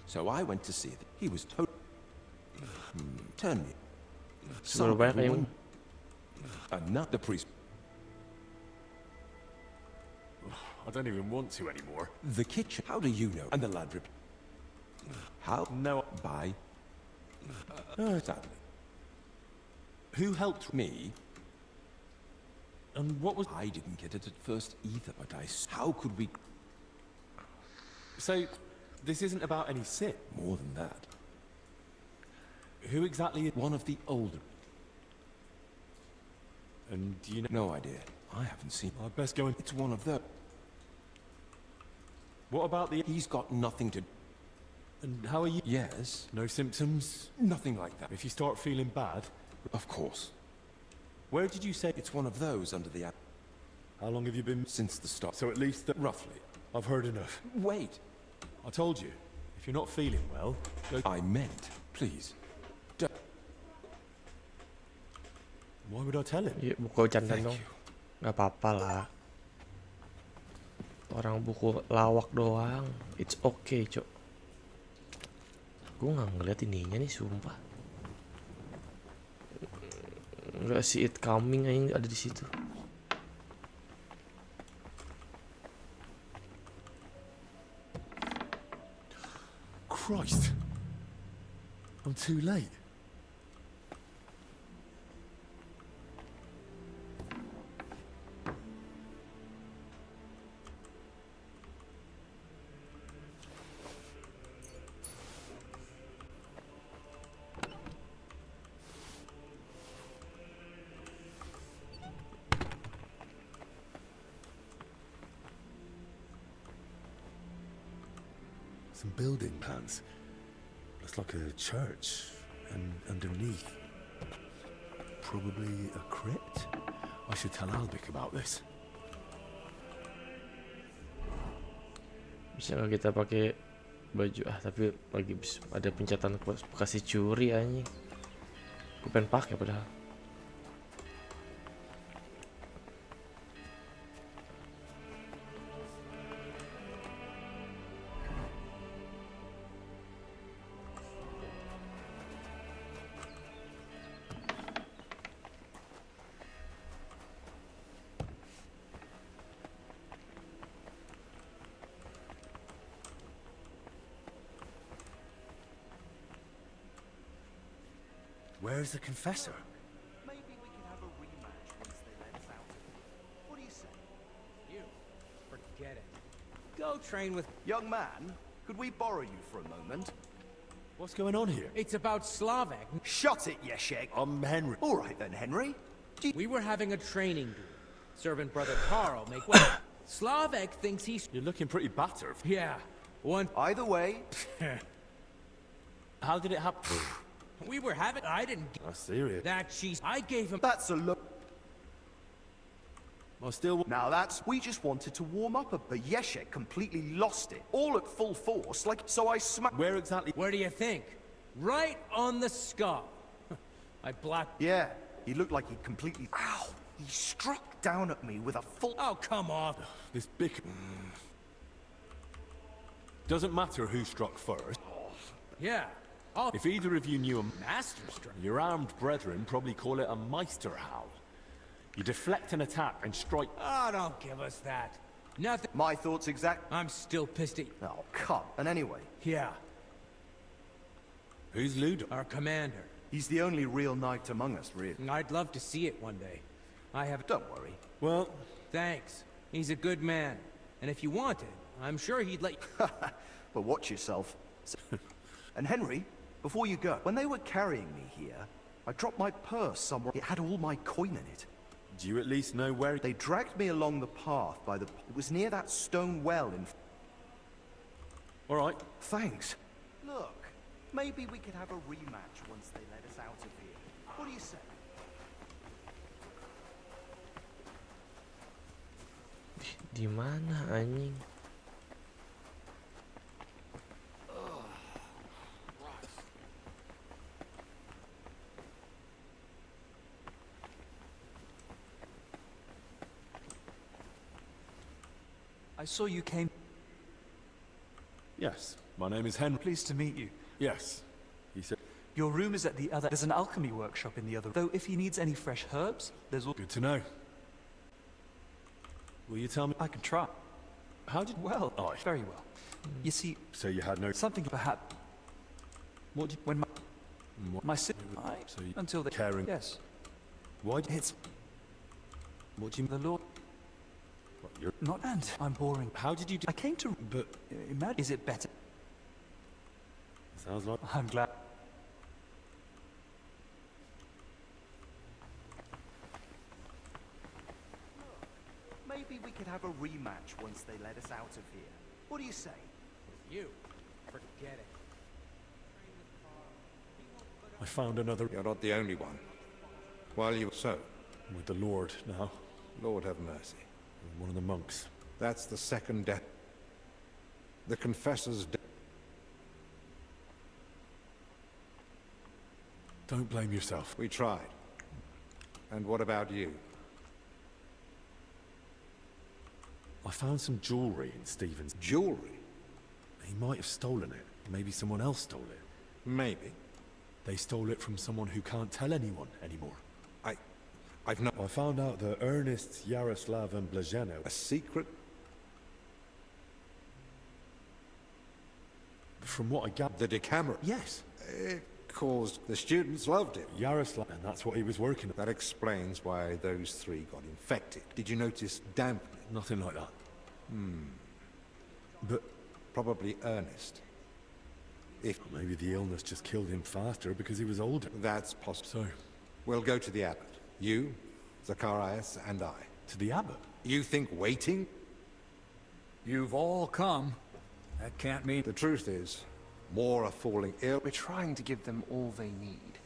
So I went to see that he was told... Turn me. And not the priest. I don't even want to anymore. The kitchen. How do you know? And the lad ripped. How? No. By... sadly. Who helped me? And what was... I didn't get it at first either, but how could we... So, this isn't about any sin? More than that. Who exactly is... One of the older. And do you know... No idea. I haven't seen... I'd best go in... It's one of the... What about the... He's got nothing to... And how are you... Yes. No symptoms? Nothing like that. If you start feeling bad... Of course. Where did you say... It's one of those under the... How long have you been... Since the start. So at least... Roughly. I've heard enough. Wait. I told you. If you're not feeling well... Go... I meant... Please. Don't... Why would I tell him? Ya, buku canda dong. Gak apa-apa lah. Orang buku lawak doang. It's okay, cok. Gue gak ngeliat ininya nih, sumpah. Gak see it coming aja ada di situ. Christ. I'm too late. Some building plans. Looks like a church. And underneath, probably a crypt. I should tell Albic about this. Bisa nggak kita pakai baju? Tapi lagi ada pencatatan bekasi curi anjing. Gue pengen pakai padahal. Where's the confessor? Maybe we could have a rematch once they let us out of here. What do you say? You. Forget it. Go train with... Young man, could we borrow you for a moment? What's going on here? It's about Slavek. Shut it, Yeshek. I'm Henry. All right then, Henry. We were having a training duel. Servant brother Carl make... Well, Slavek thinks he's... You're looking pretty battered. Yeah. One... Either way... How did it happen? We were having... I didn't... That's serious. That she's... I gave him... That's a look. I still... Now that's... We just wanted to warm up but Yeshek completely lost it. All at full force, like... So I smacked... Where exactly? Where do you think? Right on the skull. I blocked... Yeah, he looked like he completely... Ow! He struck down at me with a full... Oh, come on. This big... Doesn't matter who struck first. Yeah. Oh. If either of you knew a master stroke, your armed brethren probably call it a Meisterhowl. You deflect an attack and strike... Oh, don't give us that. Nothing. My thoughts exact... I'm still pissed at... Oh, come. And anyway... Yeah. Who's Ludo? Our commander. He's the only real knight among us, really. I'd love to see it one day. I have... Don't worry. Well... Thanks. He's a good man. And if you wanted, I'm sure he'd let you... But watch yourself. And Henry, before you go, when they were carrying me here, I dropped my purse somewhere. It had all my coin in it. Do you at least know where... They dragged me along the path by the... It was near that stone well in... All right. Thanks. Look, maybe we could have a rematch once they let us out of here. What do you say? Di mana anjing? I saw you came. Yes, my name is Henry. Pleased to meet you. Yes, he said. Your room is at the other. There's an alchemy workshop in the other. Though if he needs any fresh herbs, there's all. Good to know. Will you tell me? I can try. How did... Well, Oh, very well. You see... So you had no... Something perhaps... What did you... When What? my sister... So you... Until they... Caring... Yes. Why did... It's... What do you... The Lord... What, you're... Not and I'm boring. How did you do... I came to... But... Imagine... Is it better? Sounds like... I'm glad... Maybe we could have a rematch once they let us out of here. What do you say? You. Forget it. I found another... You're not the only one. While you... So? With the Lord now. Lord have mercy. One of the monks. That's the second death. The confessor's death. Don't blame yourself. We tried. And what about you? I found some jewelry in Stephen's... Jewelry? He might have stolen it. Maybe someone else stole it. Maybe. They stole it from someone who can't tell anyone anymore. I've not... I found out that Ernest, Yaroslav and Blazheno... A secret? From what I gathered... The Decameron? Yes. It caused... The students loved it. Yaroslav, and that's what he was working on. That explains why those three got infected. Did you notice dampness? Nothing like that. But... Probably Ernest. If... Maybe the illness just killed him faster because he was older. That's possible. So... We'll go to the abbot. You, Zacharias, and I. To the abbot? You think waiting? You've all come. That can't mean... The truth is, more are falling ill. We're trying to give them all they need.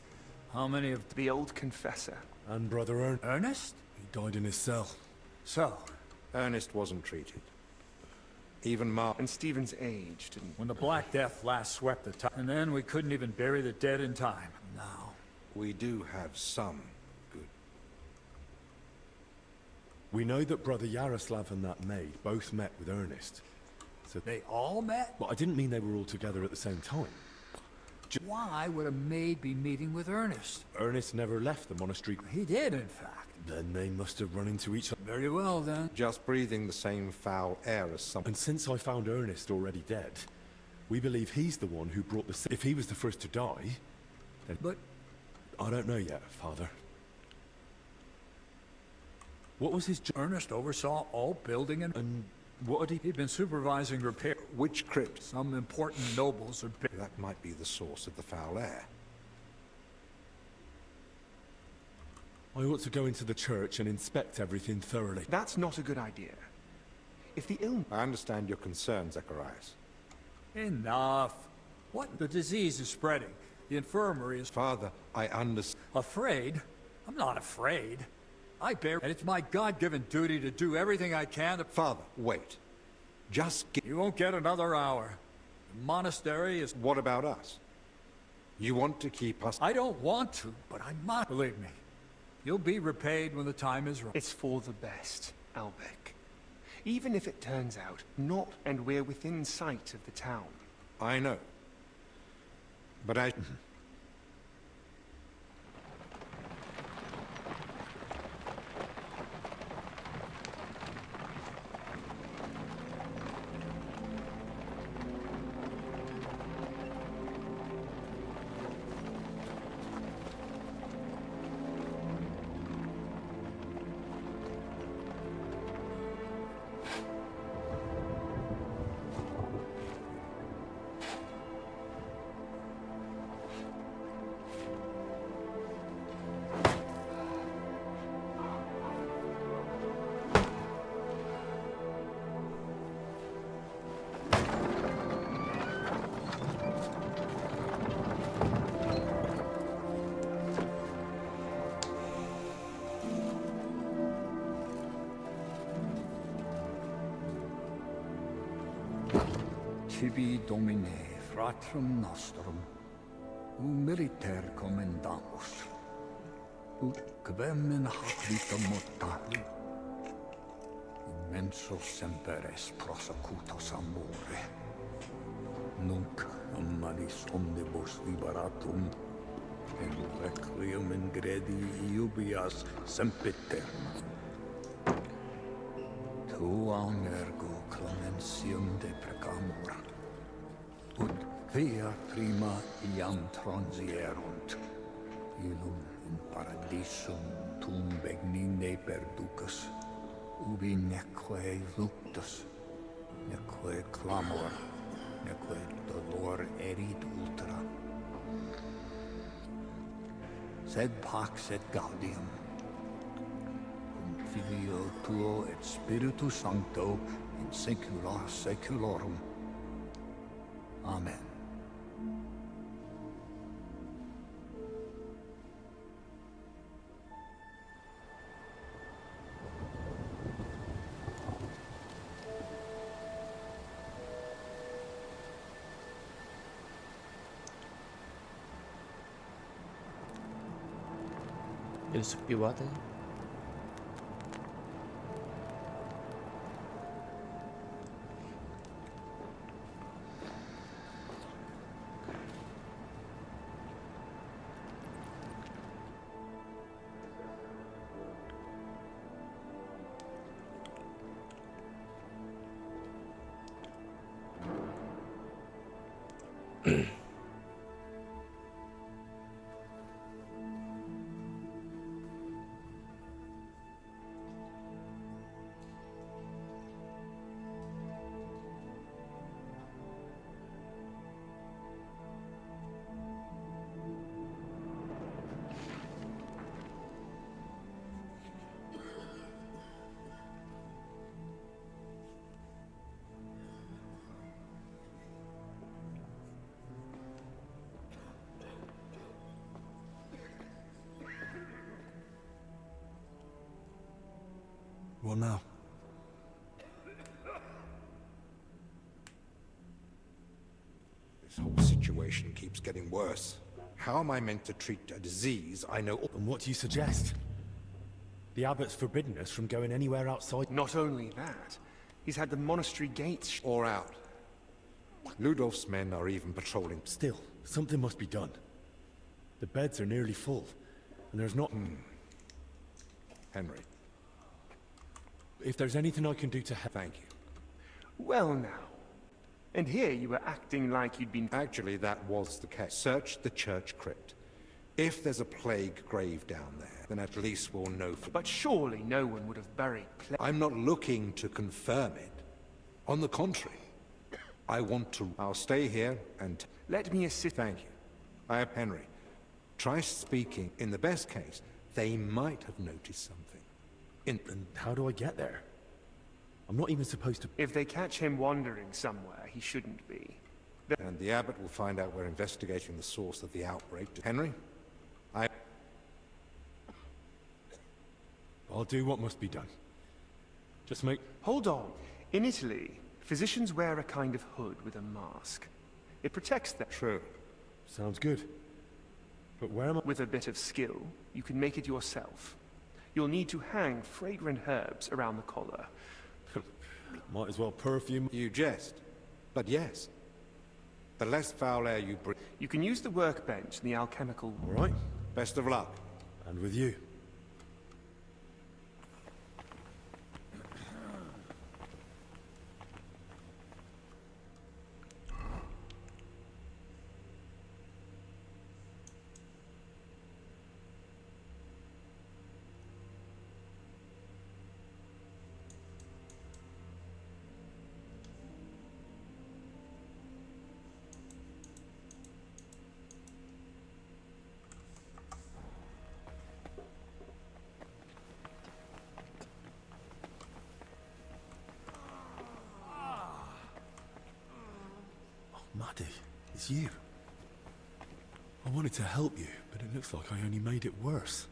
How many of... The old confessor. And Brother Ernest? He died in his cell. So? Ernest wasn't treated. Even Mark... And Stephen's aged, and... When the Black Death last swept the top, and then we couldn't even bury the dead in time. Now... We do have some good. We know that Brother Yaroslav and that maid both met with Ernest. So they all met? But I didn't mean they were all together at the same time. Why would a maid be meeting with Ernest? Ernest never left the monastery. He did, in fact. Then they must have run into each other. Very well, then. Just breathing the same foul air as some... And since I found Ernest already dead, we believe he's the one who brought the... If he was the first to die, then... But... I don't know yet, Father. What was his job? Ernest oversaw all building and what had he... He'd been supervising repair. Which crypt? Some important nobles are... That might be the source of the foul air. I ought to go into the church and inspect everything thoroughly. That's not a good idea. If the illness... I understand your concern, Zacharias. Enough. What? The disease is spreading. The infirmary is... Father, I understand. Afraid? I'm not afraid. I bear... And it's my God-given duty to do everything I can to... Father, wait. Just get... You won't get another hour. The monastery is... What about us? You want to keep us... I don't want to, but I must. Believe me. You'll be repaid when the time is right. It's for the best, Albec. Even if it turns out not, and we're within sight of the town. I know. But I... Tibi Domine, fratrum nostrum, militer commendamus, ut quem in habita mortali, immenso semper es prosecutus amore, nunc amanis omnibus liberatum, in requiem in gredi iubias sempiter. Tuam ergo clementium deprecamur, ut via prima iam transierunt, illum in paradisum tum begnine perducas, ubi neque luctus, neque clamor, neque dolor erit ultra. Sed pax et gaudium, Filio tuo et Spiritus Sancto in saecula saeculorum. Amen. Jadi sepi banget ya. What now? This whole situation keeps getting worse. How am I meant to treat a disease I know... And what do you suggest? The abbot's forbidden us from going anywhere outside. Not only that, he's had the monastery gates... Or out. Ludolf's men are even patrolling... Still, something must be done. The beds are nearly full, and there's not... Henry. If there's anything I can do to help... Thank you. Well now. And here you were acting like you'd been... Actually, that was the case. Search the church crypt. If there's a plague grave down there, then at least we'll know for... But surely no one would have buried I'm not looking to confirm it. On the contrary, I want to... I'll stay here and... Let me assist... Thank you. I have Henry. Try speaking. In the best case, they might have noticed something. And how do I get there? I'm not even supposed to... If they catch him wandering somewhere he shouldn't be. And the abbot will find out we're investigating the source of the outbreak. Henry? I'll do what must be done. Just make... Hold on. In Italy, physicians wear a kind of hood with a mask. It protects them. True. Sounds good. But where am I? With a bit of skill, you can make it yourself. You'll need to hang fragrant herbs around the collar. Might as well perfume... You jest. But yes. The less foul air you breathe... You can use the workbench in the alchemical... All right. Best of luck. And with you. Maddie, it's you. I wanted to help you, but it looks like I only made it worse.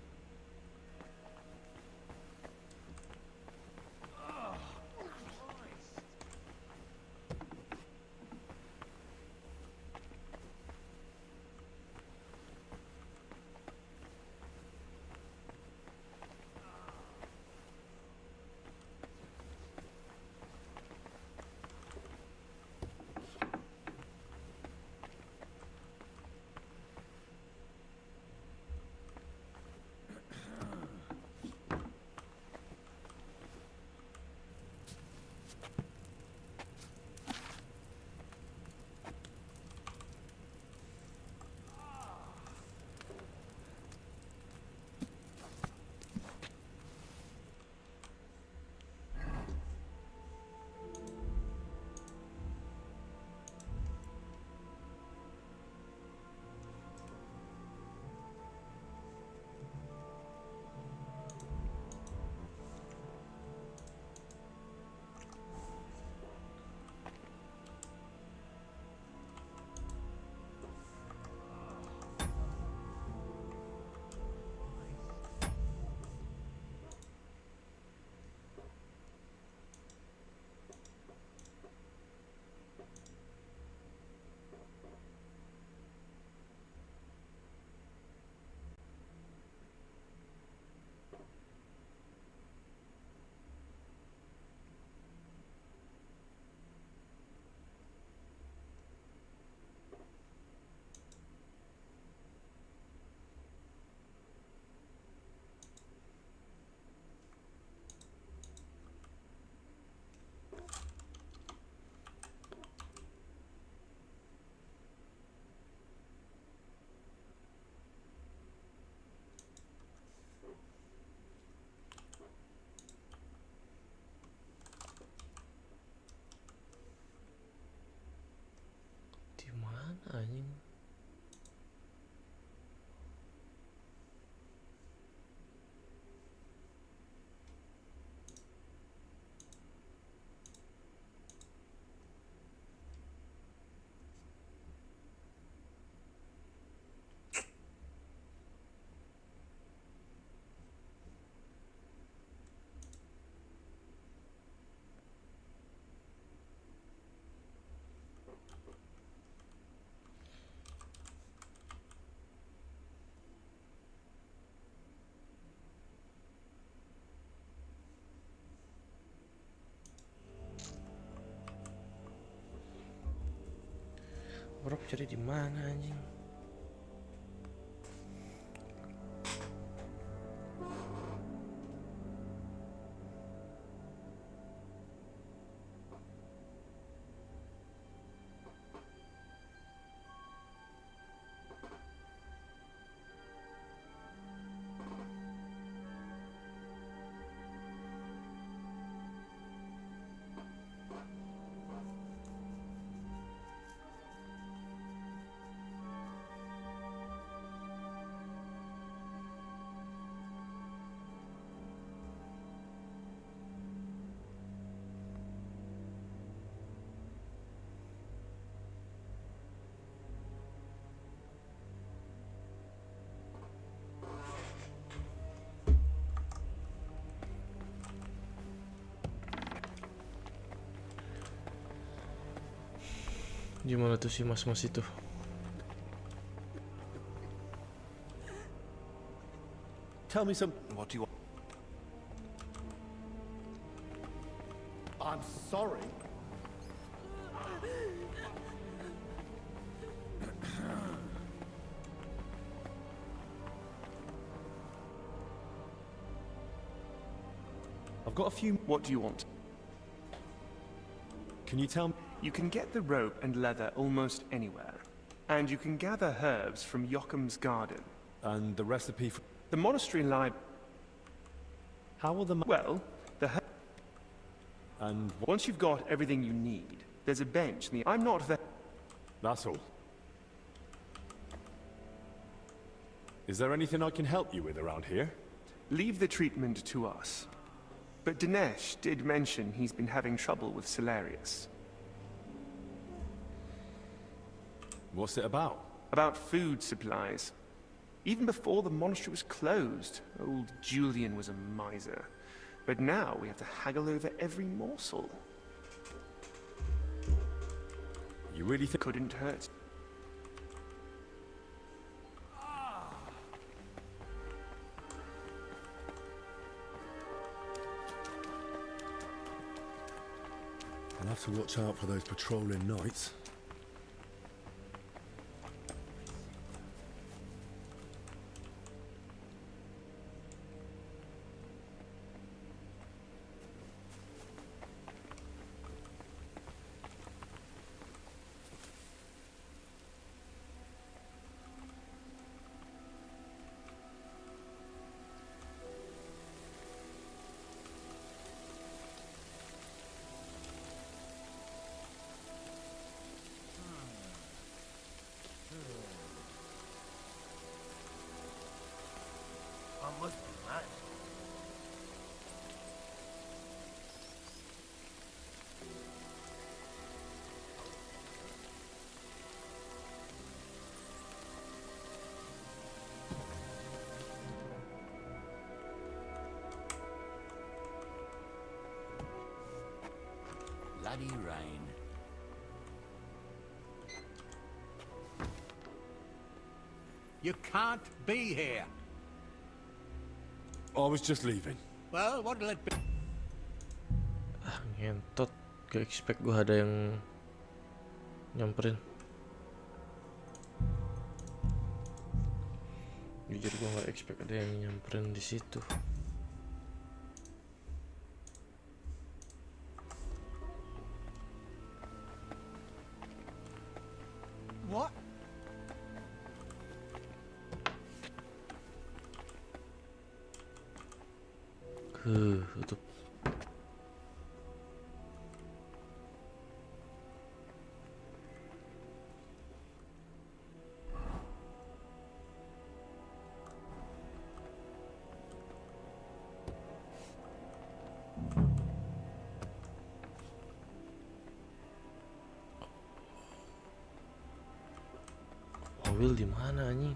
Anjing. Bro, cari di mana anjing? Gimana tuh si mas-mas itu? Tell me some. What do you want? I'm sorry. I've got a few. What do you want? Can you tell me? You can get the rope and leather almost anywhere. And you can gather herbs from Yocham's garden. And the recipe for. The monastery library. How will the. Well, And once you've got everything you need, there's a bench. I'm not there. that's all. Is there anything I can help you with around here? Leave the treatment to us. But Dinesh did mention he's been having trouble with Celarius. What's it about? About food supplies. Even before the monastery was closed, old Julian was a miser. But now we have to haggle over every morsel. You really think? Couldn't hurt. I'll have to watch out for those patrolling knights. I must be mad. Bloody rain. You can't be here. I was just leaving. Well, what'll it be? Ngentot, gak expect gue ada yang nyamperin. Jujur gue gak expect ada yang nyamperin di situ. What? Tutup. Mobil di mana anjing?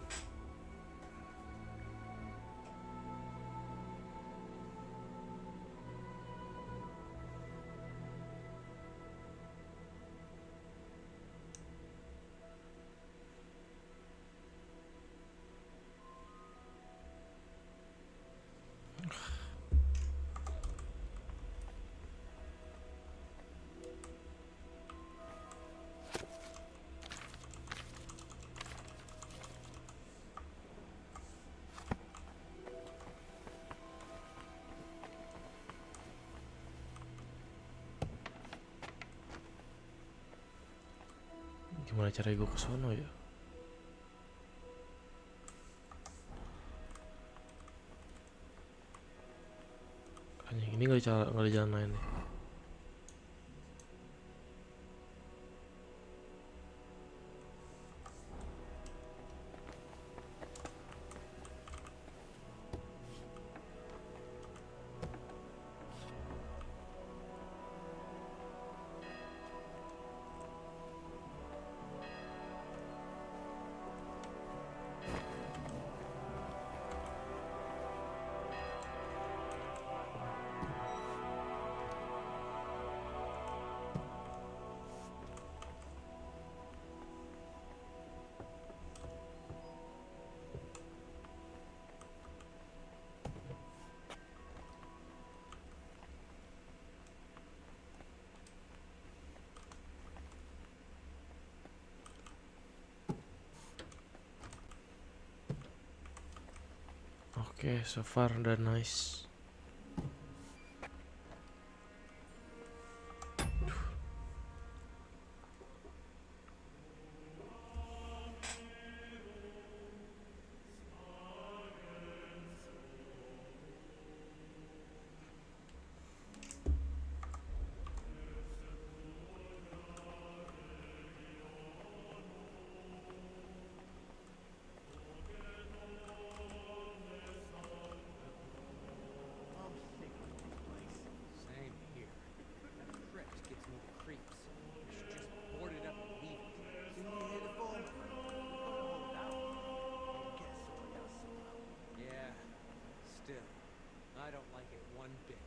Gimana cara gue ke sono ya? Anjing, ini nggak ada jalan lain nih. Oke, so far udah nice. Same here. That crypt gives me the creeps. We should just board it up and leave it. Didn't you hear the foreman? Hold out. We'll get sorted out somehow. Yeah. Still, I don't like it one bit.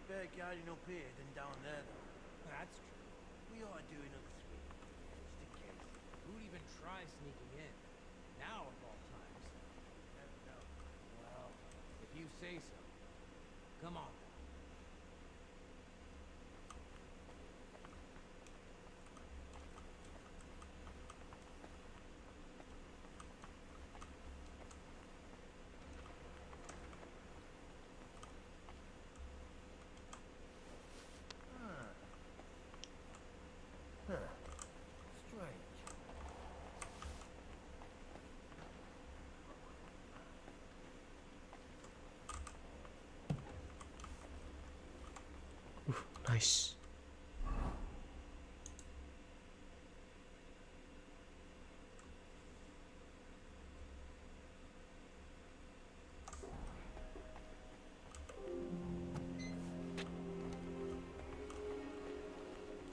Better guarding up here than down there, though. That's true. We ought to do another sweep, just in case. Who'd even try sneaking in? Now of all times. Never know. Well, if you say so. Come on. Strange. Nice.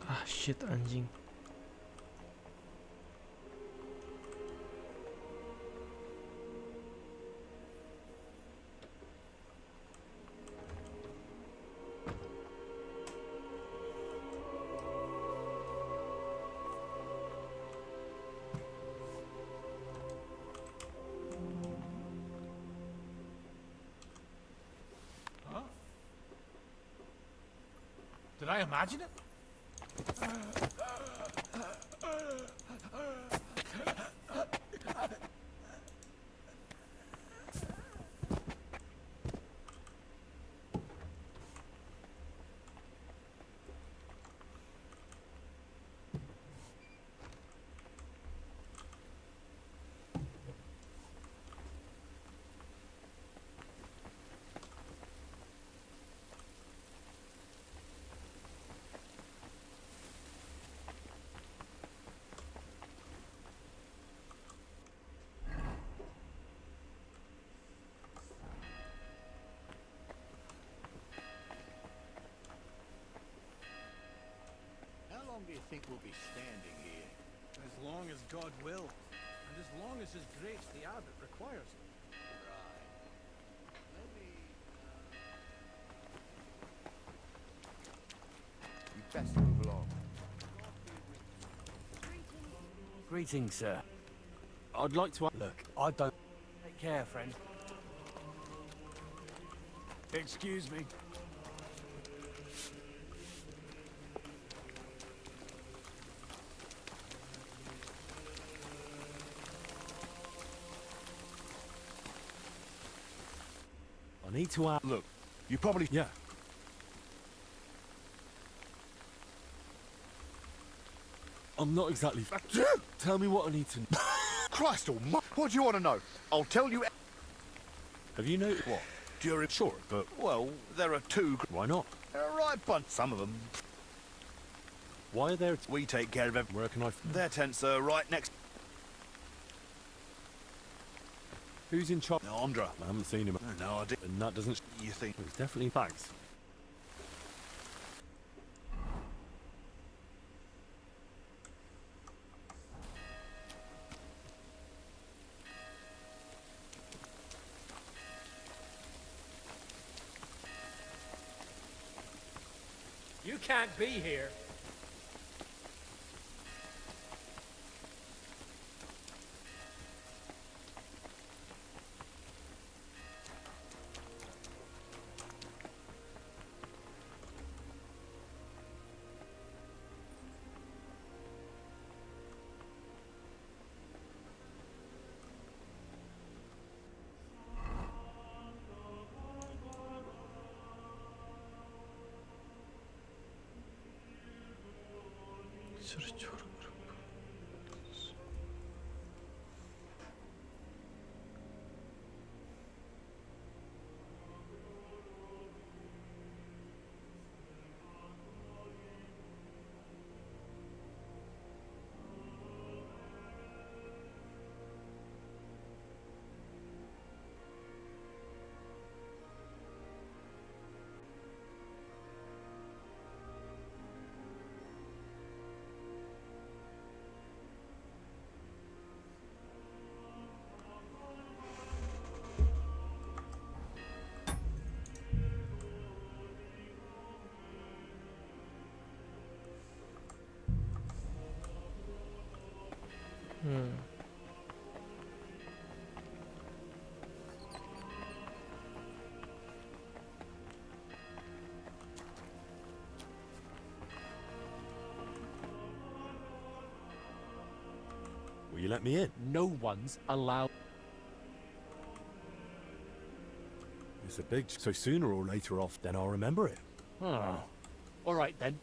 Ah shit anjing. Huh? Did I imagine it? How long do you think we'll be standing here? As long as God wills, and as long as His grace the abbot requires it. You best move along. Greetings, sir. I'd like to... Look, I don't... Take care, friend. Excuse me. I need to ask... Look, you probably... Yeah. I'm not exactly... Tell me what I need to... Christ almighty! What do you want to know? I'll tell you... Have you noticed... What? During... Sure, but... Well, there are two... Why not? There are a right bunch. Some of them. Why are there... We take care of them. Where can I... Their tents are right next... Who's in charge? Andra. I haven't seen him. No idea. And that doesn't... You think... It's definitely facts. You can't be here. Curi-curi. Will you let me in? No one's allowed. It's a big... So sooner or later off, then I'll remember it. Oh. All right, then.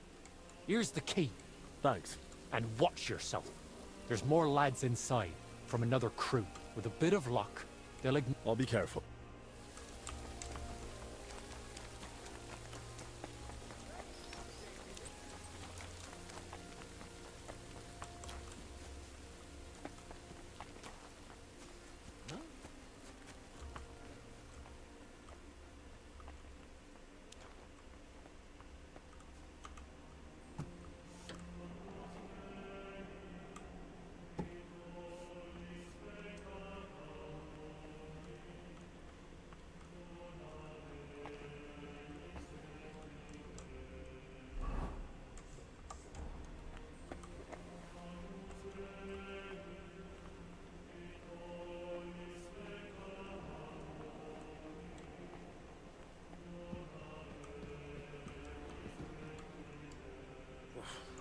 Here's the key. Thanks. And watch yourself. There's more lads inside, from another crew. With a bit of luck, they'll I'll be careful.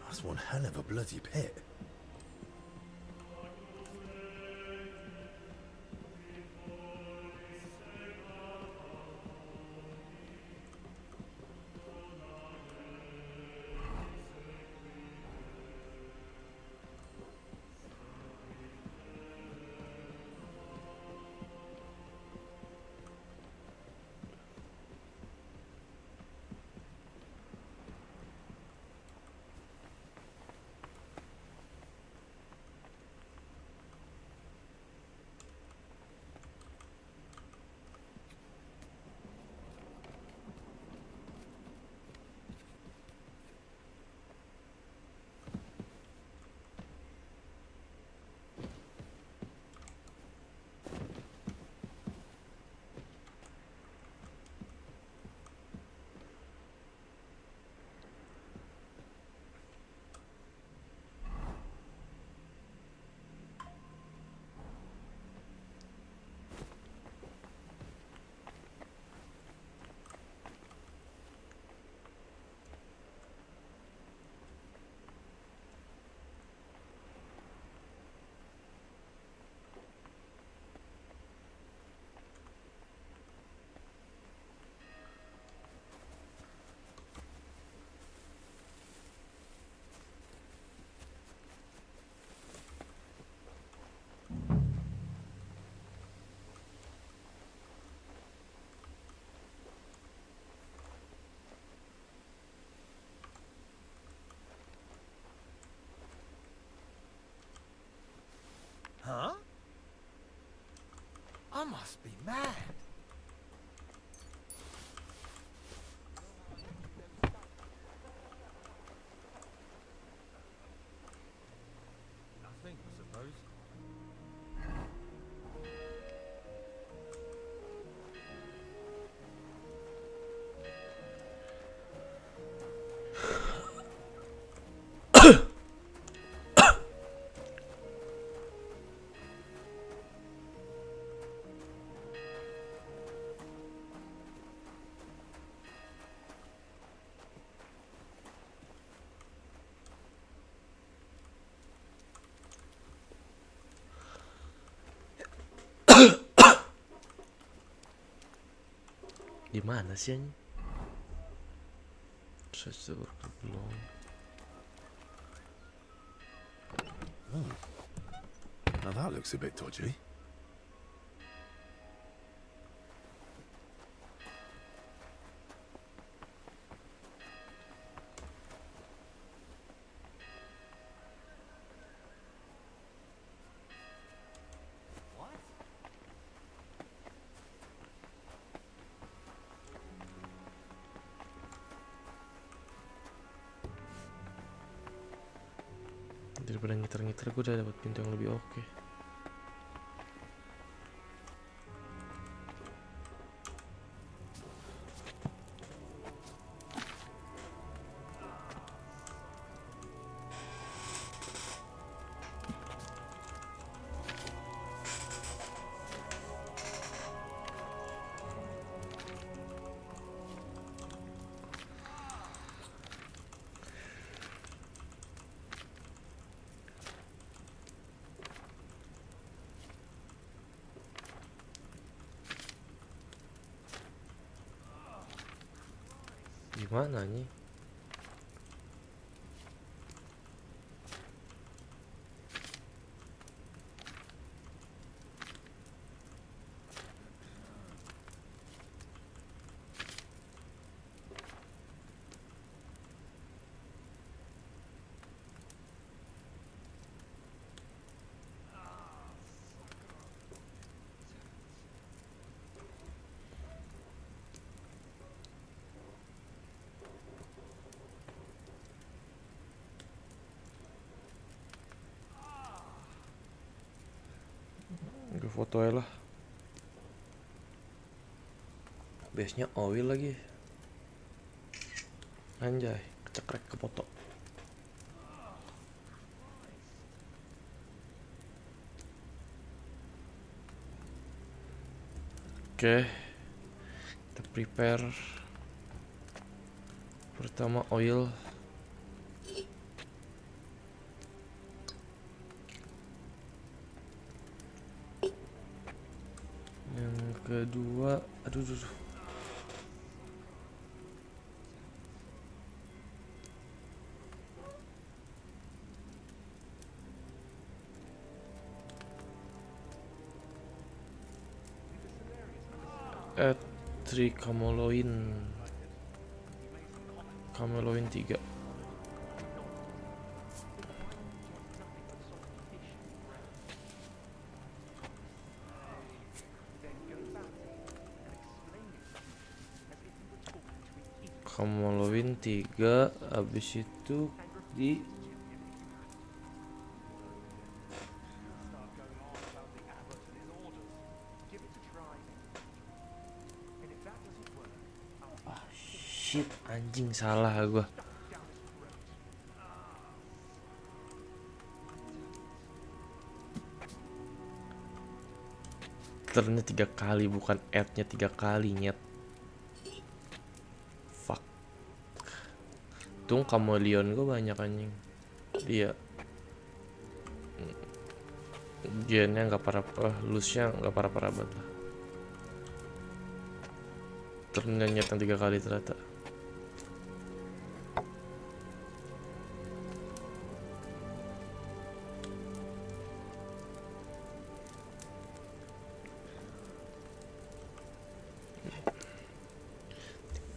That's one hell of a bloody pit. Huh? I must be mad. Nothing, I suppose. Di mana sih ini? Search the work belum. Now that looks a bit dodgy. Daripada ngiter-ngiter, gue udah dapat pintu yang lebih oke. Gimana nih? Gue fotoin lah. Base-nya oil lagi. Anjay, kecekrek ke foto. Oke. Kita prepare. Pertama oil. Kedua, aduh. Add 3 Cameloin 3. Cameloin 3, habis itu di shit, anjing salah gua. Turn-nya 3 kali, bukan add-nya 3 kali, nyet. Fuck. Tung kameleon gua banyak anjing. Dia gennya nggak parah, loose-nya nggak parah-parah banget lah. Turn-nya nyet yang 3 kali ternyata.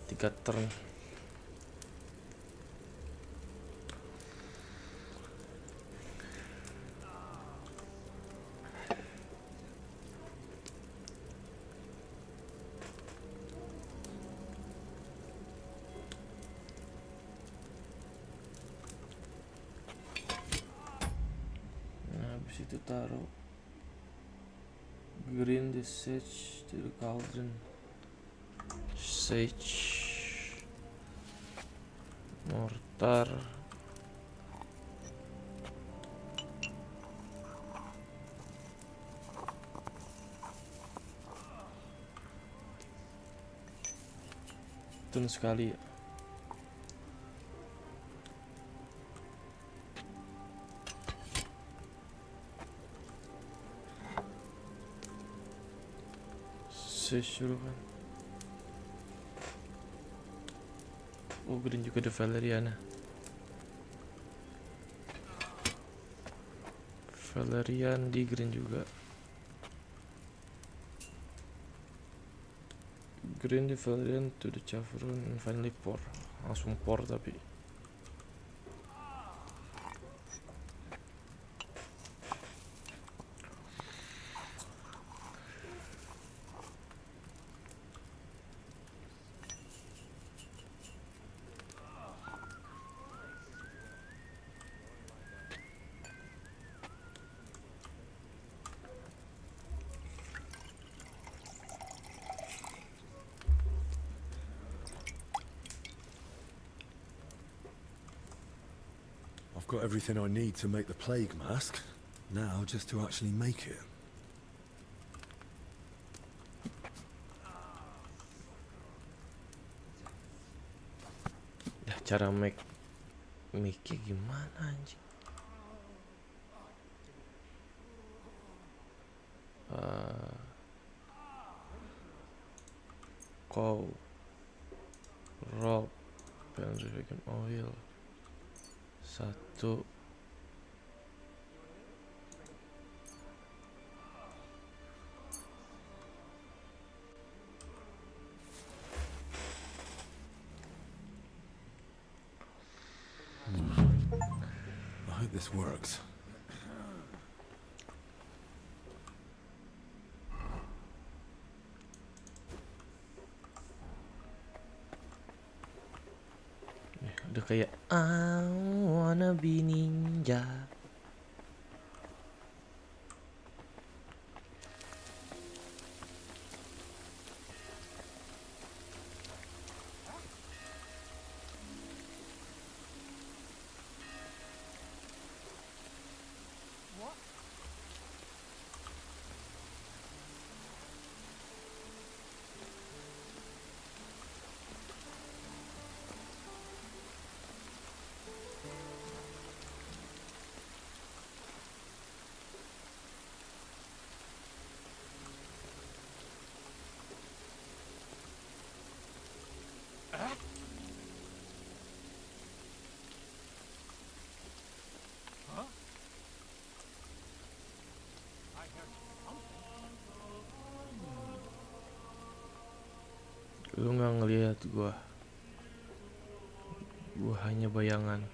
Tiga turn. Nah, habis itu taruh green the sage to the cauldron. Sage, mortar, tun sekali ya. Sage dulu kan. Oh, green juga ada Valeriana. Valerian di green juga. Green di Valerian to the Chavron and finally pour. Langsung pour tapi. I've got everything I need to make the plague mask. Now, just to actually make it. Dah cara make gimana anjing? Cow, rope, vegan oil. Satu. I hope this works. Udah kayak I wanna be ninja. Lu nggak ngelihat gua hanya bayangan.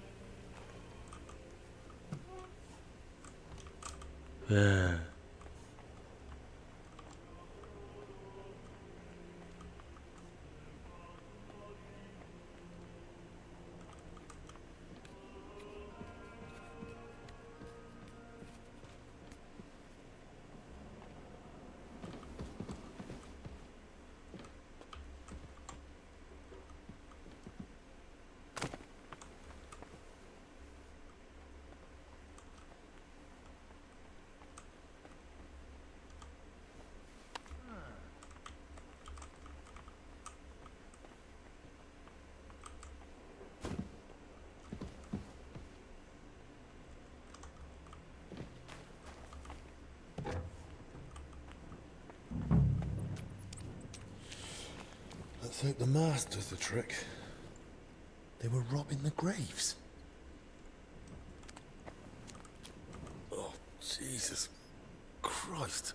Let's hope the mask does the trick. They were robbing the graves. Oh, Jesus Christ.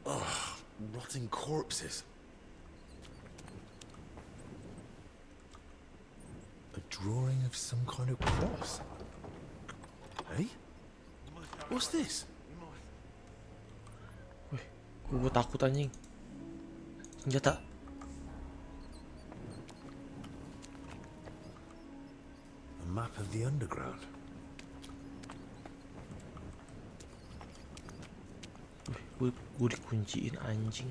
Oh, rotting corpses. A drawing of some kind of cross. Hey? What's this? Wih, gue takut anjing. Senjata. A map of the underground. Wih, gue dikunciin anjing.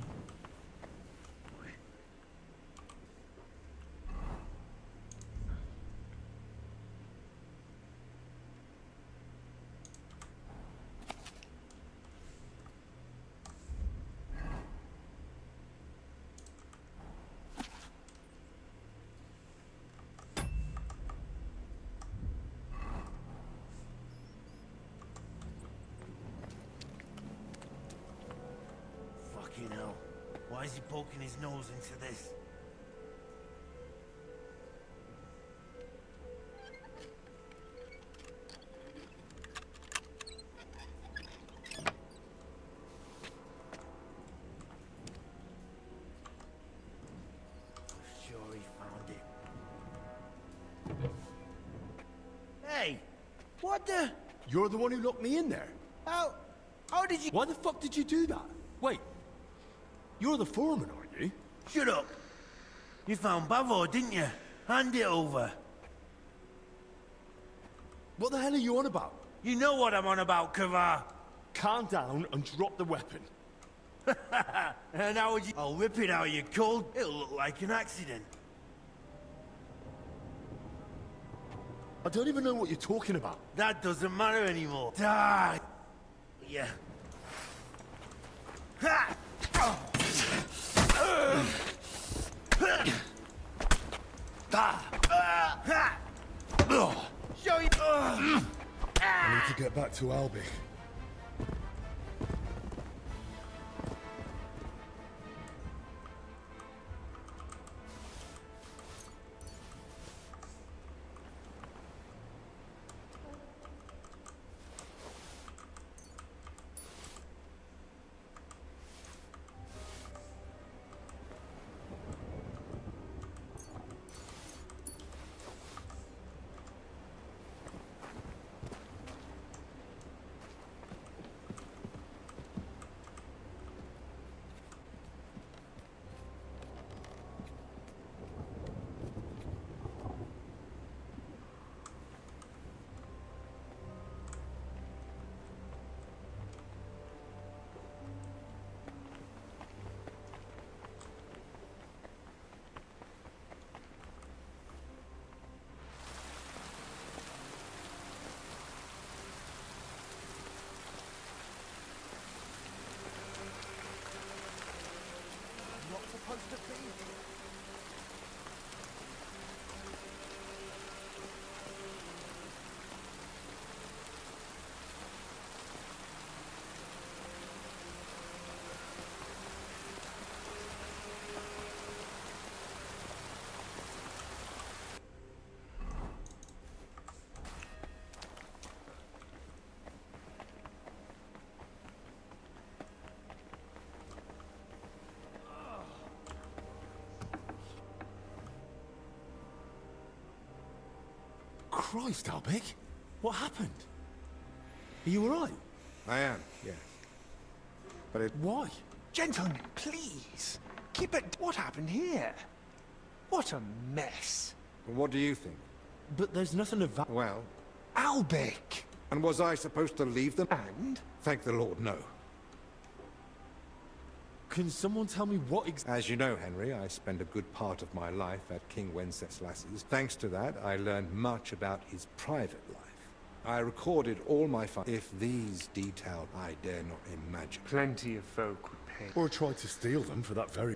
Fucking hell. Why is he poking his nose into this? What the? You're the one who locked me in there. How did you... Why the fuck did you do that? Wait, you're the foreman, aren't you? Shut up. You found Bavo, didn't you? Hand it over. What the hell are you on about? You know what I'm on about, Kavar. Calm down and drop the weapon. And how would you... I'll whip it out, you cold. It'll look like an accident. I don't even know what you're talking about. That doesn't matter anymore. Die! Yeah. Ha! Show you. I need to get back to Albi. Supposed to be here. Christ, Albic. What happened? Are you alright? I am, yes. But it... Why? Gentlemen, please. Keep it... What happened here? What a mess. What do you think? But there's nothing of that... Well... Albic! And was I supposed to leave them? And? Thank the Lord, no. Can someone tell me what As you know, Henry, I spent a good part of my life at King Wenceslas's. Thanks to that, I learned much about his private life. I recorded all my If these detailed, I dare not imagine. Plenty of folk would pay. Or tried to steal them for that very...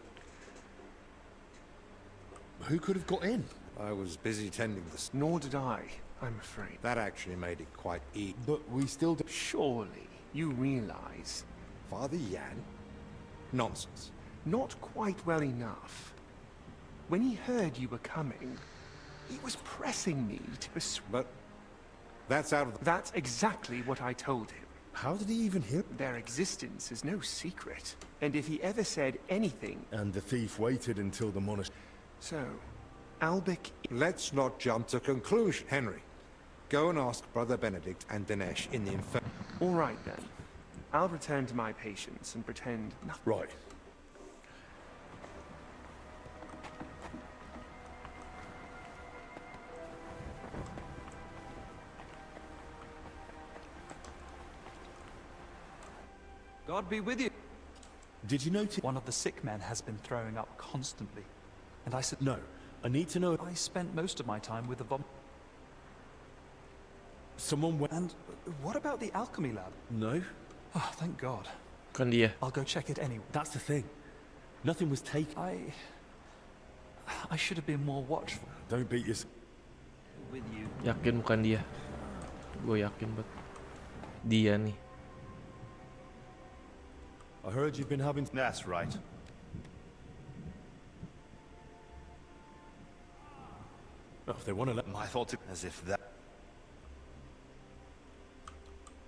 Who could have got in? I was busy tending the... Nor did I, I'm afraid. That actually made it quite easy. But we still... Surely, you realize... Father Yan? Nonsense. Not quite well enough. When he heard you were coming, he was pressing me to persuade... But that's out of the... That's exactly what I told him. How did he even hear? Their existence is no secret. And if he ever said anything... And the thief waited until the monastery... So, Albic... Let's not jump to conclusion, Henry. Go and ask Brother Benedict and Dinesh in the infirmary. All right, then. I'll return to my patients and pretend nothing. Right. God be with you. Did you notice? One of the sick men has been throwing up constantly. And I said, No. I need to know... I spent most of my time with the vom... Someone went... And what about the alchemy lab? No. Oh, thank God. Kan dia. I'll go check it anyway. That's the thing. Nothing was taken. I should have been more watchful. Don't beat yourself. With you. Yakin bukan dia. Gue yakin banget. Dia nih. I heard you've been having... That's right. Oh, if they want to let... I thought as if that...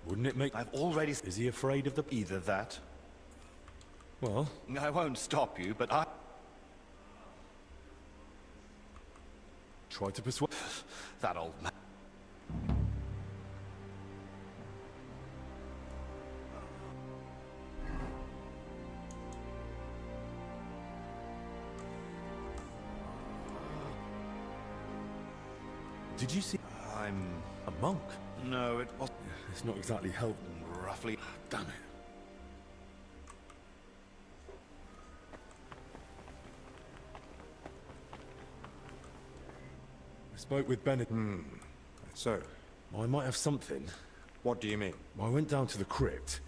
Wouldn't it make... I've already... Is he afraid of the... Either that... Well... I won't stop you, but I... Try to persuade... That old man... Did you see? I'm a monk. No, it was. It's not exactly helpful. Roughly. Damn it. I spoke with Bennett. So? I might have something. What do you mean? I went down to the crypt.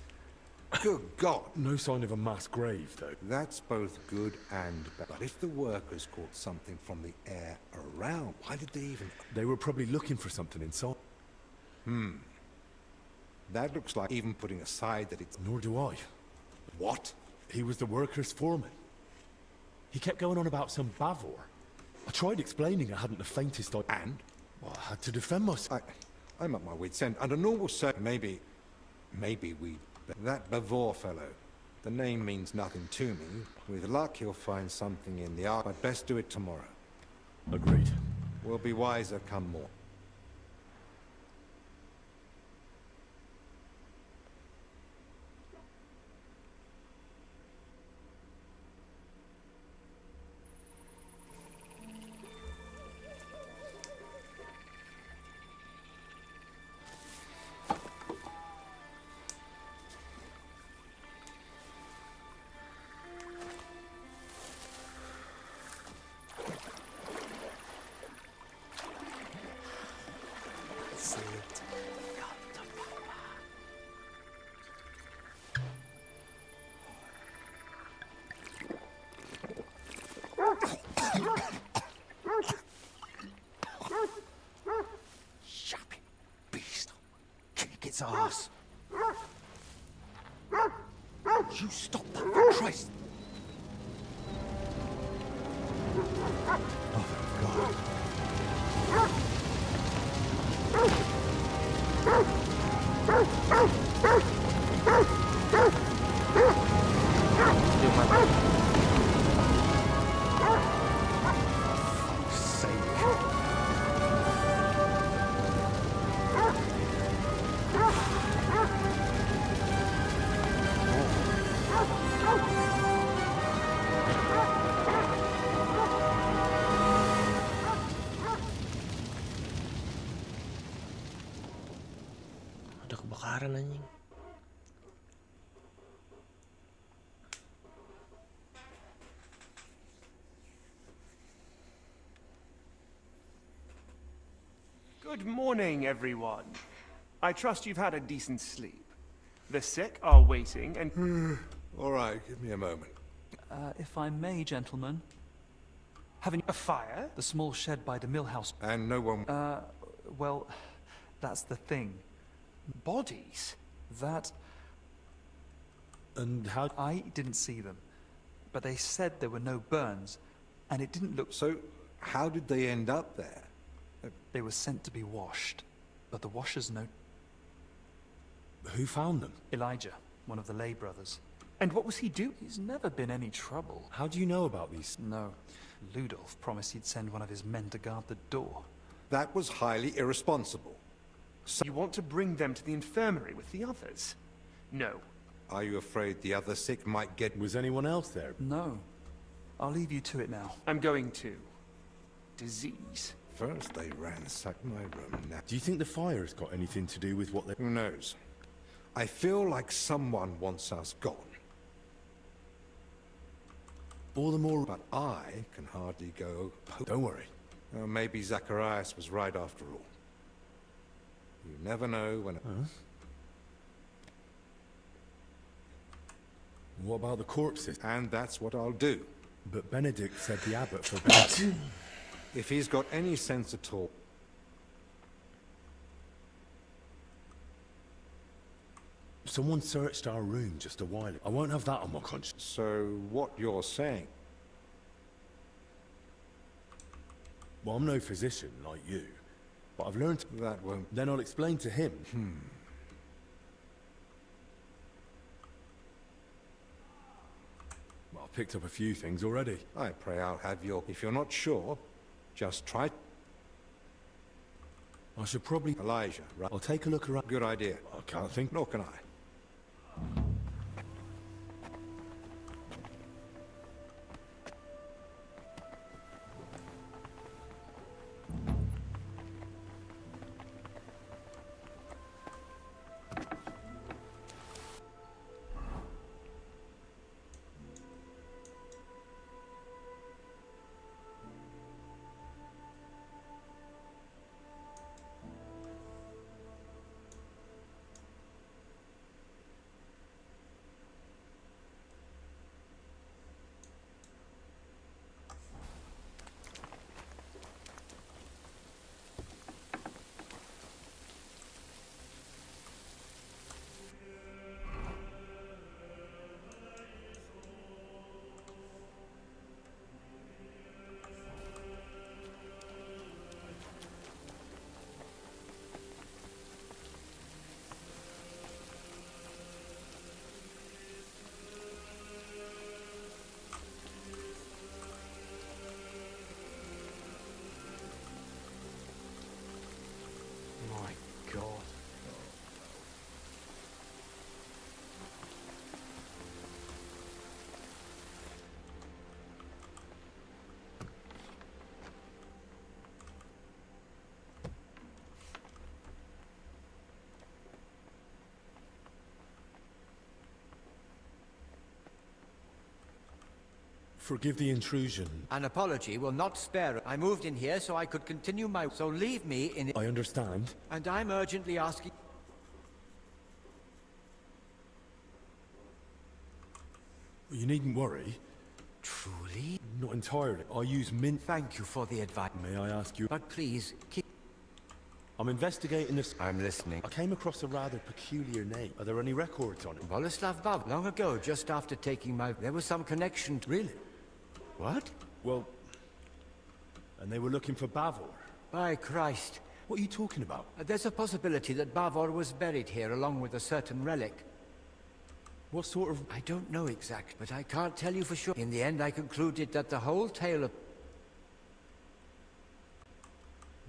Good God! No sign of a mass grave, though. That's both good and bad. But if the workers caught something from the air around, why did they even... They were probably looking for something inside. That looks like, even putting aside that it's... Nor do I. What? He was the workers' foreman. He kept going on about some Bavor. I tried explaining I hadn't the faintest idea. And? Well, I had to defend myself. I'm at my wit's end. Under normal maybe we... That Bavor fellow. The name means nothing to me. With luck, he'll find something in the ark. I'd best do it tomorrow. Agreed. We'll be wiser come more. Shappy beast. Kick its ass. You stop that, for Christ! Ada kebakaran anjing. Good morning, everyone. I trust you've had a decent sleep. The sick are waiting and... All right, give me a moment. If I may, gentlemen. Having a fire? The small shed by the mill house. And no one... Well, that's the thing. Bodies? That... And how... I didn't see them. But they said there were no burns. And it didn't look... So, how did they end up there? They were sent to be washed. But the washers know... Who found them? Elijah, one of the lay brothers. And what was he doing? He's never been any trouble. How do you know about these? No. Ludolf promised he'd send one of his men to guard the door. That was highly irresponsible. So you want to bring them to the infirmary with the others? No. Are you afraid the other sick might get... Was anyone else there? No. I'll leave you to it now. I'm going to. Disease. First they ransacked my room, now... Do you think the fire has got anything to do with what they... Who knows? I feel like someone wants us gone. All the more... But I can hardly go... Don't worry. Maybe Zacharias was right after all. You never know when... What about the corpses? And that's what I'll do. But Benedict said the abbot forbade. If he's got any sense at all... Someone searched our room just a while ago. I won't have that on my conscience. So, what you're saying... Well, I'm no physician like you, but I've learned... That won't... Then I'll explain to him. Well, I've picked up a few things already. I pray I'll have your... If you're not sure, just try... I should probably... Elijah, right? I'll take a look around. Good idea. I can't think... Nor can I. Forgive the intrusion. An apology will not spare. I moved in here so I could continue my... So leave me in... I understand. And I'm urgently asking... You needn't worry. Truly? Not entirely. I use mint... Thank you for the advice. May I ask you... But please, keep... I'm investigating this... I'm listening. I came across a rather peculiar name. Are there any records on it? Boleslav Bav. Long ago, just after taking my... There was some connection to... Really? What? Well... And they were looking for Bavor. By Christ. What are you talking about? There's a possibility that Bavor was buried here along with a certain relic. What sort of... I don't know exact, but I can't tell you for sure. In the end, I concluded that the whole tale of...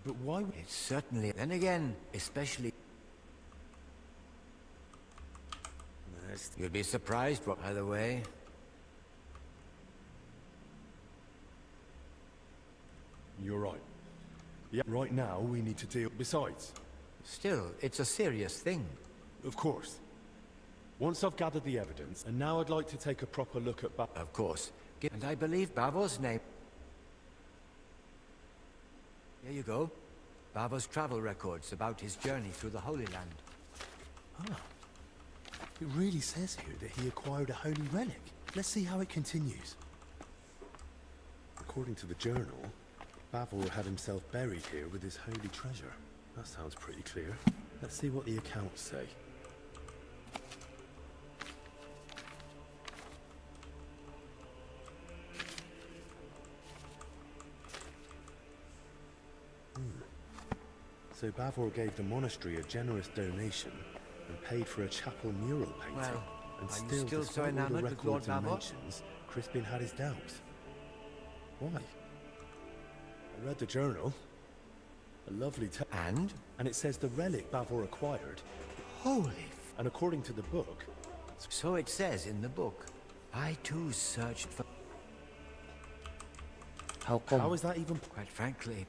But why... It's certainly... Then again, especially... You'd be surprised, by the way. You're right. Yeah, right now we need to deal... Besides... Still, it's a serious thing. Of course. Once I've gathered the evidence, and now I'd like to take a proper look at Of course. And I believe Bavor's name... Here you go. Bavor's travel records about his journey through the Holy Land. Ah. It really says here that he acquired a holy relic. Let's see how it continues. According to the journal, Bavor had himself buried here with his holy treasure. That sounds pretty clear. Let's see what the accounts say. So Bavor gave the monastery a generous donation and paid for a chapel mural painting. Well, and are still, you still so despite all the enamored with Lord records and Bavor? mentions, Crispin had his doubts. Why? I read the journal. A lovely And? And it says the relic Bavor acquired. Holy... And according to the book... So it says in the book. I too searched for... How come? How is that even... Quite frankly,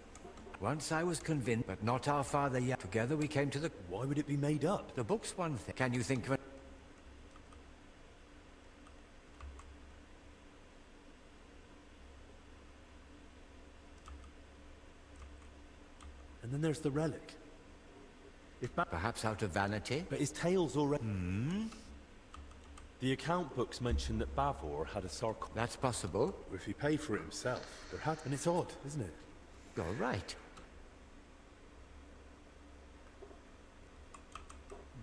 once I was convinced, but not our father yet. Together we came to the... Why would it be made up? The book's one thing. Can you think of it? And then there's the relic. If Perhaps out of vanity? But his tale's already... The account books mention that Bavor had a sarcophagus. That's possible. If he paid for it himself, there had... And it's odd, isn't it? You're right.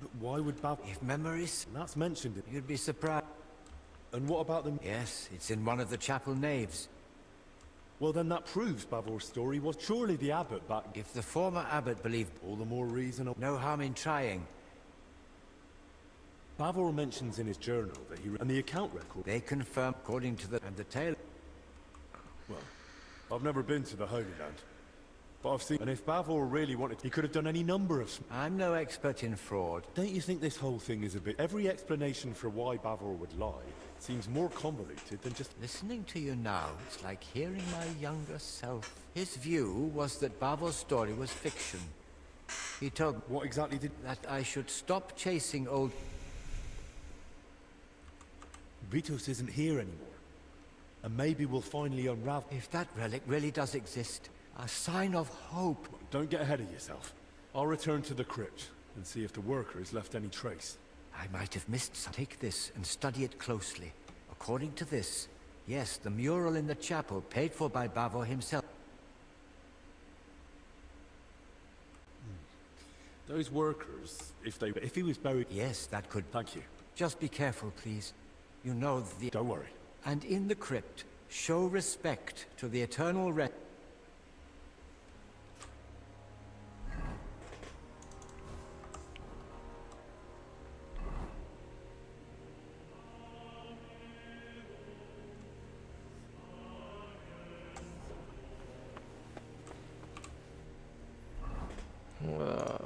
But why would Bavor... If memories... That's mentioned. You'd be surprised. And what about them? Yes, it's in one of the chapel naves. Well, then that proves Bavor's story was surely the abbot back... If the former abbot believed... All the more reason... No harm in trying. Bavor mentions in his journal that he... And the account record... They confirm, according to the... And the tale... Well, I've never been to the Holy Land. But I've seen... And if Bavor really wanted... He could have done any number of... I'm no expert in fraud. Don't you think this whole thing is a bit... Every explanation for why Bavor would lie seems more convoluted than just... Listening to you now, it's like hearing my younger self. His view was that Bavor's story was fiction. He told... What exactly did... That I should stop chasing old... Vitos isn't here anymore. And maybe we'll finally unravel... If that relic really does exist, a sign of hope... Don't get ahead of yourself. I'll return to the crypt and see if the workers left any trace. I might have missed some. Take this and study it closely. According to this, yes, the mural in the chapel paid for by Bavor himself. Those workers, if he was buried... Yes, that could... Thank you. Just be careful, please. You know the... Don't worry. And in the crypt, show respect to the eternal rest. Wow.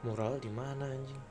Moral di mana anjing?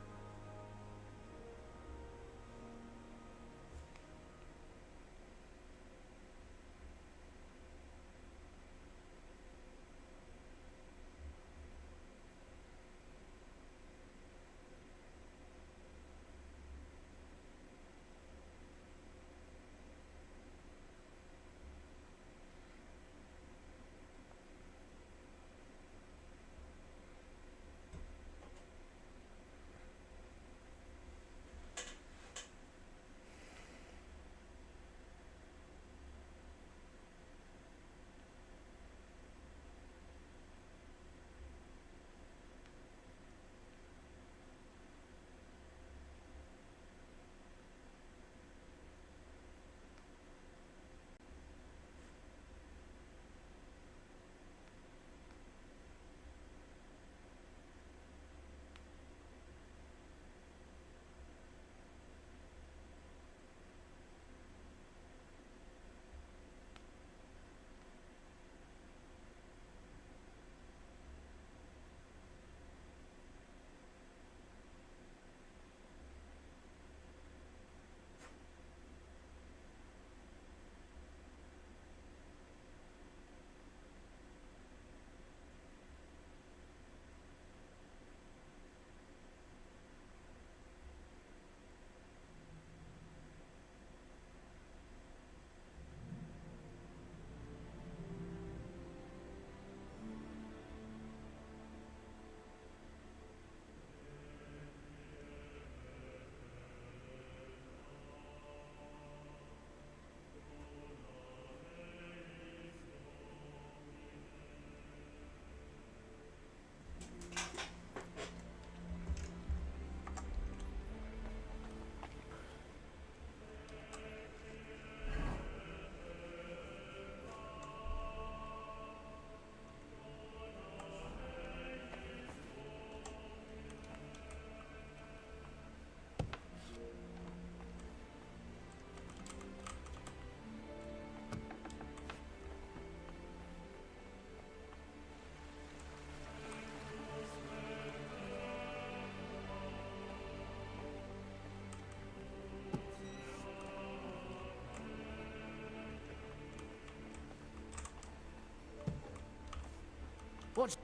What's...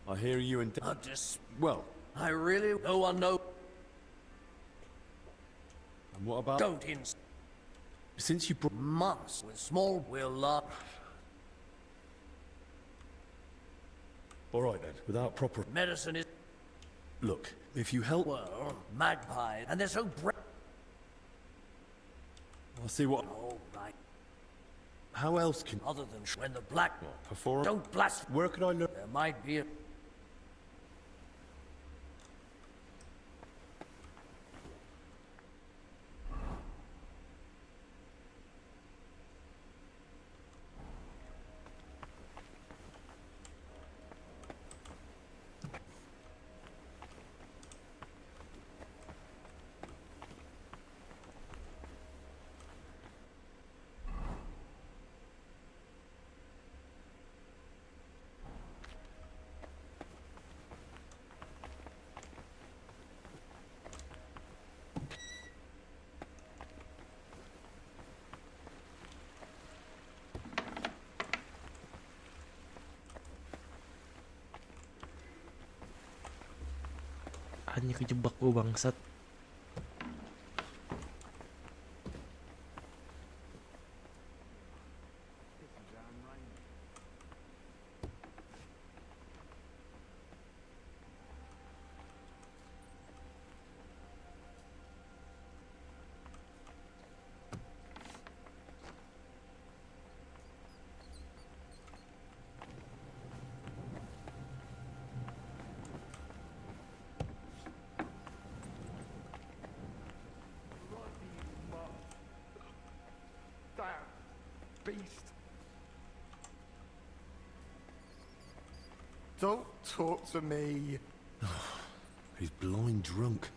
I hear you and... I just... Well... I really... No one knows... And what about... Don't ins... Since you brought... Months with small will All right then, without proper... Medicine is... Look, if you help... Well, magpie, and they're so I'll see what... All right. How else can... Other than when the black... Before... Don't blaspheme. Where could I learn... There might be a... Hanya kejebak gue bangsat. Beast. Don't talk to me. He's blind drunk.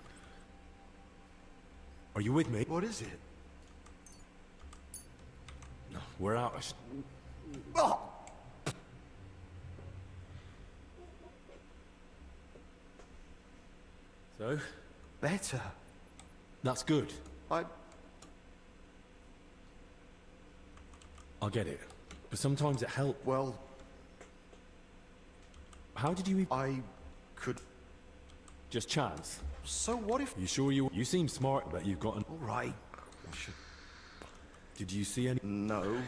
Are you with me? What is it? No, we're out. Oh! So? Better. That's good. I get it. But sometimes it helps. Well... How did you... I could... Just chance? So what if... You sure you... You seem smart, but you've got an... All right. I should... Did you see any... No.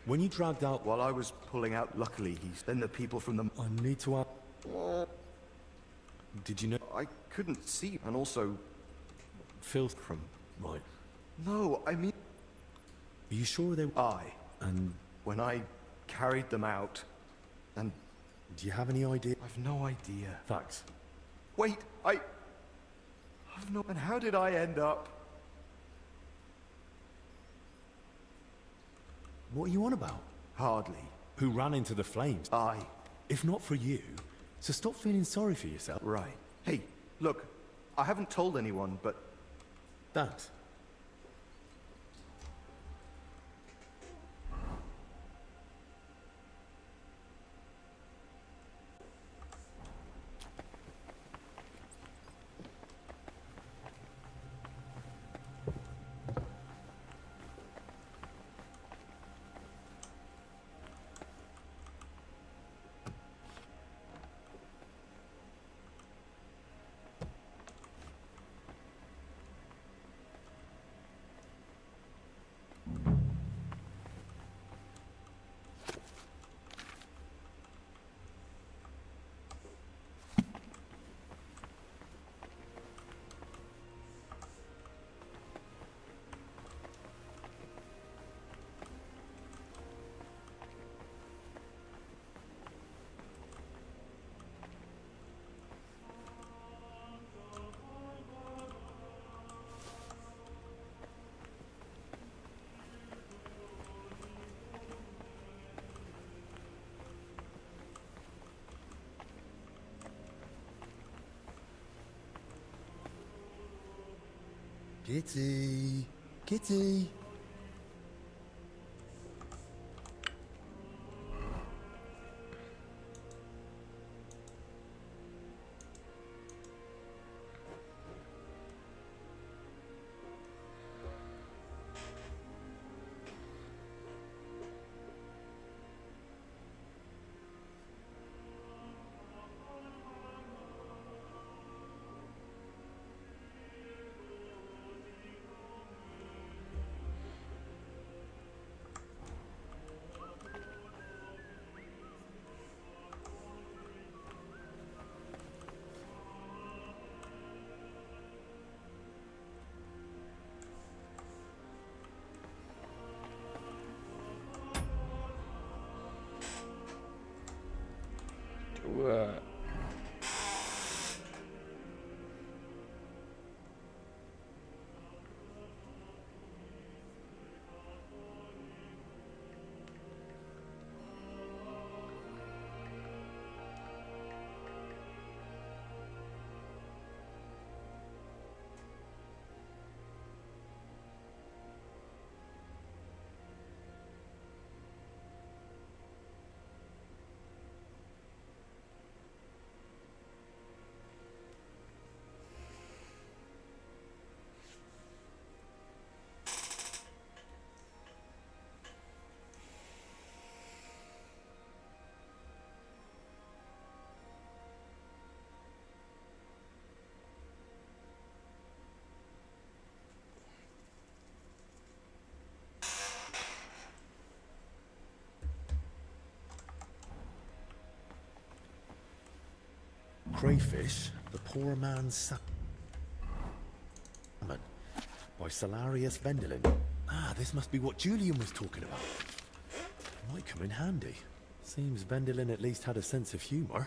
When you dragged out... While I was pulling out, luckily, then the people from the... I need to... Did you know... I couldn't see, and also... Filth from... Right. No, I mean... Are you sure they... And... When I carried them out, and... Do you have any idea? I've no idea. Thanks. Wait, I've no... And how did I end up... What are you on about? Hardly. Who ran into the flames? I. If not for you, so stop feeling sorry for yourself. Right. Hey, look, I haven't told anyone, but... Thanks. Kitty! Kitty! Dua. Crayfish, the poor man's salmon, by Salarius Vendelin. Ah, this must be what Julian was talking about. Might come in handy. Seems Vendelin at least had a sense of humor.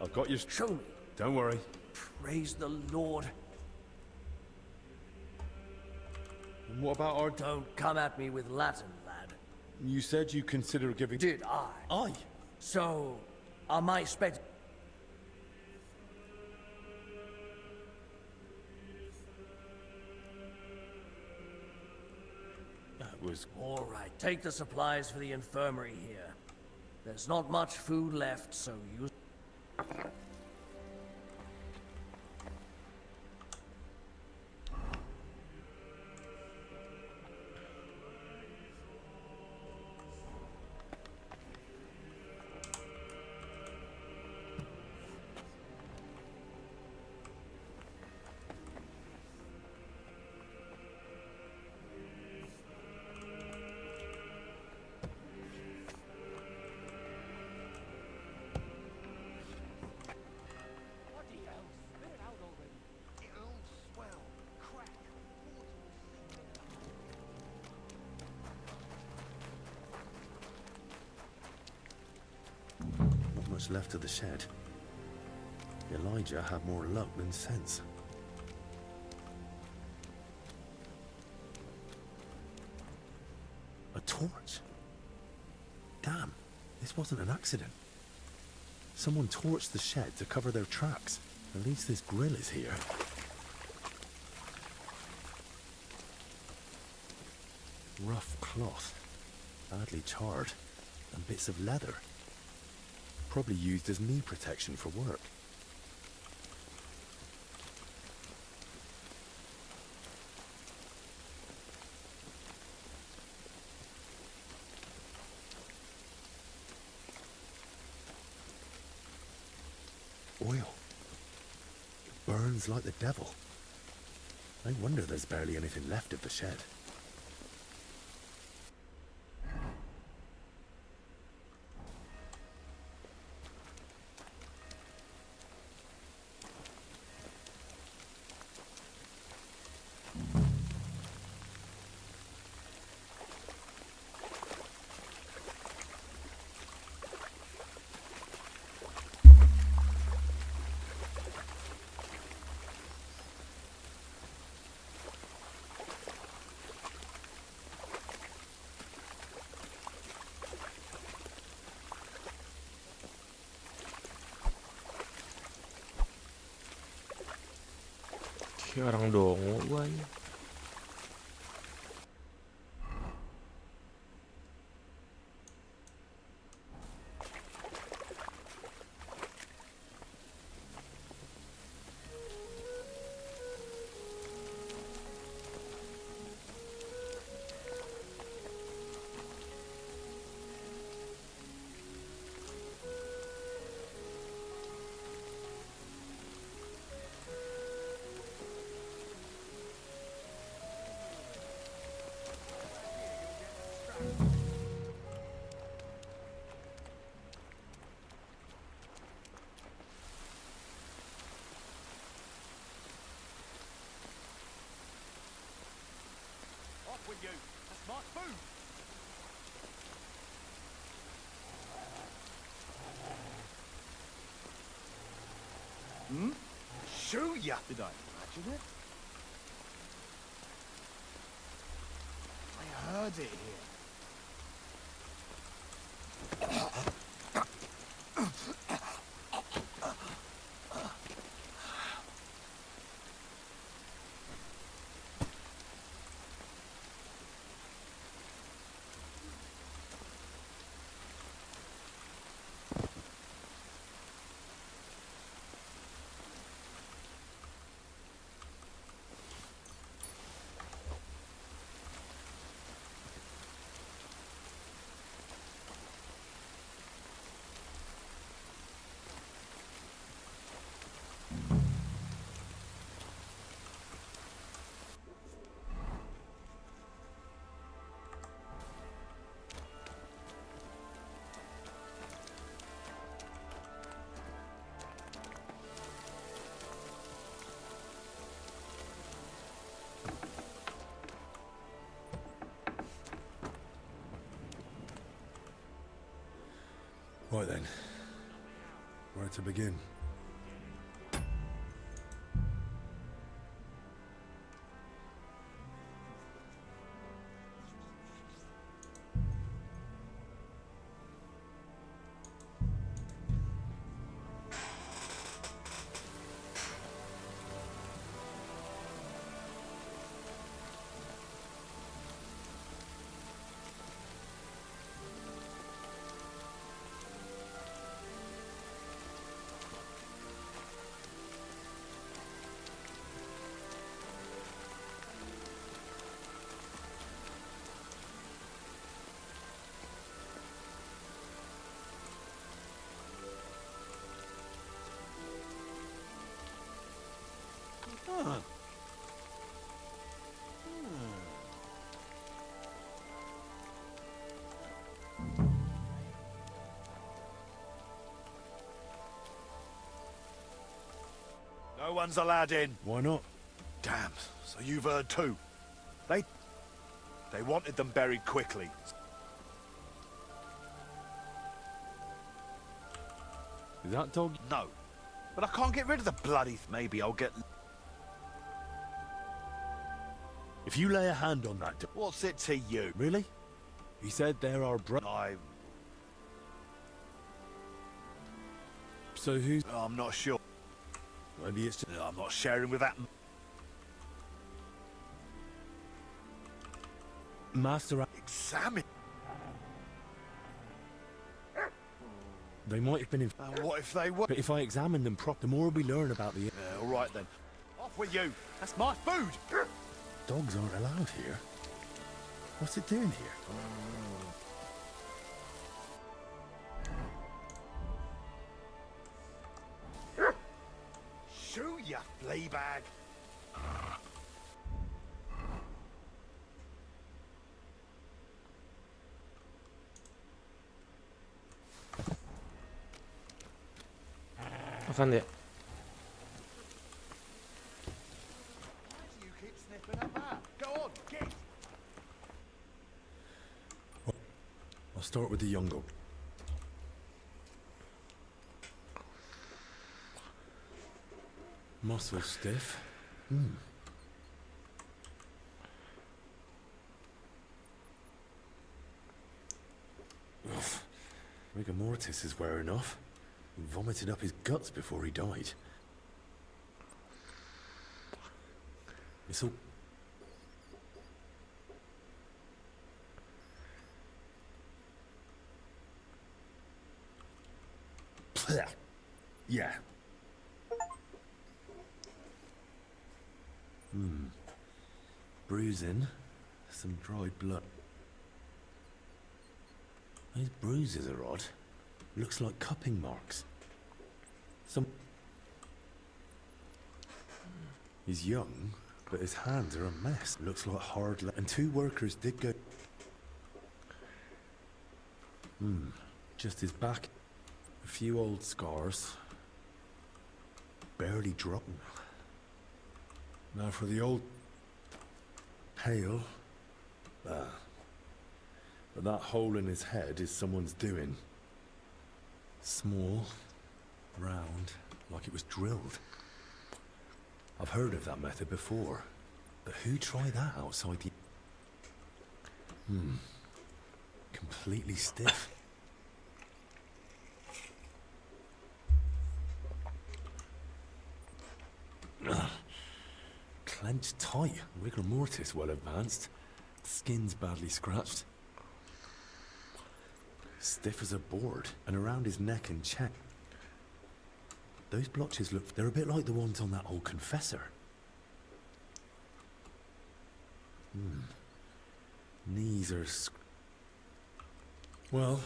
I've got you. Show me. Don't worry. Praise the Lord. And what about our... Don't come at me with Latin, lad. You said you consider giving... Did I? I? So, am I expected... That was... All right, take the supplies for the infirmary here. There's not much food left, so use... Not much left of the shed. Elijah had more luck than sense. A torch? Damn, this wasn't an accident. Someone torched the shed to cover their tracks. At least this grill is here. Rough cloth, badly charred, and bits of leather. Probably used as knee protection for work. Oil. It burns like the devil. No wonder there's barely anything left of the shed. Kayak orang dongo gua ini. With you. That's my food. Shoot ya! Did I imagine it? I heard it here. Right then. Where to begin? one's allowed in. Why not? Damn, so you've heard too. They wanted them buried quickly. Is that dog? No. But I can't get rid of the bloody... Maybe I'll get... If you lay a hand on that... What's it to you? Really? He said there are So who's... I'm not sure. Maybe it's just... I'm not sharing with that... Master... Examine... They might have been in... what if they were... But if I examine them the more we learn about the... all right then. Off with you. That's my food. Dogs aren't allowed here. What's it doing here? Shoo, you flea bag. Makan dia. You keep sniffing at that. Go on, get. I'll start with the young dog. Muscle stiff. Rigor mortis is wearing off. He vomited up his guts before he died. It's all... Yeah. Bruising. Some dried blood. These bruises are odd. Looks like cupping marks. He's young, but his hands are a mess. Looks like hard and 2 workers did go... Just his back. A few old scars. Barely dropping. Now for the old... Pale. But that hole in his head is someone's doing. Small, round, like it was drilled. I've heard of that method before, but who tried that outside the... Completely stiff. Clenched tight, rigor mortis well advanced. Skin's badly scratched. Stiff as a board, and around his neck and chest. Those blotches look... They're a bit like the ones on that old confessor. Knees are... Well,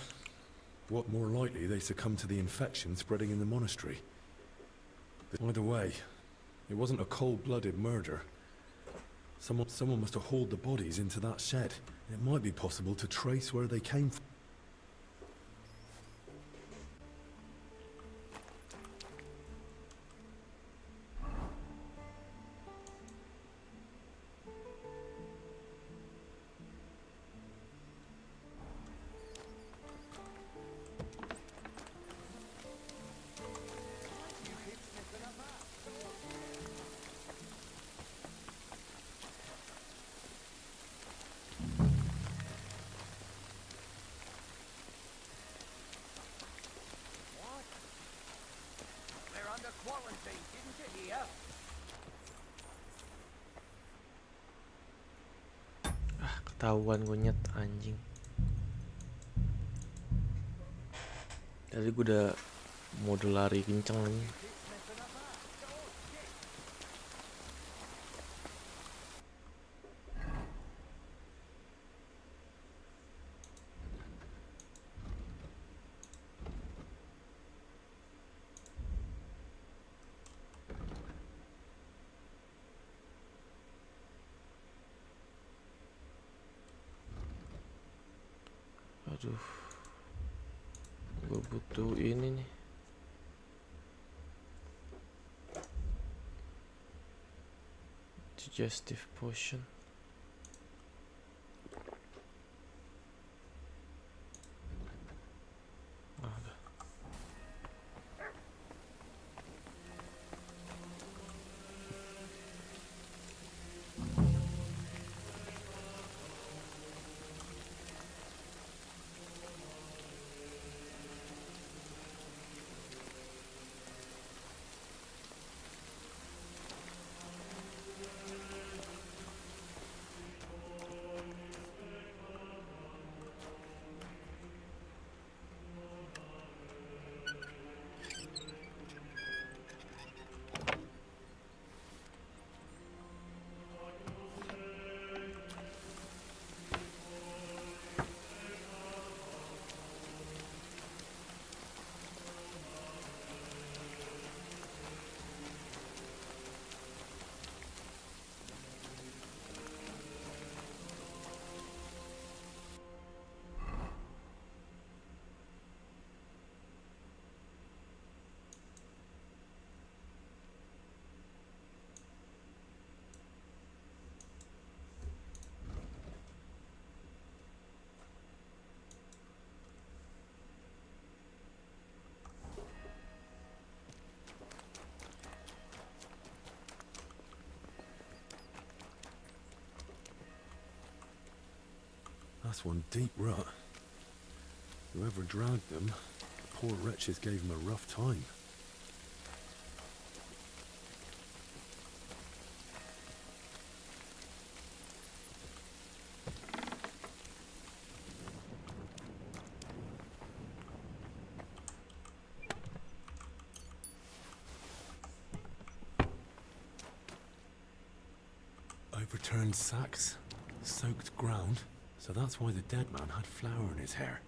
what more likely they succumbed to the infection spreading in the monastery. Either way, it wasn't a cold-blooded murder. Someone must have hauled the bodies into that shed. It might be possible to trace where they came from. Quarantine, didn't you hear? Ketahuan kunyet anjing. Tadi gue udah mode lari kenceng nih. Aduh, gue butuh ini nih. Digestive potion. Ada. That's one deep rut. Whoever dragged them, poor wretches gave him a rough time. Overturned sacks, soaked ground. So that's why the dead man had flour in his hair.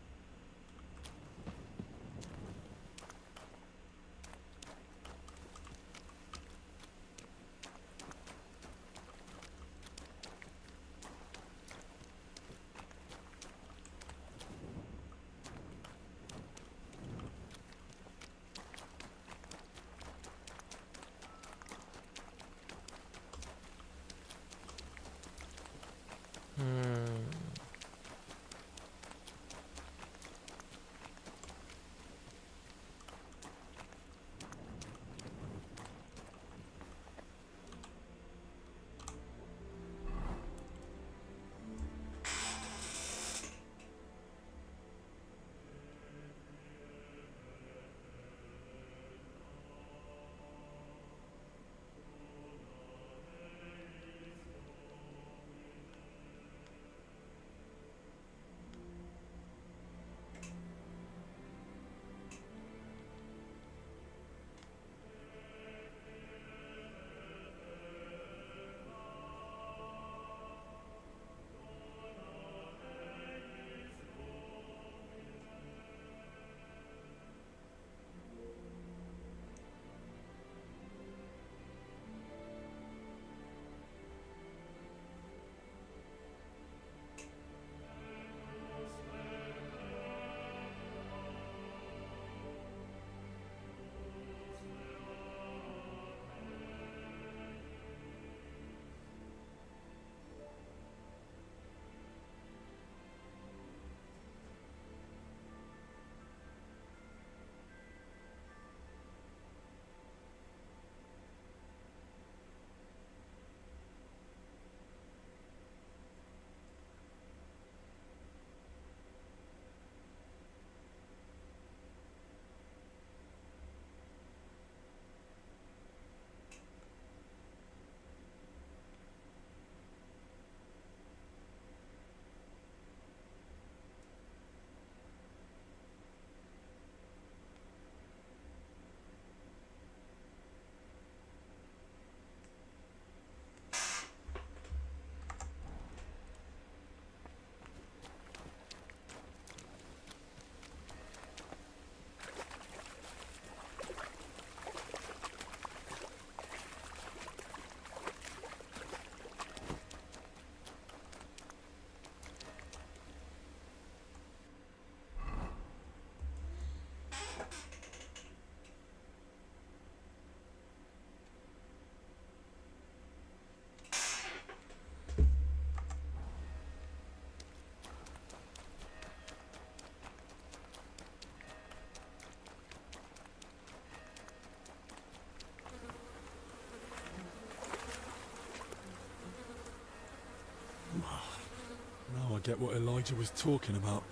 get what Elijah was talking about.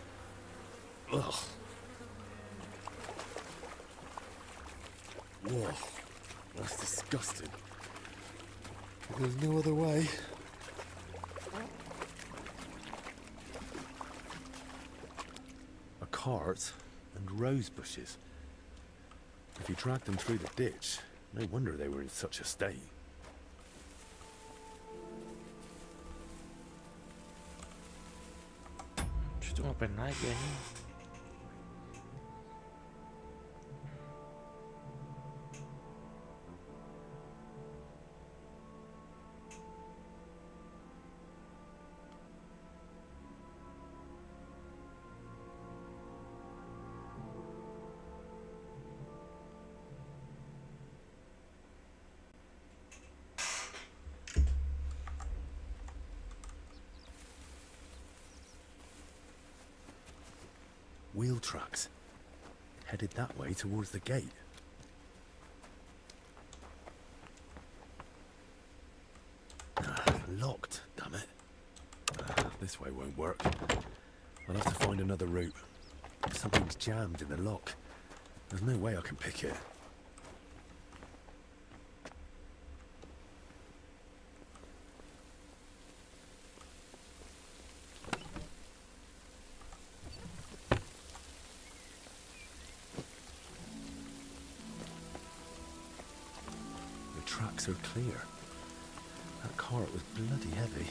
Ugh. Whoa. That's disgusting. There's no other way. A cart and rose bushes. If you dragged them through the ditch, no wonder they were in such a state. Itu ngapain lagi ini? Wheel tracks. Headed that way towards the gate. Locked, damn it. This way won't work. I'll have to find another route. Something's jammed in the lock. There's no way I can pick it. Tracks are clear. That cart was bloody heavy.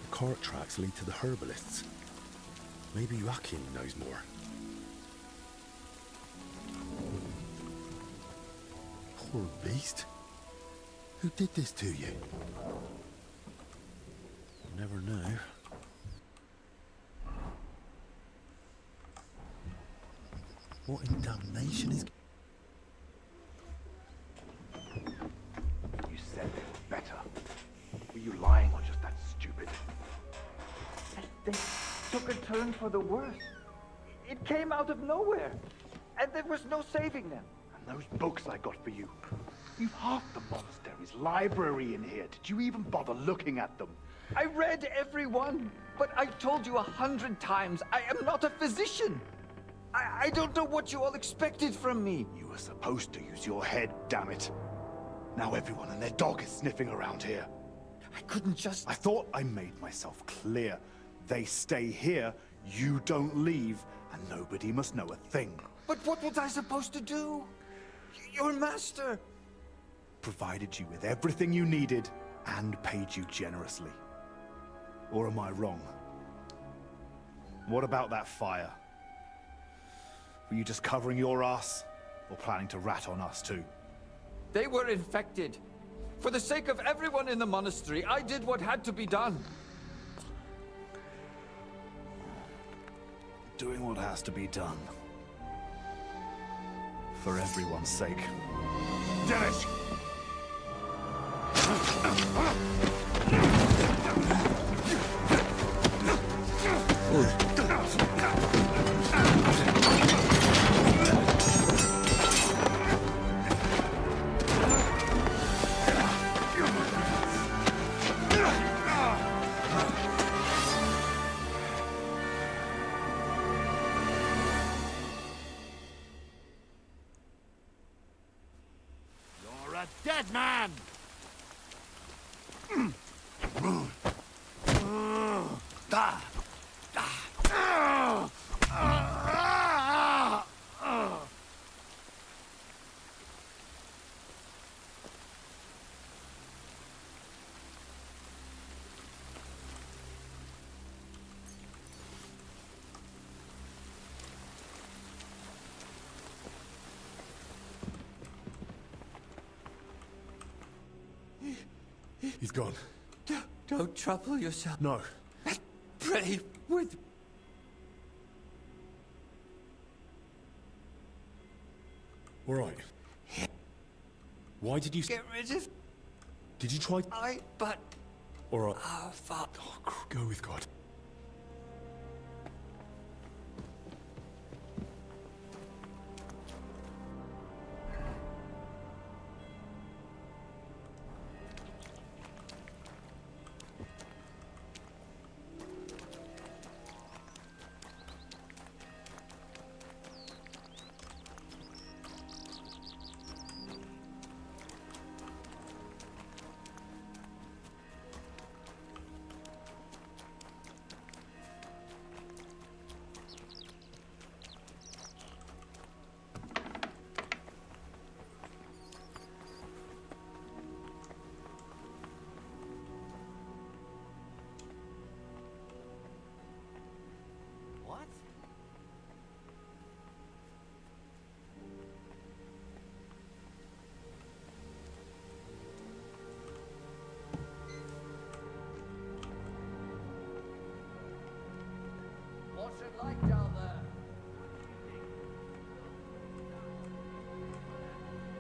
The cart tracks lead to the herbalists. Maybe Joachim knows more. Poor beast. Who did this to you? You'll never know. What in damnation is... You said they were better. Were you lying or just that stupid? They took a turn for the worse. It came out of nowhere. And there was no saving them. And those books I got for you. You've half the monastery's library in here. Did you even bother looking at them? I read every one. But I told you 100 times, I am not a physician. I don't know what you all expected from me. You were supposed to use your head, damn it. Now everyone and their dog is sniffing around here. I couldn't just... I thought I made myself clear. They stay here, you don't leave, and nobody must know a thing. But what was I supposed to do? Your master... Provided you with everything you needed, and paid you generously. Or am I wrong? What about that fire? Were you just covering your ass, or planning to rat on us too? They were infected. For the sake of everyone in the monastery, I did what had to be done. Doing what has to be done. For everyone's sake. Dennis! You're a dead man! He's gone. Don't trouble yourself. No. Pray with... All right. Why did you... Get rid of... Did you try... but... All right. Our Father... Oh, go with God. it like down there?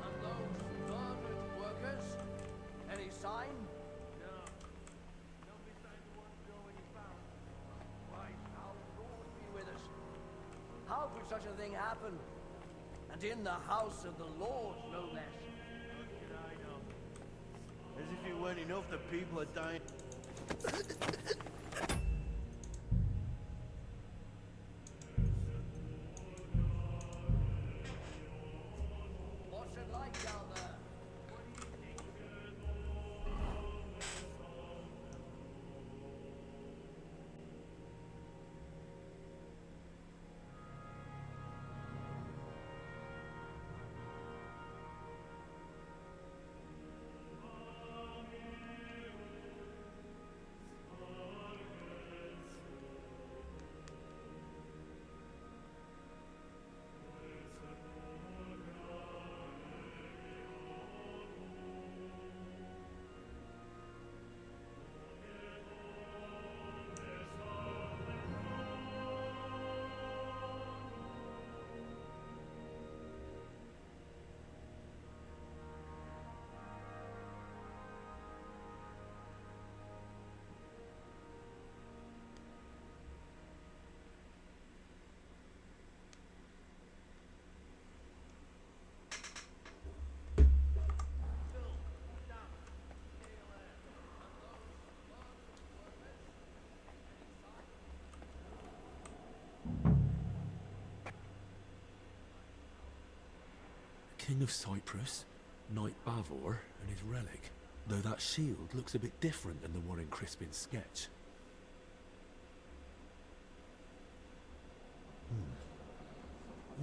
And those murdered workers? Any sign? No. No besides the one girl when you found. Why, how Lord be with us. How could such a thing happen? And in the house of the Lord, no less. How should I know? As if it weren't enough that people are dying. What's it like down there? King of Cyprus, Knight Bavor, and his relic. Though that shield looks a bit different than the one in Crispin's sketch.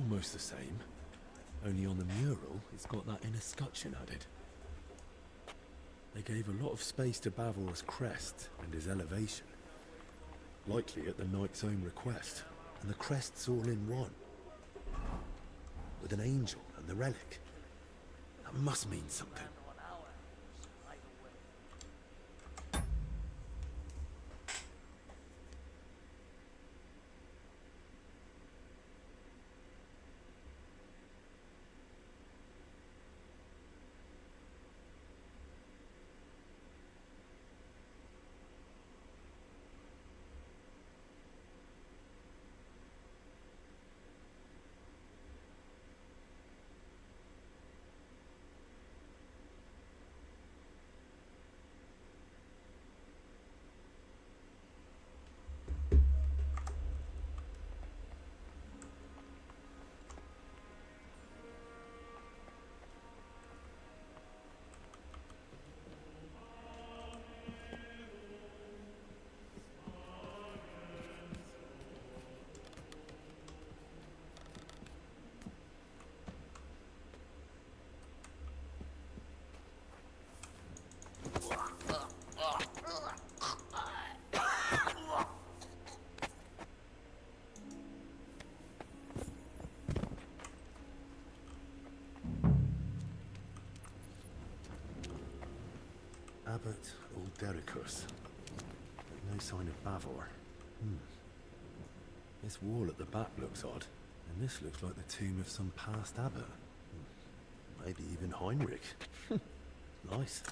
Almost the same, only on the mural it's got that inner scutcheon added. They gave a lot of space to Bavor's crest and his elevation. Likely at the knight's own request, and the crest's all in one. With an angel and the relic. That must mean something. Abbot Uldericus. No sign of Bavor. This wall at the back looks odd, and this looks like the tomb of some past abbot. Maybe even Heinrich. Nice.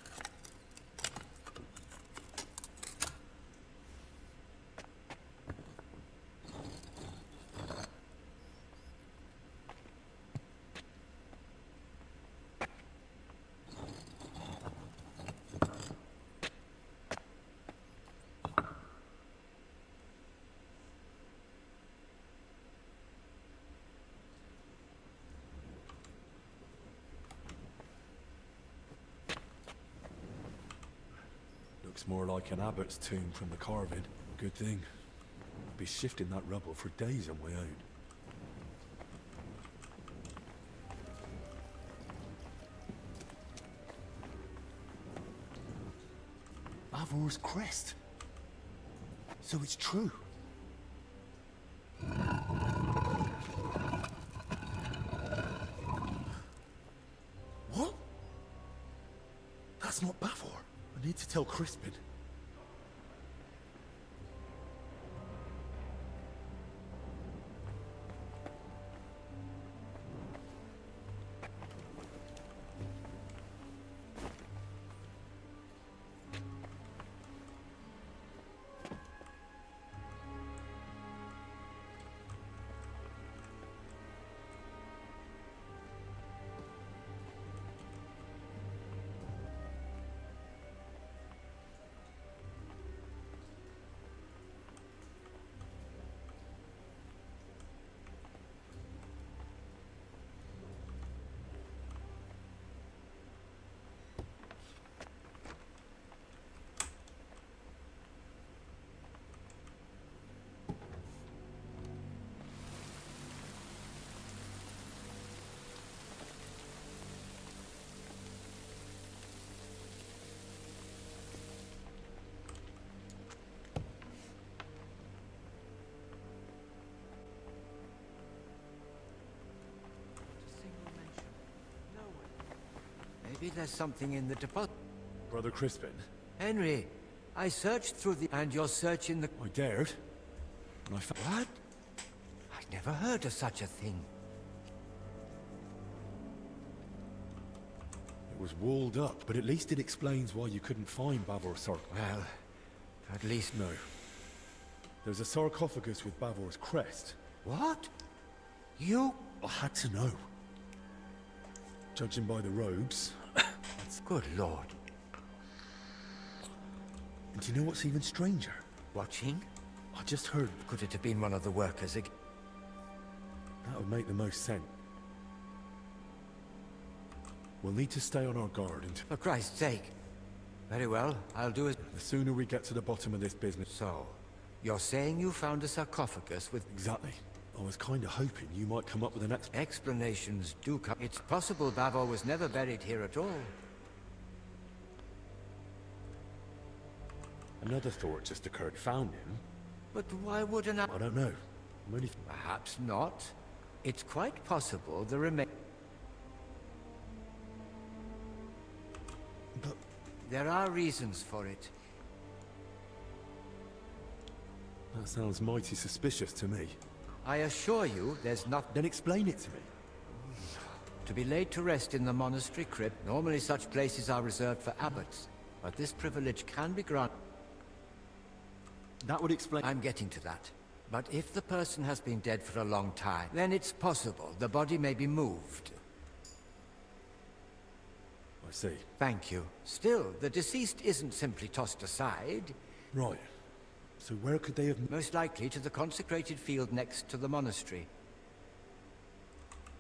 Looks more like an abbot's tomb from the carving. Good thing. I'd be shifting that rubble for days on my own. Bavor's crest. So it's true. What? That's not Bavor. I need to tell Crispin. Maybe there's something in the deposit. Brother Crispin? Henry, I searched through the... And you're searching the... I dared. And I found... What? I'd never heard of such a thing. It was walled up, but at least it explains why you couldn't find Bavor's sarcophagus. Well, at least... No. There's a sarcophagus with Bavor's crest. What? You... I had to know. Judging by the robes... That's good lord. And do you know what's even stranger? Watching? I just heard... Could it have been one of the workers again? That would make the most sense. We'll need to stay on our guard until... For Christ's sake. Very well, I'll do it. The sooner we get to the bottom of this business... So, you're saying you found a sarcophagus with... Exactly. I was kind of hoping you might come up with an Explanations do come... It's possible Bavor was never buried here at all. Another thought just occurred. Found him. But why wouldn't I... I don't know. I'm only... Perhaps not. It's quite possible the remain... But... There are reasons for it. That sounds mighty suspicious to me. I assure you, there's not... Then explain it to me. To be laid to rest in the monastery crypt, normally such places are reserved for abbots, but this privilege can be granted. That would explain... I'm getting to that. But if the person has been dead for a long time, then it's possible the body may be moved. I see. Thank you. Still, the deceased isn't simply tossed aside. Right. So where could they have... Most likely to the consecrated field next to the monastery.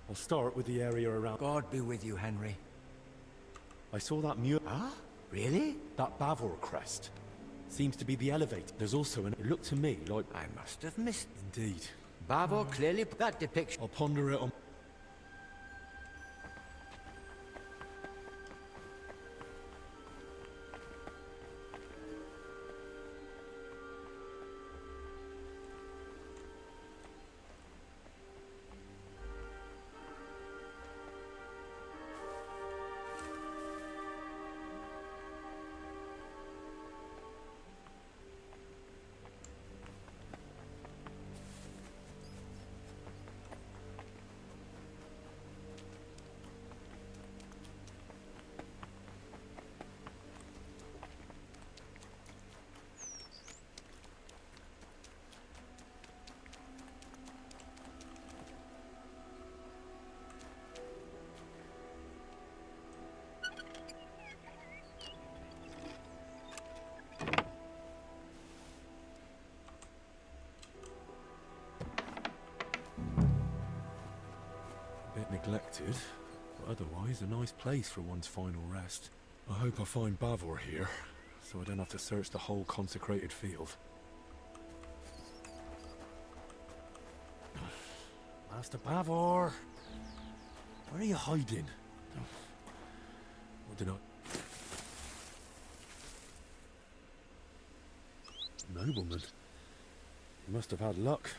I'll start with the area around... God be with you, Henry. I saw that mural... Ah? Really? That Bavor crest. Seems to be the elevator. There's also an... It looked to me like... I must have missed... Indeed. Bavor clearly put that depiction... I'll ponder it on... Bit neglected, but otherwise a nice place for one's final rest. I hope I find Bavor here, so I don't have to search the whole consecrated field. Master Bavor! Where are you hiding? What did I... Nobleman. You must have had luck,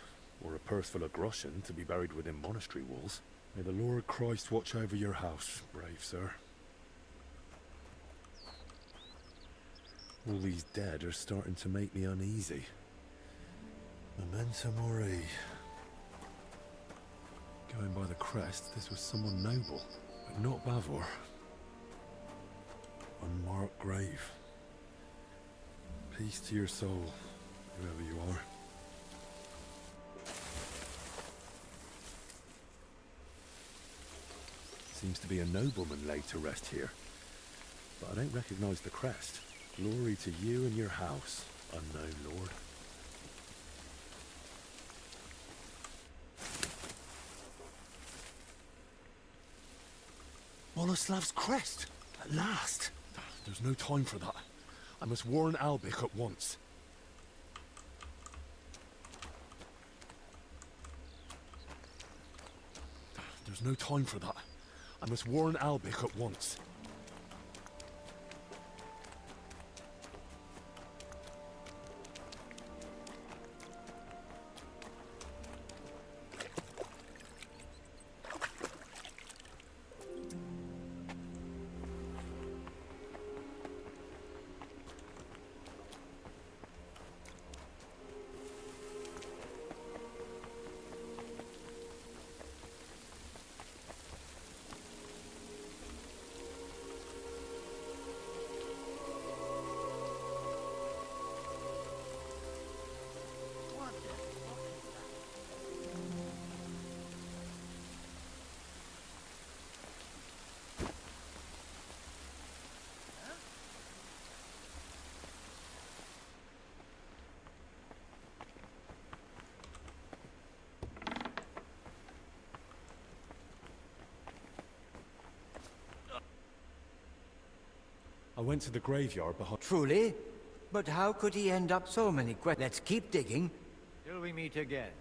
or a purse full of groschen to be buried within monastery walls. May the Lord Christ watch over your house, brave sir. All these dead are starting to make me uneasy. Memento mori. Going by the crest, this was someone noble, but not Bavor. Unmarked grave. Peace to your soul, whoever you are. Seems to be a nobleman laid to rest here, but I don't recognize the crest. Glory to you and your house, unknown lord. Boleslav's crest! At last! There's no time for that. I must warn Albik at once. There's no time for that. I must warn Albik at once. went to the graveyard behind... Truly? But how could he end up so many questions? Let's keep digging. Till we meet again.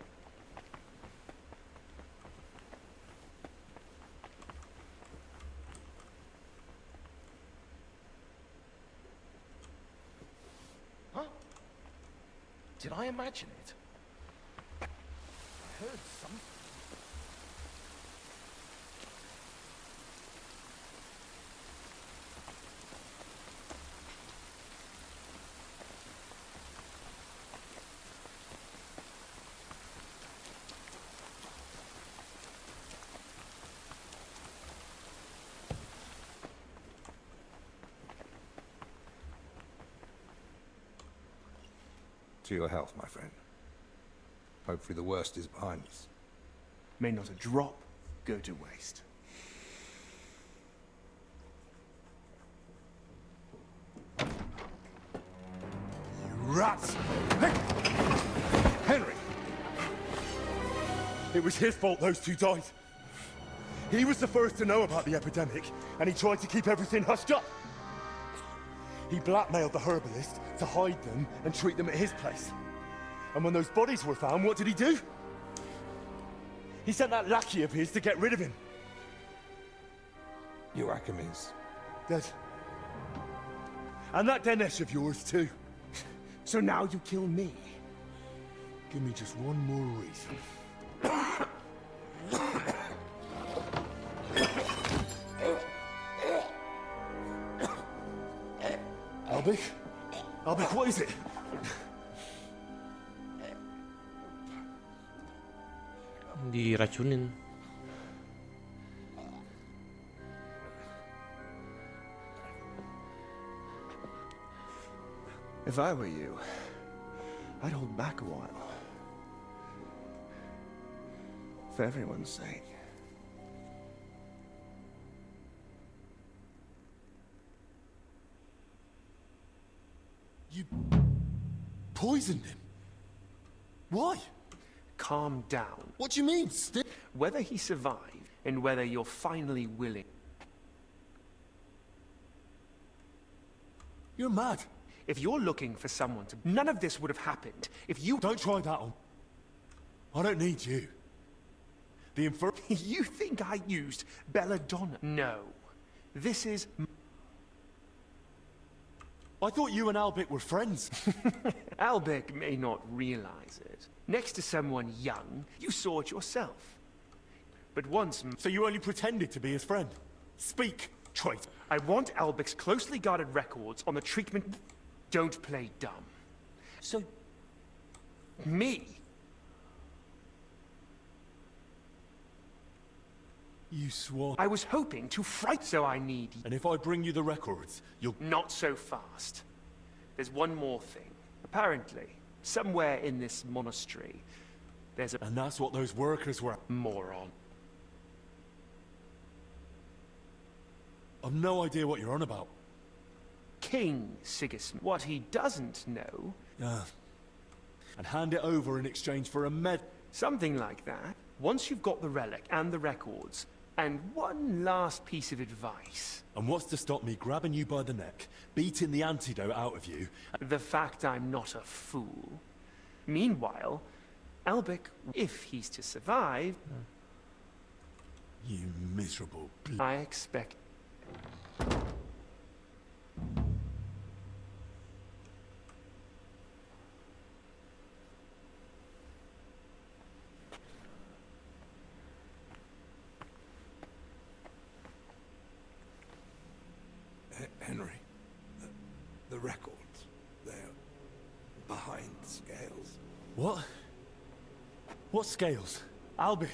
Huh? Did I imagine it? I heard something. To your health, my friend. Hopefully the worst is behind us. May not a drop go to waste. You rats! Hey! Henry! It was his fault those two died. He was the first to know about the epidemic, and he tried to keep everything hushed up. He blackmailed the herbalist to hide them and treat them at his place. And when those bodies were found, what did he do? He sent that lackey of his to get rid of him. Joachim's dead. And that Dinesh of yours too. So now you kill me? Give me just one more reason. Albik, what is it? Diracunin. If I were you, I'd hold back a while. For everyone's sake. You poisoned him? Why? Calm down. What do you mean, Whether he survived, and whether you're finally willing. You're mad. If you're looking for someone to... None of this would have happened if you... Don't try that on. I don't need you. The You think I used belladonna? No. This is... I thought you and Albik were friends. Albik may not realize it. Next to someone young, you saw it yourself. But once... So you only pretended to be his friend? Speak, traitor. I want Albik's closely guarded records on the treatment... Don't play dumb. So... Me? You swore... I was hoping to fright... So I need... And if I bring you the records, you'll... Not so fast. There's one more thing. Apparently, somewhere in this monastery, there's a... And that's what those workers were... Moron. I've no idea what you're on about. King Sigismund. What he doesn't know... And hand it over in exchange for a med... Something like that. Once you've got the relic and the records, and one last piece of advice. And what's to stop me grabbing you by the neck, beating the antidote out of you? The fact I'm not a fool. Meanwhile, Albik, if he's to survive... You miserable... I expect... Henry, the records, they're behind the scales. What? What scales? Albik?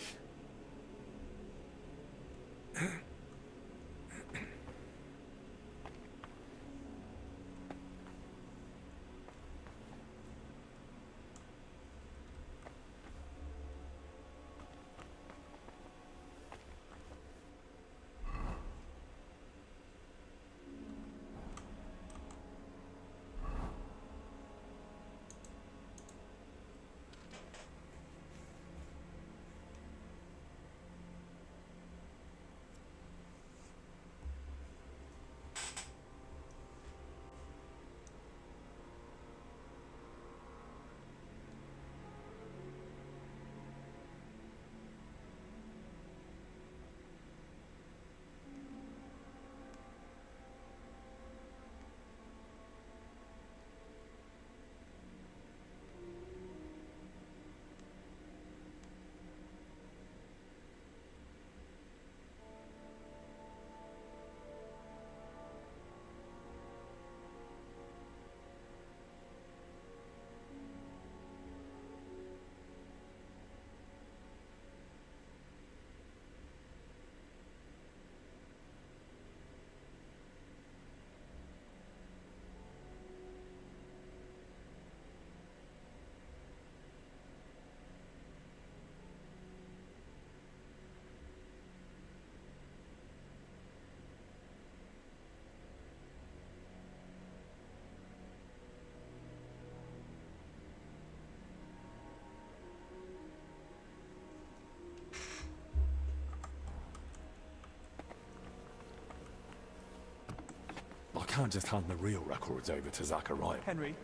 can't just hand the real records over to Zachariah. Henry,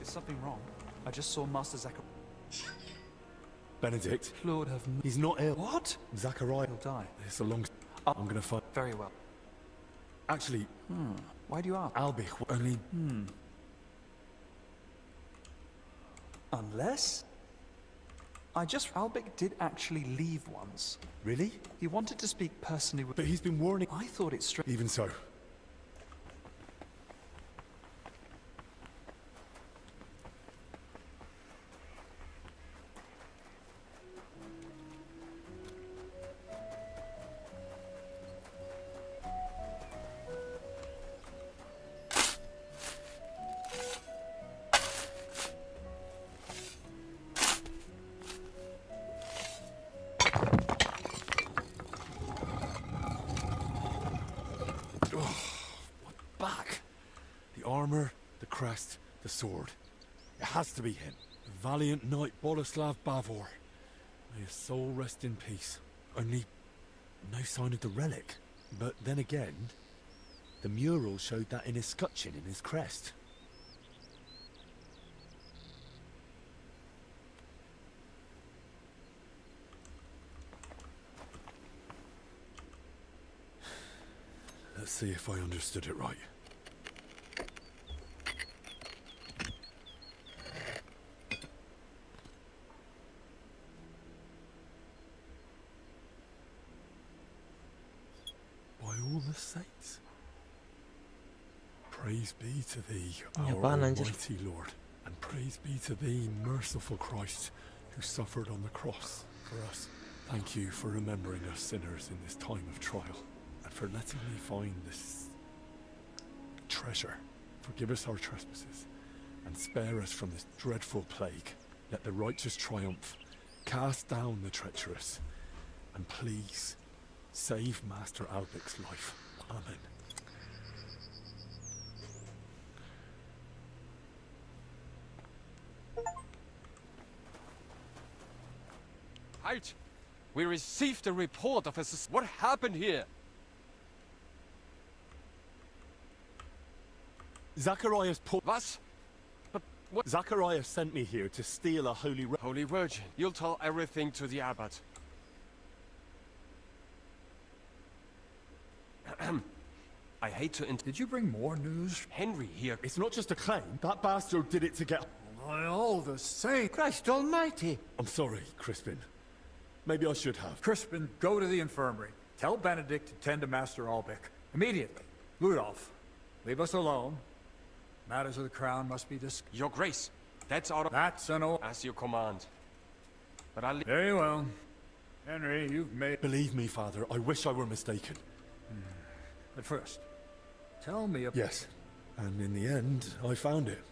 is something wrong? I just saw Master Zachariah. Benedict. Lord have mercy. He's not ill. What? Zachariah. He'll die. It's a long... I'm gonna find... Very well. Actually... Why do you ask? Albie, only... Unless... Albic did actually leave once. Really? He wanted to speak personally with... But he's been warning... I thought it straight... Even so. The sword. It has to be him. The valiant knight Boleslav Bavor. May his soul rest in peace. Only no sign of the relic. But then again, the mural showed that in his scutcheon in his crest. Let's see if I understood it right. The saints. Praise be to thee, our almighty Lord, and praise be to thee, merciful Christ, who suffered on the cross for us. Thank you for remembering us sinners in this time of trial, and for letting me find this treasure. Forgive us our trespasses, and spare us from this dreadful plague. Let the righteous triumph. Cast down the treacherous, and please save Master Albic's life. Amen. Halt! We received a report of what happened here? Zacharias Was? But what? Zacharias sent me here to steal a holy... Holy Virgin, you'll tell everything to the abbot. I hate to Did you bring more news? Henry here. It's not just a claim. That bastard did it to get... By all the saints! Christ almighty! I'm sorry, Crispin. Maybe I should have. Crispin, go to the infirmary. Tell Benedict to tend to Master Albic. Immediately. Ludolf, leave us alone. Matters of the crown must be discussed. Your Grace, that's out of... That's an old... As you command. But I'll... Very well. Henry, you've made... Believe me, Father, I wish I were mistaken. But first, tell me about... Yes, and in the end, I found it.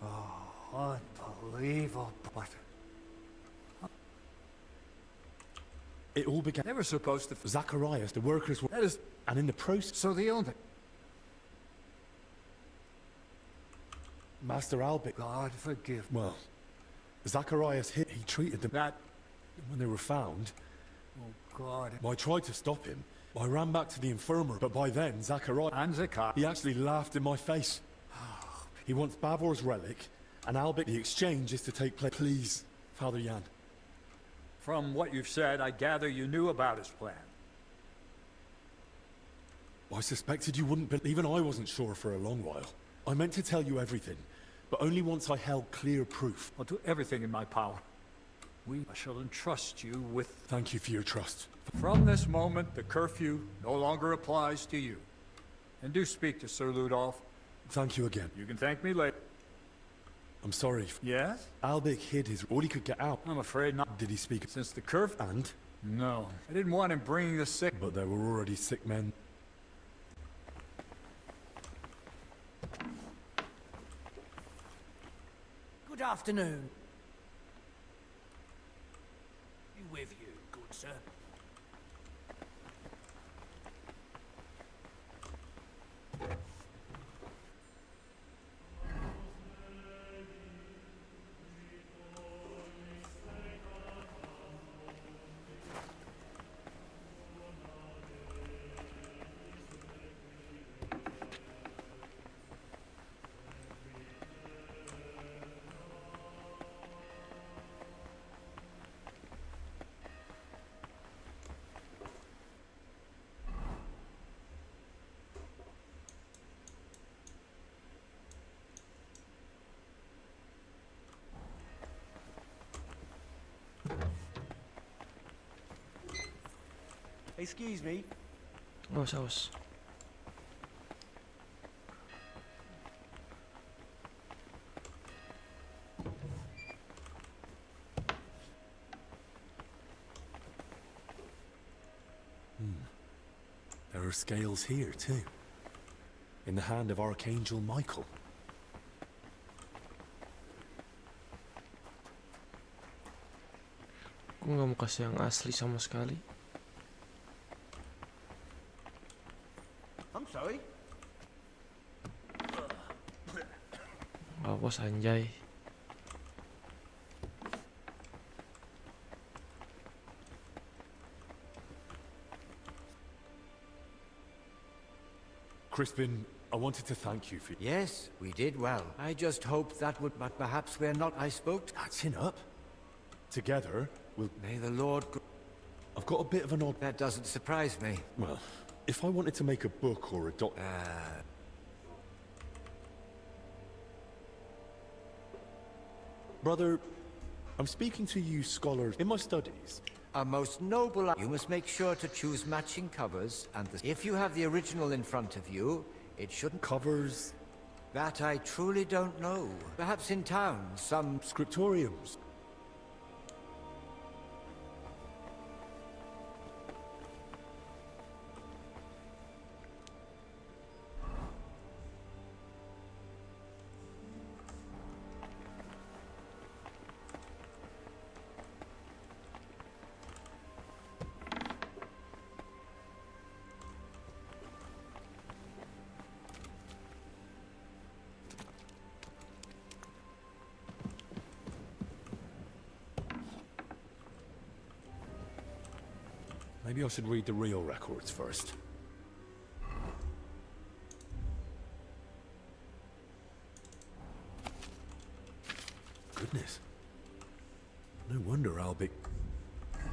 Oh, unbelievable. What? It all began... They were supposed to... Zacharias, the workers were... That is... And in the process... So they owned it. Master Albic... God forgive me. Well, Zacharias he treated them... That... When they were found... Oh, God. I tried to stop him. I ran back to the infirmary, but by then, Zacharias... And Zacharias... He actually laughed in my face. He wants Bavor's relic, and Albic... The exchange is to take place... Please, Father Jan. From what you've said, I gather you knew about his plan. I suspected you wouldn't, but even I wasn't sure for a long while. I meant to tell you everything, but only once I held clear proof. I'll do everything in my power. I shall entrust you with... Thank you for your trust. From this moment, the curfew no longer applies to you. And do speak to Sir Ludolf. Thank you again. You can thank me later. I'm sorry. Yes? Albic hid his... All he could get out. I'm afraid not. Did he speak? Since the curfew... And? No. I didn't want him bringing the sick... But there were already sick men. Good afternoon. Be with you, good sir. Excuse me. Awas. There are scales here, too. In the hand of Archangel Michael. Gue nggak mau kasih yang asli sama sekali. I'm sorry. Awas anjay. Crispin, I wanted to thank you for... Yes, we did well. I just hoped that would... But perhaps we're not... I spoke... Chin up. Together, we'll... May the Lord... I've got a bit of an odd... That doesn't surprise me. Well, if I wanted to make a book or a doc... Brother, I'm speaking to you scholars in my studies. A most noble... You must make sure to choose matching covers, and if you have the original in front of you, it shouldn't... Covers? That I truly don't know. Perhaps in town, some... Scriptoriums. Maybe I should read the real records first. Goodness. No wonder Albic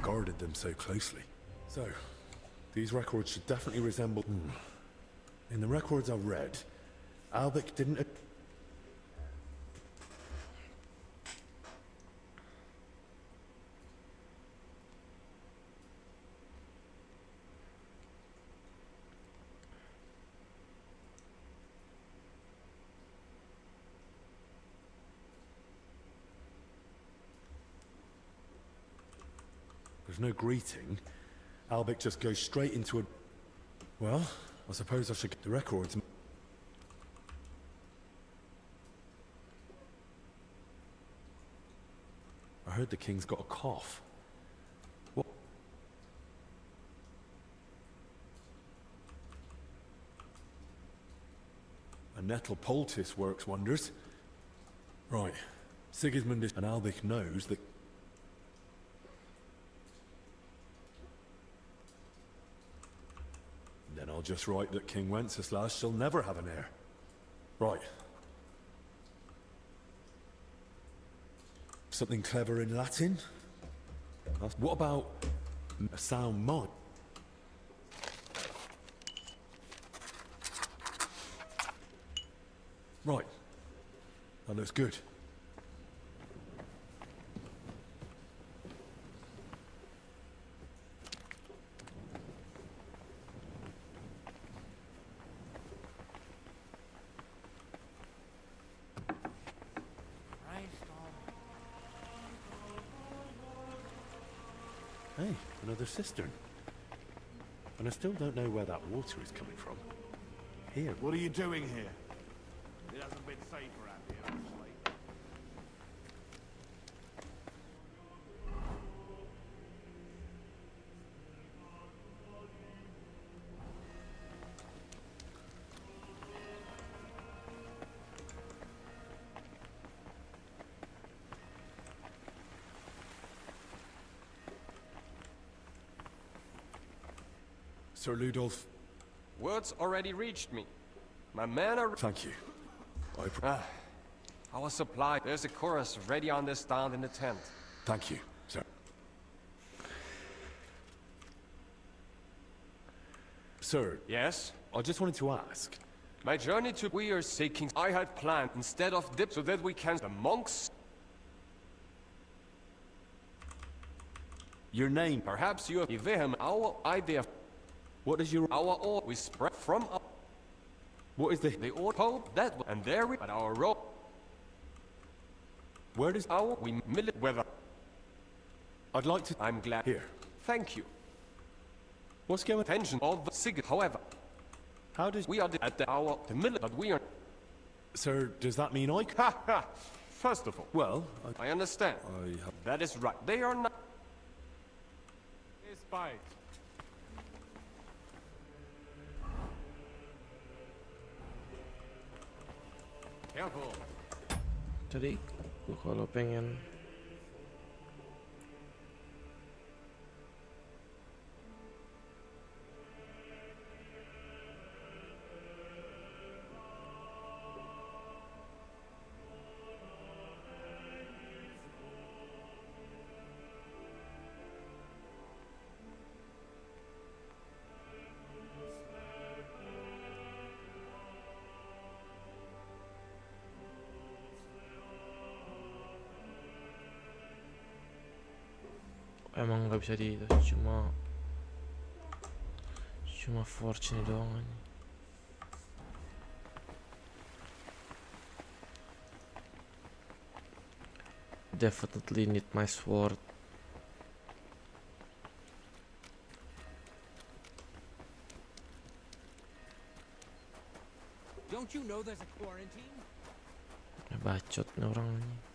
guarded them so closely. So, these records should definitely resemble... In the records I've read, Albic didn't... There's no greeting. Albic just goes straight into a... Well, I suppose I should get the records. I heard the king's got a cough. What? A nettle poultice works wonders. Right. Sigismund is... And Albic knows that... Then I'll just write that King Wenceslas shall never have an heir. Right. Something clever in Latin? What about a sound mind? Right. That looks good. Hey, another cistern. And I still don't know where that water is coming from. Here. What are you doing here? It hasn't been safe around here, actually. Sir Ludolf. Words already reached me. My men are... Thank you. Our supply. There's a chorus ready on this stand in the tent. Thank you, sir. Sir. Yes? I just wanted to ask. My journey to... We are seeking... I had planned instead of dip so that we can... The monks... Your name. Perhaps you give him our idea. What is your... Our all we spread from up. What is the... The old hope that and there we but our road. Where does... Our we millet weather. I'd like to... I'm glad. Here. Thank you. What's going... Pension of the sig. However, how does... We are at the hour the millet, but we are... Sir, does that mean I... Ha ha! First of all... Well, I understand. That is right. They are not... Despite. Careful. Jadi, gua kalau pengen emang nggak bisa di itu, cuma fortune doang aja. Definitely need my sword. Don't you know there's a quarantine? Bacot nih orang ini.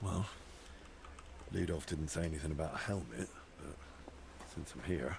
Well, Ludolf didn't say anything about a helmet, but since I'm here...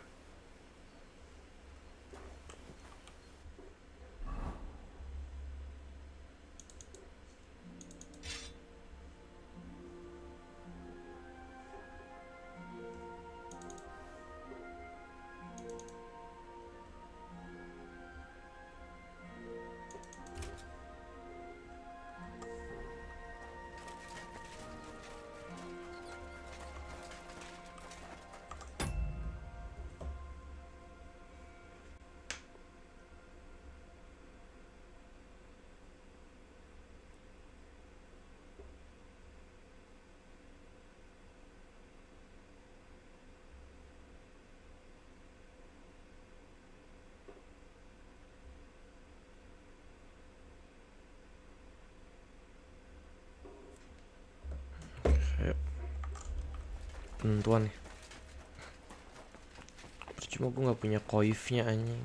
Penentuan nih. Percuma gue nggak punya koifnya anjing.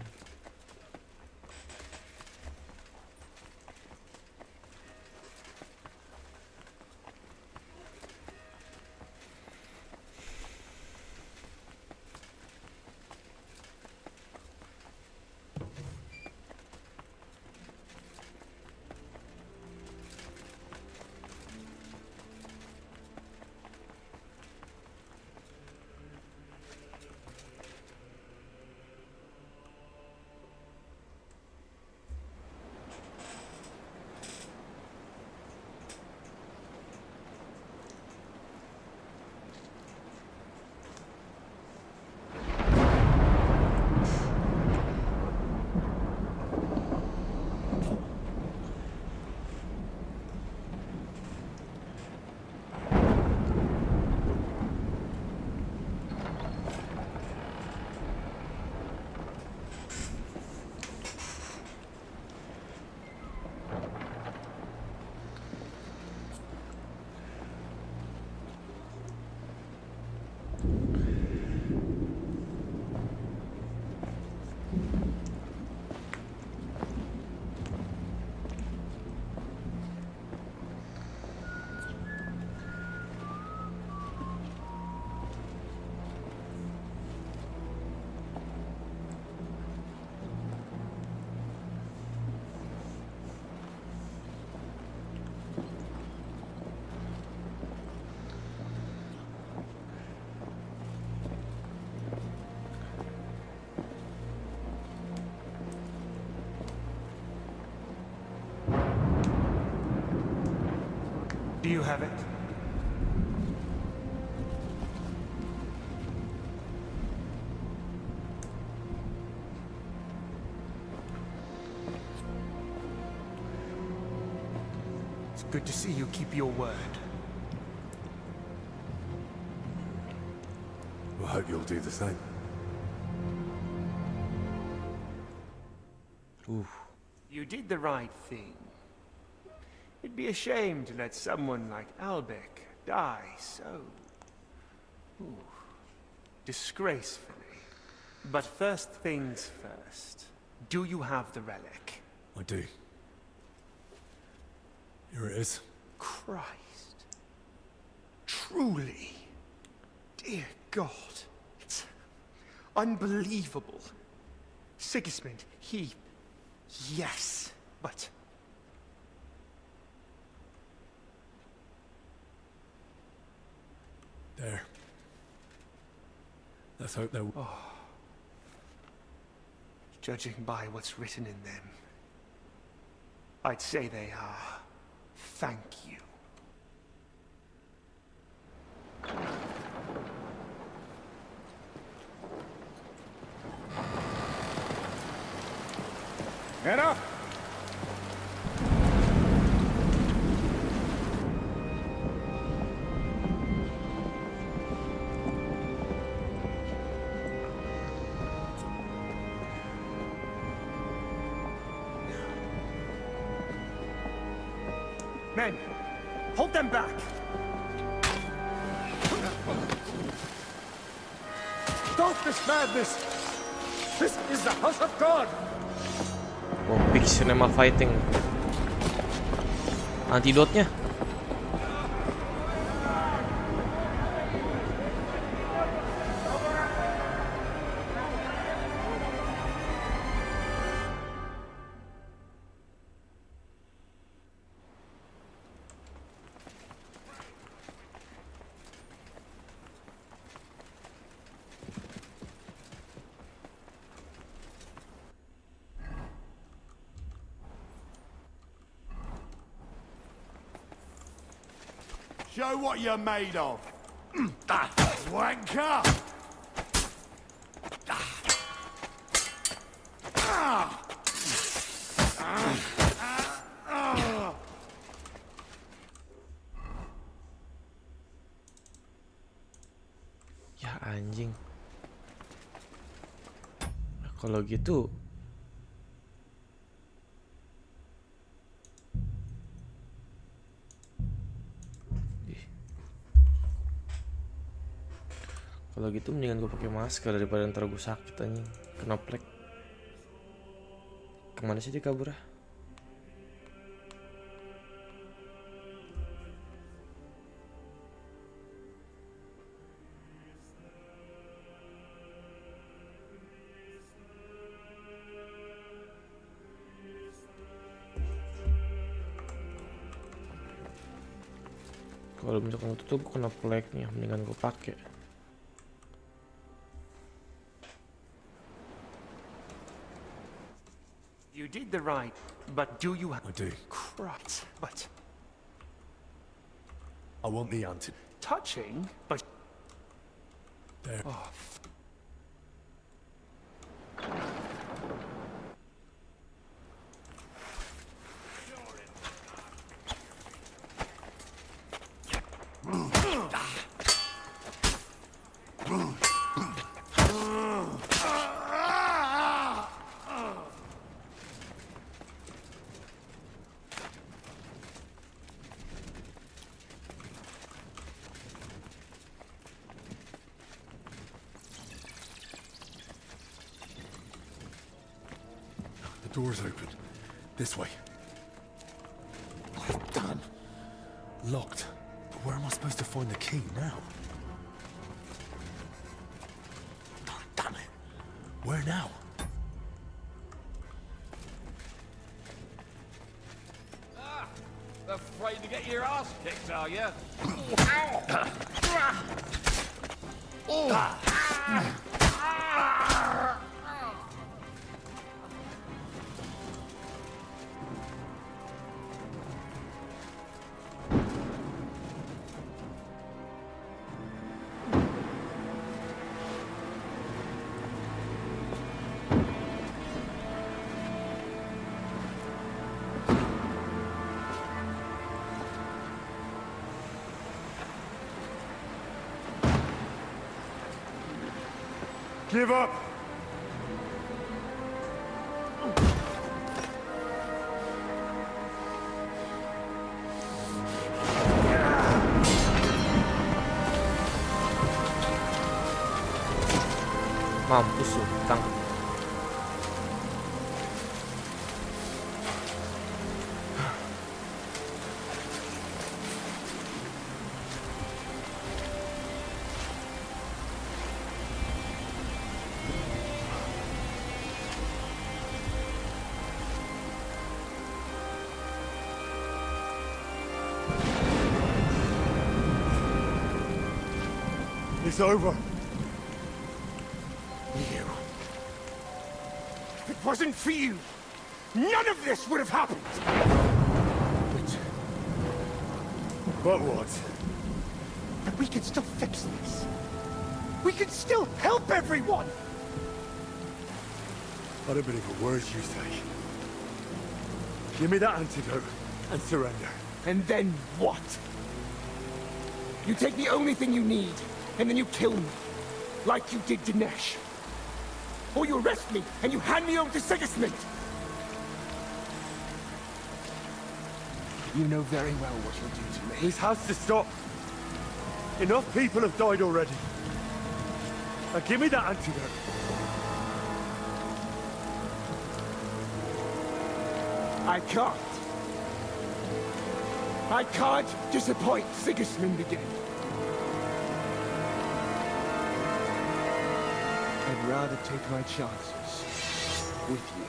Do you have it? It's good to see you keep your word. I hope you'll do the same. You did the right thing. It'd be a shame to let someone like Albec die so... disgracefully. But first things first. Do you have the relic? I do. Here it is. Christ. Truly. Dear God. It's unbelievable. Sigismund, he... Yes, but... There. Let's hope they'll... Judging by what's written in them, I'd say they are. Thank you. Get up! Men, hold them back! Stop this madness! This is the house of God! Oh, big cinema fighting. Antidotnya. Show what you're made of. Wanker! Ya anjing. Nah, kalau gitu mendingan gue pakai masker daripada ntar gue sakit anjing, kena plek. Kemana sih dia kabur? Kalau misalkan itu tuh gue kena plek nih, mendingan gue pakai. You did the right, but do you have... I do. Christ, but... I want the answer. Touching, but... There. Oh, The door's open. This way. Damn. Locked. But where am I supposed to find the key now? Damn it. Where now? Afraid to get your ass kicked, are you? Give up! Mampus lu, Kang. It's over. You. If it wasn't for you, none of this would have happened. But what? But we can still fix this. We can still help everyone. I don't believe a word you say. Give me that antidote and surrender. And then what? You take the only thing you need, and then you kill me, like you did Dinesh. Or you arrest me, and you hand me over to Sigismund. You know very well what you'll do to me. This has to stop. Enough people have died already. Now give me that antidote. I can't. I can't disappoint Sigismund again. I'd rather take my chances with you.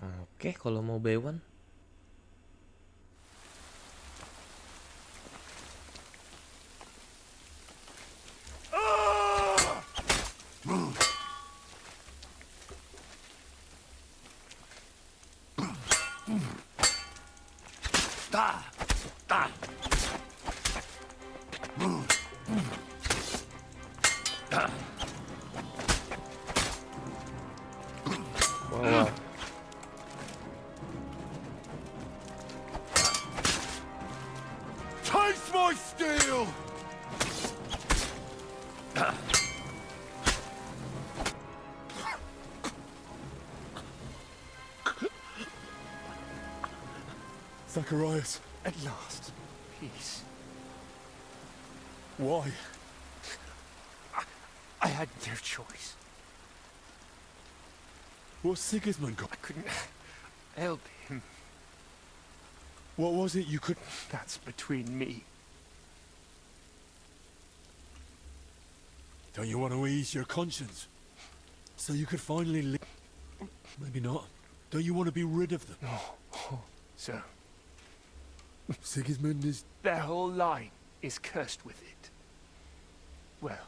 Oke, kalau mau B1. Wow. Taste my steel! Zacharias. At last, peace. Why? I had no choice. What's Sigismund got? I couldn't help him. What was it you could... That's between me. Don't you want to ease your conscience? So you could finally live? Maybe not. Don't you want to be rid of them? No. Oh, so... Sigismund is... Their whole line is cursed with it. Well...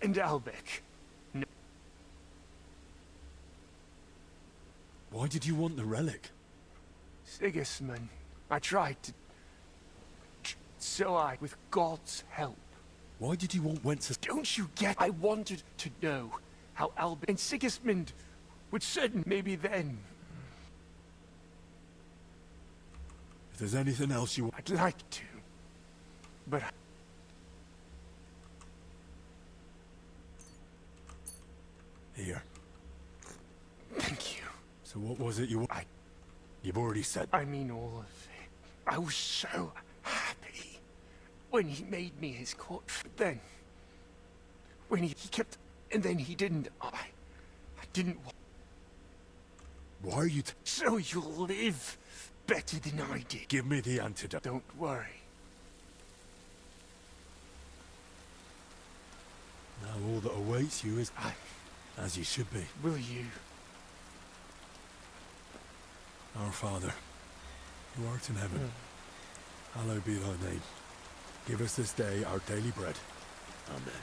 And Albec. No. Why did you want the relic? Sigismund. I tried to... with God's help. Why did you want Wences? Don't you get? I wanted to know how Albec and Sigismund would certain maybe then. If there's anything else you want... I'd like to. But... Here. Thank you. So what was it you... You've already said... I mean all of it. I was so happy when he made me his court. But then... When he kept... And then he didn't. I didn't want... Why are you... So you'll live better than I did. Give me the antidote. Don't worry. Now all that awaits you is... As you should be. Will you? Our Father, who art in heaven, hallowed be thy name. Give us this day our daily bread. Amen.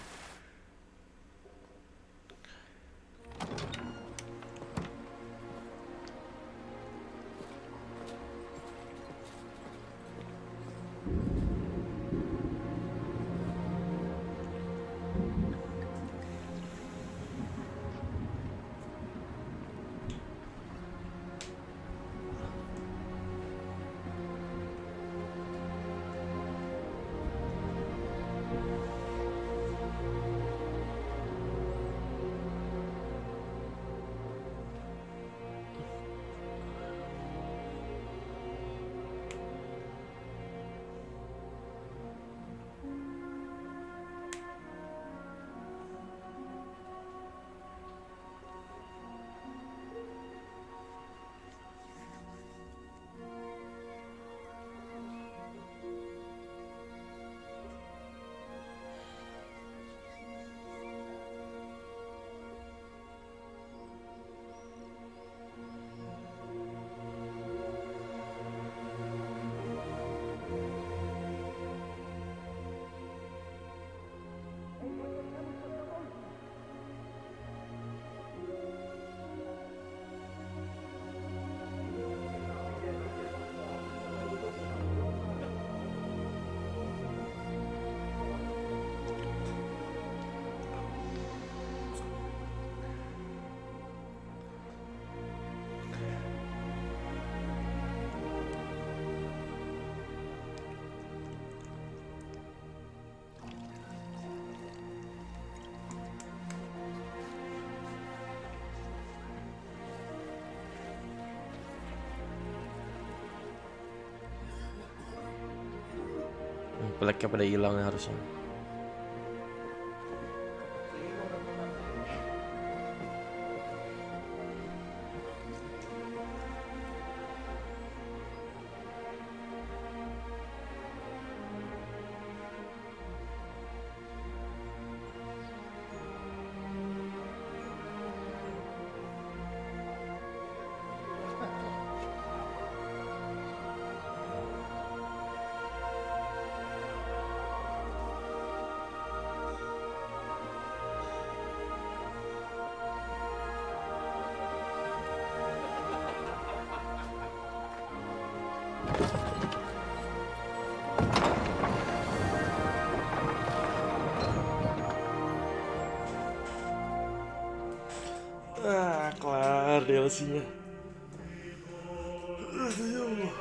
Peleknya pada hilang ya harusnya. Kelar DLC-nya. Ya Allah.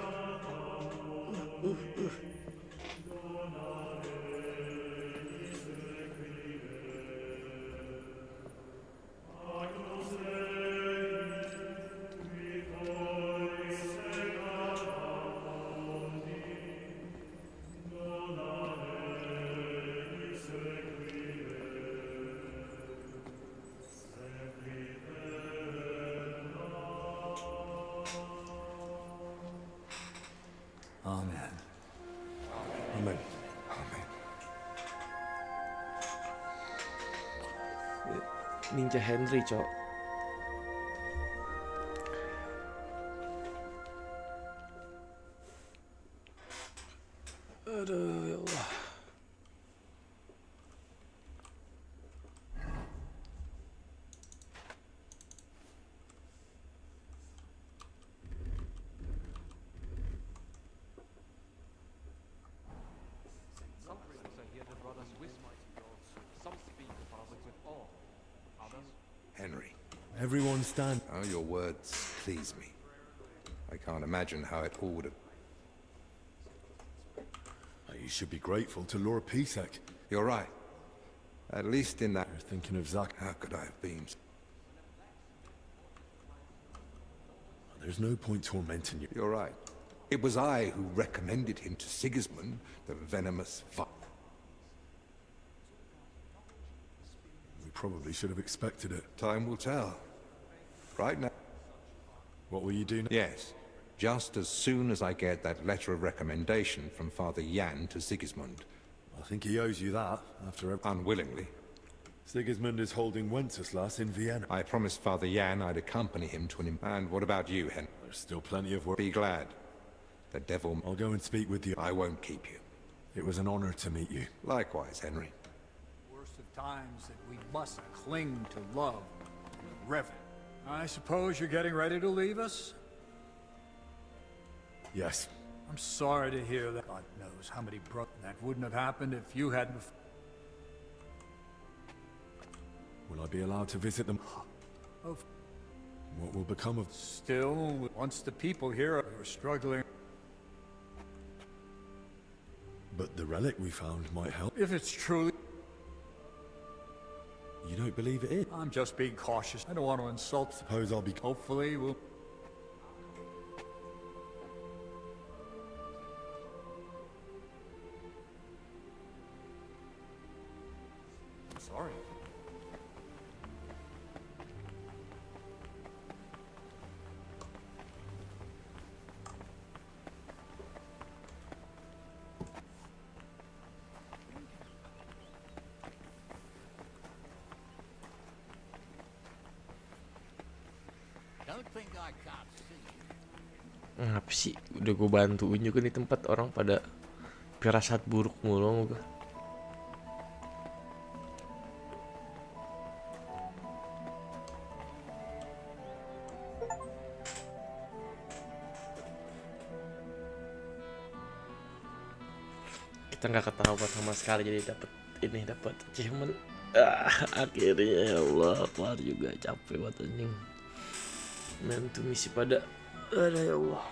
Amen. Amen. Ninja Henry, cok. Aduh, ya Allah. Some critics I hear the brothers whisper, some speak of fathers with awe, others Henry. Everyone stand. Oh, your words please me. I can't imagine how it all would have... You should be grateful to Lord Pisek. You're right. At least in that... You're thinking of Zach. How could I have been? There's no point tormenting you. You're right. It was I who recommended him to Sigismund, the venomous We probably should have expected it. Time will tell. Right now. What will you do now? Yes. Just as soon as I get that letter of recommendation from Father Jan to Sigismund. I think he owes you that, after Unwillingly. Sigismund is holding Wenceslas in Vienna. I promised Father Jan I'd accompany him to an... And what about you, Hen? There's still plenty of work. Be glad. The devil... I'll go and speak with you. I won't keep you. It was an honor to meet you. Likewise, Henry. Worst of times that we must cling to love and reverence. I suppose you're getting ready to leave us? Yes. I'm sorry to hear that. God knows how many brothers. That wouldn't have happened if you hadn't... Will I be allowed to visit them? Of... What will become of... Still, once the people here are struggling... But the relic we found might help. If it's truly... You don't believe it is? I'm just being cautious. I don't want to insult... Suppose I'll be... Hopefully we'll... sorry. Apa sih? Udah gue bantuin juga nih tempat orang pada firasat buruk mulu gue. Kita nggak ketahuan sama sekali jadi dapat achievement. Akhirnya ya Allah, kelar juga, capek banget anjing. Men tuh misi pada ada ya Allah.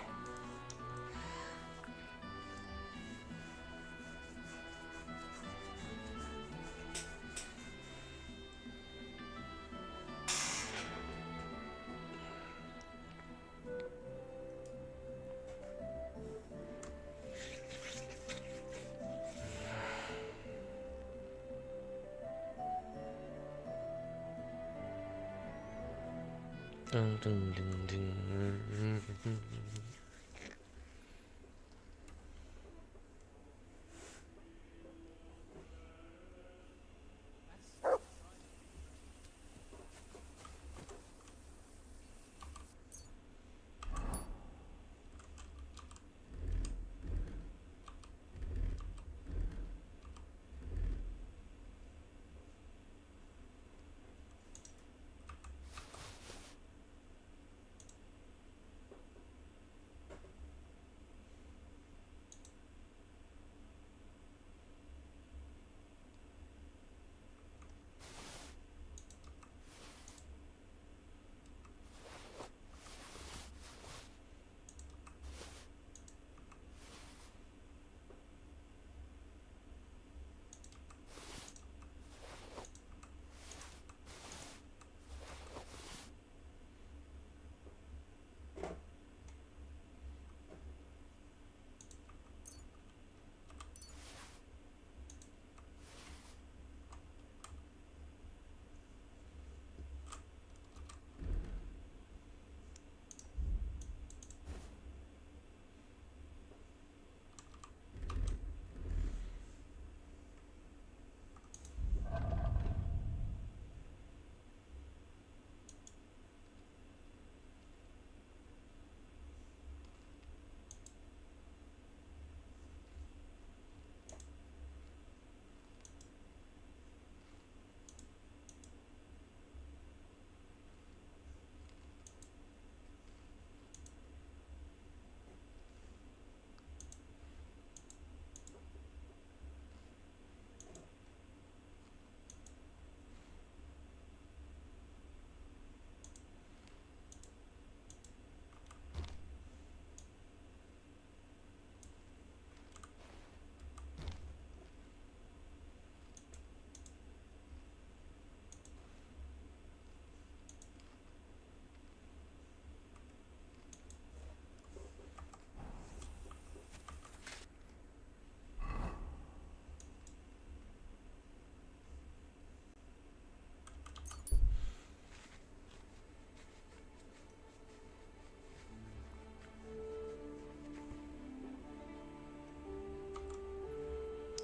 Ding, ding, ding, ding.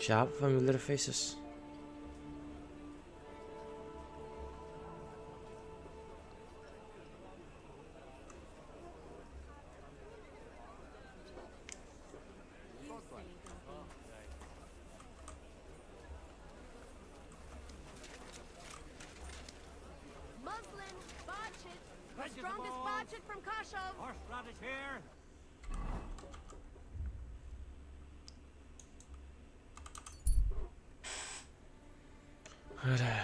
Siapa familiar faces? Muslin, Botchit, the strongest Botchit from Kashov. Horseradish here. Ada.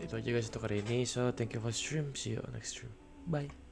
Itu aja guys untuk hari ini. So thank you for stream. See you on next stream. Bye.